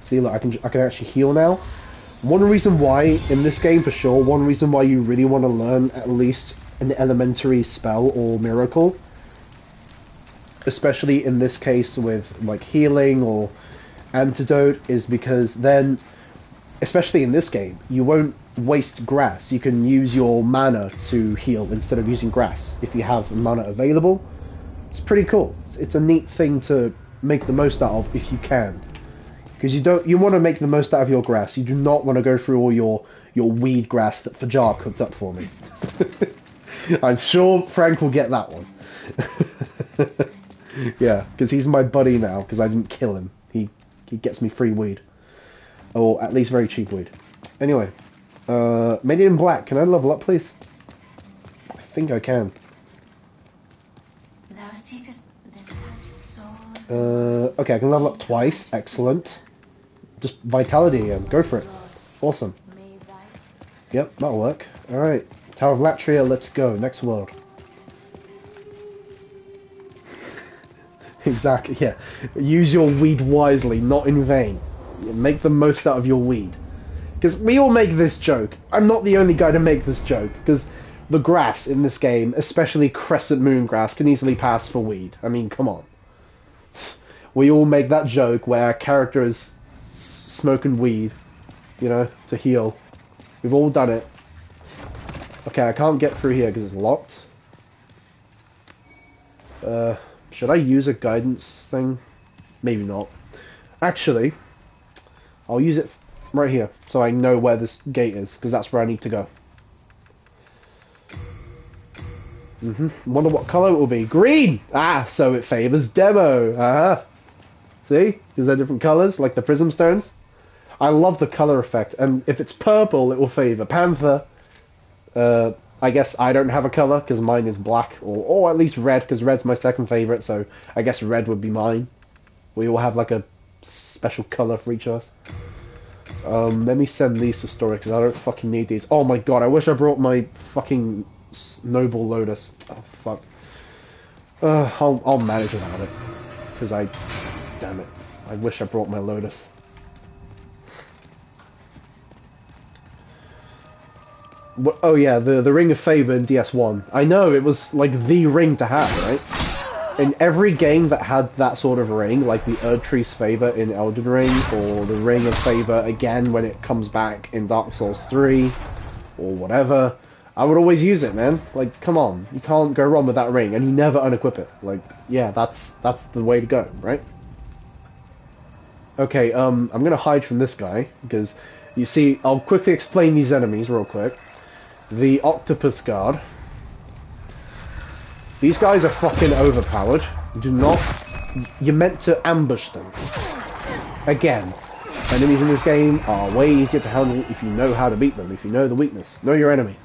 See, look, I can actually heal now. One reason why, in this game for sure, one reason why you really want to learn at least an elementary spell or miracle, especially in this case with like healing or antidote, is because then, especially in this game, you won't waste grass. You can use your mana to heal instead of using grass if you have mana available. It's pretty cool. It's a neat thing to make the most out of if you can. Because you want to make the most out of your grass. You do not want to go through all your weed grass that Fajar cooked up for me. I'm sure Frank will get that one. Yeah, because he's my buddy now, because I didn't kill him. He gets me free weed. Or at least very cheap weed. Anyway, made it in black. Can I level up, please? I think I can. Okay, I can level up twice. Excellent. Just vitality again. Go for it. Awesome. Yep, that'll work. Alright. Tower of Latria, let's go. Next world. Exactly, yeah. Use your weed wisely, not in vain. Make the most out of your weed. Because we all make this joke. I'm not the only guy to make this joke. Because the grass in this game, especially Crescent Moon grass, can easily pass for weed. I mean, come on. We all make that joke where our character is smoking weed, you know, to heal. We've all done it. Okay, I can't get through here because it's locked. Should I use a guidance thing? Maybe not. Actually, I'll use it right here so I know where this gate is, because that's where I need to go. Wonder what colour it will be. Green! Ah, so it favours demo. See? Because they're different colours, like the prism stones. I love the colour effect, and if it's purple, it will favour Panther. I guess I don't have a colour, because mine is black, or at least red, because red's my second favourite, so I guess red would be mine. We all have like a special colour for each of us. Let me send these to storage, because I don't fucking need these. Oh my god, I wish I brought my fucking Noble Lotus. Oh fuck. I'll manage without it, because damn it, I wish I brought my Lotus. Oh yeah, the Ring of Favor in DS1. I know, it was like the ring to have, right? In every game that had that sort of ring, like the Erdtree's Favor in Elden Ring, or the Ring of Favor again when it comes back in Dark Souls 3, or whatever, I would always use it, man. Like, come on, you can't go wrong with that ring, and you never unequip it. Like, yeah, that's the way to go, right? Okay, I'm gonna hide from this guy, because, you see, I'll quickly explain these enemies real quick. The Octopus Guard. These guys are fucking overpowered. Do not... You're meant to ambush them. Again, enemies in this game are way easier to handle if you know how to beat them, if you know the weakness. Know your enemy.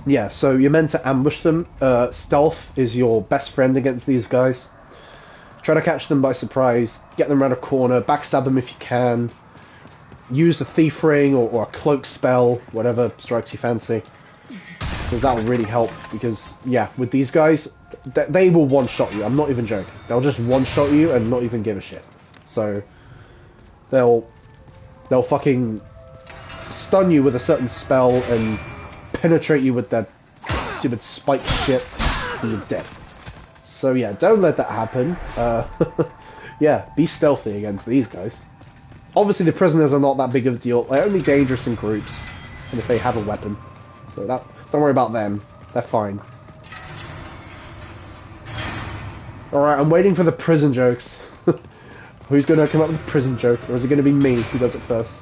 Yeah, so you're meant to ambush them. Stealth is your best friend against these guys. Try to catch them by surprise, get them around a corner, backstab them if you can. Use a thief ring or a cloak spell, whatever strikes you fancy. Because that will really help, because, yeah, with these guys, they will one-shot you, I'm not even joking. They'll just one-shot you and not even give a shit. So, they'll fucking stun you with a certain spell and penetrate you with their stupid spike shit, and you're dead. So yeah, don't let that happen. Yeah, be stealthy against these guys. Obviously the prisoners are not that big of a deal, they're only dangerous in groups, and if they have a weapon. So that, don't worry about them, they're fine. Alright, I'm waiting for the prison jokes. Who's gonna come up with a prison joke, or is it gonna be me who does it first?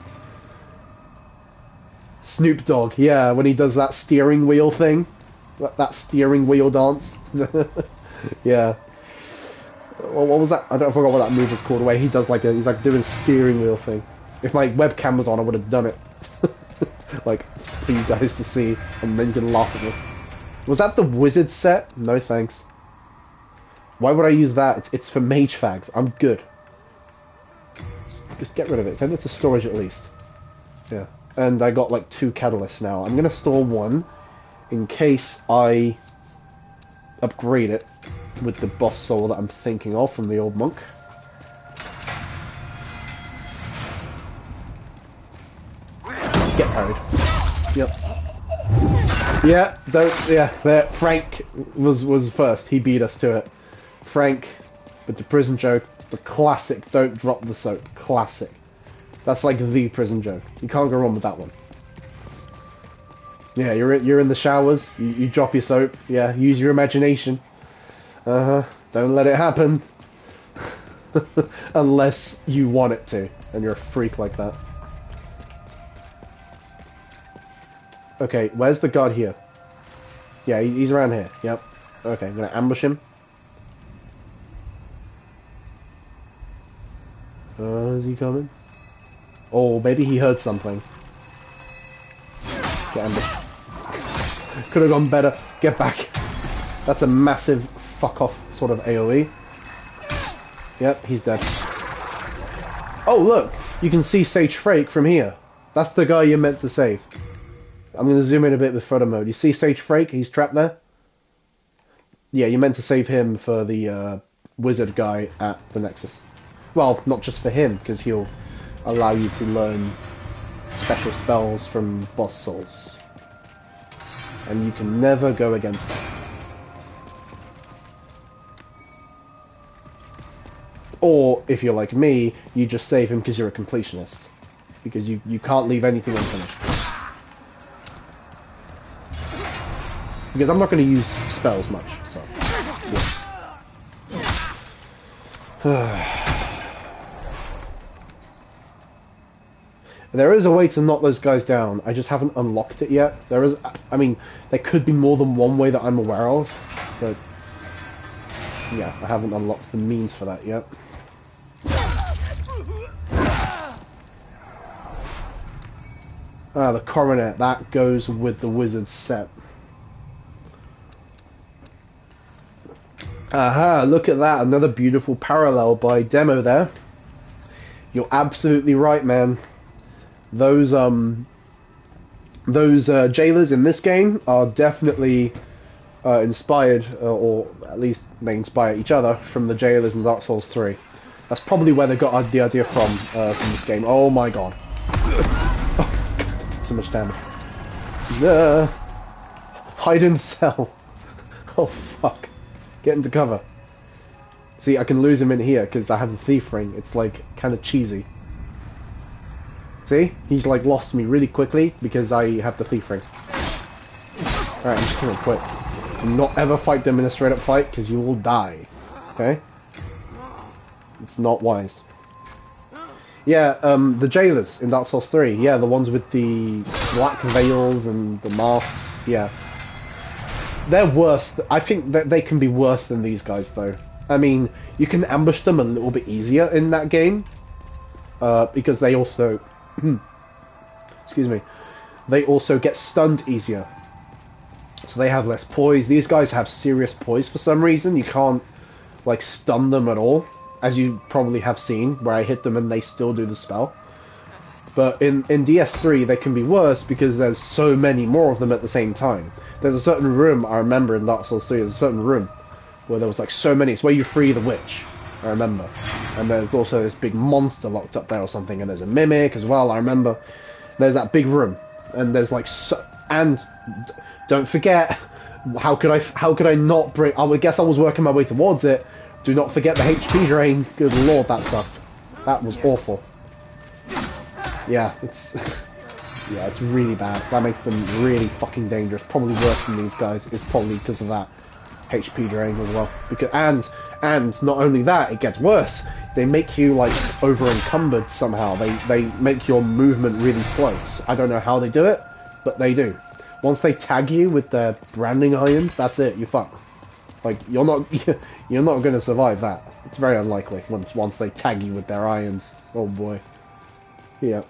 Snoop Dogg, yeah, when he does that steering wheel thing. That steering wheel dance. Yeah. What was that? I forgot what that move was called. Where he does like he's like doing a steering wheel thing. If my webcam was on, I would have done it. Like, for you guys to see, and then you can laugh at me. Was that the wizard set? No thanks. Why would I use that? It's for mage fags. I'm good. Just get rid of it. Send it to storage at least. Yeah. And I got like 2 catalysts now. I'm gonna store 1 in case I upgrade it with the boss soul that I'm thinking of from the old monk. Get parried. Yep. Yeah, there. Frank was first. He beat us to it. Frank, with the prison joke, the classic, don't drop the soap. Classic. That's like the prison joke. You can't go wrong with that one. Yeah, you're in the showers, you drop your soap, yeah, use your imagination. Don't let it happen. Unless you want it to, and you're a freak like that. Okay, where's the guard here? Yeah, he's around here, yep. Okay, I'm gonna ambush him. Is he coming? Oh, maybe he heard something. Get ambushed. Could have gone better. Get back. That's a massive fuck off sort of AoE. Yep, he's dead. Oh look, you can see Sage Frake from here. That's the guy you're meant to save. I'm going to zoom in a bit with photo mode. You see Sage Frake? He's trapped there. Yeah, you're meant to save him for the wizard guy at the Nexus. Well, not just for him, because he'll allow you to learn special spells from boss souls. And you can never go against them. Or, if you're like me, you just save him because you're a completionist. Because you can't leave anything unfinished. Because I'm not going to use spells much, so... Yeah. There is a way to knock those guys down, I just haven't unlocked it yet. There is... I mean, there could be more than one way that I'm aware of, but... yeah, I haven't unlocked the means for that yet. Ah, the coronet, that goes with the wizard's set. Aha, look at that, another beautiful parallel by Demo there. You're absolutely right, man. Those jailers in this game are definitely inspired, or at least they inspire each other, from the jailers in Dark Souls 3. That's probably where they got the idea from this game. Oh my god. so much damage. No. Hide and sell. Oh fuck. Get into cover. See, I can lose him in here because I have the thief ring. It's like kind of cheesy. See? He's like lost me really quickly because I have the thief ring. Alright, I'm just gonna quit. Do not ever fight them in a straight up fight because you will die. Okay? It's not wise. Yeah, the jailers in Dark Souls 3. Yeah, the ones with the black veils and the masks. Yeah. They're worse. I think that they can be worse than these guys, though. I mean, you can ambush them a little bit easier in that game. Because they also... excuse me. They also get stunned easier. So they have less poise. These guys have serious poise for some reason. You can't, like, stun them at all. As you probably have seen, where I hit them and they still do the spell. But in DS3, they can be worse because there's so many more of them at the same time. There's a certain room, I remember in Dark Souls 3, there's a certain room where there was like so many. It's where you free the witch, I remember. And there's also this big monster locked up there or something, and there's a mimic as well, I remember. There's that big room, and there's like and don't forget, how could I not bring... I would guess I was working my way towards it. Do not forget the HP drain. Good lord, that sucked. That was awful. Yeah, it's... yeah, it's really bad. That makes them really fucking dangerous. Probably worse than these guys. It's probably because of that HP drain as well. Because and not only that, it gets worse. They make you like over encumbered somehow. They make your movement really slow. So I don't know how they do it, but they do. Once they tag you with their branding irons, that's it. You're fucked. Like you're not going to survive that. It's very unlikely once they tag you with their irons. Oh boy. Yeah.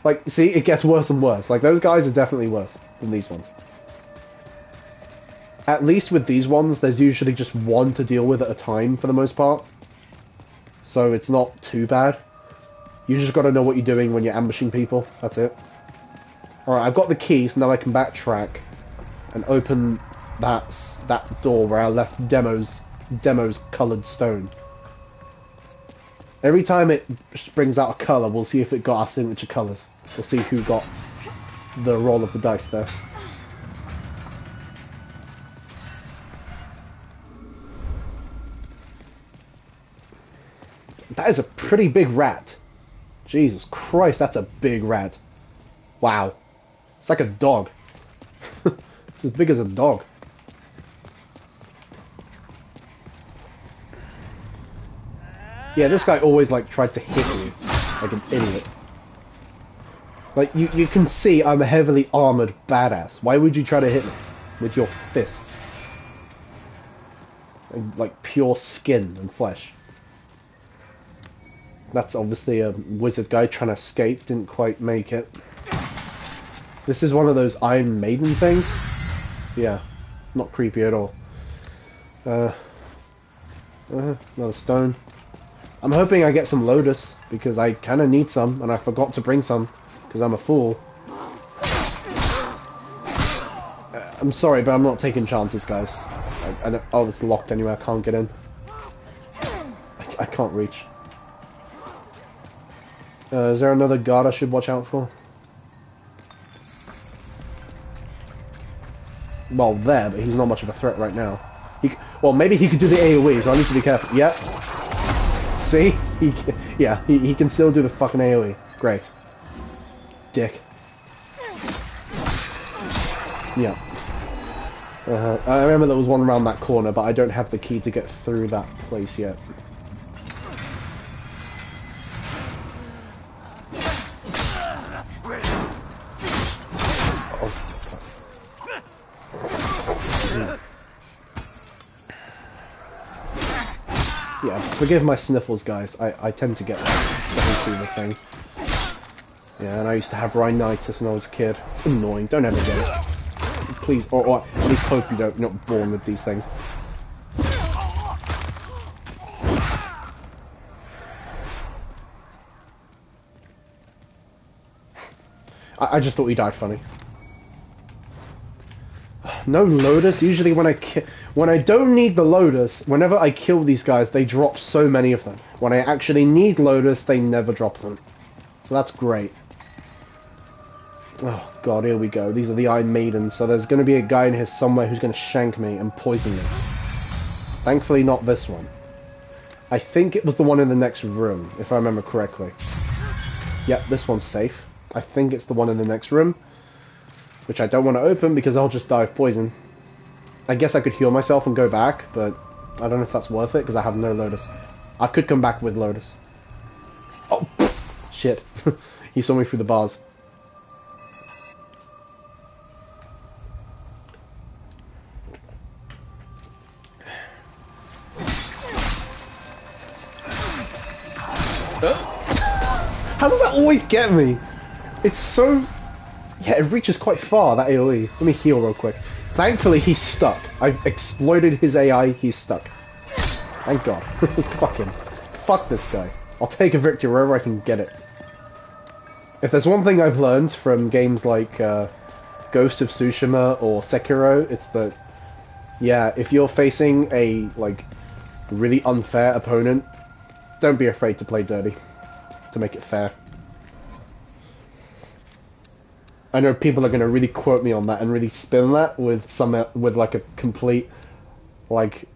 Like, see, it gets worse and worse. Like, those guys are definitely worse than these ones. At least with these ones, there's usually just one to deal with at a time, for the most part. So it's not too bad. You just gotta know what you're doing when you're ambushing people. That's it. Alright, I've got the key, so now I can backtrack and open that door where I left Demo's coloured stone. Every time it brings out a colour, we'll see if it got our signature colours. We'll see who got the roll of the dice there. That is a pretty big rat. Jesus Christ, that's a big rat. Wow. It's like a dog. It's as big as a dog. Yeah, this guy always like tried to hit me like an idiot. Like you can see I'm a heavily armored badass. Why would you try to hit me with your fists? Like pure skin and flesh. That's obviously a wizard guy trying to escape, didn't quite make it. This is one of those Iron Maiden things. Yeah, not creepy at all. Another stone. I'm hoping I get some Lotus, because I kind of need some, and I forgot to bring some, because I'm a fool. I'm sorry, but I'm not taking chances, guys. Oh, it's locked anyway, I can't get in. I can't reach. Is there another guard I should watch out for? Well, there, but he's not much of a threat right now. Well, maybe he could do the AoE, so I need to be careful. Yep. See? He can still do the fucking AoE. Great. Dick. Yeah. I remember there was one around that corner, but I don't have the key to get through that place yet. Yeah, forgive my sniffles, guys. I tend to get through the thing. Yeah, and I used to have rhinitis when I was a kid. It's annoying. Don't ever get it. Please, or at least hope you're not born with these things. I just thought he died funny. No Lotus. Usually when I don't need the Lotus, whenever I kill these guys, they drop so many of them. When I actually need Lotus, they never drop them. So that's great. Oh god, here we go. These are the Iron Maidens, so there's going to be a guy in here somewhere who's going to shank me and poison me. Thankfully not this one. I think it was the one in the next room, if I remember correctly. Yep, this one's safe. I think it's the one in the next room, which I don't want to open because I'll just die of poison. I guess I could heal myself and go back, but I don't know if that's worth it because I have no Lotus. I could come back with Lotus. Oh, shit. He saw me through the bars. How does that always get me? It's so... Yeah, it reaches quite far, that AoE. Let me heal real quick. Thankfully, he's stuck. I've exploited his AI, he's stuck. Thank God. Fuck him. Fuck this guy. I'll take a victory wherever I can get it. If there's one thing I've learned from games like Ghost of Tsushima or Sekiro, it's that, yeah, if you're facing a, like, really unfair opponent, don't be afraid to play dirty. To make it fair. I know people are going to really quote me on that and really spin that with like a complete, like,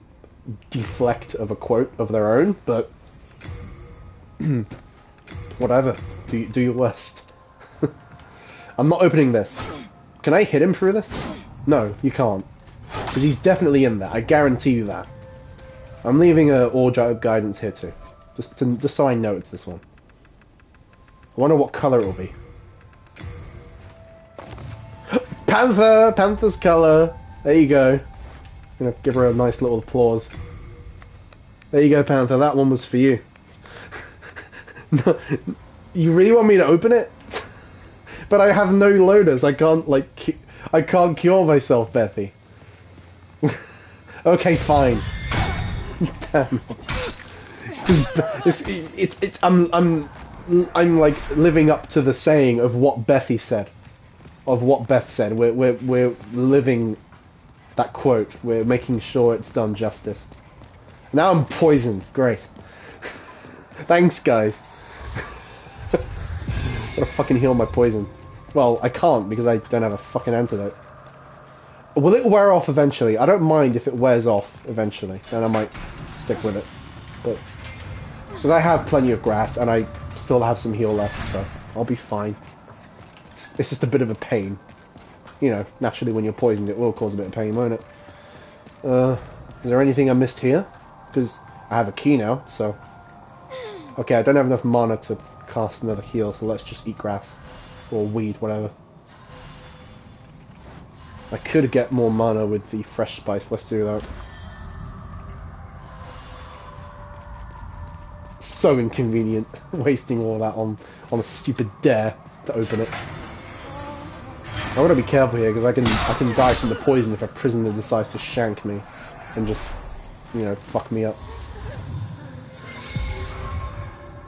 deflect of a quote of their own, but whatever. Do your worst. I'm not opening this. Can I hit him through this? No, you can't. Because he's definitely in there. I guarantee you that. I'm leaving a wardrobe guidance here too. Just so I know it's this one. I wonder what colour it will be. Panther! Panther's colour! There you go. I'm gonna give her a nice little applause. There you go, Panther. That one was for you. No, you really want me to open it? But I have no Lotus. I can't, like, I can't cure myself, Bethy. Okay, fine. Damn. I'm like living up to the saying of what Bethy said. Of what Beth said. We're living that quote. We're making sure it's done justice. Now I'm poisoned. Great. Thanks, guys. Gotta fucking heal my poison. Well, I can't because I don't have a fucking antidote. Will it wear off eventually? I don't mind if it wears off eventually. Then I might stick with it. But because I have plenty of grass and I still have some heal left, so I'll be fine. It's just a bit of a pain. You know, naturally when you're poisoned it will cause a bit of pain, won't it? Is there anything I missed here? Because I have a key now, so... Okay, I don't have enough mana to cast another heal, so let's just eat grass. Or weed, whatever. I could get more mana with the fresh spice, let's do that. So inconvenient, wasting all that on a stupid dare to open it. I want to be careful here because I can die from the poison if a prisoner decides to shank me and just, you know, fuck me up.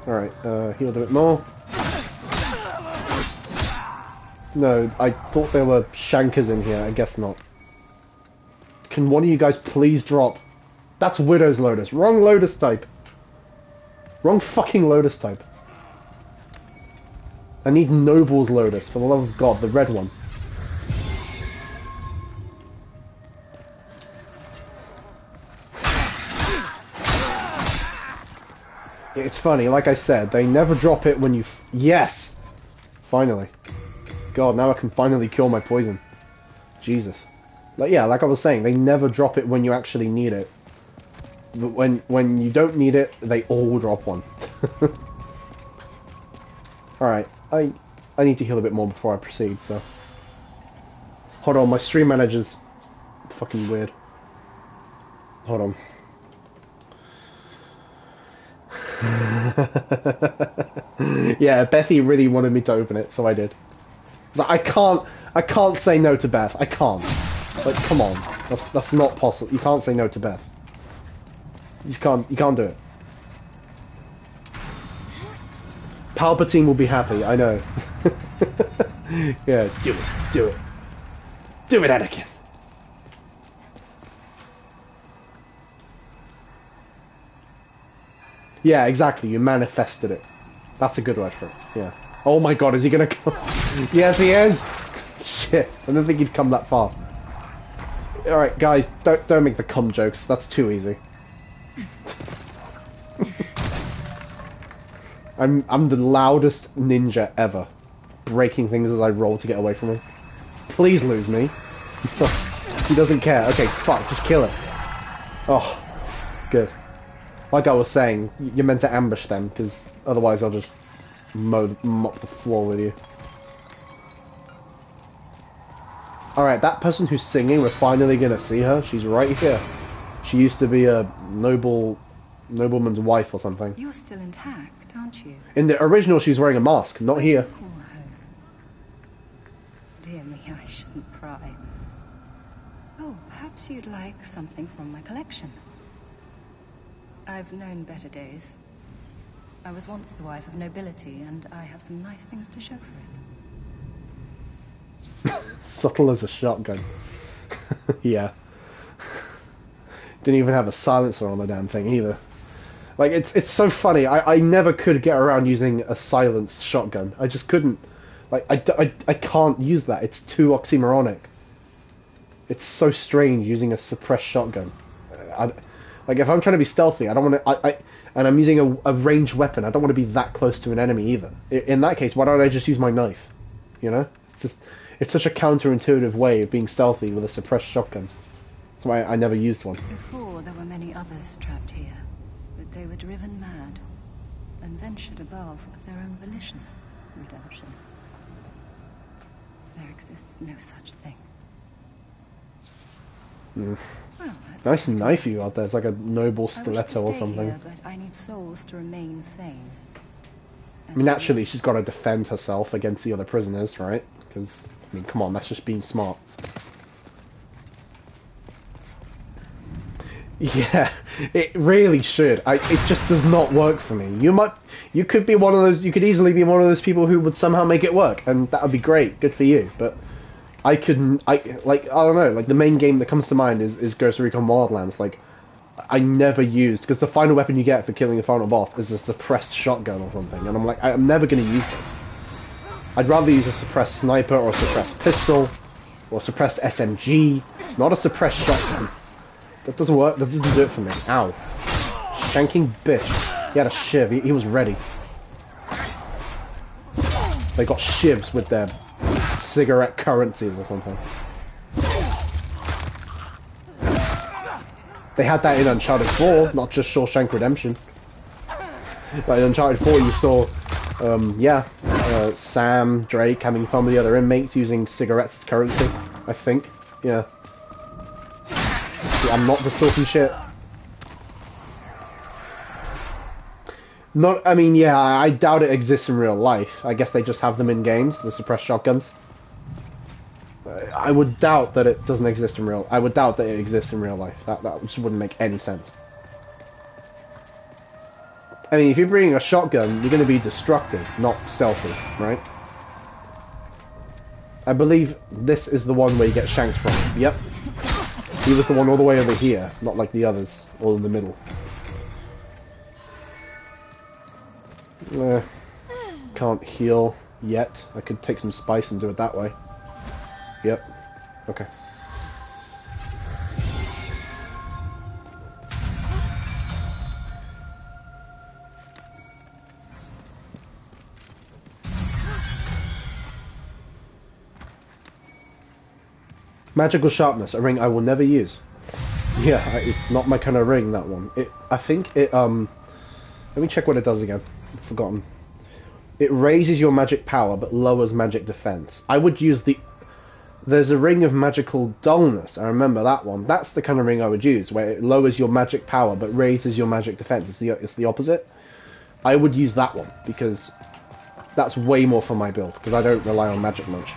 Alright, healed a bit more. No, I thought there were shankers in here, I guess not. Can one of you guys please drop? That's Widow's Lotus. Wrong Lotus type. Wrong fucking Lotus type. I need Noble's Lotus, for the love of God, the red one. It's funny, like I said, they never drop it when you... Yes! Finally. God, now I can finally cure my poison. Jesus. Like, yeah, like I was saying, they never drop it when you actually need it. But when you don't need it, they all drop one. Alright, I need to heal a bit more before I proceed, so... Hold on, my stream manager's fucking weird. Hold on. Yeah, Bethy really wanted me to open it, so I did. I can't say no to Beth. I can't. Like, come on, that's not possible. You can't say no to Beth. You can't do it. Palpatine will be happy. I know. Yeah, do it, Anakin. Yeah, exactly. You manifested it. That's a good word for it. Yeah. Oh my god, is he gonna come? Yes, he is! Shit, I didn't think he'd come that far. Alright, guys, don't make the cum jokes. That's too easy. I'm the loudest ninja ever, breaking things as I roll to get away from him. Please lose me. He doesn't care. Okay, fuck, just kill it. Oh, good. Like I was saying, you're meant to ambush them, because otherwise I'll just mop the floor with you. Alright, that person who's singing, we're finally gonna see her. She's right here. She used to be a nobleman's wife or something. You're still intact, aren't you? In the original, she's wearing a mask, not here. Dear me, I shouldn't pry. Oh, perhaps you'd like something from my collection. I've known better days. I was once the wife of nobility, and I have some nice things to show for it. Subtle as a shotgun. Yeah. Didn't even have a silencer on the damn thing either. Like, it's so funny. I never could get around using a silenced shotgun. I just couldn't. Like, I can't use that. It's too oxymoronic. It's so strange using a suppressed shotgun. Like, if I'm trying to be stealthy, I don't want to... and I'm using a ranged weapon, I don't want to be that close to an enemy either. In that case, why don't I just use my knife? You know? It's such a counterintuitive way of being stealthy with a suppressed shotgun. That's why I never used one. Before, there were many others trapped here, but they were driven mad and ventured above of their own volition. Redemption. There exists no such thing. Mm. Well, nice knife you got there. It's like a noble stiletto or something. Here, but I need souls to remain sane. I mean, naturally, she's got to defend herself against the other prisoners, right? Because, I mean, come on, that's just being smart. Yeah, it really should. It just does not work for me. You could be one of those. You could easily be one of those people who would somehow make it work, and that would be great. Good for you. But I couldn't. I don't know. Like, the main game that comes to mind is Ghost Recon Wildlands. Like, I never used, because the final weapon you get for killing the final boss is a suppressed shotgun or something, and I'm like, I'm never going to use this. I'd rather use a suppressed sniper or a suppressed pistol or a suppressed SMG, not a suppressed shotgun. That doesn't work. That doesn't do it for me. Ow. Shanking bitch. He had a shiv. He was ready. They got shivs with their cigarette currencies or something. They had that in Uncharted 4, not just Shawshank Redemption. But in Uncharted 4 you saw, Sam, Drake having fun with the other inmates using cigarettes as currency, I think. Yeah. I'm not just talking shit. I mean, yeah, I doubt it exists in real life. I guess they just have them in games, the suppressed shotguns. I would doubt that it doesn't exist in real... I would doubt that it exists in real life. That just wouldn't make any sense. I mean, if you're bringing a shotgun, you're going to be destructive, not stealthy, right? I believe this is the one where you get shanked from. Yep. He was the one all the way over here, not like the others, all in the middle. Can't heal yet. I could take some spice and do it that way. Yep. Okay. Magical sharpness, a ring I will never use. Yeah, it's not my kind of ring, that one. I think it, let me check what it does again. I've forgotten. It raises your magic power, but lowers magic defense. I would use there's a ring of magical dullness, I remember that one. That's the kind of ring I would use, where it lowers your magic power, but raises your magic defense. It's the opposite. I would use that one, because that's way more for my build, because I don't rely on magic much.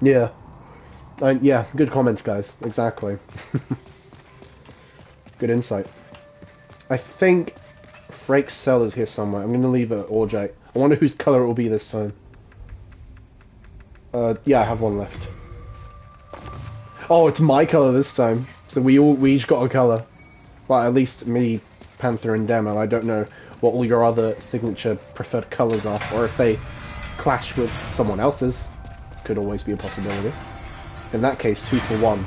Yeah. Yeah, good comments, guys. Exactly. Good insight. I think Frake's cell is here somewhere. I'm going to leave an Orjite. I wonder whose colour it will be this time. Yeah, I have one left. Oh, it's my colour this time. So we each got a colour. Well, at least me, Panther, and Demo. I don't know what all your other signature preferred colours are, or if they clash with someone else's. Could always be a possibility. In that case, 2 for 1.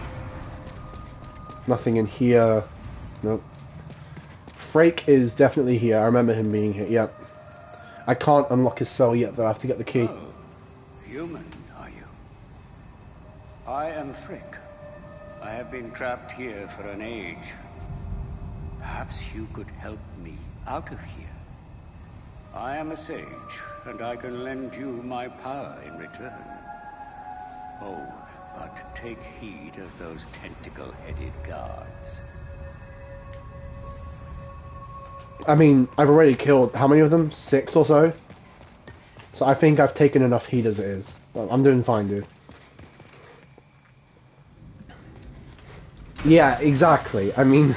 Nothing in here. Nope. Frake is definitely here. I remember him being here. Yep. I can't unlock his cell yet, though. I have to get the key. Oh, human, are you? I am Frick. I have been trapped here for an age. Perhaps you could help me out of here. I am a sage, and I can lend you my power in return. Oh, but take heed of those tentacle-headed guards. I mean, I've already killed, how many of them? 6 or so? So I think I've taken enough heat as it is. Well, I'm doing fine, dude. Yeah, exactly. I mean,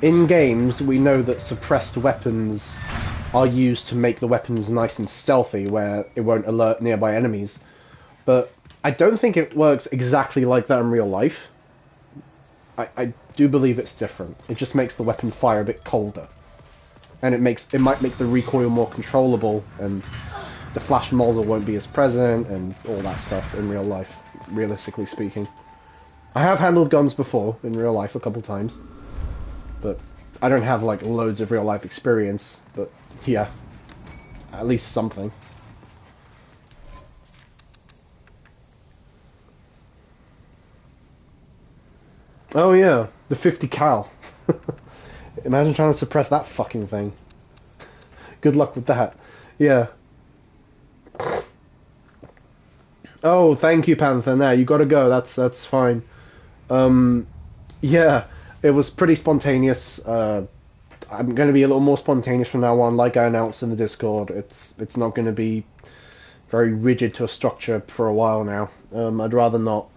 in games, we know that suppressed weapons are used to make the weapons nice and stealthy, where it won't alert nearby enemies. But I don't think it works exactly like that in real life. I do believe it's different. It just makes the weapon fire a bit colder. And it might make the recoil more controllable, and the flash muzzle won't be as present, and all that stuff in real life, realistically speaking. I have handled guns before, in real life, a couple times. But I don't have, like, loads of real life experience, but yeah. At least something. Oh yeah, the 50 cal. Imagine trying to suppress that fucking thing. Good luck with that. Yeah. Oh, thank you, Panther. Now you gotta go. That's fine. Yeah, it was pretty spontaneous. I'm gonna be a little more spontaneous from now on, like I announced in the Discord. It's not gonna be very rigid to a structure for a while now. I'd rather not.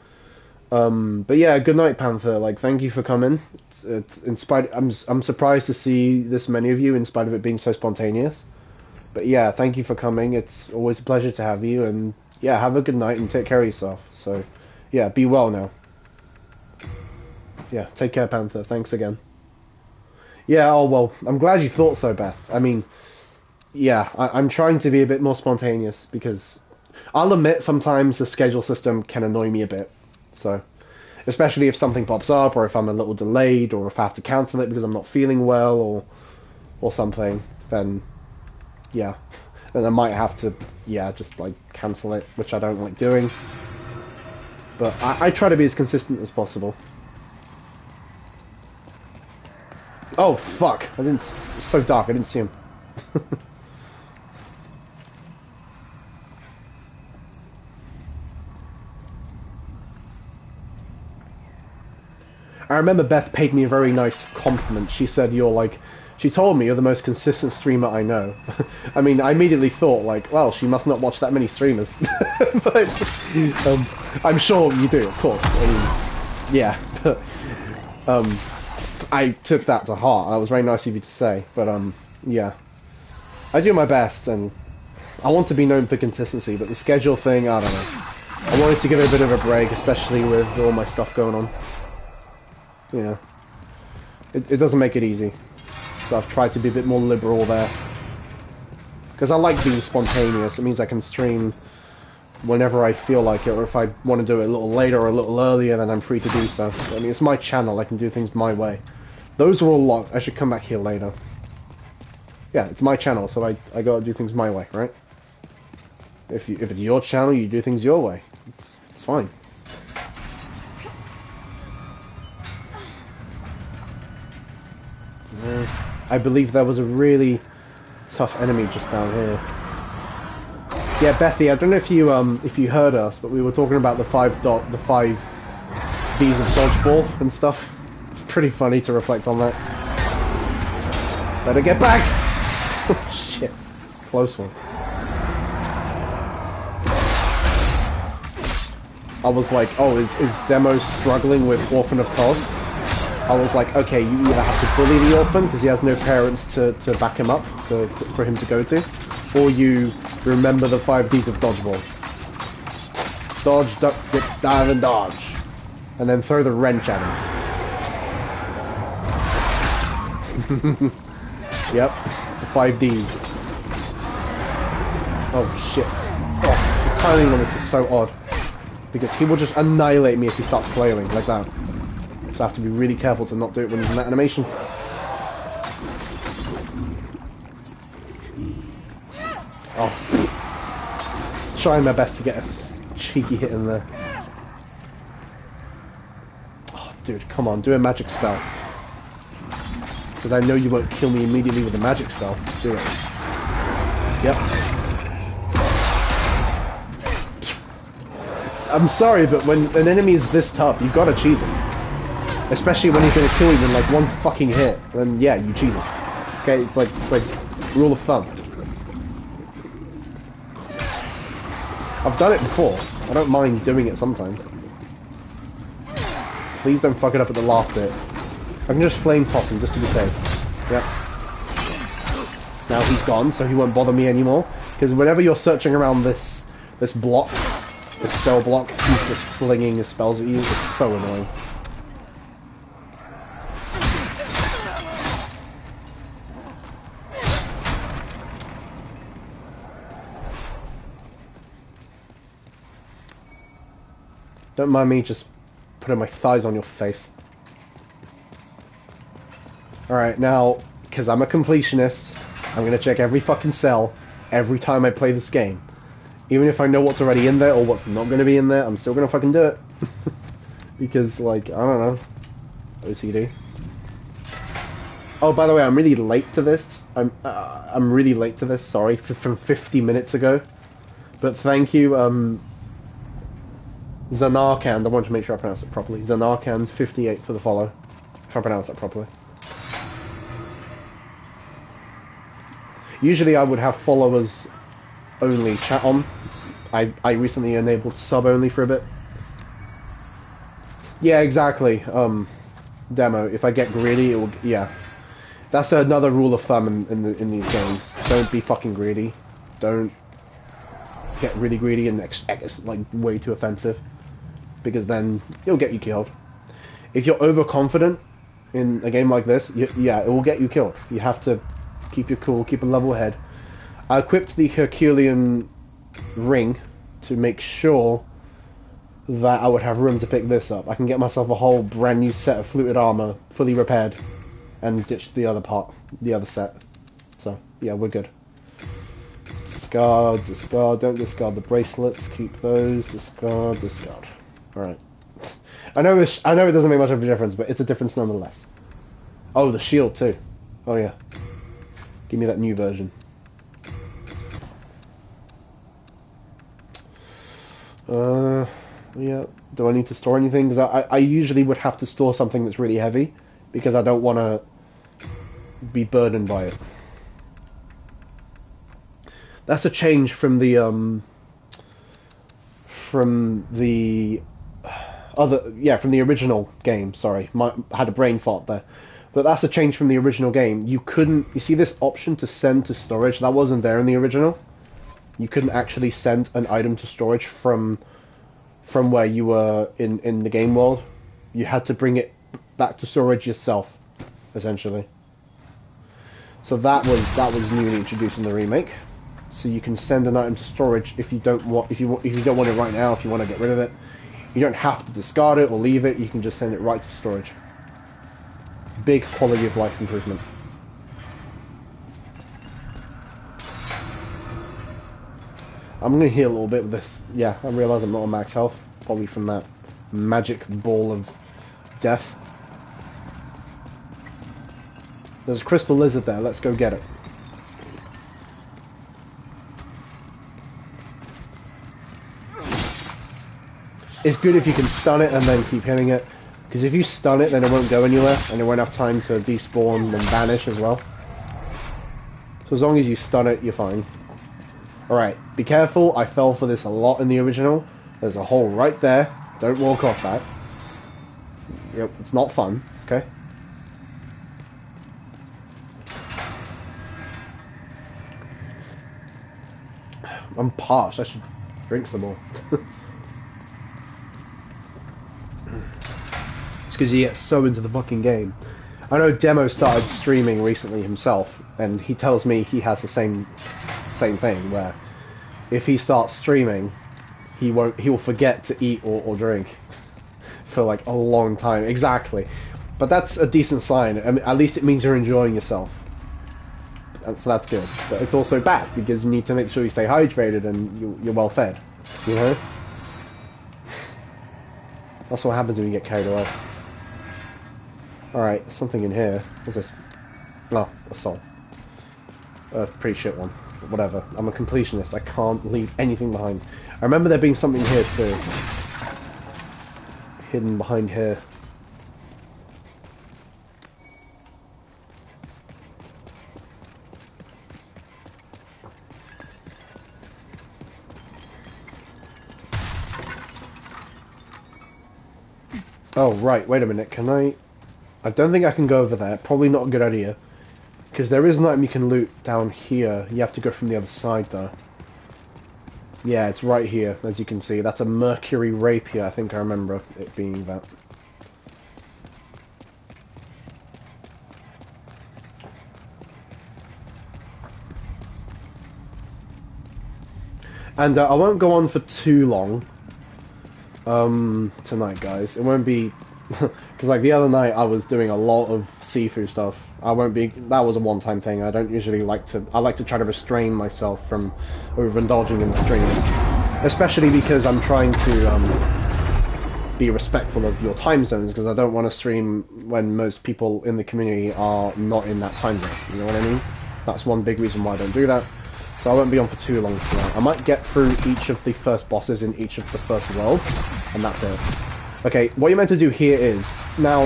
But yeah, good night, Panther. Like, thank you for coming. It's in spite. I'm surprised to see this many of you, in spite of it being so spontaneous. But yeah, thank you for coming. It's always a pleasure to have you, and yeah, have a good night and take care of yourself. So, yeah, be well now. Yeah, take care, Panther. Thanks again. Yeah, oh well, I'm glad you thought so, Beth. I mean, yeah, I'm trying to be a bit more spontaneous, because I'll admit sometimes the schedule system can annoy me a bit. So, especially if something pops up, or if I'm a little delayed, or if I have to cancel it because I'm not feeling well, or something, then, yeah. Then I might have to, yeah, just, like, cancel it, which I don't like doing. But I try to be as consistent as possible. Oh, fuck! It's so dark, I didn't see him. I remember Beth paid me a very nice compliment. She said she told me you're the most consistent streamer I know. I mean, I immediately thought, like, well, she must not watch that many streamers. But, I'm sure you do, of course. I mean, yeah. But, I took that to heart. That was very nice of you to say. But, yeah. I do my best, and I want to be known for consistency, but the schedule thing, I don't know. I wanted to give it a bit of a break, especially with all my stuff going on. You know, it doesn't make it easy. So I've tried to be a bit more liberal there. Because I like being spontaneous. It means I can stream whenever I feel like it, or if I want to do it a little later or a little earlier, then I'm free to do so. I mean, it's my channel. I can do things my way. Those are all locked. I should come back here later. Yeah, it's my channel, so I gotta do things my way, right? If it's your channel, you do things your way. It's fine. I believe there was a really tough enemy just down here. Yeah, Bethy, I don't know if you heard us, but we were talking about the 5 V's of dodgeball and stuff. It's pretty funny to reflect on that. Better get back! Oh, shit. Close one. I was like, oh, is Demo struggling with Orphan of Kos? I was like, okay, you either have to bully the orphan because he has no parents to back him up for him to go to, or you remember the 5 Ds of dodgeball. Dodge, duck, dip, dive, and dodge. And then throw the wrench at him. Yep, the 5Ds. Oh shit. Oh, the timing on this is so odd. Because he will just annihilate me if he starts flailing like that. So I have to be really careful to not do it when he's in that animation. Oh. Trying my best to get a cheeky hit in there. Oh, dude, come on, do a magic spell. Because I know you won't kill me immediately with a magic spell. Do it. Yep. I'm sorry, but when an enemy is this tough, you gotta cheese him. Especially when he's gonna kill you in like one fucking hit. Then yeah, you cheese him. Okay, it's like rule of thumb. I've done it before. I don't mind doing it sometimes. Please don't fuck it up at the last bit. I can just flame toss him just to be safe. Yep. Now he's gone, so he won't bother me anymore. Because whenever you're searching around this block, this cell block, he's just flinging his spells at you. It's so annoying. Don't mind me just putting my thighs on your face. Alright, now, because I'm a completionist, I'm going to check every fucking cell every time I play this game. Even if I know what's already in there or what's not going to be in there, I'm still going to fucking do it. Because, like, I don't know. OCD. Oh, by the way, I'm really late to this. I'm really late to this, sorry, from 50 minutes ago. But thank you, Zanarkand, I want to make sure I pronounce it properly. Zanarkand58 for the follow. If I pronounce that properly. Usually I would have followers only chat on. I recently enabled sub only for a bit. Yeah, exactly. Demo. If I get greedy, it will. Yeah, that's another rule of thumb in these games. Don't be fucking greedy. Don't get really greedy and it's like way too offensive, because then it'll get you killed. If you're overconfident in a game like this, yeah, it will get you killed. You have to keep your cool, keep a level head. I equipped the Herculean ring to make sure that I would have room to pick this up. I can get myself a whole brand new set of fluted armor, fully repaired, and ditch the other part, the other set. So, yeah, we're good. Discard, discard, don't discard the bracelets, keep those, discard, discard. Alright. I know it doesn't make much of a difference, but it's a difference nonetheless. Oh, the shield too. Oh yeah. Give me that new version. Yeah. Do I need to store anything? Because I usually would have to store something that's really heavy, because I don't want to be burdened by it. That's a change from the original game. Sorry, I had a brain fart there. But that's a change from the original game. You see this option to send to storage? That wasn't there in the original. You couldn't actually send an item to storage from where you were in the game world. You had to bring it back to storage yourself, essentially. So that was newly introduced in the remake. So you can send an item to storage if you don't want it right now, if you want to get rid of it. You don't have to discard it or leave it, you can just send it right to storage. Big quality of life improvement. I'm going to heal a little bit with this. Yeah, I realise I'm not on max health. Probably from that magic ball of death. There's a crystal lizard there, let's go get it. It's good if you can stun it and then keep hitting it. Because if you stun it, then it won't go anywhere, and it won't have time to despawn and vanish as well. So as long as you stun it, you're fine. Alright, be careful, I fell for this a lot in the original. There's a hole right there, don't walk off that. Yep, it's not fun, okay? I'm parched, I should drink some more. It's because you get so into the fucking game. I know Demo started streaming recently himself, and he tells me he has the same thing, where if he starts streaming, he'll forget to eat or drink for like a long time. Exactly. But that's a decent sign. I mean, at least it means you're enjoying yourself. So that's good. But it's also bad, because you need to make sure you stay hydrated and you're well fed. You know? That's what happens when you get carried away. Alright, there's something in here. What's this? Oh, a soul. A pretty shit one. But whatever. I'm a completionist. I can't leave anything behind. I remember there being something here too. Hidden behind here. Oh, right, wait a minute, can I don't think I can go over there, probably not a good idea. Because there is an item you can loot down here, you have to go from the other side though. Yeah, it's right here, as you can see. That's a Mercury Rapier, I think I remember it being that. And I won't go on for too long. Tonight, guys. It won't be... Because, like, the other night I was doing a lot of seafood stuff. I won't be... That was a one-time thing. I don't usually like to... I like to try to restrain myself from overindulging in the streams. Especially because I'm trying to, be respectful of your time zones, because I don't want to stream when most people in the community are not in that time zone. You know what I mean? That's one big reason why I don't do that. So I won't be on for too long tonight. I might get through each of the first bosses in each of the first worlds, and that's it. Okay, what you're meant to do here is, now,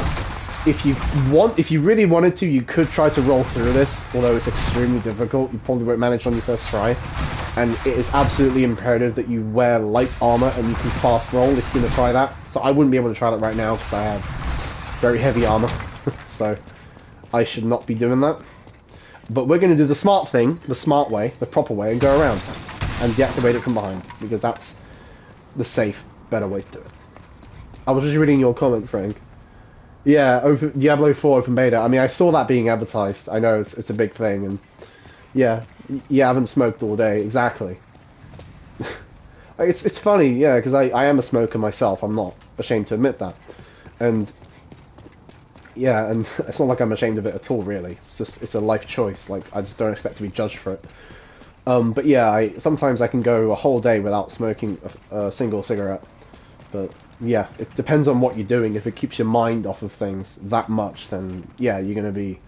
if you really wanted to, you could try to roll through this, although it's extremely difficult. You probably won't manage on your first try. And it is absolutely imperative that you wear light armor and you can fast roll if you're going to try that. So I wouldn't be able to try that right now because I have very heavy armor. So I should not be doing that. But we're going to do the smart thing, the smart way, the proper way, and go around. And deactivate it from behind. Because that's the safe, better way to do it. I was just reading your comment, Frank. Yeah, Diablo 4 Open Beta. I mean, I saw that being advertised. I know it's a big thing. And yeah, you haven't smoked all day. Exactly. It's funny, yeah, because I am a smoker myself. I'm not ashamed to admit that. And... yeah, and it's not like I'm ashamed of it at all, really. It's just, it's a life choice. Like, I just don't expect to be judged for it. But yeah, sometimes I can go a whole day without smoking a single cigarette. But yeah, it depends on what you're doing. If it keeps your mind off of things that much, then yeah, you're gonna be,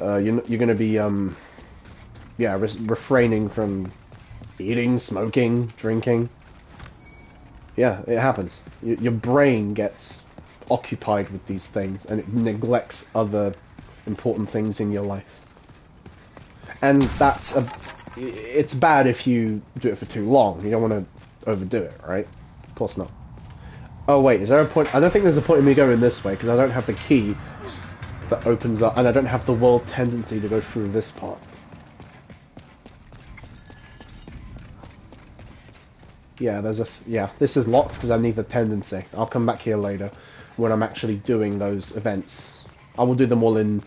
you're gonna be, yeah, refraining from eating, smoking, drinking. Yeah, it happens. Your brain gets occupied with these things and it neglects other important things in your life. And it's bad if you do it for too long. You don't want to overdo it, right? Of course not. Oh wait, is there a point? I don't think there's a point in me going this way because I don't have the key that opens up, and I don't have the world tendency to go through this part. Yeah, this is locked because I need the tendency. I'll come back here later when I'm actually doing those events. I will do them all in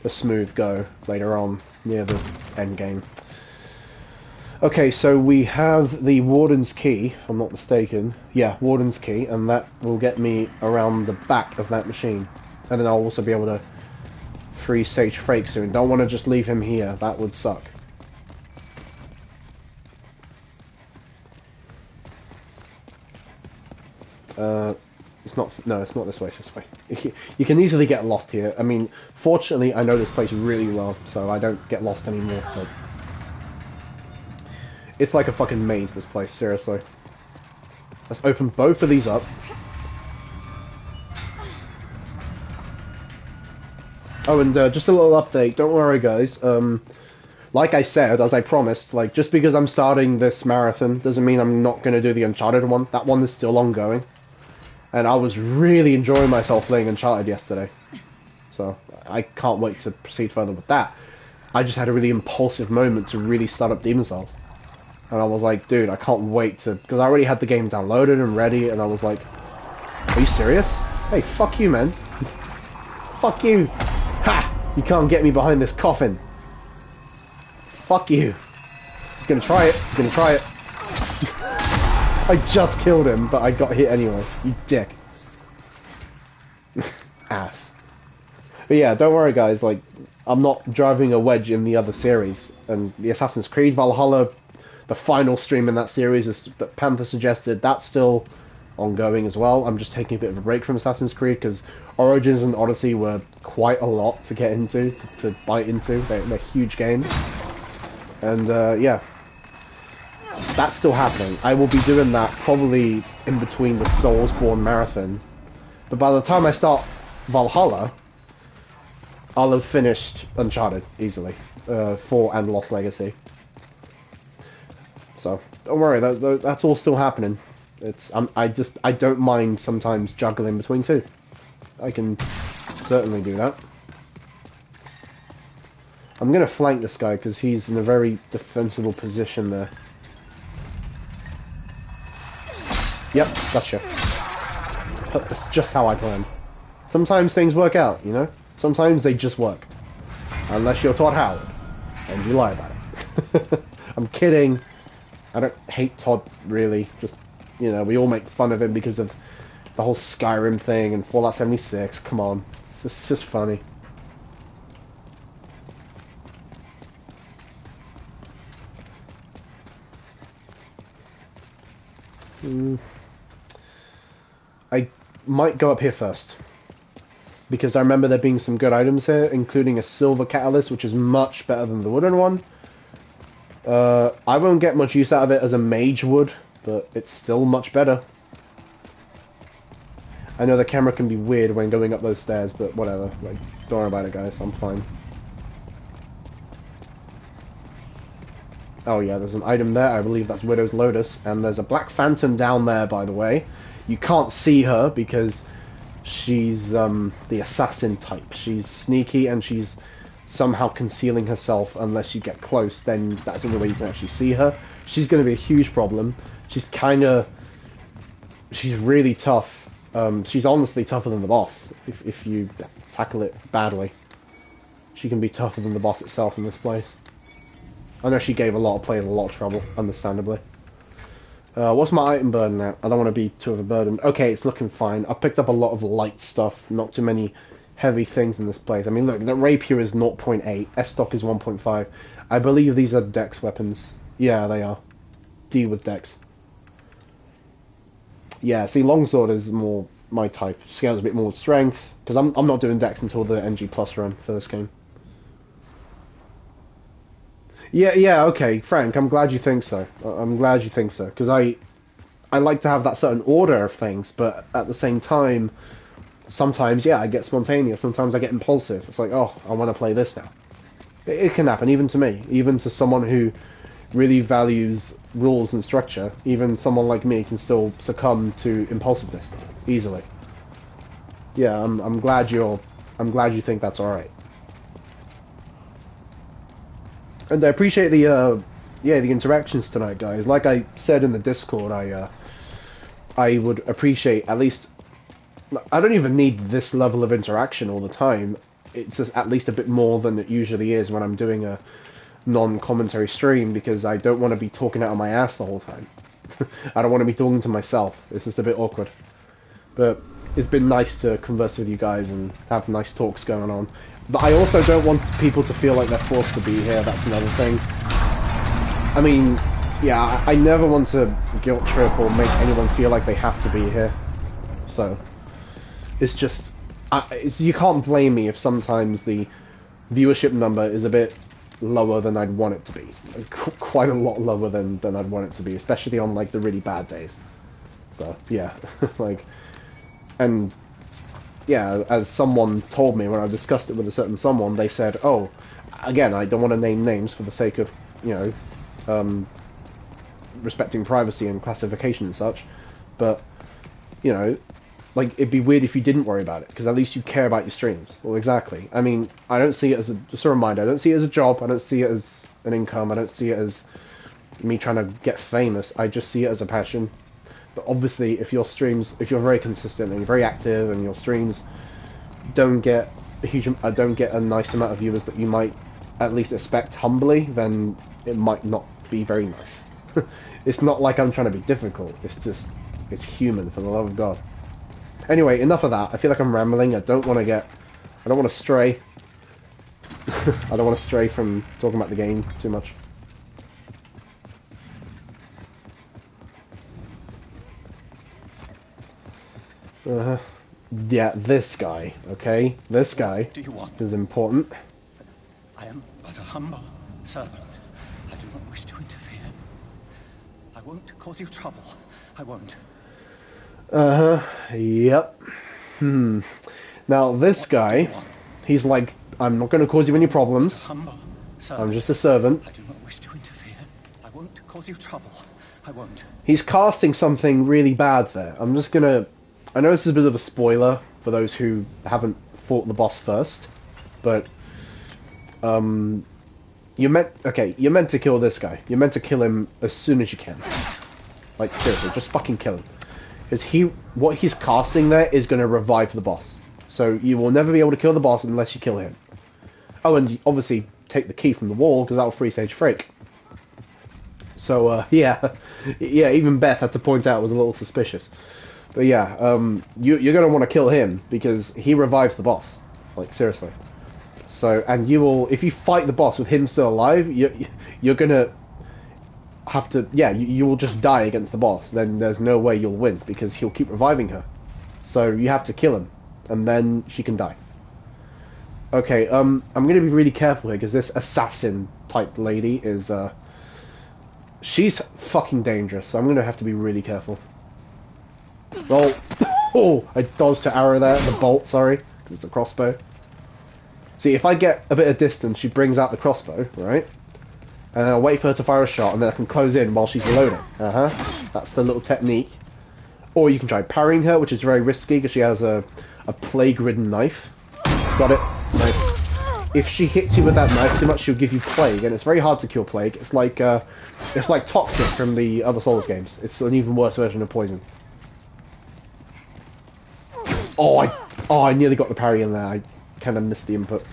a smooth go later on, near the end game. Okay, so we have the Warden's Key, if I'm not mistaken. Yeah, Warden's Key, and that will get me around the back of that machine. And then I'll also be able to free Sage Frake soon. Don't want to just leave him here, that would suck. It's not this way, it's this way. You can easily get lost here. I mean, fortunately, I know this place really well, so I don't get lost anymore, but... it's like a fucking maze, this place, seriously. Let's open both of these up. Oh, and just a little update, don't worry guys, like I said, as I promised, like, just because I'm starting this marathon doesn't mean I'm not going to do the Uncharted one. That one is still ongoing. And I was really enjoying myself playing Uncharted yesterday. So, I can't wait to proceed further with that. I just had a really impulsive moment to really start up Demon's Souls. And I was like, dude, I can't wait to... because I already had the game downloaded and ready, and I was like, are you serious? Hey, fuck you, man. Fuck you! Ha! You can't get me behind this coffin. Fuck you. He's gonna try it. He's gonna try it. I just killed him, but I got hit anyway. You dick. Ass. But yeah, don't worry guys, like, I'm not driving a wedge in the other series. And the Assassin's Creed Valhalla, the final stream in that series is that Panther suggested, that's still ongoing as well. I'm just taking a bit of a break from Assassin's Creed because Origins and Odyssey were quite a lot to get into, to bite into. They're huge games. And yeah, that's still happening. I will be doing that probably in between the Soulsborne marathon. But by the time I start Valhalla, I'll have finished Uncharted easily, 4 and Lost Legacy. So don't worry, that's all still happening. I don't mind sometimes juggling between two. I can certainly do that. I'm gonna flank this guy because he's in a very defensible position there. Yep, gotcha. That's just how I planned. Sometimes things work out, you know? Sometimes they just work. Unless you're Todd Howard, and you lie about it. I'm kidding. I don't hate Todd, really. Just, you know, we all make fun of him because of the whole Skyrim thing and Fallout 76. Come on. It's just funny. I might go up here first. Because I remember there being some good items here, including a silver catalyst, which is much better than the wooden one. I won't get much use out of it as a mage would, but it's still much better. I know the camera can be weird when going up those stairs, but whatever. Like, don't worry about it, guys. I'm fine. Oh yeah, there's an item there. I believe that's Widow's Lotus. And there's a Black Phantom down there, by the way. You can't see her because she's the assassin type. She's sneaky and she's somehow concealing herself unless you get close. Then that's the only way you can actually see her. She's going to be a huge problem. She's really tough. She's honestly tougher than the boss if you tackle it badly. She can be tougher than the boss itself in this place. I know she gave a lot of players a lot of trouble, understandably. What's my item burden now? I don't want to be too of a burden. Okay, it's looking fine. I picked up a lot of light stuff, not too many heavy things in this place. I mean, look, the rapier is 0.8, S-stock is 1.5. I believe these are dex weapons. Yeah, they are. D with dex. Yeah, see, longsword is more my type. Scales a bit more with strength, because I'm not doing dex until the NG Plus run for this game. Yeah, okay, Frank, I'm glad you think so. I'm glad you think so, because I like to have that certain order of things, but at the same time, sometimes, yeah, I get spontaneous, sometimes I get impulsive. It's like, oh, I want to play this now. It can happen, even to me, even to someone who really values rules and structure. Even someone like me can still succumb to impulsiveness easily. Yeah, I'm glad you think that's alright. And I appreciate the interactions tonight, guys. Like I said in the Discord, I would appreciate at least. I don't even need this level of interaction all the time. It's just at least a bit more than it usually is when I'm doing a non-commentary stream, because I don't want to be talking out of my ass the whole time. I don't want to be talking to myself. It's just a bit awkward. But it's been nice to converse with you guys and have nice talks going on. But I also don't want people to feel like they're forced to be here, that's another thing. I mean, yeah, I never want to guilt trip or make anyone feel like they have to be here. So, it's just... you can't blame me if sometimes the viewership number is a bit lower than I'd want it to be. Quite a lot lower than I'd want it to be, especially on, like, the really bad days. So, yeah, like... And... yeah, as someone told me when I discussed it with a certain someone, they said, oh, again, I don't want to name names for the sake of, you know, respecting privacy and classification and such, but, you know, like, it'd be weird if you didn't worry about it, because at least you care about your streams. Well, exactly. I mean, I don't see it as just a reminder, I don't see it as a job, I don't see it as an income, I don't see it as me trying to get famous, I just see it as a passion. But obviously, if your streams, if you're very consistent and you're very active and your streams don't get I don't get a nice amount of viewers that you might at least expect humbly, then it might not be very nice. It's not like I'm trying to be difficult. It's just, it's human, for the love of God. Anyway, enough of that. I feel like I'm rambling. I don't want to stray. I don't want to stray from talking about the game too much. Yeah, this guy, okay? This guy do you want? is important. I am but a humble servant. I do not wish to interfere. I won't cause you trouble. I won't. Yep. Now, this guy, he's like, I'm not going to cause you any problems. I'm just a servant. I do not wish to interfere. I won't cause you trouble. I won't. He's casting something really bad there. I'm just gonna... I know this is a bit of a spoiler for those who haven't fought the boss first, but... you're meant to kill this guy. You're meant to kill him as soon as you can. Like, seriously, just fucking kill him. Because what he's casting there is going to revive the boss. So you will never be able to kill the boss unless you kill him. Oh, and obviously take the key from the wall, because that'll free Sage Frake. So, yeah. Yeah, even Beth had to point out it was a little suspicious. But yeah, you're going to want to kill him, because he revives the boss. Like, seriously. So, and you will, if you fight the boss with him still alive, you're going to have to, yeah, you will just die against the boss. Then there's no way you'll win, because he'll keep reviving her. So you have to kill him, and then she can die. Okay, I'm going to be really careful here, because this assassin-type lady is, she's fucking dangerous, so I'm going to have to be really careful. Well, oh, I dodged her arrow there, the bolt, sorry, because it's a crossbow. See, if I get a bit of distance, she brings out the crossbow, right? And I'll wait for her to fire a shot, and then I can close in while she's reloading. That's the little technique. Or you can try parrying her, which is very risky, because she has a plague-ridden knife. Got it. Nice. If she hits you with that knife too much, she'll give you plague, and it's very hard to cure plague. It's like toxic from the other Souls games. It's an even worse version of poison. Oh, I nearly got the parry in there. I kind of missed the input.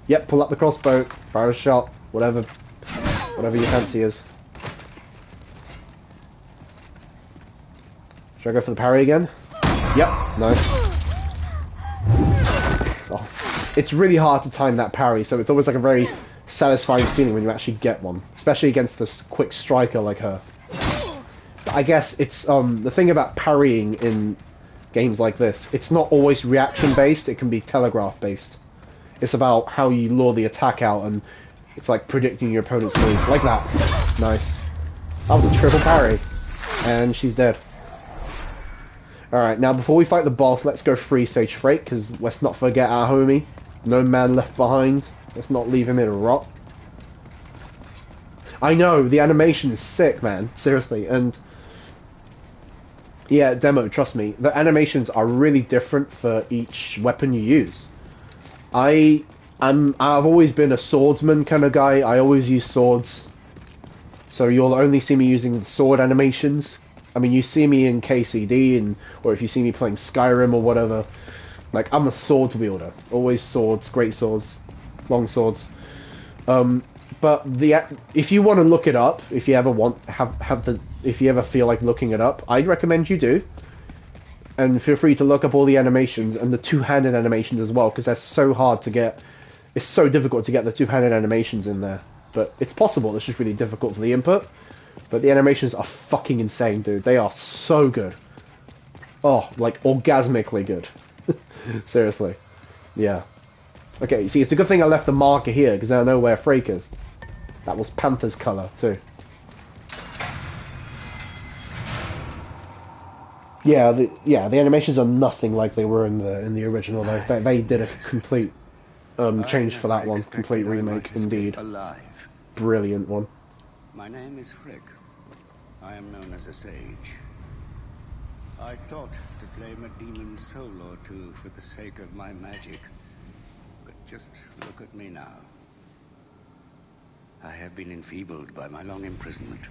Yep, pull up the crossbow, fire a shot, whatever your fancy is. Should I go for the parry again? Yep, nice. Oh, it's really hard to time that parry, so it's always like a very satisfying feeling when you actually get one, especially against a quick striker like her. But I guess it's the thing about parrying in games like this, it's not always reaction based, it can be telegraph based. It's about how you lure the attack out, and it's like predicting your opponent's move. Like that. Nice. That was a triple parry. And she's dead. Alright, now before we fight the boss, let's go free Sage Frake, because let's not forget our homie. No man left behind. Let's not leave him in a rot. I know, the animation is sick, man. Seriously, and... yeah, demo, trust me. The animations are really different for each weapon you use. I've always been a swordsman kind of guy. I always use swords. So you'll only see me using the sword animations. I mean, you see me in KCD, or if you see me playing Skyrim or whatever. Like, I'm a sword wielder. Always swords, great swords, long swords. But if you want to look it up, if you ever if you ever feel like looking it up, I'd recommend you do. And feel free to look up all the animations and the two-handed animations as well, because they're so hard to get. It's so difficult to get the two-handed animations in there. But it's possible, it's just really difficult for the input. But the animations are fucking insane, dude. They are so good. Oh, like, orgasmically good. Seriously. Yeah. Okay, you see, it's a good thing I left the marker here, because I know where Frake is. That was Panther's colour, too. Yeah, the animations are nothing like they were in the original, though. They did a complete change for that one. Complete remake, indeed. Brilliant one. My name is Frick. I am known as a sage. I thought to claim a demon soul or two for the sake of my magic. But just look at me now. I have been enfeebled by my long imprisonment.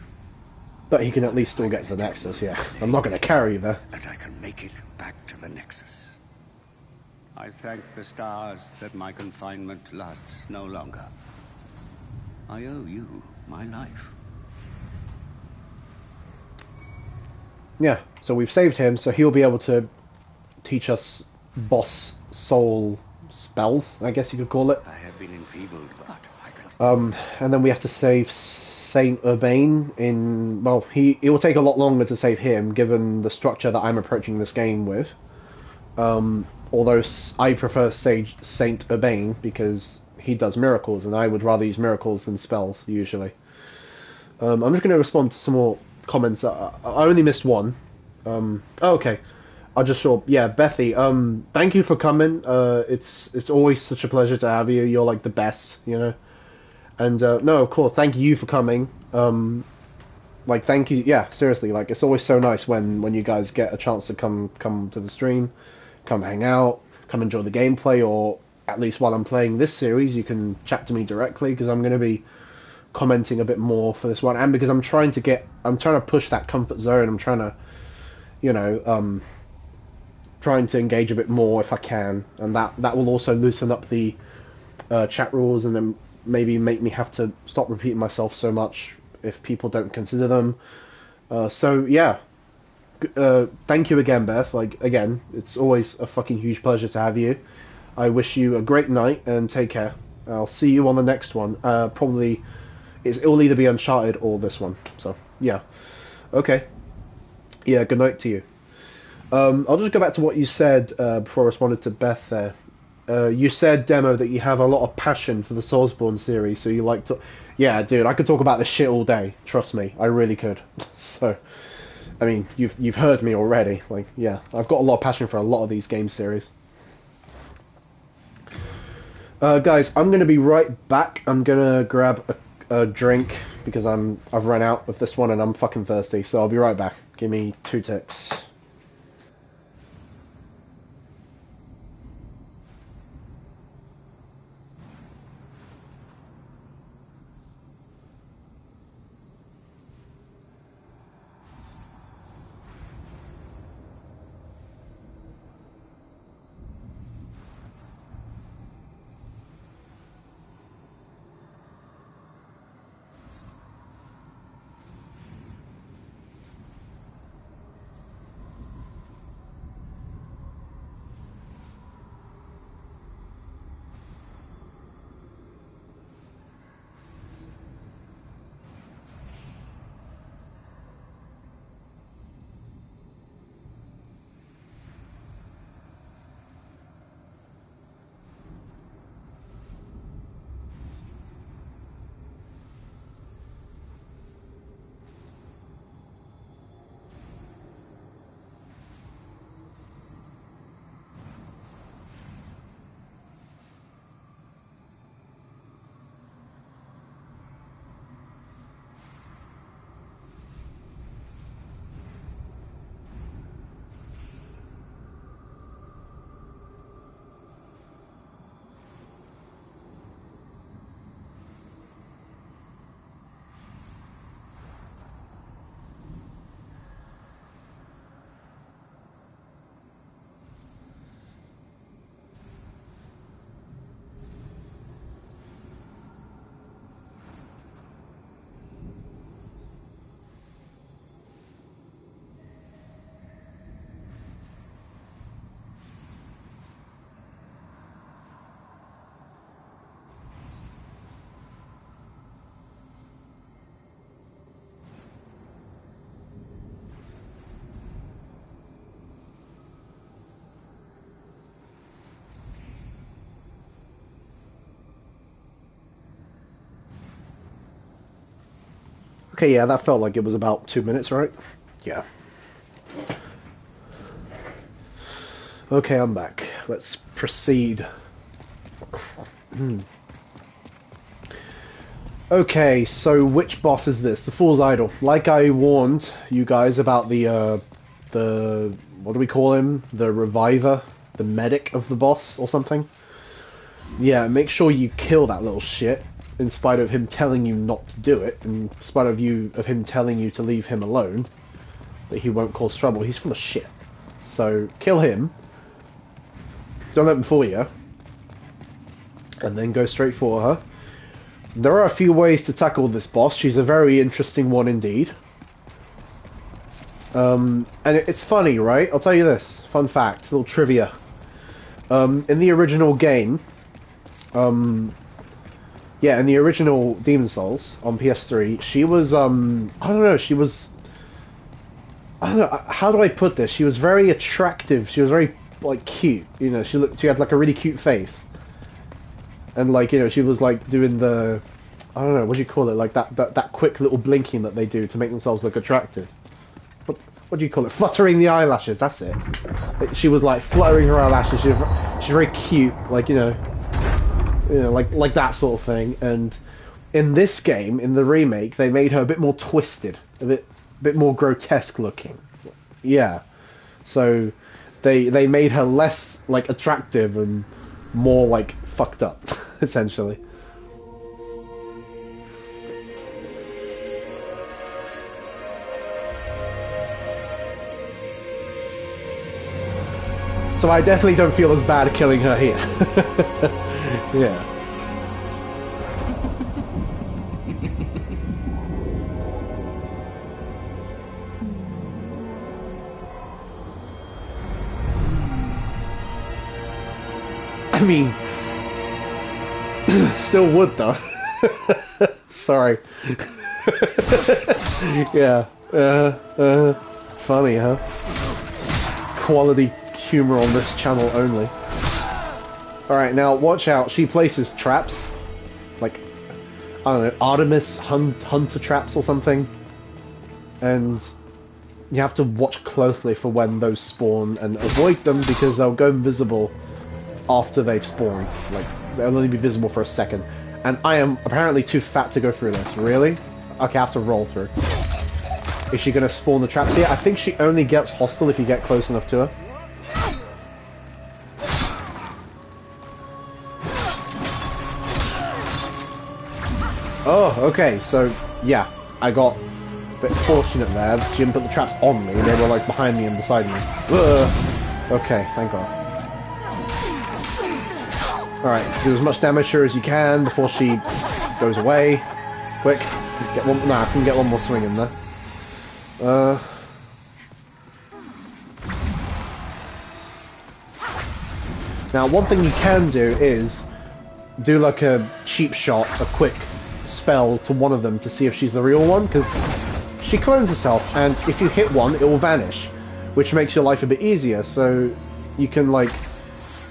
But he can at least still get to the Nexus, yeah. I'm not going to carry you there. And I can make it back to the Nexus. I thank the stars that my confinement lasts no longer. I owe you my life. Yeah, so we've saved him, so he'll be able to teach us boss soul spells, I guess you could call it. I have been enfeebled, but I can still... And then we have to save Saint Urbain in... Well, it will take a lot longer to save him, given the structure that I'm approaching this game with. Although I prefer Saint Urbain, because he does miracles, and I would rather use miracles than spells, usually. I'm just going to respond to some more comments. I only missed one. Okay. I'll just show up. Yeah, Bethy, thank you for coming. It's always such a pleasure to have you. You're like the best, you know. And no, of course, thank you for coming. Like, thank you. Yeah, seriously, like, it's always so nice when you guys get a chance to come to the stream, come hang out, come enjoy the gameplay, or at least while I'm playing this series, you can chat to me directly, because I'm going to be commenting a bit more for this one, and because I'm trying to push that comfort zone. I'm trying to, you know, trying to engage a bit more if I can, and that will also loosen up the chat rules, and then maybe make me have to stop repeating myself so much if people don't consider them. So yeah, thank you again, Beth. Like, again, it's always a fucking huge pleasure to have you. I wish you a great night and take care. I'll see you on the next one. Probably it'll either be Uncharted or this one. So yeah, okay. Yeah, good night to you. I'll just go back to what you said before I responded to Beth there. You said, Demo, that you have a lot of passion for the Soulsborne series, so you like to... Yeah, dude, I could talk about this shit all day. Trust me, I really could. So, I mean, you've heard me already. Like, yeah, I've got a lot of passion for a lot of these game series. Guys, I'm gonna be right back. I'm gonna grab a drink because I've run out of this one and I'm fucking thirsty. So I'll be right back. Give me 2 ticks. Okay, yeah, that felt like it was about 2 minutes, right? Yeah. Okay, I'm back. Let's proceed. Okay, so which boss is this? The Fool's Idol. Like I warned you guys about the what do we call him? The reviver? The medic of the boss or something? Yeah, make sure you kill that little shit. In spite of him telling you not to do it, in spite of him telling you to leave him alone, that he won't cause trouble. He's full of shit. So kill him. Don't let them fool you. And then go straight for her. There are a few ways to tackle this boss. She's a very interesting one indeed. And it's funny, right? I'll tell you this. Fun fact, little trivia. In the original game, yeah, in the original Demon Souls on PS3, she was, I don't know, she was, I don't know, how do I put this? She was very attractive. She was very, like, cute. You know, she had, like, a really cute face. And, like, you know, she was, like, doing the, I don't know, what do you call it? Like, that quick little blinking that they do to make themselves look attractive. What do you call it? Fluttering the eyelashes, that's it. She was, like, fluttering her eyelashes. She's very cute, like, you know, like that sort of thing. And in this game, in the remake, they made her a bit more twisted, a bit more grotesque looking. Yeah. So they made her less, like, attractive and more, like, fucked up, essentially. So I definitely don't feel as bad killing her here. Yeah. I mean, still would though. Sorry. Yeah. Funny, huh? Quality humor on this channel only. Alright, now watch out. She places traps. Like, I don't know, Artemis hunter traps or something. And you have to watch closely for when those spawn and avoid them because they'll go invisible after they've spawned. Like, they'll only be visible for a second. And I am apparently too fat to go through this. Really? Okay, I have to roll through. Is she gonna spawn the traps here? I think she only gets hostile if you get close enough to her. Oh, okay, so, yeah, I got a bit fortunate there. She didn't put the traps on me, they were, like, behind me and beside me. Ugh. Okay, thank God. Alright, do as much damage to her as you can before she goes away. Quick. Get one, nah, I can get one more swing in there. Now, one thing you can do is do, like, a cheap shot, a quick spell to one of them to see if she's the real one, because she clones herself, and if you hit one, it will vanish, which makes your life a bit easier, so you can, like,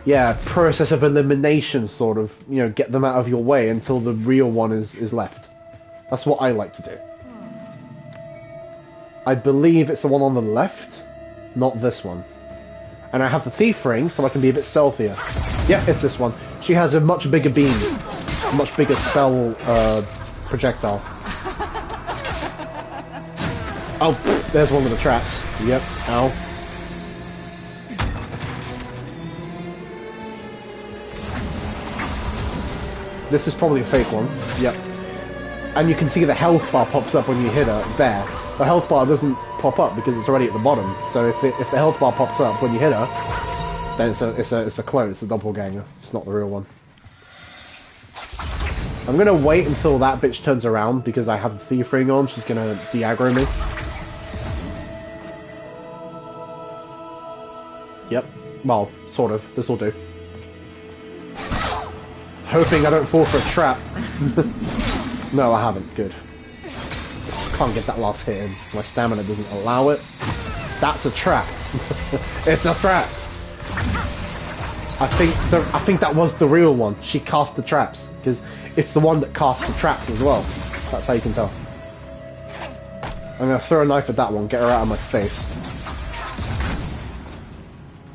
yeah, process of elimination, sort of, you know, get them out of your way until the real one is left. That's what I like to do. I believe it's the one on the left, not this one. And I have the thief ring, so I can be a bit stealthier. Yeah, it's this one. She has a much bigger beam. A much bigger spell projectile. Oh, pff, there's one with the traps. Yep, ow. This is probably a fake one. Yep. And you can see the health bar pops up when you hit her. There. The health bar doesn't pop up because it's already at the bottom. So if the health bar pops up when you hit her, then it's a clone. It's a doppelganger. It's not the real one. I'm gonna wait until that bitch turns around because I have the thief ring on. She's gonna de-aggro me. Yep. Well, sort of. This'll do. Hoping I don't fall for a trap. No, I haven't. Good. Can't get that last hit in, so my stamina doesn't allow it. That's a trap. It's a trap. I think that was the real one. She cast the traps because it's the one that cast the traps as well. That's how you can tell. I'm gonna throw a knife at that one. Get her out of my face.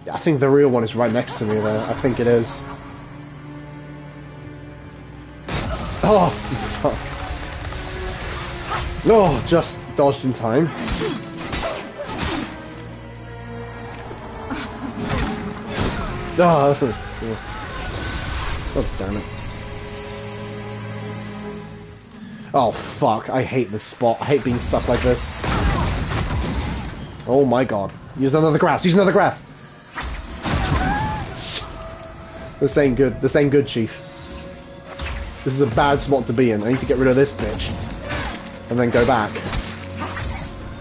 Yeah, I think the real one is right next to me there. I think it is. Oh, fuck. No, just dodged in time. Oh, oh, damn it. Oh, fuck. I hate this spot. I hate being stuck like this. Oh my god. Use another grass. Use another grass. This ain't good. This ain't good, Chief. This is a bad spot to be in. I need to get rid of this bitch. And then go back.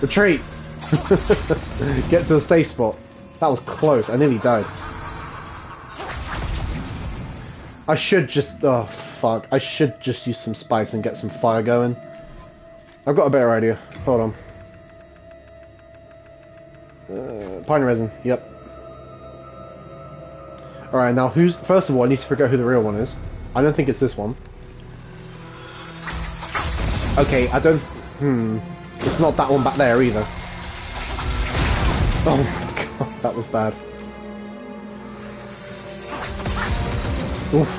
Retreat! Get to a safe spot. That was close. I nearly died. I should just... Oh, fuck. I should just use some spice and get some fire going. I've got a better idea. Hold on. Pine resin. Yep. Alright, now who's... First of all, I need to figure out who the real one is. I don't think it's this one. Okay, I don't... It's not that one back there either. Oh my god, that was bad. Oof.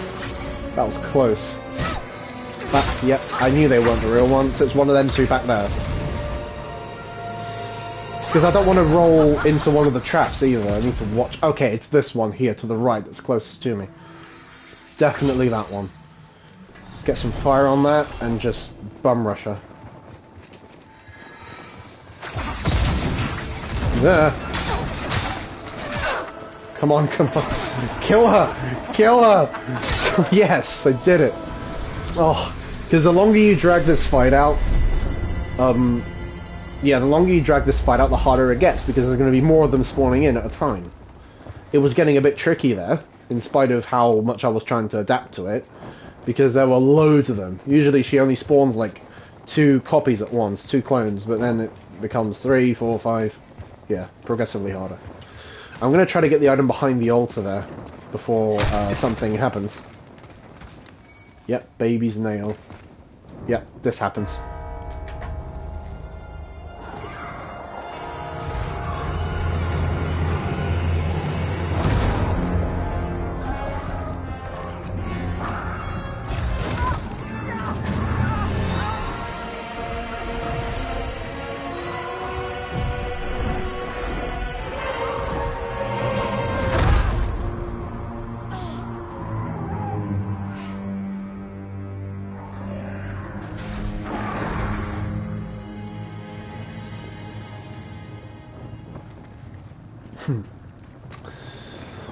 That was close. That's... Yep, I knew they weren't the real one, so it's one of them two back there. Because I don't want to roll into one of the traps either. I need to watch... Okay, it's this one here to the right that's closest to me. Definitely that one. Let's get some fire on that and just bum rush her. There. Come on, come on. Kill her! Kill her! Yes, I did it. Oh, because the longer you drag this fight out... Yeah, the longer you drag this fight out, the harder it gets, because there's going to be more of them spawning in at a time. It was getting a bit tricky there, in spite of how much I was trying to adapt to it, because there were loads of them. Usually she only spawns like 2 copies at once, 2 clones, but then it becomes 3, 4, 5. Yeah, progressively harder. I'm going to try to get the item behind the altar there, before something happens. Yep, baby's nail. Yep, this happens.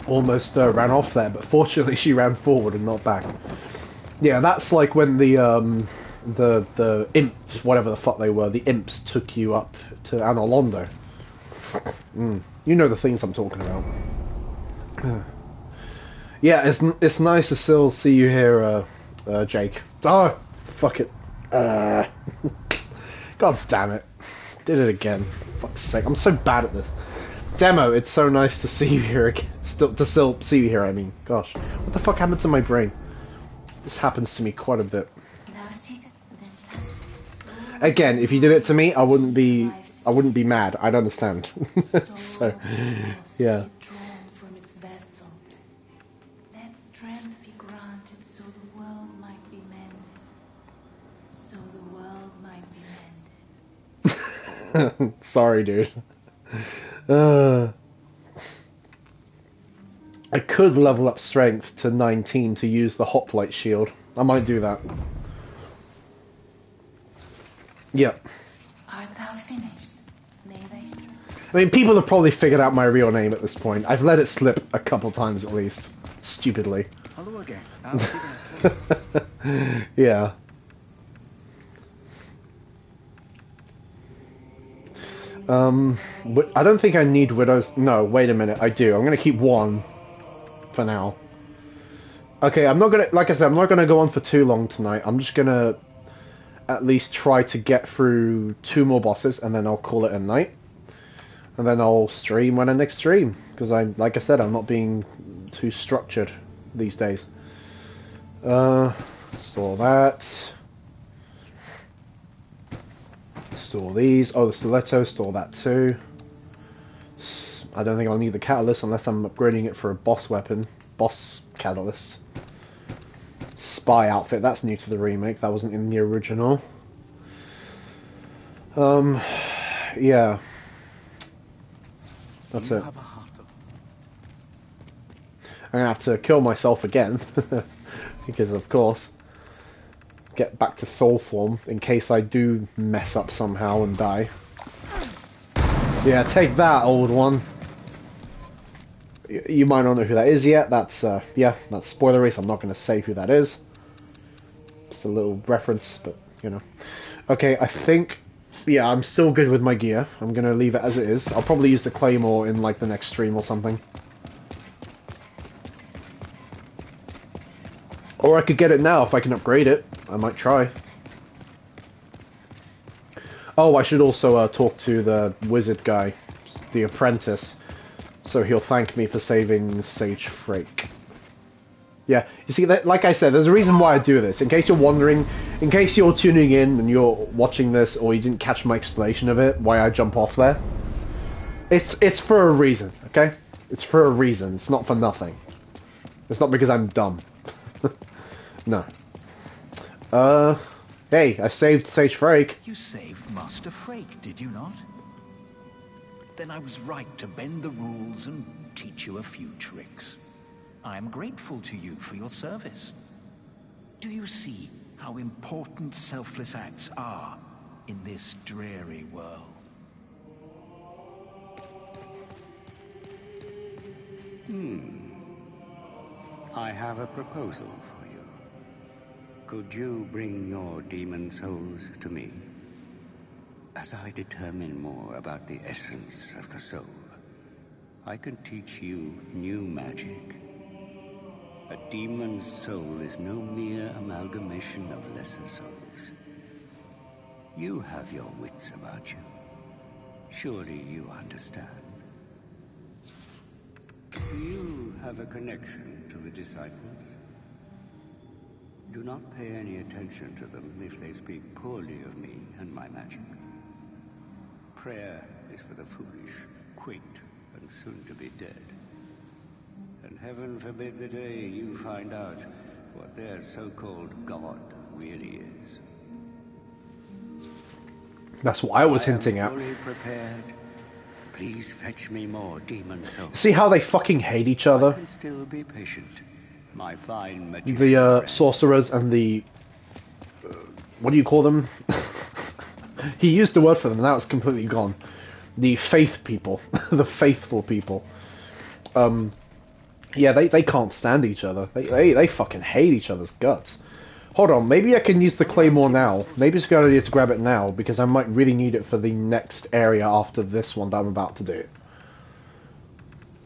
Almost ran off there, but fortunately she ran forward and not back. Yeah, that's like when the imps, whatever the fuck they were, the imps took you up to Anolondo. You know the things I'm talking about. Yeah, it's nice to still see you here, Jake. Oh, fuck it. God damn it. Did it again. Fuck's sake, I'm so bad at this. Demo, it's so nice to see you here again. Still see you here, I mean. Gosh. What the fuck happened to my brain? This happens to me quite a bit. Again, if you did it to me, I wouldn't be mad. I'd understand. So, yeah. Sorry, dude. I could level up strength to 19 to use the hoplite shield. I might do that. Yep. Art thou finished? I mean, people have probably figured out my real name at this point. I've let it slip a couple times at least. Stupidly. Hello again. Yeah. I don't think I need widows. No, wait a minute. I do. I'm gonna keep 1 for now. Okay, I'm not gonna. Like I said, I'm not gonna go on for too long tonight. I'm just gonna at least try to get through 2 more bosses, and then I'll call it a night. And then I'll stream when I next stream, because like I said, I'm not being too structured these days. Store that. Store these. Oh, the stiletto, store that too. I don't think I'll need the catalyst unless I'm upgrading it for a boss weapon. Boss catalyst. Spy outfit, that's new to the remake. That wasn't in the original. Yeah. That's it. I'm gonna have to kill myself again. Because, of course. Get back to soul form in case I do mess up somehow and die. Yeah, take that, old one. You might not know who that is yet. That's yeah, that's spoilery, so I'm not going to say who that is. Just a little reference, but you know. Okay, I think yeah, I'm still good with my gear. I'm going to leave it as it is. I'll probably use the claymore in like the next stream or something. Or I could get it now if I can upgrade it. I might try. Oh, I should also talk to the wizard guy, the apprentice, so he'll thank me for saving Sage Frake. Yeah, you see, that, like I said, there's a reason why I do this. In case you're wondering, in case you're tuning in and you're watching this, or you didn't catch my explanation of it, why I jump off there, it's for a reason, okay? It's for a reason. It's not for nothing. It's not because I'm dumb. No. Hey, I saved Sage Frake. You saved Master Frake, did you not? Then I was right to bend the rules and teach you a few tricks. I am grateful to you for your service. Do you see how important selfless acts are in this dreary world? I have a proposal for you. Could you bring your demon souls to me? As I determine more about the essence of the soul, I can teach you new magic. A demon's soul is no mere amalgamation of lesser souls. You have your wits about you. Surely you understand. Do you have a connection to the disciples? Do not pay any attention to them if they speak poorly of me and my magic. Prayer is for the foolish, quaint, and soon to be dead. And heaven forbid the day you find out what their so-called God really is. That's what I was hinting at. Fully prepared. Please fetch me more demon souls. See how they fucking hate each other? I can still be patient. My fine magician The friend. sorcerers and the... what do you call them? He used the word for them, now it's completely gone. The faith people. The faithful people. Yeah, they can't stand each other. They fucking hate each other's guts. Hold on, maybe I can use the claymore now. Maybe it's a good idea to grab it now, because I might really need it for the next area after this one that I'm about to do.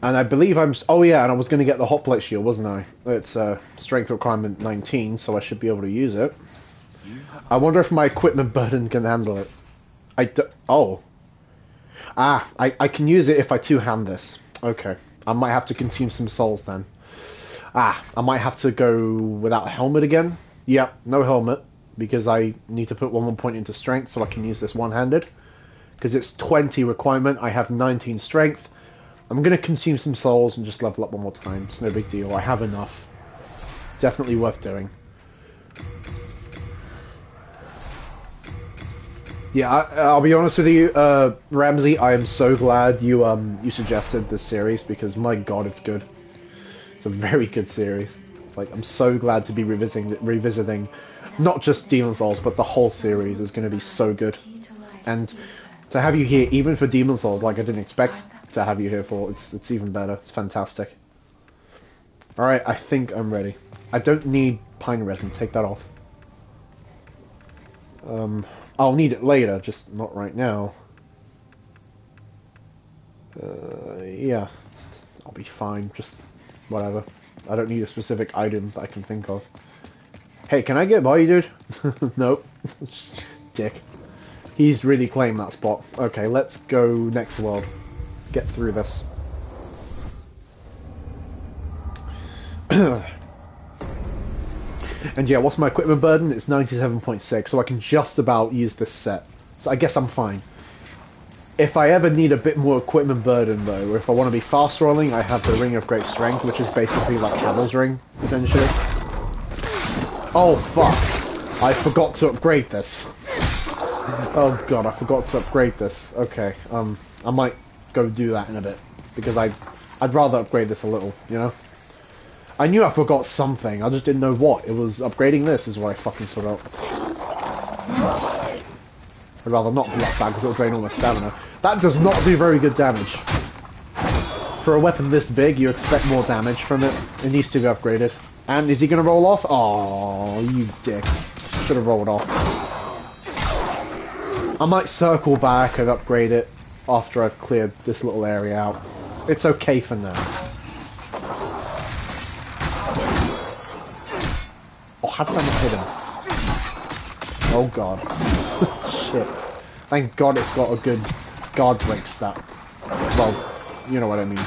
And I believe I'm... oh yeah, and I was going to get the hot plate shield, wasn't I? It's strength requirement 19, so I should be able to use it. I wonder if my equipment burden can handle it. Oh. Ah, I can use it if I two-hand this. Okay. I might have to consume some souls then. Ah, I might have to go without a helmet again. Yep, no helmet, because I need to put one more point into strength so I can use this one-handed. Because it's 20 requirement, I have 19 strength. I'm going to consume some souls and just level up one more time. It's no big deal, I have enough. Definitely worth doing. Yeah, I'll be honest with you, Ramsey, I am so glad you suggested this series, because my god, it's good. It's a very good series. It's like, I'm so glad to be revisiting not just Demon Souls, but the whole series is going to be so good. And to have you here, even for Demon Souls, like I didn't expect to have you here for, it's even better. It's fantastic. Alright, I think I'm ready. I don't need pine resin, take that off. I'll need it later, just not right now. Yeah, I'll be fine, just whatever. I don't need a specific item that I can think of. Hey, can I get by you, dude? Nope. Dick. He's really claimed that spot. Okay, let's go next world. Get through this. And yeah, what's my equipment burden? It's 97.6, so I can just about use this set. So I guess I'm fine. If I ever need a bit more equipment burden though, or if I want to be fast rolling, I have the Ring of Great Strength, which is basically like Havel's Ring, essentially. Oh fuck! I forgot to upgrade this. Oh god, I forgot to upgrade this. Okay, I might go do that in a bit, because I'd rather upgrade this a little, you know? I knew I forgot something, I just didn't know what. It was upgrading this is what I fucking forgot. I'd rather not do that because it'll drain all my stamina. That does not do very good damage. For a weapon this big, you expect more damage from it. It needs to be upgraded. And is he gonna roll off? Oh, you dick. Should have rolled off. I might circle back and upgrade it after I've cleared this little area out. It's okay for now. Oh, how did I not hit him? Oh god. Shit. Thank god it's got a good guard break stat. Well, you know what I mean.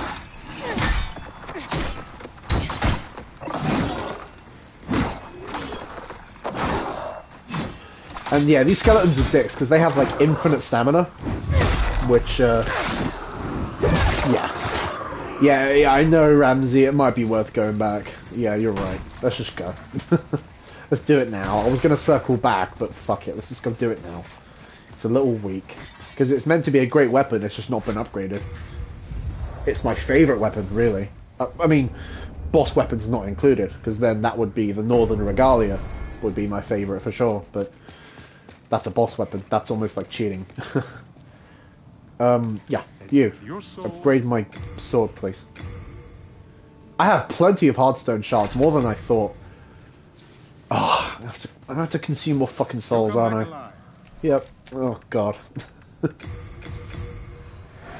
And yeah, these skeletons are dicks because they have like infinite stamina, which yeah, I know, Ramsey, it might be worth going back. Yeah, you're right. Let's just go. Let's do it now. I was gonna circle back, but fuck it, let's just go do it now. It's a little weak because it's meant to be a great weapon, it's just not been upgraded. It's my favourite weapon, really. I mean, boss weapons not included, because then that would be the Northern Regalia would be my favourite for sure, but that's a boss weapon. That's almost like cheating. Yeah, you. Upgrade my sword, please. I have plenty of hardstone shards, more than I thought. Oh, I'm gonna have to consume more fucking souls, aren't I? Yep. Oh, God.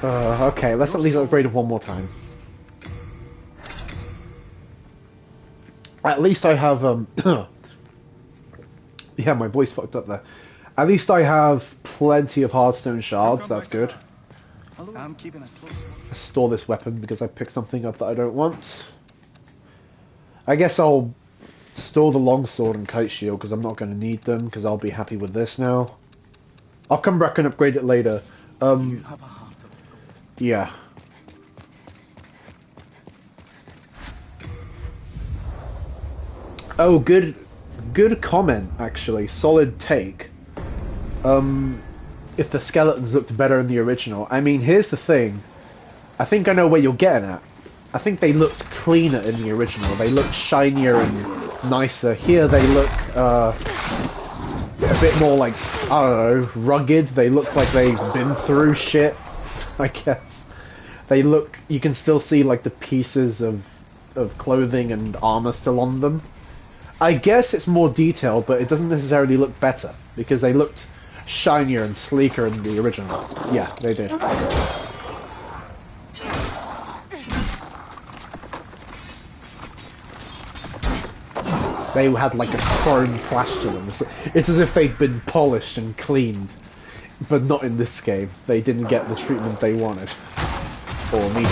Okay, let's at least upgrade it one more time. At least I have, yeah, my voice fucked up there. At least I have plenty of hardstone shards, that's good. I'm keeping a close watch. Store this weapon because I picked something up that I don't want. I guess I'll store the longsword and kite shield because I'm not going to need them because I'll be happy with this now. I'll come back and upgrade it later. Yeah. Oh, good comment actually. Solid take. If the skeletons looked better in the original. I mean, here's the thing. I think I know where you're getting at. I think they looked cleaner in the original. They looked shinier and nicer. Here they look a bit more like, I don't know, rugged. They look like they've been through shit, I guess. They look, you can still see like the pieces of clothing and armor still on them. I guess it's more detailed, but it doesn't necessarily look better, because they looked shinier and sleeker in the original. Yeah, they did. They had like a chrome flash to them. It's as if they'd been polished and cleaned, but not in this game. They didn't get the treatment they wanted or needed.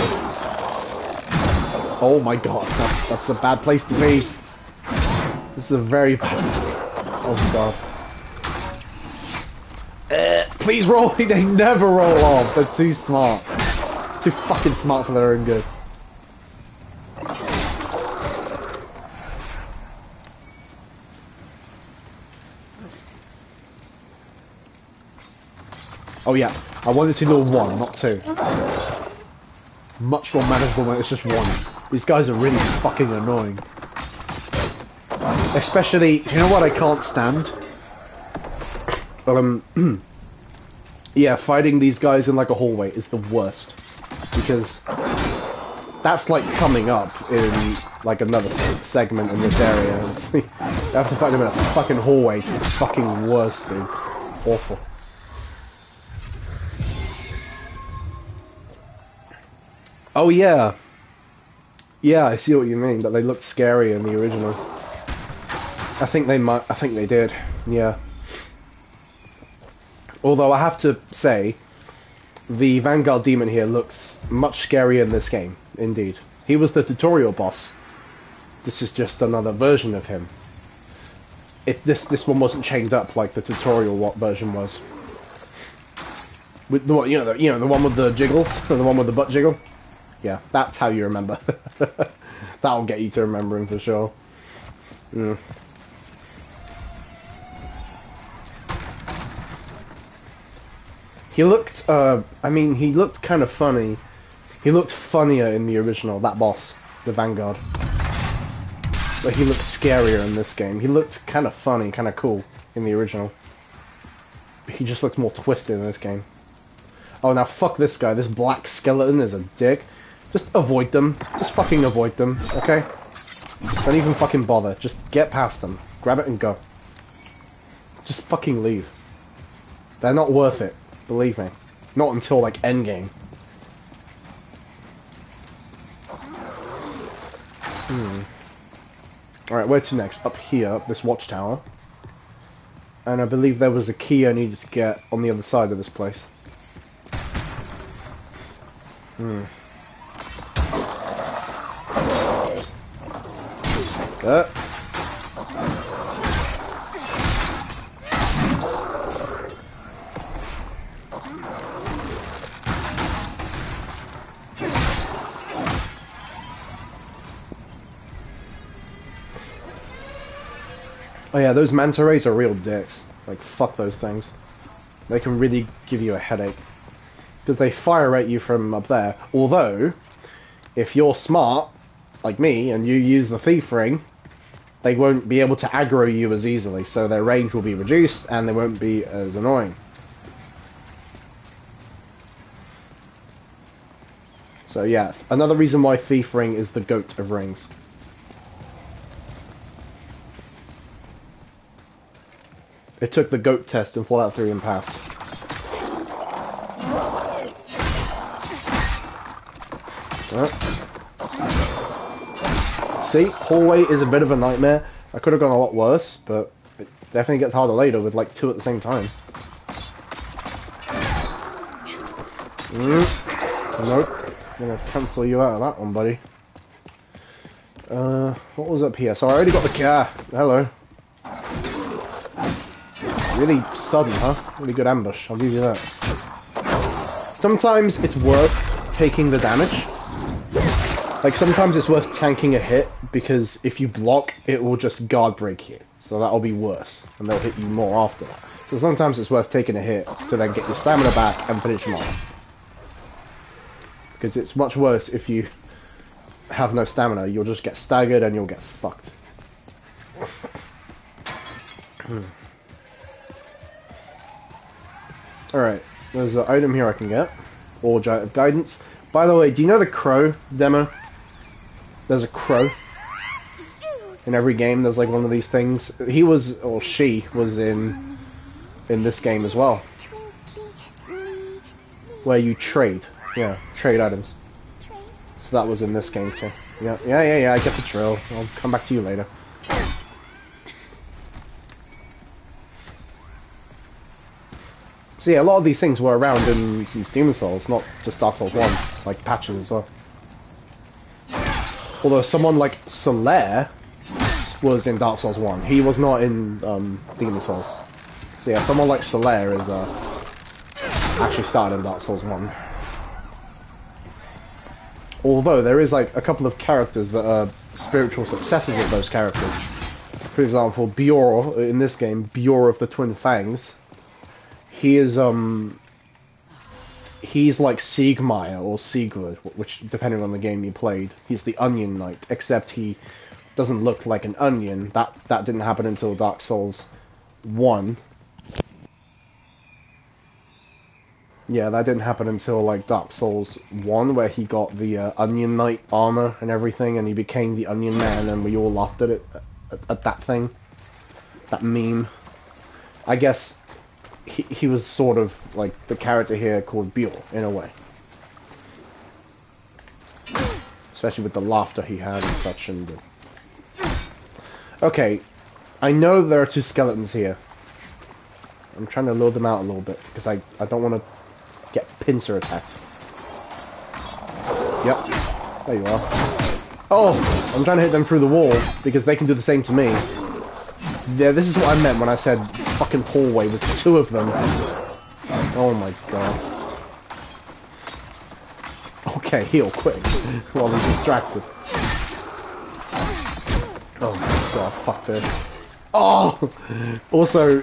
Oh my god, that's a bad place to be. This is a very bad. Oh god. Please roll. They never roll off. They're too smart. Too fucking smart for their own good. Oh yeah, I want it to do one, not two. Much more manageable when it's just one. These guys are really fucking annoying. Especially, you know what I can't stand? Yeah, fighting these guys in like a hallway is the worst. Because that's like coming up in like another segment in this area. You have to fight them in a fucking hallway. It's the fucking worst, dude. Awful. Oh yeah. Yeah, I see what you mean, but they looked scary in the original. I think they did, yeah. Although I have to say, the Vanguard Demon here looks much scarier in this game, indeed. He was the tutorial boss. This is just another version of him. This one wasn't chained up like the tutorial version was. With the one, the one with the jiggles, or the one with the butt jiggle. Yeah, that's how you remember. That'll get you to remember him for sure. Mm. He looked, he looked kind of funny. He looked funnier in the original, that boss, the Vanguard. But he looked scarier in this game. He looked kind of funny, kind of cool in the original. He just looks more twisted in this game. Oh, now fuck this guy. This black skeleton is a dick. Just avoid them. Just fucking avoid them, okay? Don't even fucking bother. Just get past them. Grab it and go. Just fucking leave. They're not worth it. Believe me. Not until, like, endgame. Alright, where to next? Up here, up this watchtower. And I believe there was a key I needed to get on the other side of this place. Oh yeah, those manta rays are real dicks. Like, fuck those things. They can really give you a headache. Because they fire at you from up there. Although, if you're smart, like me, and you use the thief ring, they won't be able to aggro you as easily, so their range will be reduced, and they won't be as annoying. So yeah, another reason why thief ring is the goat of rings. It took the goat test in Fallout 3 and passed. See, hallway is a bit of a nightmare. I could have gone a lot worse, but it definitely gets harder later with like 2 at the same time. Nope. I'm gonna cancel you out of that one, buddy. What was up here? So I already got the car. Hello. Really sudden, huh? Really good ambush, I'll give you that. Sometimes it's worth taking the damage. Like, sometimes it's worth tanking a hit, because if you block, it will just guard break you. So that'll be worse, and they'll hit you more after that. So sometimes it's worth taking a hit to then get your stamina back and finish them off. Because it's much worse if you have no stamina, you'll just get staggered and you'll get fucked. Alright, there's an item here I can get. Or Giant of Guidance. By the way, do you know the crow demo? There's a crow. In every game there's like one of these things. He was, or she, was in this game as well. Where you trade. Yeah, trade items. So that was in this game too. Yeah, I get the drill. I'll come back to you later. So yeah, a lot of these things were around in these Demon's Souls, not just Dark Souls 1, like patches as well. Although someone like Solaire was in Dark Souls 1, he was not in Demon's Souls. So yeah, someone like Solaire is actually started in Dark Souls 1. Although there is like a couple of characters that are spiritual successors of those characters. For example, Bior in this game, Bior of the Twin Fangs. He is, he's like Siegmeyer or Sigurd, which, depending on the game you played, he's the Onion Knight, except he doesn't look like an onion. That didn't happen until Dark Souls 1. Yeah, that didn't happen until, like, Dark Souls 1, where he got the Onion Knight armor and everything, and he became the Onion Man, and we all laughed at it, at that thing. That meme. I guess he was sort of like the character here called Bior, in a way. Especially with the laughter he had and such. And okay, I know there are 2 skeletons here. I'm trying to lure them out a little bit, because I don't want to get pincer attacked. Yep, there you are. Oh, I'm trying to hit them through the wall, because they can do the same to me. Yeah, this is what I meant when I said fucking hallway with 2 of them. Oh my god. Okay, heal quick while he's distracted. Oh my god, fuck this. Oh! Also,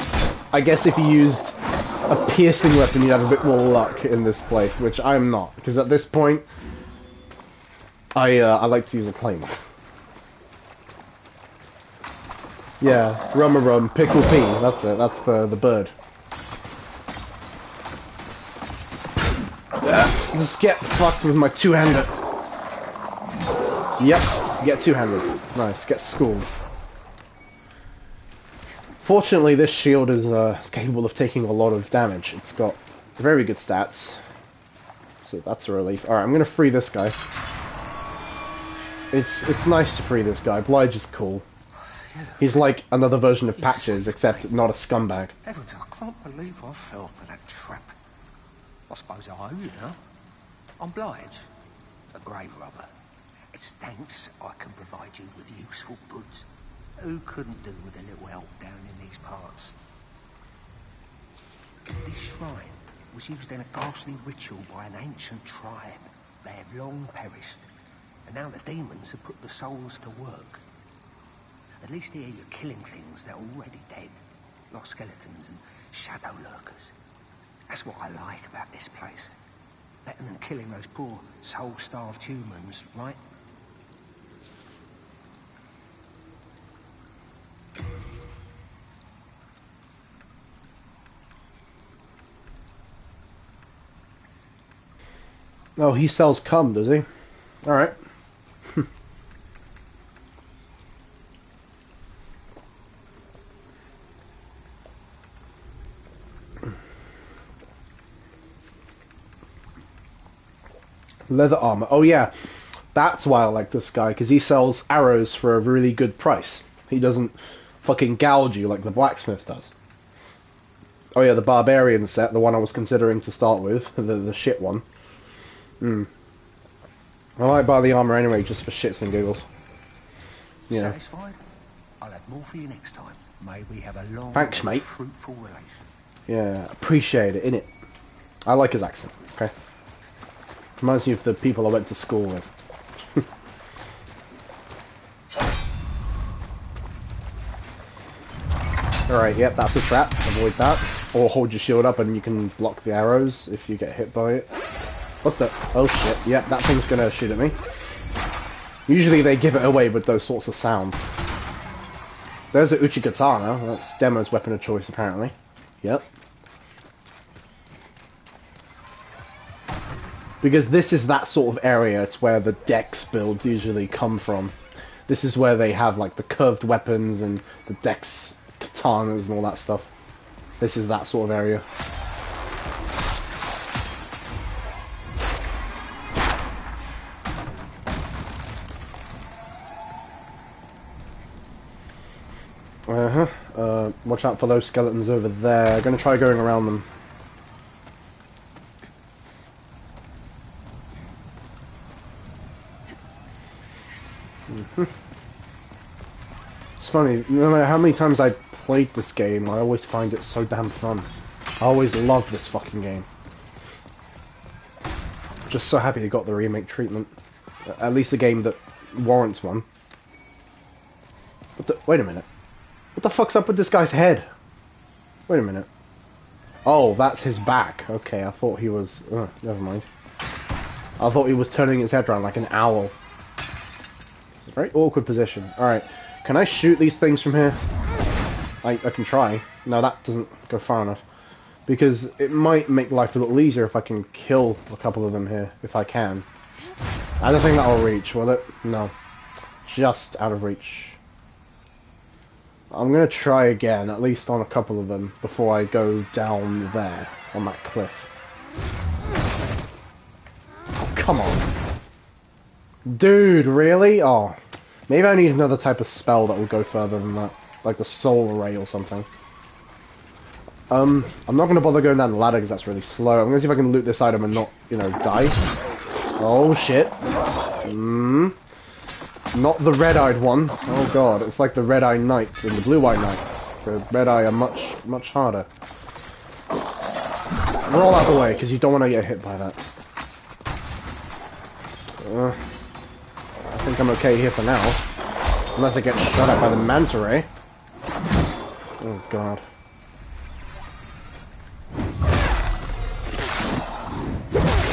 I guess if you used a piercing weapon, you'd have a bit more luck in this place, which I'm not, because at this point, I like to use a claymore. Yeah, rum, pickle pea, that's it, that's the bird. Just get fucked with my 2-hander. Yep, get two-handed. Nice, get schooled. Fortunately, this shield is capable of taking a lot of damage. It's got very good stats. So that's a relief. Alright, I'm gonna free this guy. It's nice to free this guy. Blige is cool. He's like another version of Patches, except not a scumbag. Heavens, I can't believe I fell for that trap. I suppose I owe you now. I'm Blige, a grave robber. It's thanks I can provide you with useful goods. Who couldn't do with a little help down in these parts? This shrine was used in a ghastly ritual by an ancient tribe. They have long perished, and now the demons have put the souls to work. At least here you're killing things that are already dead, like skeletons and shadow lurkers. That's what I like about this place. Better than killing those poor, soul-starved humans, right? Oh, he sells cum, does he? Alright. Leather armor. Oh yeah, that's why I like this guy, because he sells arrows for a really good price. He doesn't fucking gouge you like the blacksmith does. Oh yeah, the barbarian set, the one I was considering to start with, the shit one. I might buy the armor anyway, just for shits and giggles. You know. Satisfied? I'll have more for you next time. May we have a long, Thanks, mate. fruitful relation. Yeah, appreciate it, innit? I like his accent, okay? Reminds me of the people I went to school with. Alright, yep, that's a trap. Avoid that. Or hold your shield up and you can block the arrows if you get hit by it. What the? Oh shit, yep, that thing's gonna shoot at me. Usually they give it away with those sorts of sounds. There's a Uchigatana. That's Demo's weapon of choice, apparently. Yep. Because this is that sort of area, it's where the Dex builds usually come from. This is where they have like the curved weapons and the Dex katanas and all that stuff. This is that sort of area. Watch out for those skeletons over there. I'm gonna try going around them. It's funny, no matter how many times I played this game, I always find it so damn fun. I always love this fucking game. Just so happy they got the remake treatment. At least a game that warrants one. Wait a minute. What the fuck's up with this guy's head? Wait a minute. Oh, that's his back. Okay, I thought he was... never mind. I thought he was turning his head around like an owl. It's a very awkward position. Alright, can I shoot these things from here? I can try. No, that doesn't go far enough. Because it might make life a little easier if I can kill a couple of them here, if I can. I don't think that'll reach, will it? No. Just out of reach. I'm gonna try again, at least on a couple of them, before I go down there, on that cliff. Oh, come on. Dude, really? Oh. Maybe I need another type of spell that will go further than that. Like the soul ray or something. I'm not gonna bother going down the ladder because that's really slow. I'm gonna see if I can loot this item and not, you know, die. Oh shit. Not the red-eyed one. Oh god, it's like the red-eyed knights and the blue-eyed knights. The red-eye are much harder. Roll out the way, because you don't want to get hit by that. I think I'm okay here for now. Unless I get shot at by the manta ray. Oh god.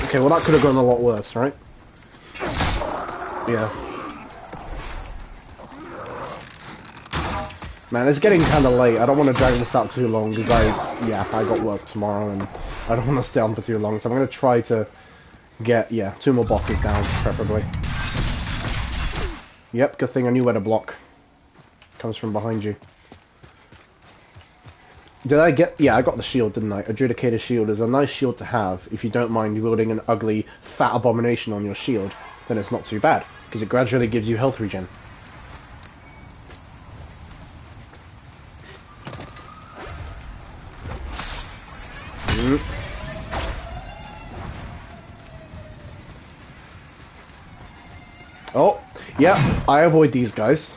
Okay, well that could have gone a lot worse, right? Yeah. Man, it's getting kind of late. I don't want to drag this out too long because I got work tomorrow and I don't want to stay on for too long. So I'm going to try to get, 2 more bosses down, preferably. Yep, good thing I knew where to block. Comes from behind you. Did I get... Yeah, I got the shield, didn't I? Adjudicator shield is a nice shield to have if you don't mind wielding an ugly, fat abomination on your shield. Then it's not too bad, because it gradually gives you health regen. Oh, yeah, I avoid these guys.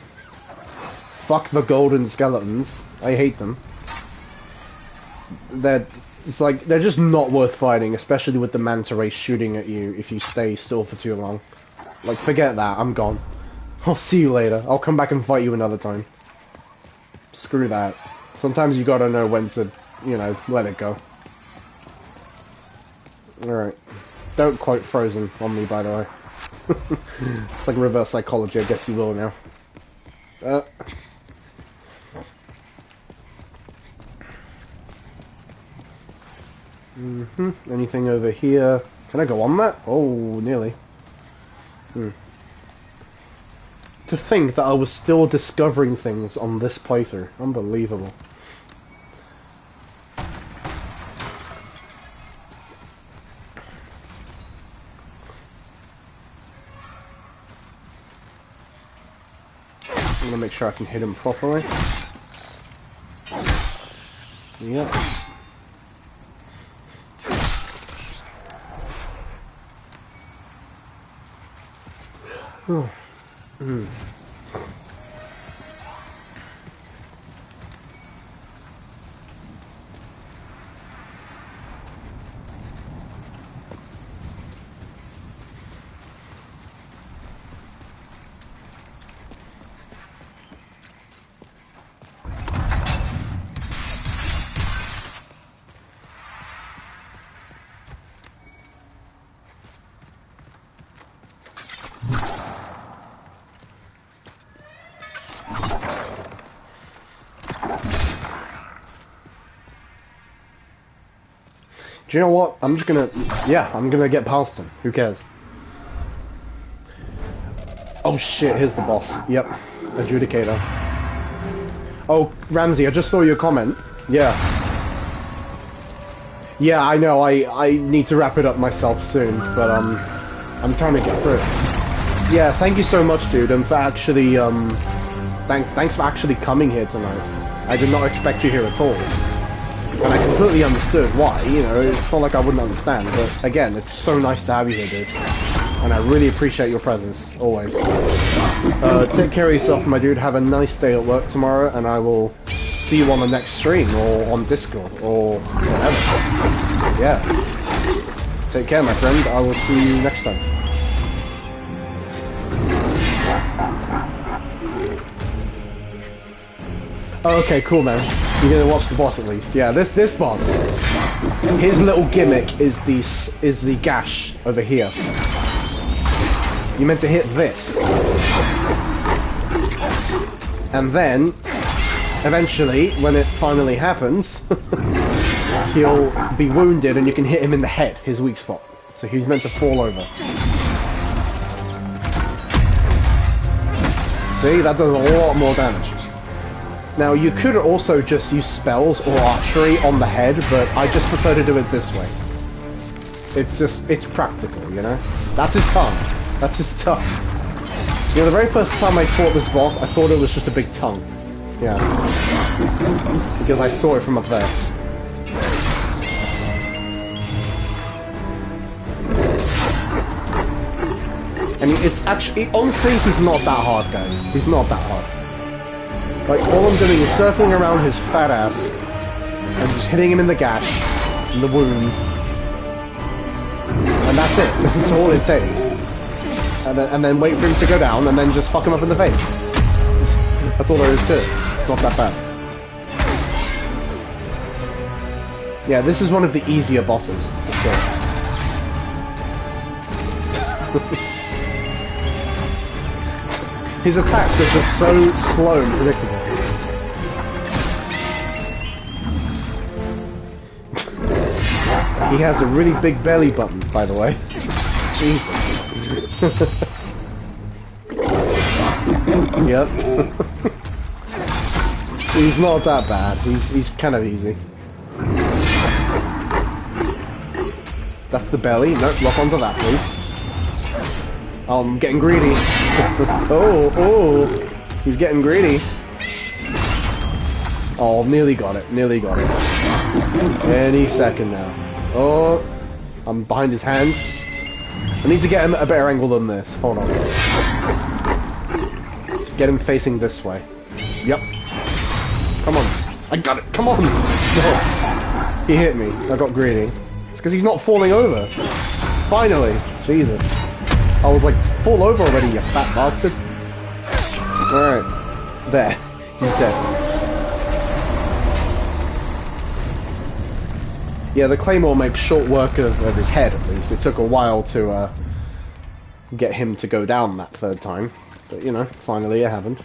Fuck the golden skeletons. I hate them. They're just not worth fighting, especially with the manta race shooting at you if you stay still for too long. Like, forget that, I'm gone. I'll see you later. I'll come back and fight you another time. Screw that. Sometimes you gotta know when to, you know, let it go. Alright. Don't quote Frozen on me, by the way. It's like reverse psychology, I guess you will now. Anything over here? Can I go on that? Oh, nearly. To think that I was still discovering things on this playthrough. Unbelievable. I'm gonna make sure I can hit him properly. Yep. Do you know what? I'm just gonna... Yeah, I'm gonna get past him. Who cares? Oh shit, here's the boss. Yep. Adjudicator. Oh, Ramsey, I just saw your comment. Yeah. Yeah, I know, I need to wrap it up myself soon, but I'm trying to get through it. Yeah, thank you so much, dude, and for actually, thanks for actually coming here tonight. I did not expect you here at all. And I completely understood why, you know, it's not like I wouldn't understand, but again, it's so nice to have you here, dude. And I really appreciate your presence, always. Take care of yourself, my dude, have a nice day at work tomorrow, and I will see you on the next stream, or on Discord, or whatever. Yeah. Take care, my friend, I will see you next time. Oh, okay, cool, man. You're gonna watch the boss at least. Yeah, this boss. His little gimmick is the gash over here. You meant to hit this, and then eventually, when it finally happens, he'll be wounded, and you can hit him in the head, his weak spot. So he's meant to fall over. See, that does a lot more damage. Now, you could also just use spells or archery on the head, but I just prefer to do it this way. It's practical, you know? That's his tongue. That's his tongue. You know, the very first time I fought this boss, I thought it was just a big tongue. Yeah. Because I saw it from up there. And it's actually, honestly, he's not that hard, guys. He's not that hard. Like, all I'm doing is circling around his fat ass and just hitting him in the gash, in the wound. And that's it. That's all it takes. And then wait for him to go down, and then just fuck him up in the face. That's all there is to it. It's not that bad. Yeah, this is one of the easier bosses, for sure. His attacks are just so slow and predictable. He has a really big belly button, by the way. Jesus. Yep. He's not that bad. He's kind of easy. That's the belly. No, lock onto that, please. Oh, I'm getting greedy. Oh, he's getting greedy. Oh, nearly got it. Nearly got it. Any second now. Oh, I'm behind his hand. I need to get him at a better angle than this. Hold on. Just get him facing this way. Yep. Come on. I got it. Come on. No. He hit me. I got greedy. It's because he's not falling over. Finally. Jesus. I was like, fall over already, you fat bastard. Alright. There. He's dead. Yeah, the claymore makes short work of his head, at least. It took a while to get him to go down that third time. But, you know, finally it happened.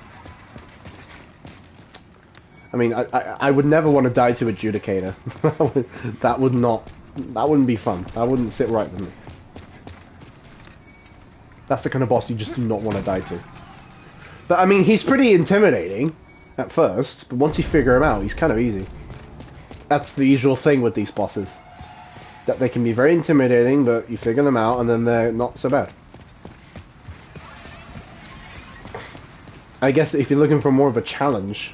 I mean, I would never want to die to Adjudicator. That wouldn't be fun. That wouldn't sit right with me. That's the kind of boss you just do not want to die to. But, I mean, he's pretty intimidating at first, but once you figure him out, he's kind of easy. That's the usual thing with these bosses. That they can be very intimidating, but you figure them out, and then they're not so bad. I guess if you're looking for more of a challenge,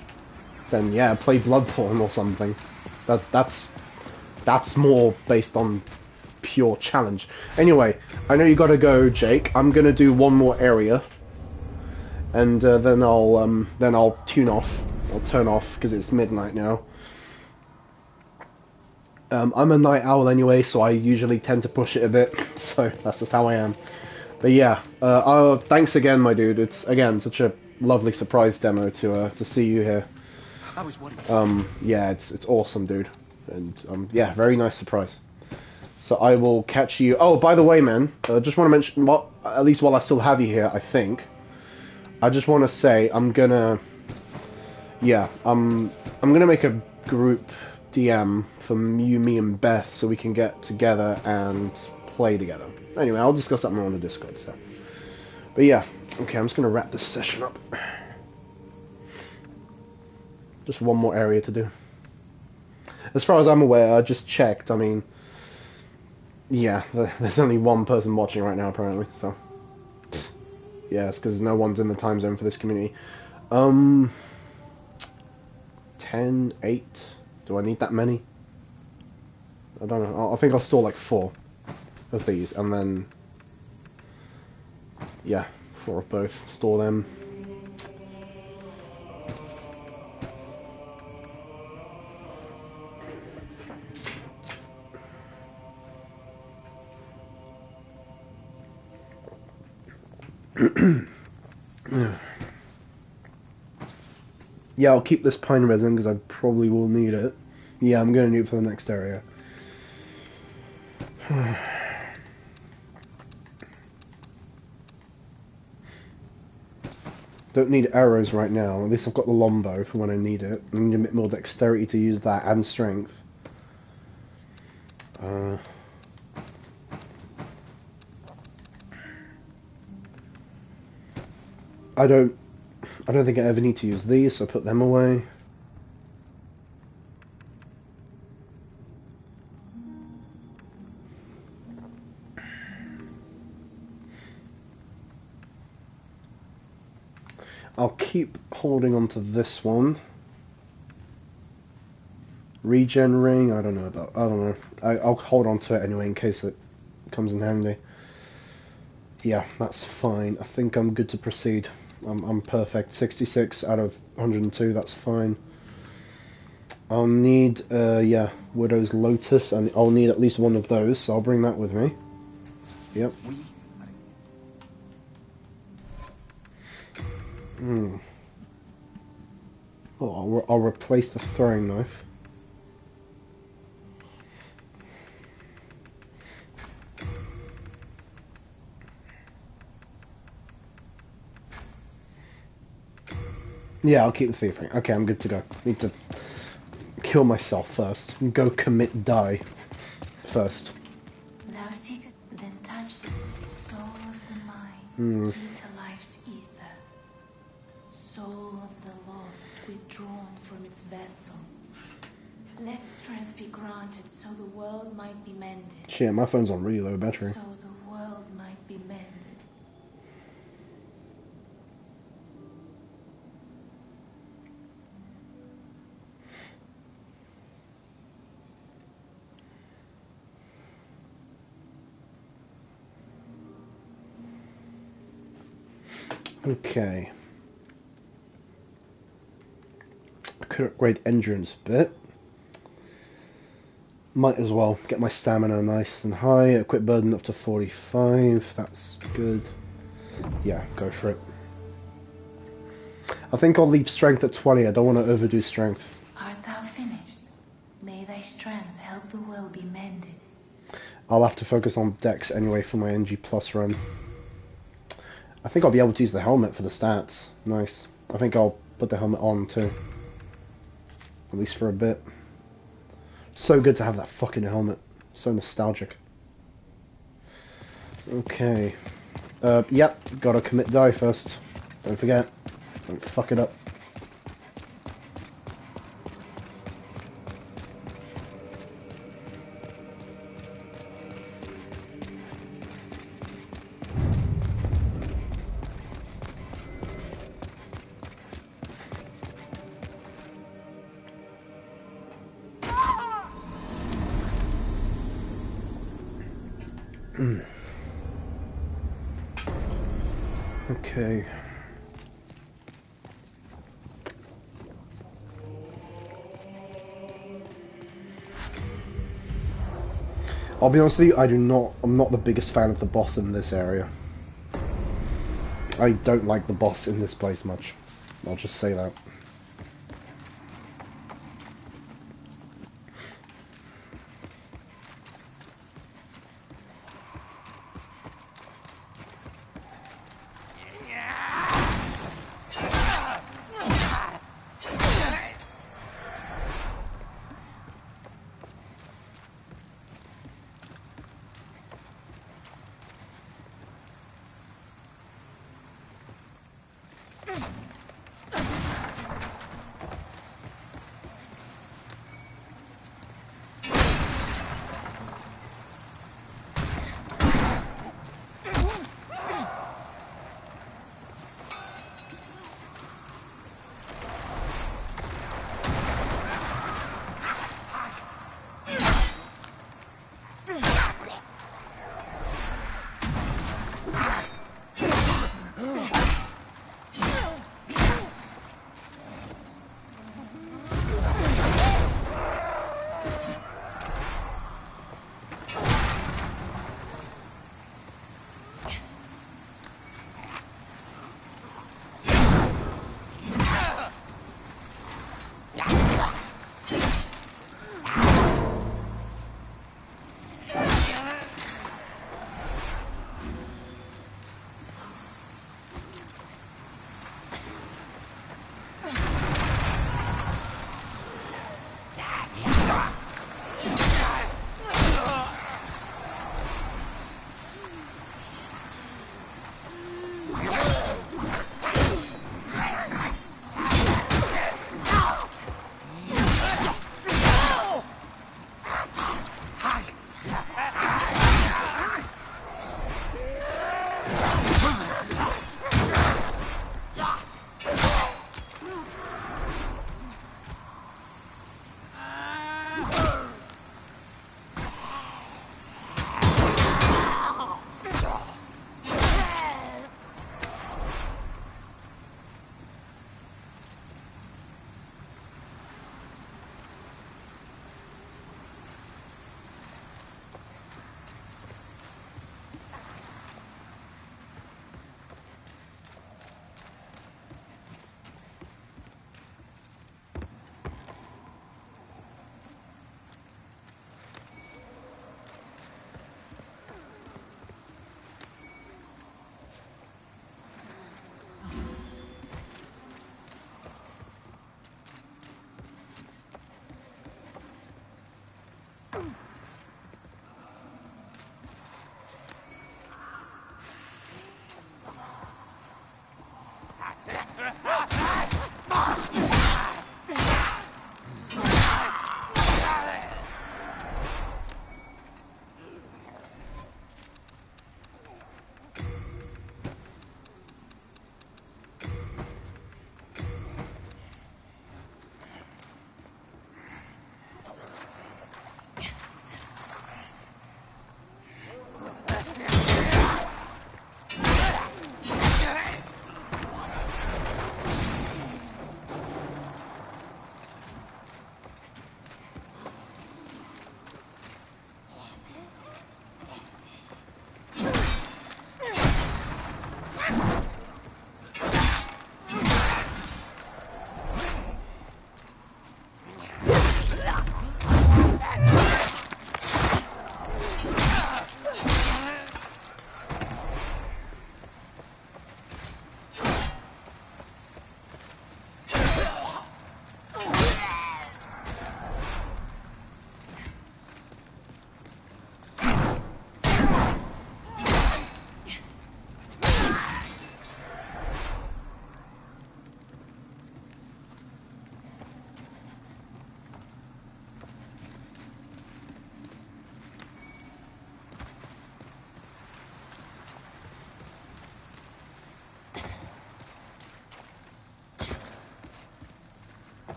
then yeah, play Bloodborne or something. That's more based on pure challenge. Anyway, I know you gotta go, Jake. I'm gonna do one more area, and then I'll tune off. I'll turn off because it's midnight now. I'm a night owl anyway, so I usually tend to push it a bit. So that's just how I am. But yeah, thanks again, my dude. It's again such a lovely surprise demo to see you here. I was worried. Yeah, it's awesome, dude, and yeah, very nice surprise. So I will catch you. Oh, by the way, man, just want to mention, at least while I still have you here, I think I just want to say I'm gonna make a group DM for you, me, and Beth, so we can get together and play together. Anyway, I'll discuss that more on the Discord stuff. But yeah, okay, I'm just gonna wrap this session up. Just one more area to do. As far as I'm aware, I just checked. I mean, yeah, there's only one person watching right now, apparently. So, yeah, it's because no one's in the time zone for this community. 10, 8. Do I need that many? I don't know. I think I'll store like 4 of these, and then yeah, 4 of both. Store them. Yeah, I'll keep this pine resin because I probably will need it. Yeah, I'm going to need it for the next area. Don't need arrows right now. At least I've got the longbow for when I need it. I need a bit more dexterity to use that, and strength. I don't think I ever need to use these, so I put them away. I'll keep holding on to this one. Regen ring, I don't know. I'll hold on to it anyway in case it comes in handy. Yeah, that's fine. I think I'm good to proceed. I'm perfect. 66 out of 102, that's fine. I'll need, yeah, Widow's Lotus, and I'll need at least one of those, so I'll bring that with me. Yep. Oh, I'll replace the throwing knife. Yeah, I'll keep the thief ring. Okay, I'm good to go. Need to kill myself first. Go commit die first. Thou seekest, then touch the soul of the mind, key to life's ether. soul of the lost withdrawn from its vessel. Let strength be granted so the world might be mended. Shit, my phone's on really low battery. So the world might be mended. Okay. I could upgrade endurance a bit. Might as well get my stamina nice and high. Equip burden up to 45. That's good. Yeah, go for it. I think I'll leave strength at 20. I don't want to overdo strength. Art thou finished? May thy strength help the world be mended. I'll have to focus on dex anyway for my NG plus run. I think I'll be able to use the helmet for the stats. Nice. I think I'll put the helmet on too. At least for a bit. So good to have that fucking helmet. So nostalgic. Okay. Yep. Gotta commit die first. Don't forget. Don't fuck it up. Okay. I'll be honest with you, I'm not the biggest fan of the boss in this area. I don't like the boss in this place much. I'll just say that.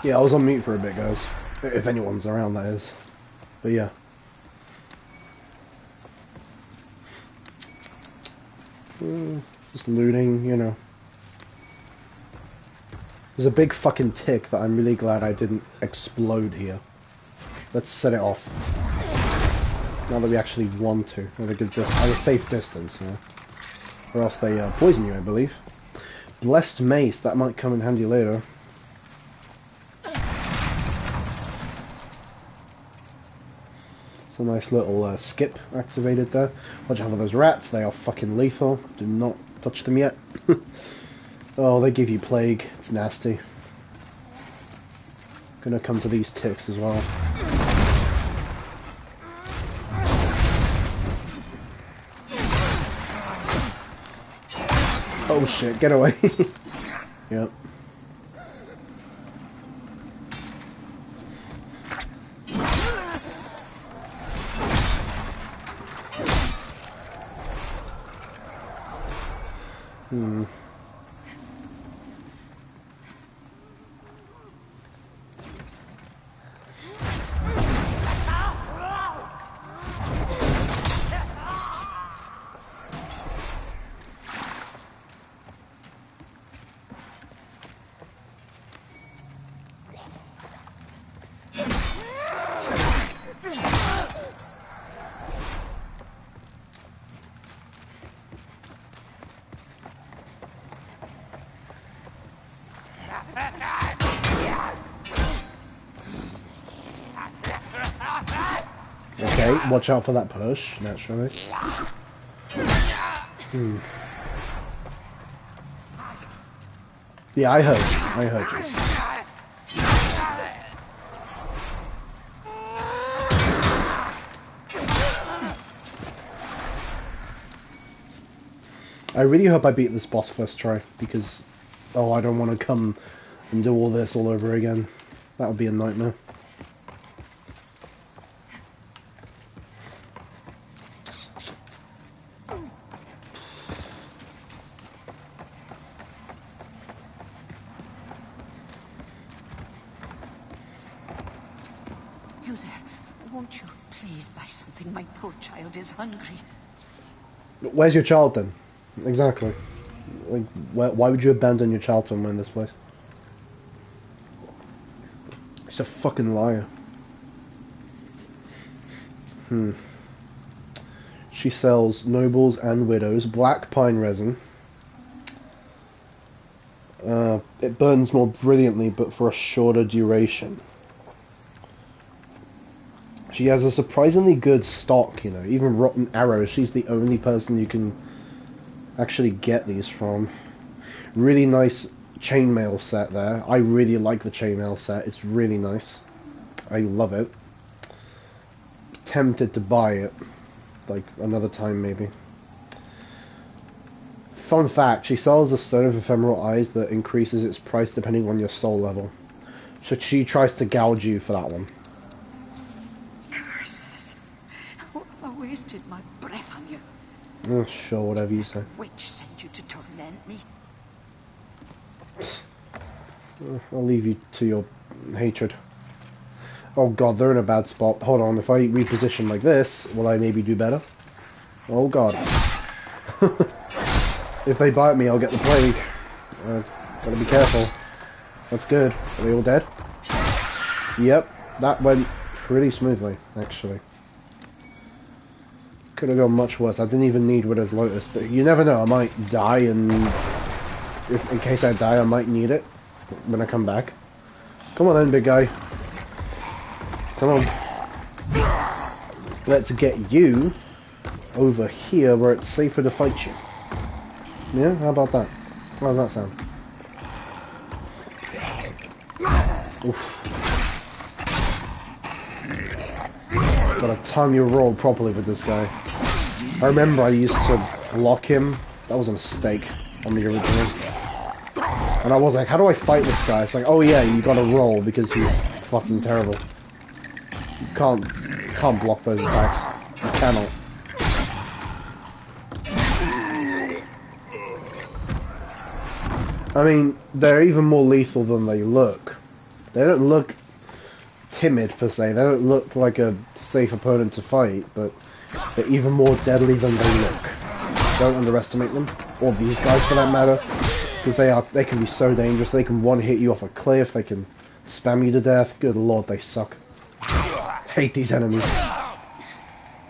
Yeah, I was on mute for a bit, guys. If anyone's around, that is. But yeah. Just looting, you know. There's a big fucking tick that I'm really glad I didn't explode here. Let's set it off. Now that we actually want to. At a safe distance, you know. Or else they poison you, I believe. Blessed mace, that might come in handy later. It's a nice little skip activated there. Watch out for those rats, they are fucking lethal. Do not touch them yet. Oh, they give you plague, it's nasty. Gonna come to these ticks as well. Oh shit, get away. Yep. Okay, watch out for that push, naturally. Yeah, I heard you. I really hope I beat this boss first try, because, oh, I don't want to come and do all this all over again. That would be a nightmare. You there, won't you please buy something? My poor child is hungry. Where's your child then? Exactly. Like, why would you abandon your child somewhere in this place? He's a fucking liar. She sells nobles and widows, black pine resin. It burns more brilliantly, but for a shorter duration. She has a surprisingly good stock, you know. Even rotten arrows, she's the only person you can actually get these from. Really nice chainmail set there. I really like the chainmail set. It's really nice. I love it. Tempted to buy it. Like, another time, maybe. Fun fact, she sells a Stone of Ephemeral Eyes that increases its price depending on your soul level. So she tries to gouge you for that one. Curses. I wasted my breath on you. Oh, sure, whatever you say. Witch sent you to torment me. I'll leave you to your hatred. Oh god, they're in a bad spot. Hold on, if I reposition like this, will I maybe do better? Oh god. If they bite me, I'll get the plague. Gotta be careful. That's good. Are they all dead? Yep, that went pretty smoothly, actually. Could have gone much worse. I didn't even need Widow's Lotus, but you never know, I might die, and in case I die, I might need it when I come back. Come on then, big guy. Come on. Let's get you over here where it's safer to fight you. Yeah, how about that? How does that sound? Oof. Gotta time your roll properly with this guy. I remember I used to block him. That was a mistake on the original. And I was like, how do I fight this guy? It's like, oh yeah, you gotta roll because he's fucking terrible. You can't block those attacks. You cannot. I mean, they're even more lethal than they look. They don't look timid per se. They don't look like a safe opponent to fight, but they're even more deadly than they look. Don't underestimate them, or these guys for that matter, because they can be so dangerous. They can one hit you off a cliff. They can spam you to death. Good lord, they suck. Hate these enemies,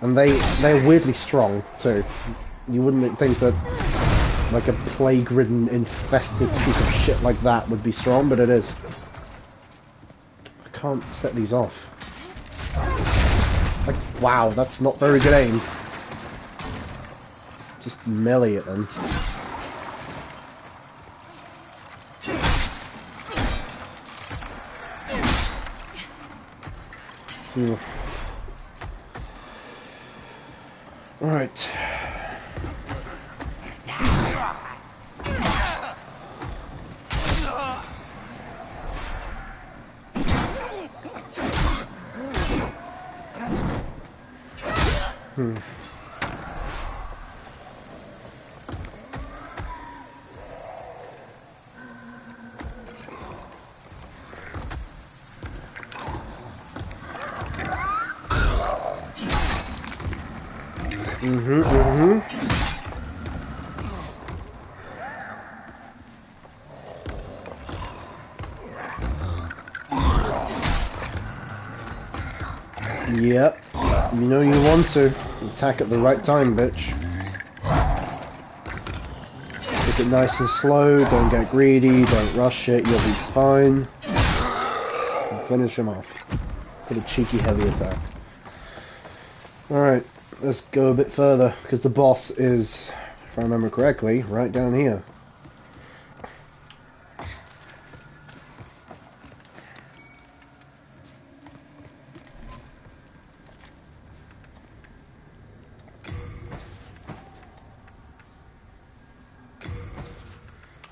and they're weirdly strong too. You wouldn't think that like a plague-ridden, infested piece of shit like that would be strong, but it is. I can't set these off. Like, wow, that's not very good aim. Just melee at them. Alright. Yep. You know you want to. Attack at the right time, bitch. Take it nice and slow, don't get greedy, don't rush it, you'll be fine. And finish him off. Put a cheeky heavy attack. Alright, let's go a bit further, because the boss is, if I remember correctly, right down here.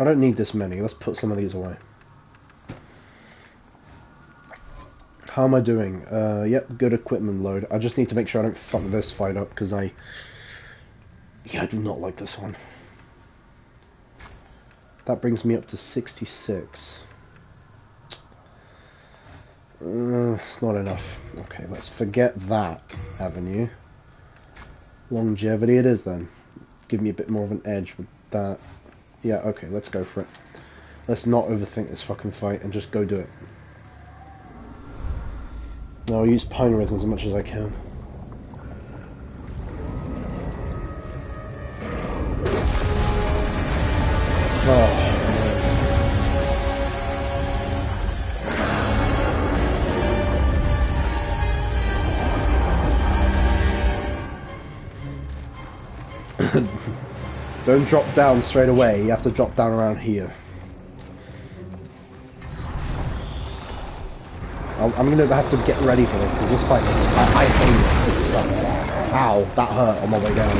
I don't need this many. Let's put some of these away. How am I doing? Yep, good equipment load. I just need to make sure I don't fuck this fight up, because I do not like this one. That brings me up to 66. It's not enough. Okay, let's forget that avenue. Longevity it is then. Give me a bit more of an edge with that. Yeah, okay, let's go for it. Let's not overthink this fucking fight and just go do it. I'll use pine resin as much as I can. Oh. Don't drop down straight away, you have to drop down around here. I'm gonna have to get ready for this, because this fight, I hate it, it sucks. Ow, that hurt on my way down.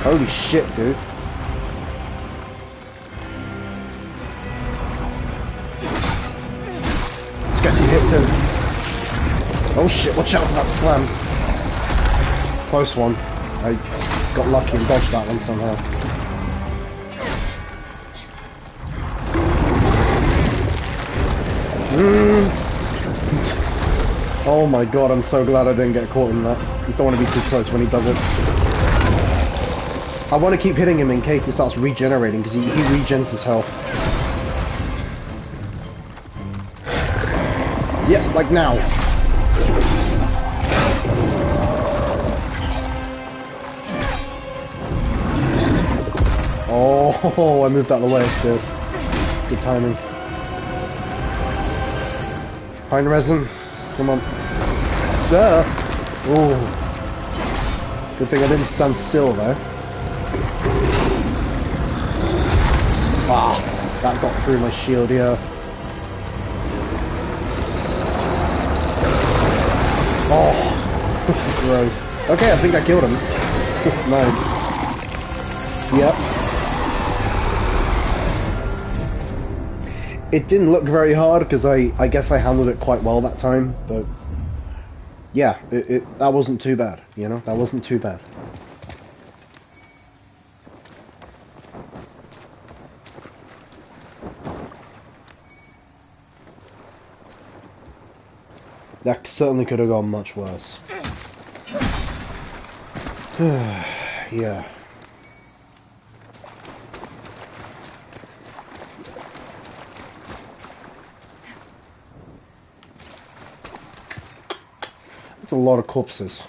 Holy shit, dude. Let's get some hits in. Oh shit, watch out for that slam. Close one. I got lucky and dodged that one somehow. Oh my god, I'm so glad I didn't get caught in that. Just don't want to be too close when he does it. I want to keep hitting him in case he starts regenerating, because he regens his health. Yep, like now. Oh, I moved out of the way. Good. Good timing. Pine resin. Come on. Duh! Oh. Good thing I didn't stand still there. Ah, that got through my shield, yeah. Oh, gross. Okay, I think I killed him. Nice. Yep. It didn't look very hard because I guess I handled it quite well that time, but yeah, that wasn't too bad, you know, that wasn't too bad. That certainly could have gone much worse. Yeah. That's a lot of corpses.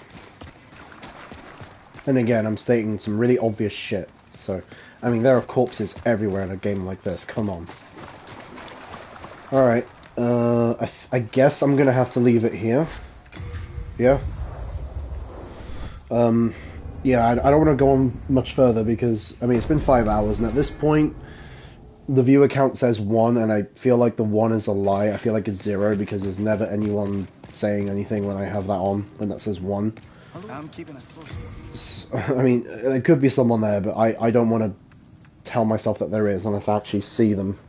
And again, I'm stating some really obvious shit. So, I mean, there are corpses everywhere in a game like this. Come on. Alright. I guess I'm gonna have to leave it here. Yeah. Yeah, I don't want to go on much further because, I mean, it's been 5 hours, and at this point, the viewer count says 1, and I feel like the 1 is a lie. I feel like it's 0 because there's never anyone saying anything when I have that on, when that says 1. I'm keeping it close. I mean, there could be someone there, but I don't want to tell myself that there is unless I actually see them.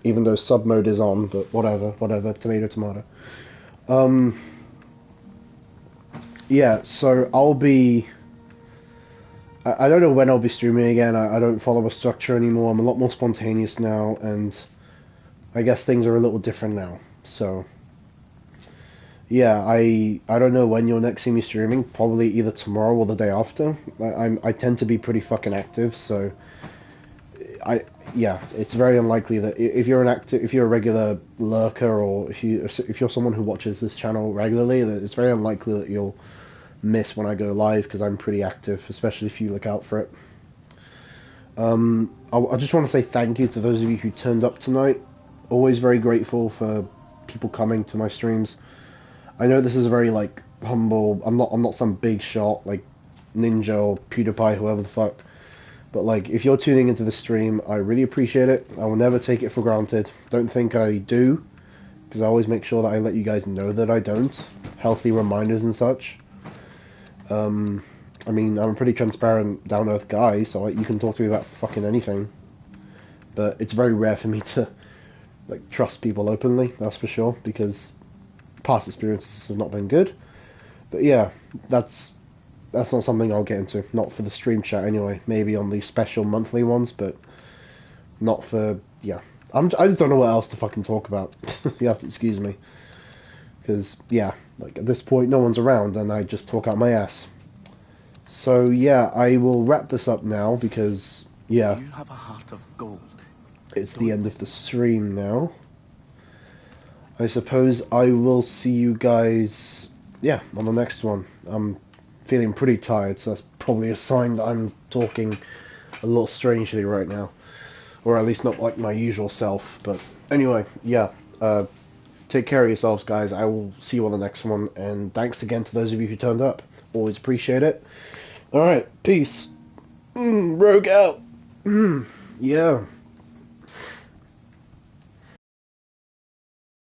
Even though sub mode is on, but whatever, tomato, tomato. Yeah, so I'll be... I don't know when I'll be streaming again. I don't follow a structure anymore. I'm a lot more spontaneous now, and I guess things are a little different now. So, yeah, I don't know when you'll next see me streaming. Probably either tomorrow or the day after. I tend to be pretty fucking active, so yeah, it's very unlikely that if you're a regular lurker, or if you're someone who watches this channel regularly, that it's very unlikely that you'll miss when I go live, because I'm pretty active, especially if you look out for it. I just want to say thank you to those of you who turned up tonight. Always very grateful for people coming to my streams. I know this is a very like humble. I'm not some big shot like Ninja or PewDiePie, whoever the fuck. But like, if you're tuning into the stream, I really appreciate it. I will never take it for granted. Don't think I do, because I always make sure that I let you guys know that I don't. Healthy reminders and such. I mean, I'm a pretty transparent, down-to-earth guy, so you can talk to me about fucking anything. But it's very rare for me to, like, trust people openly, that's for sure, because past experiences have not been good. But yeah, that's not something I'll get into. Not for the stream chat anyway. Maybe on these special monthly ones, but not for, yeah. I just don't know what else to fucking talk about. You have to excuse me. Because, yeah, like at this point no one's around and I just talk out my ass. So yeah, I will wrap this up now because, yeah, You have a heart of gold. it's the end of the stream now. I suppose I will see you guys, yeah, on the next one. I'm feeling pretty tired, so that's probably a sign that I'm talking a little strangely right now. Or at least not like my usual self. But anyway, yeah, take care of yourselves, guys. I will see you on the next one, and thanks again to those of you who turned up. Always appreciate it. Alright, peace. Rogue out. Yeah.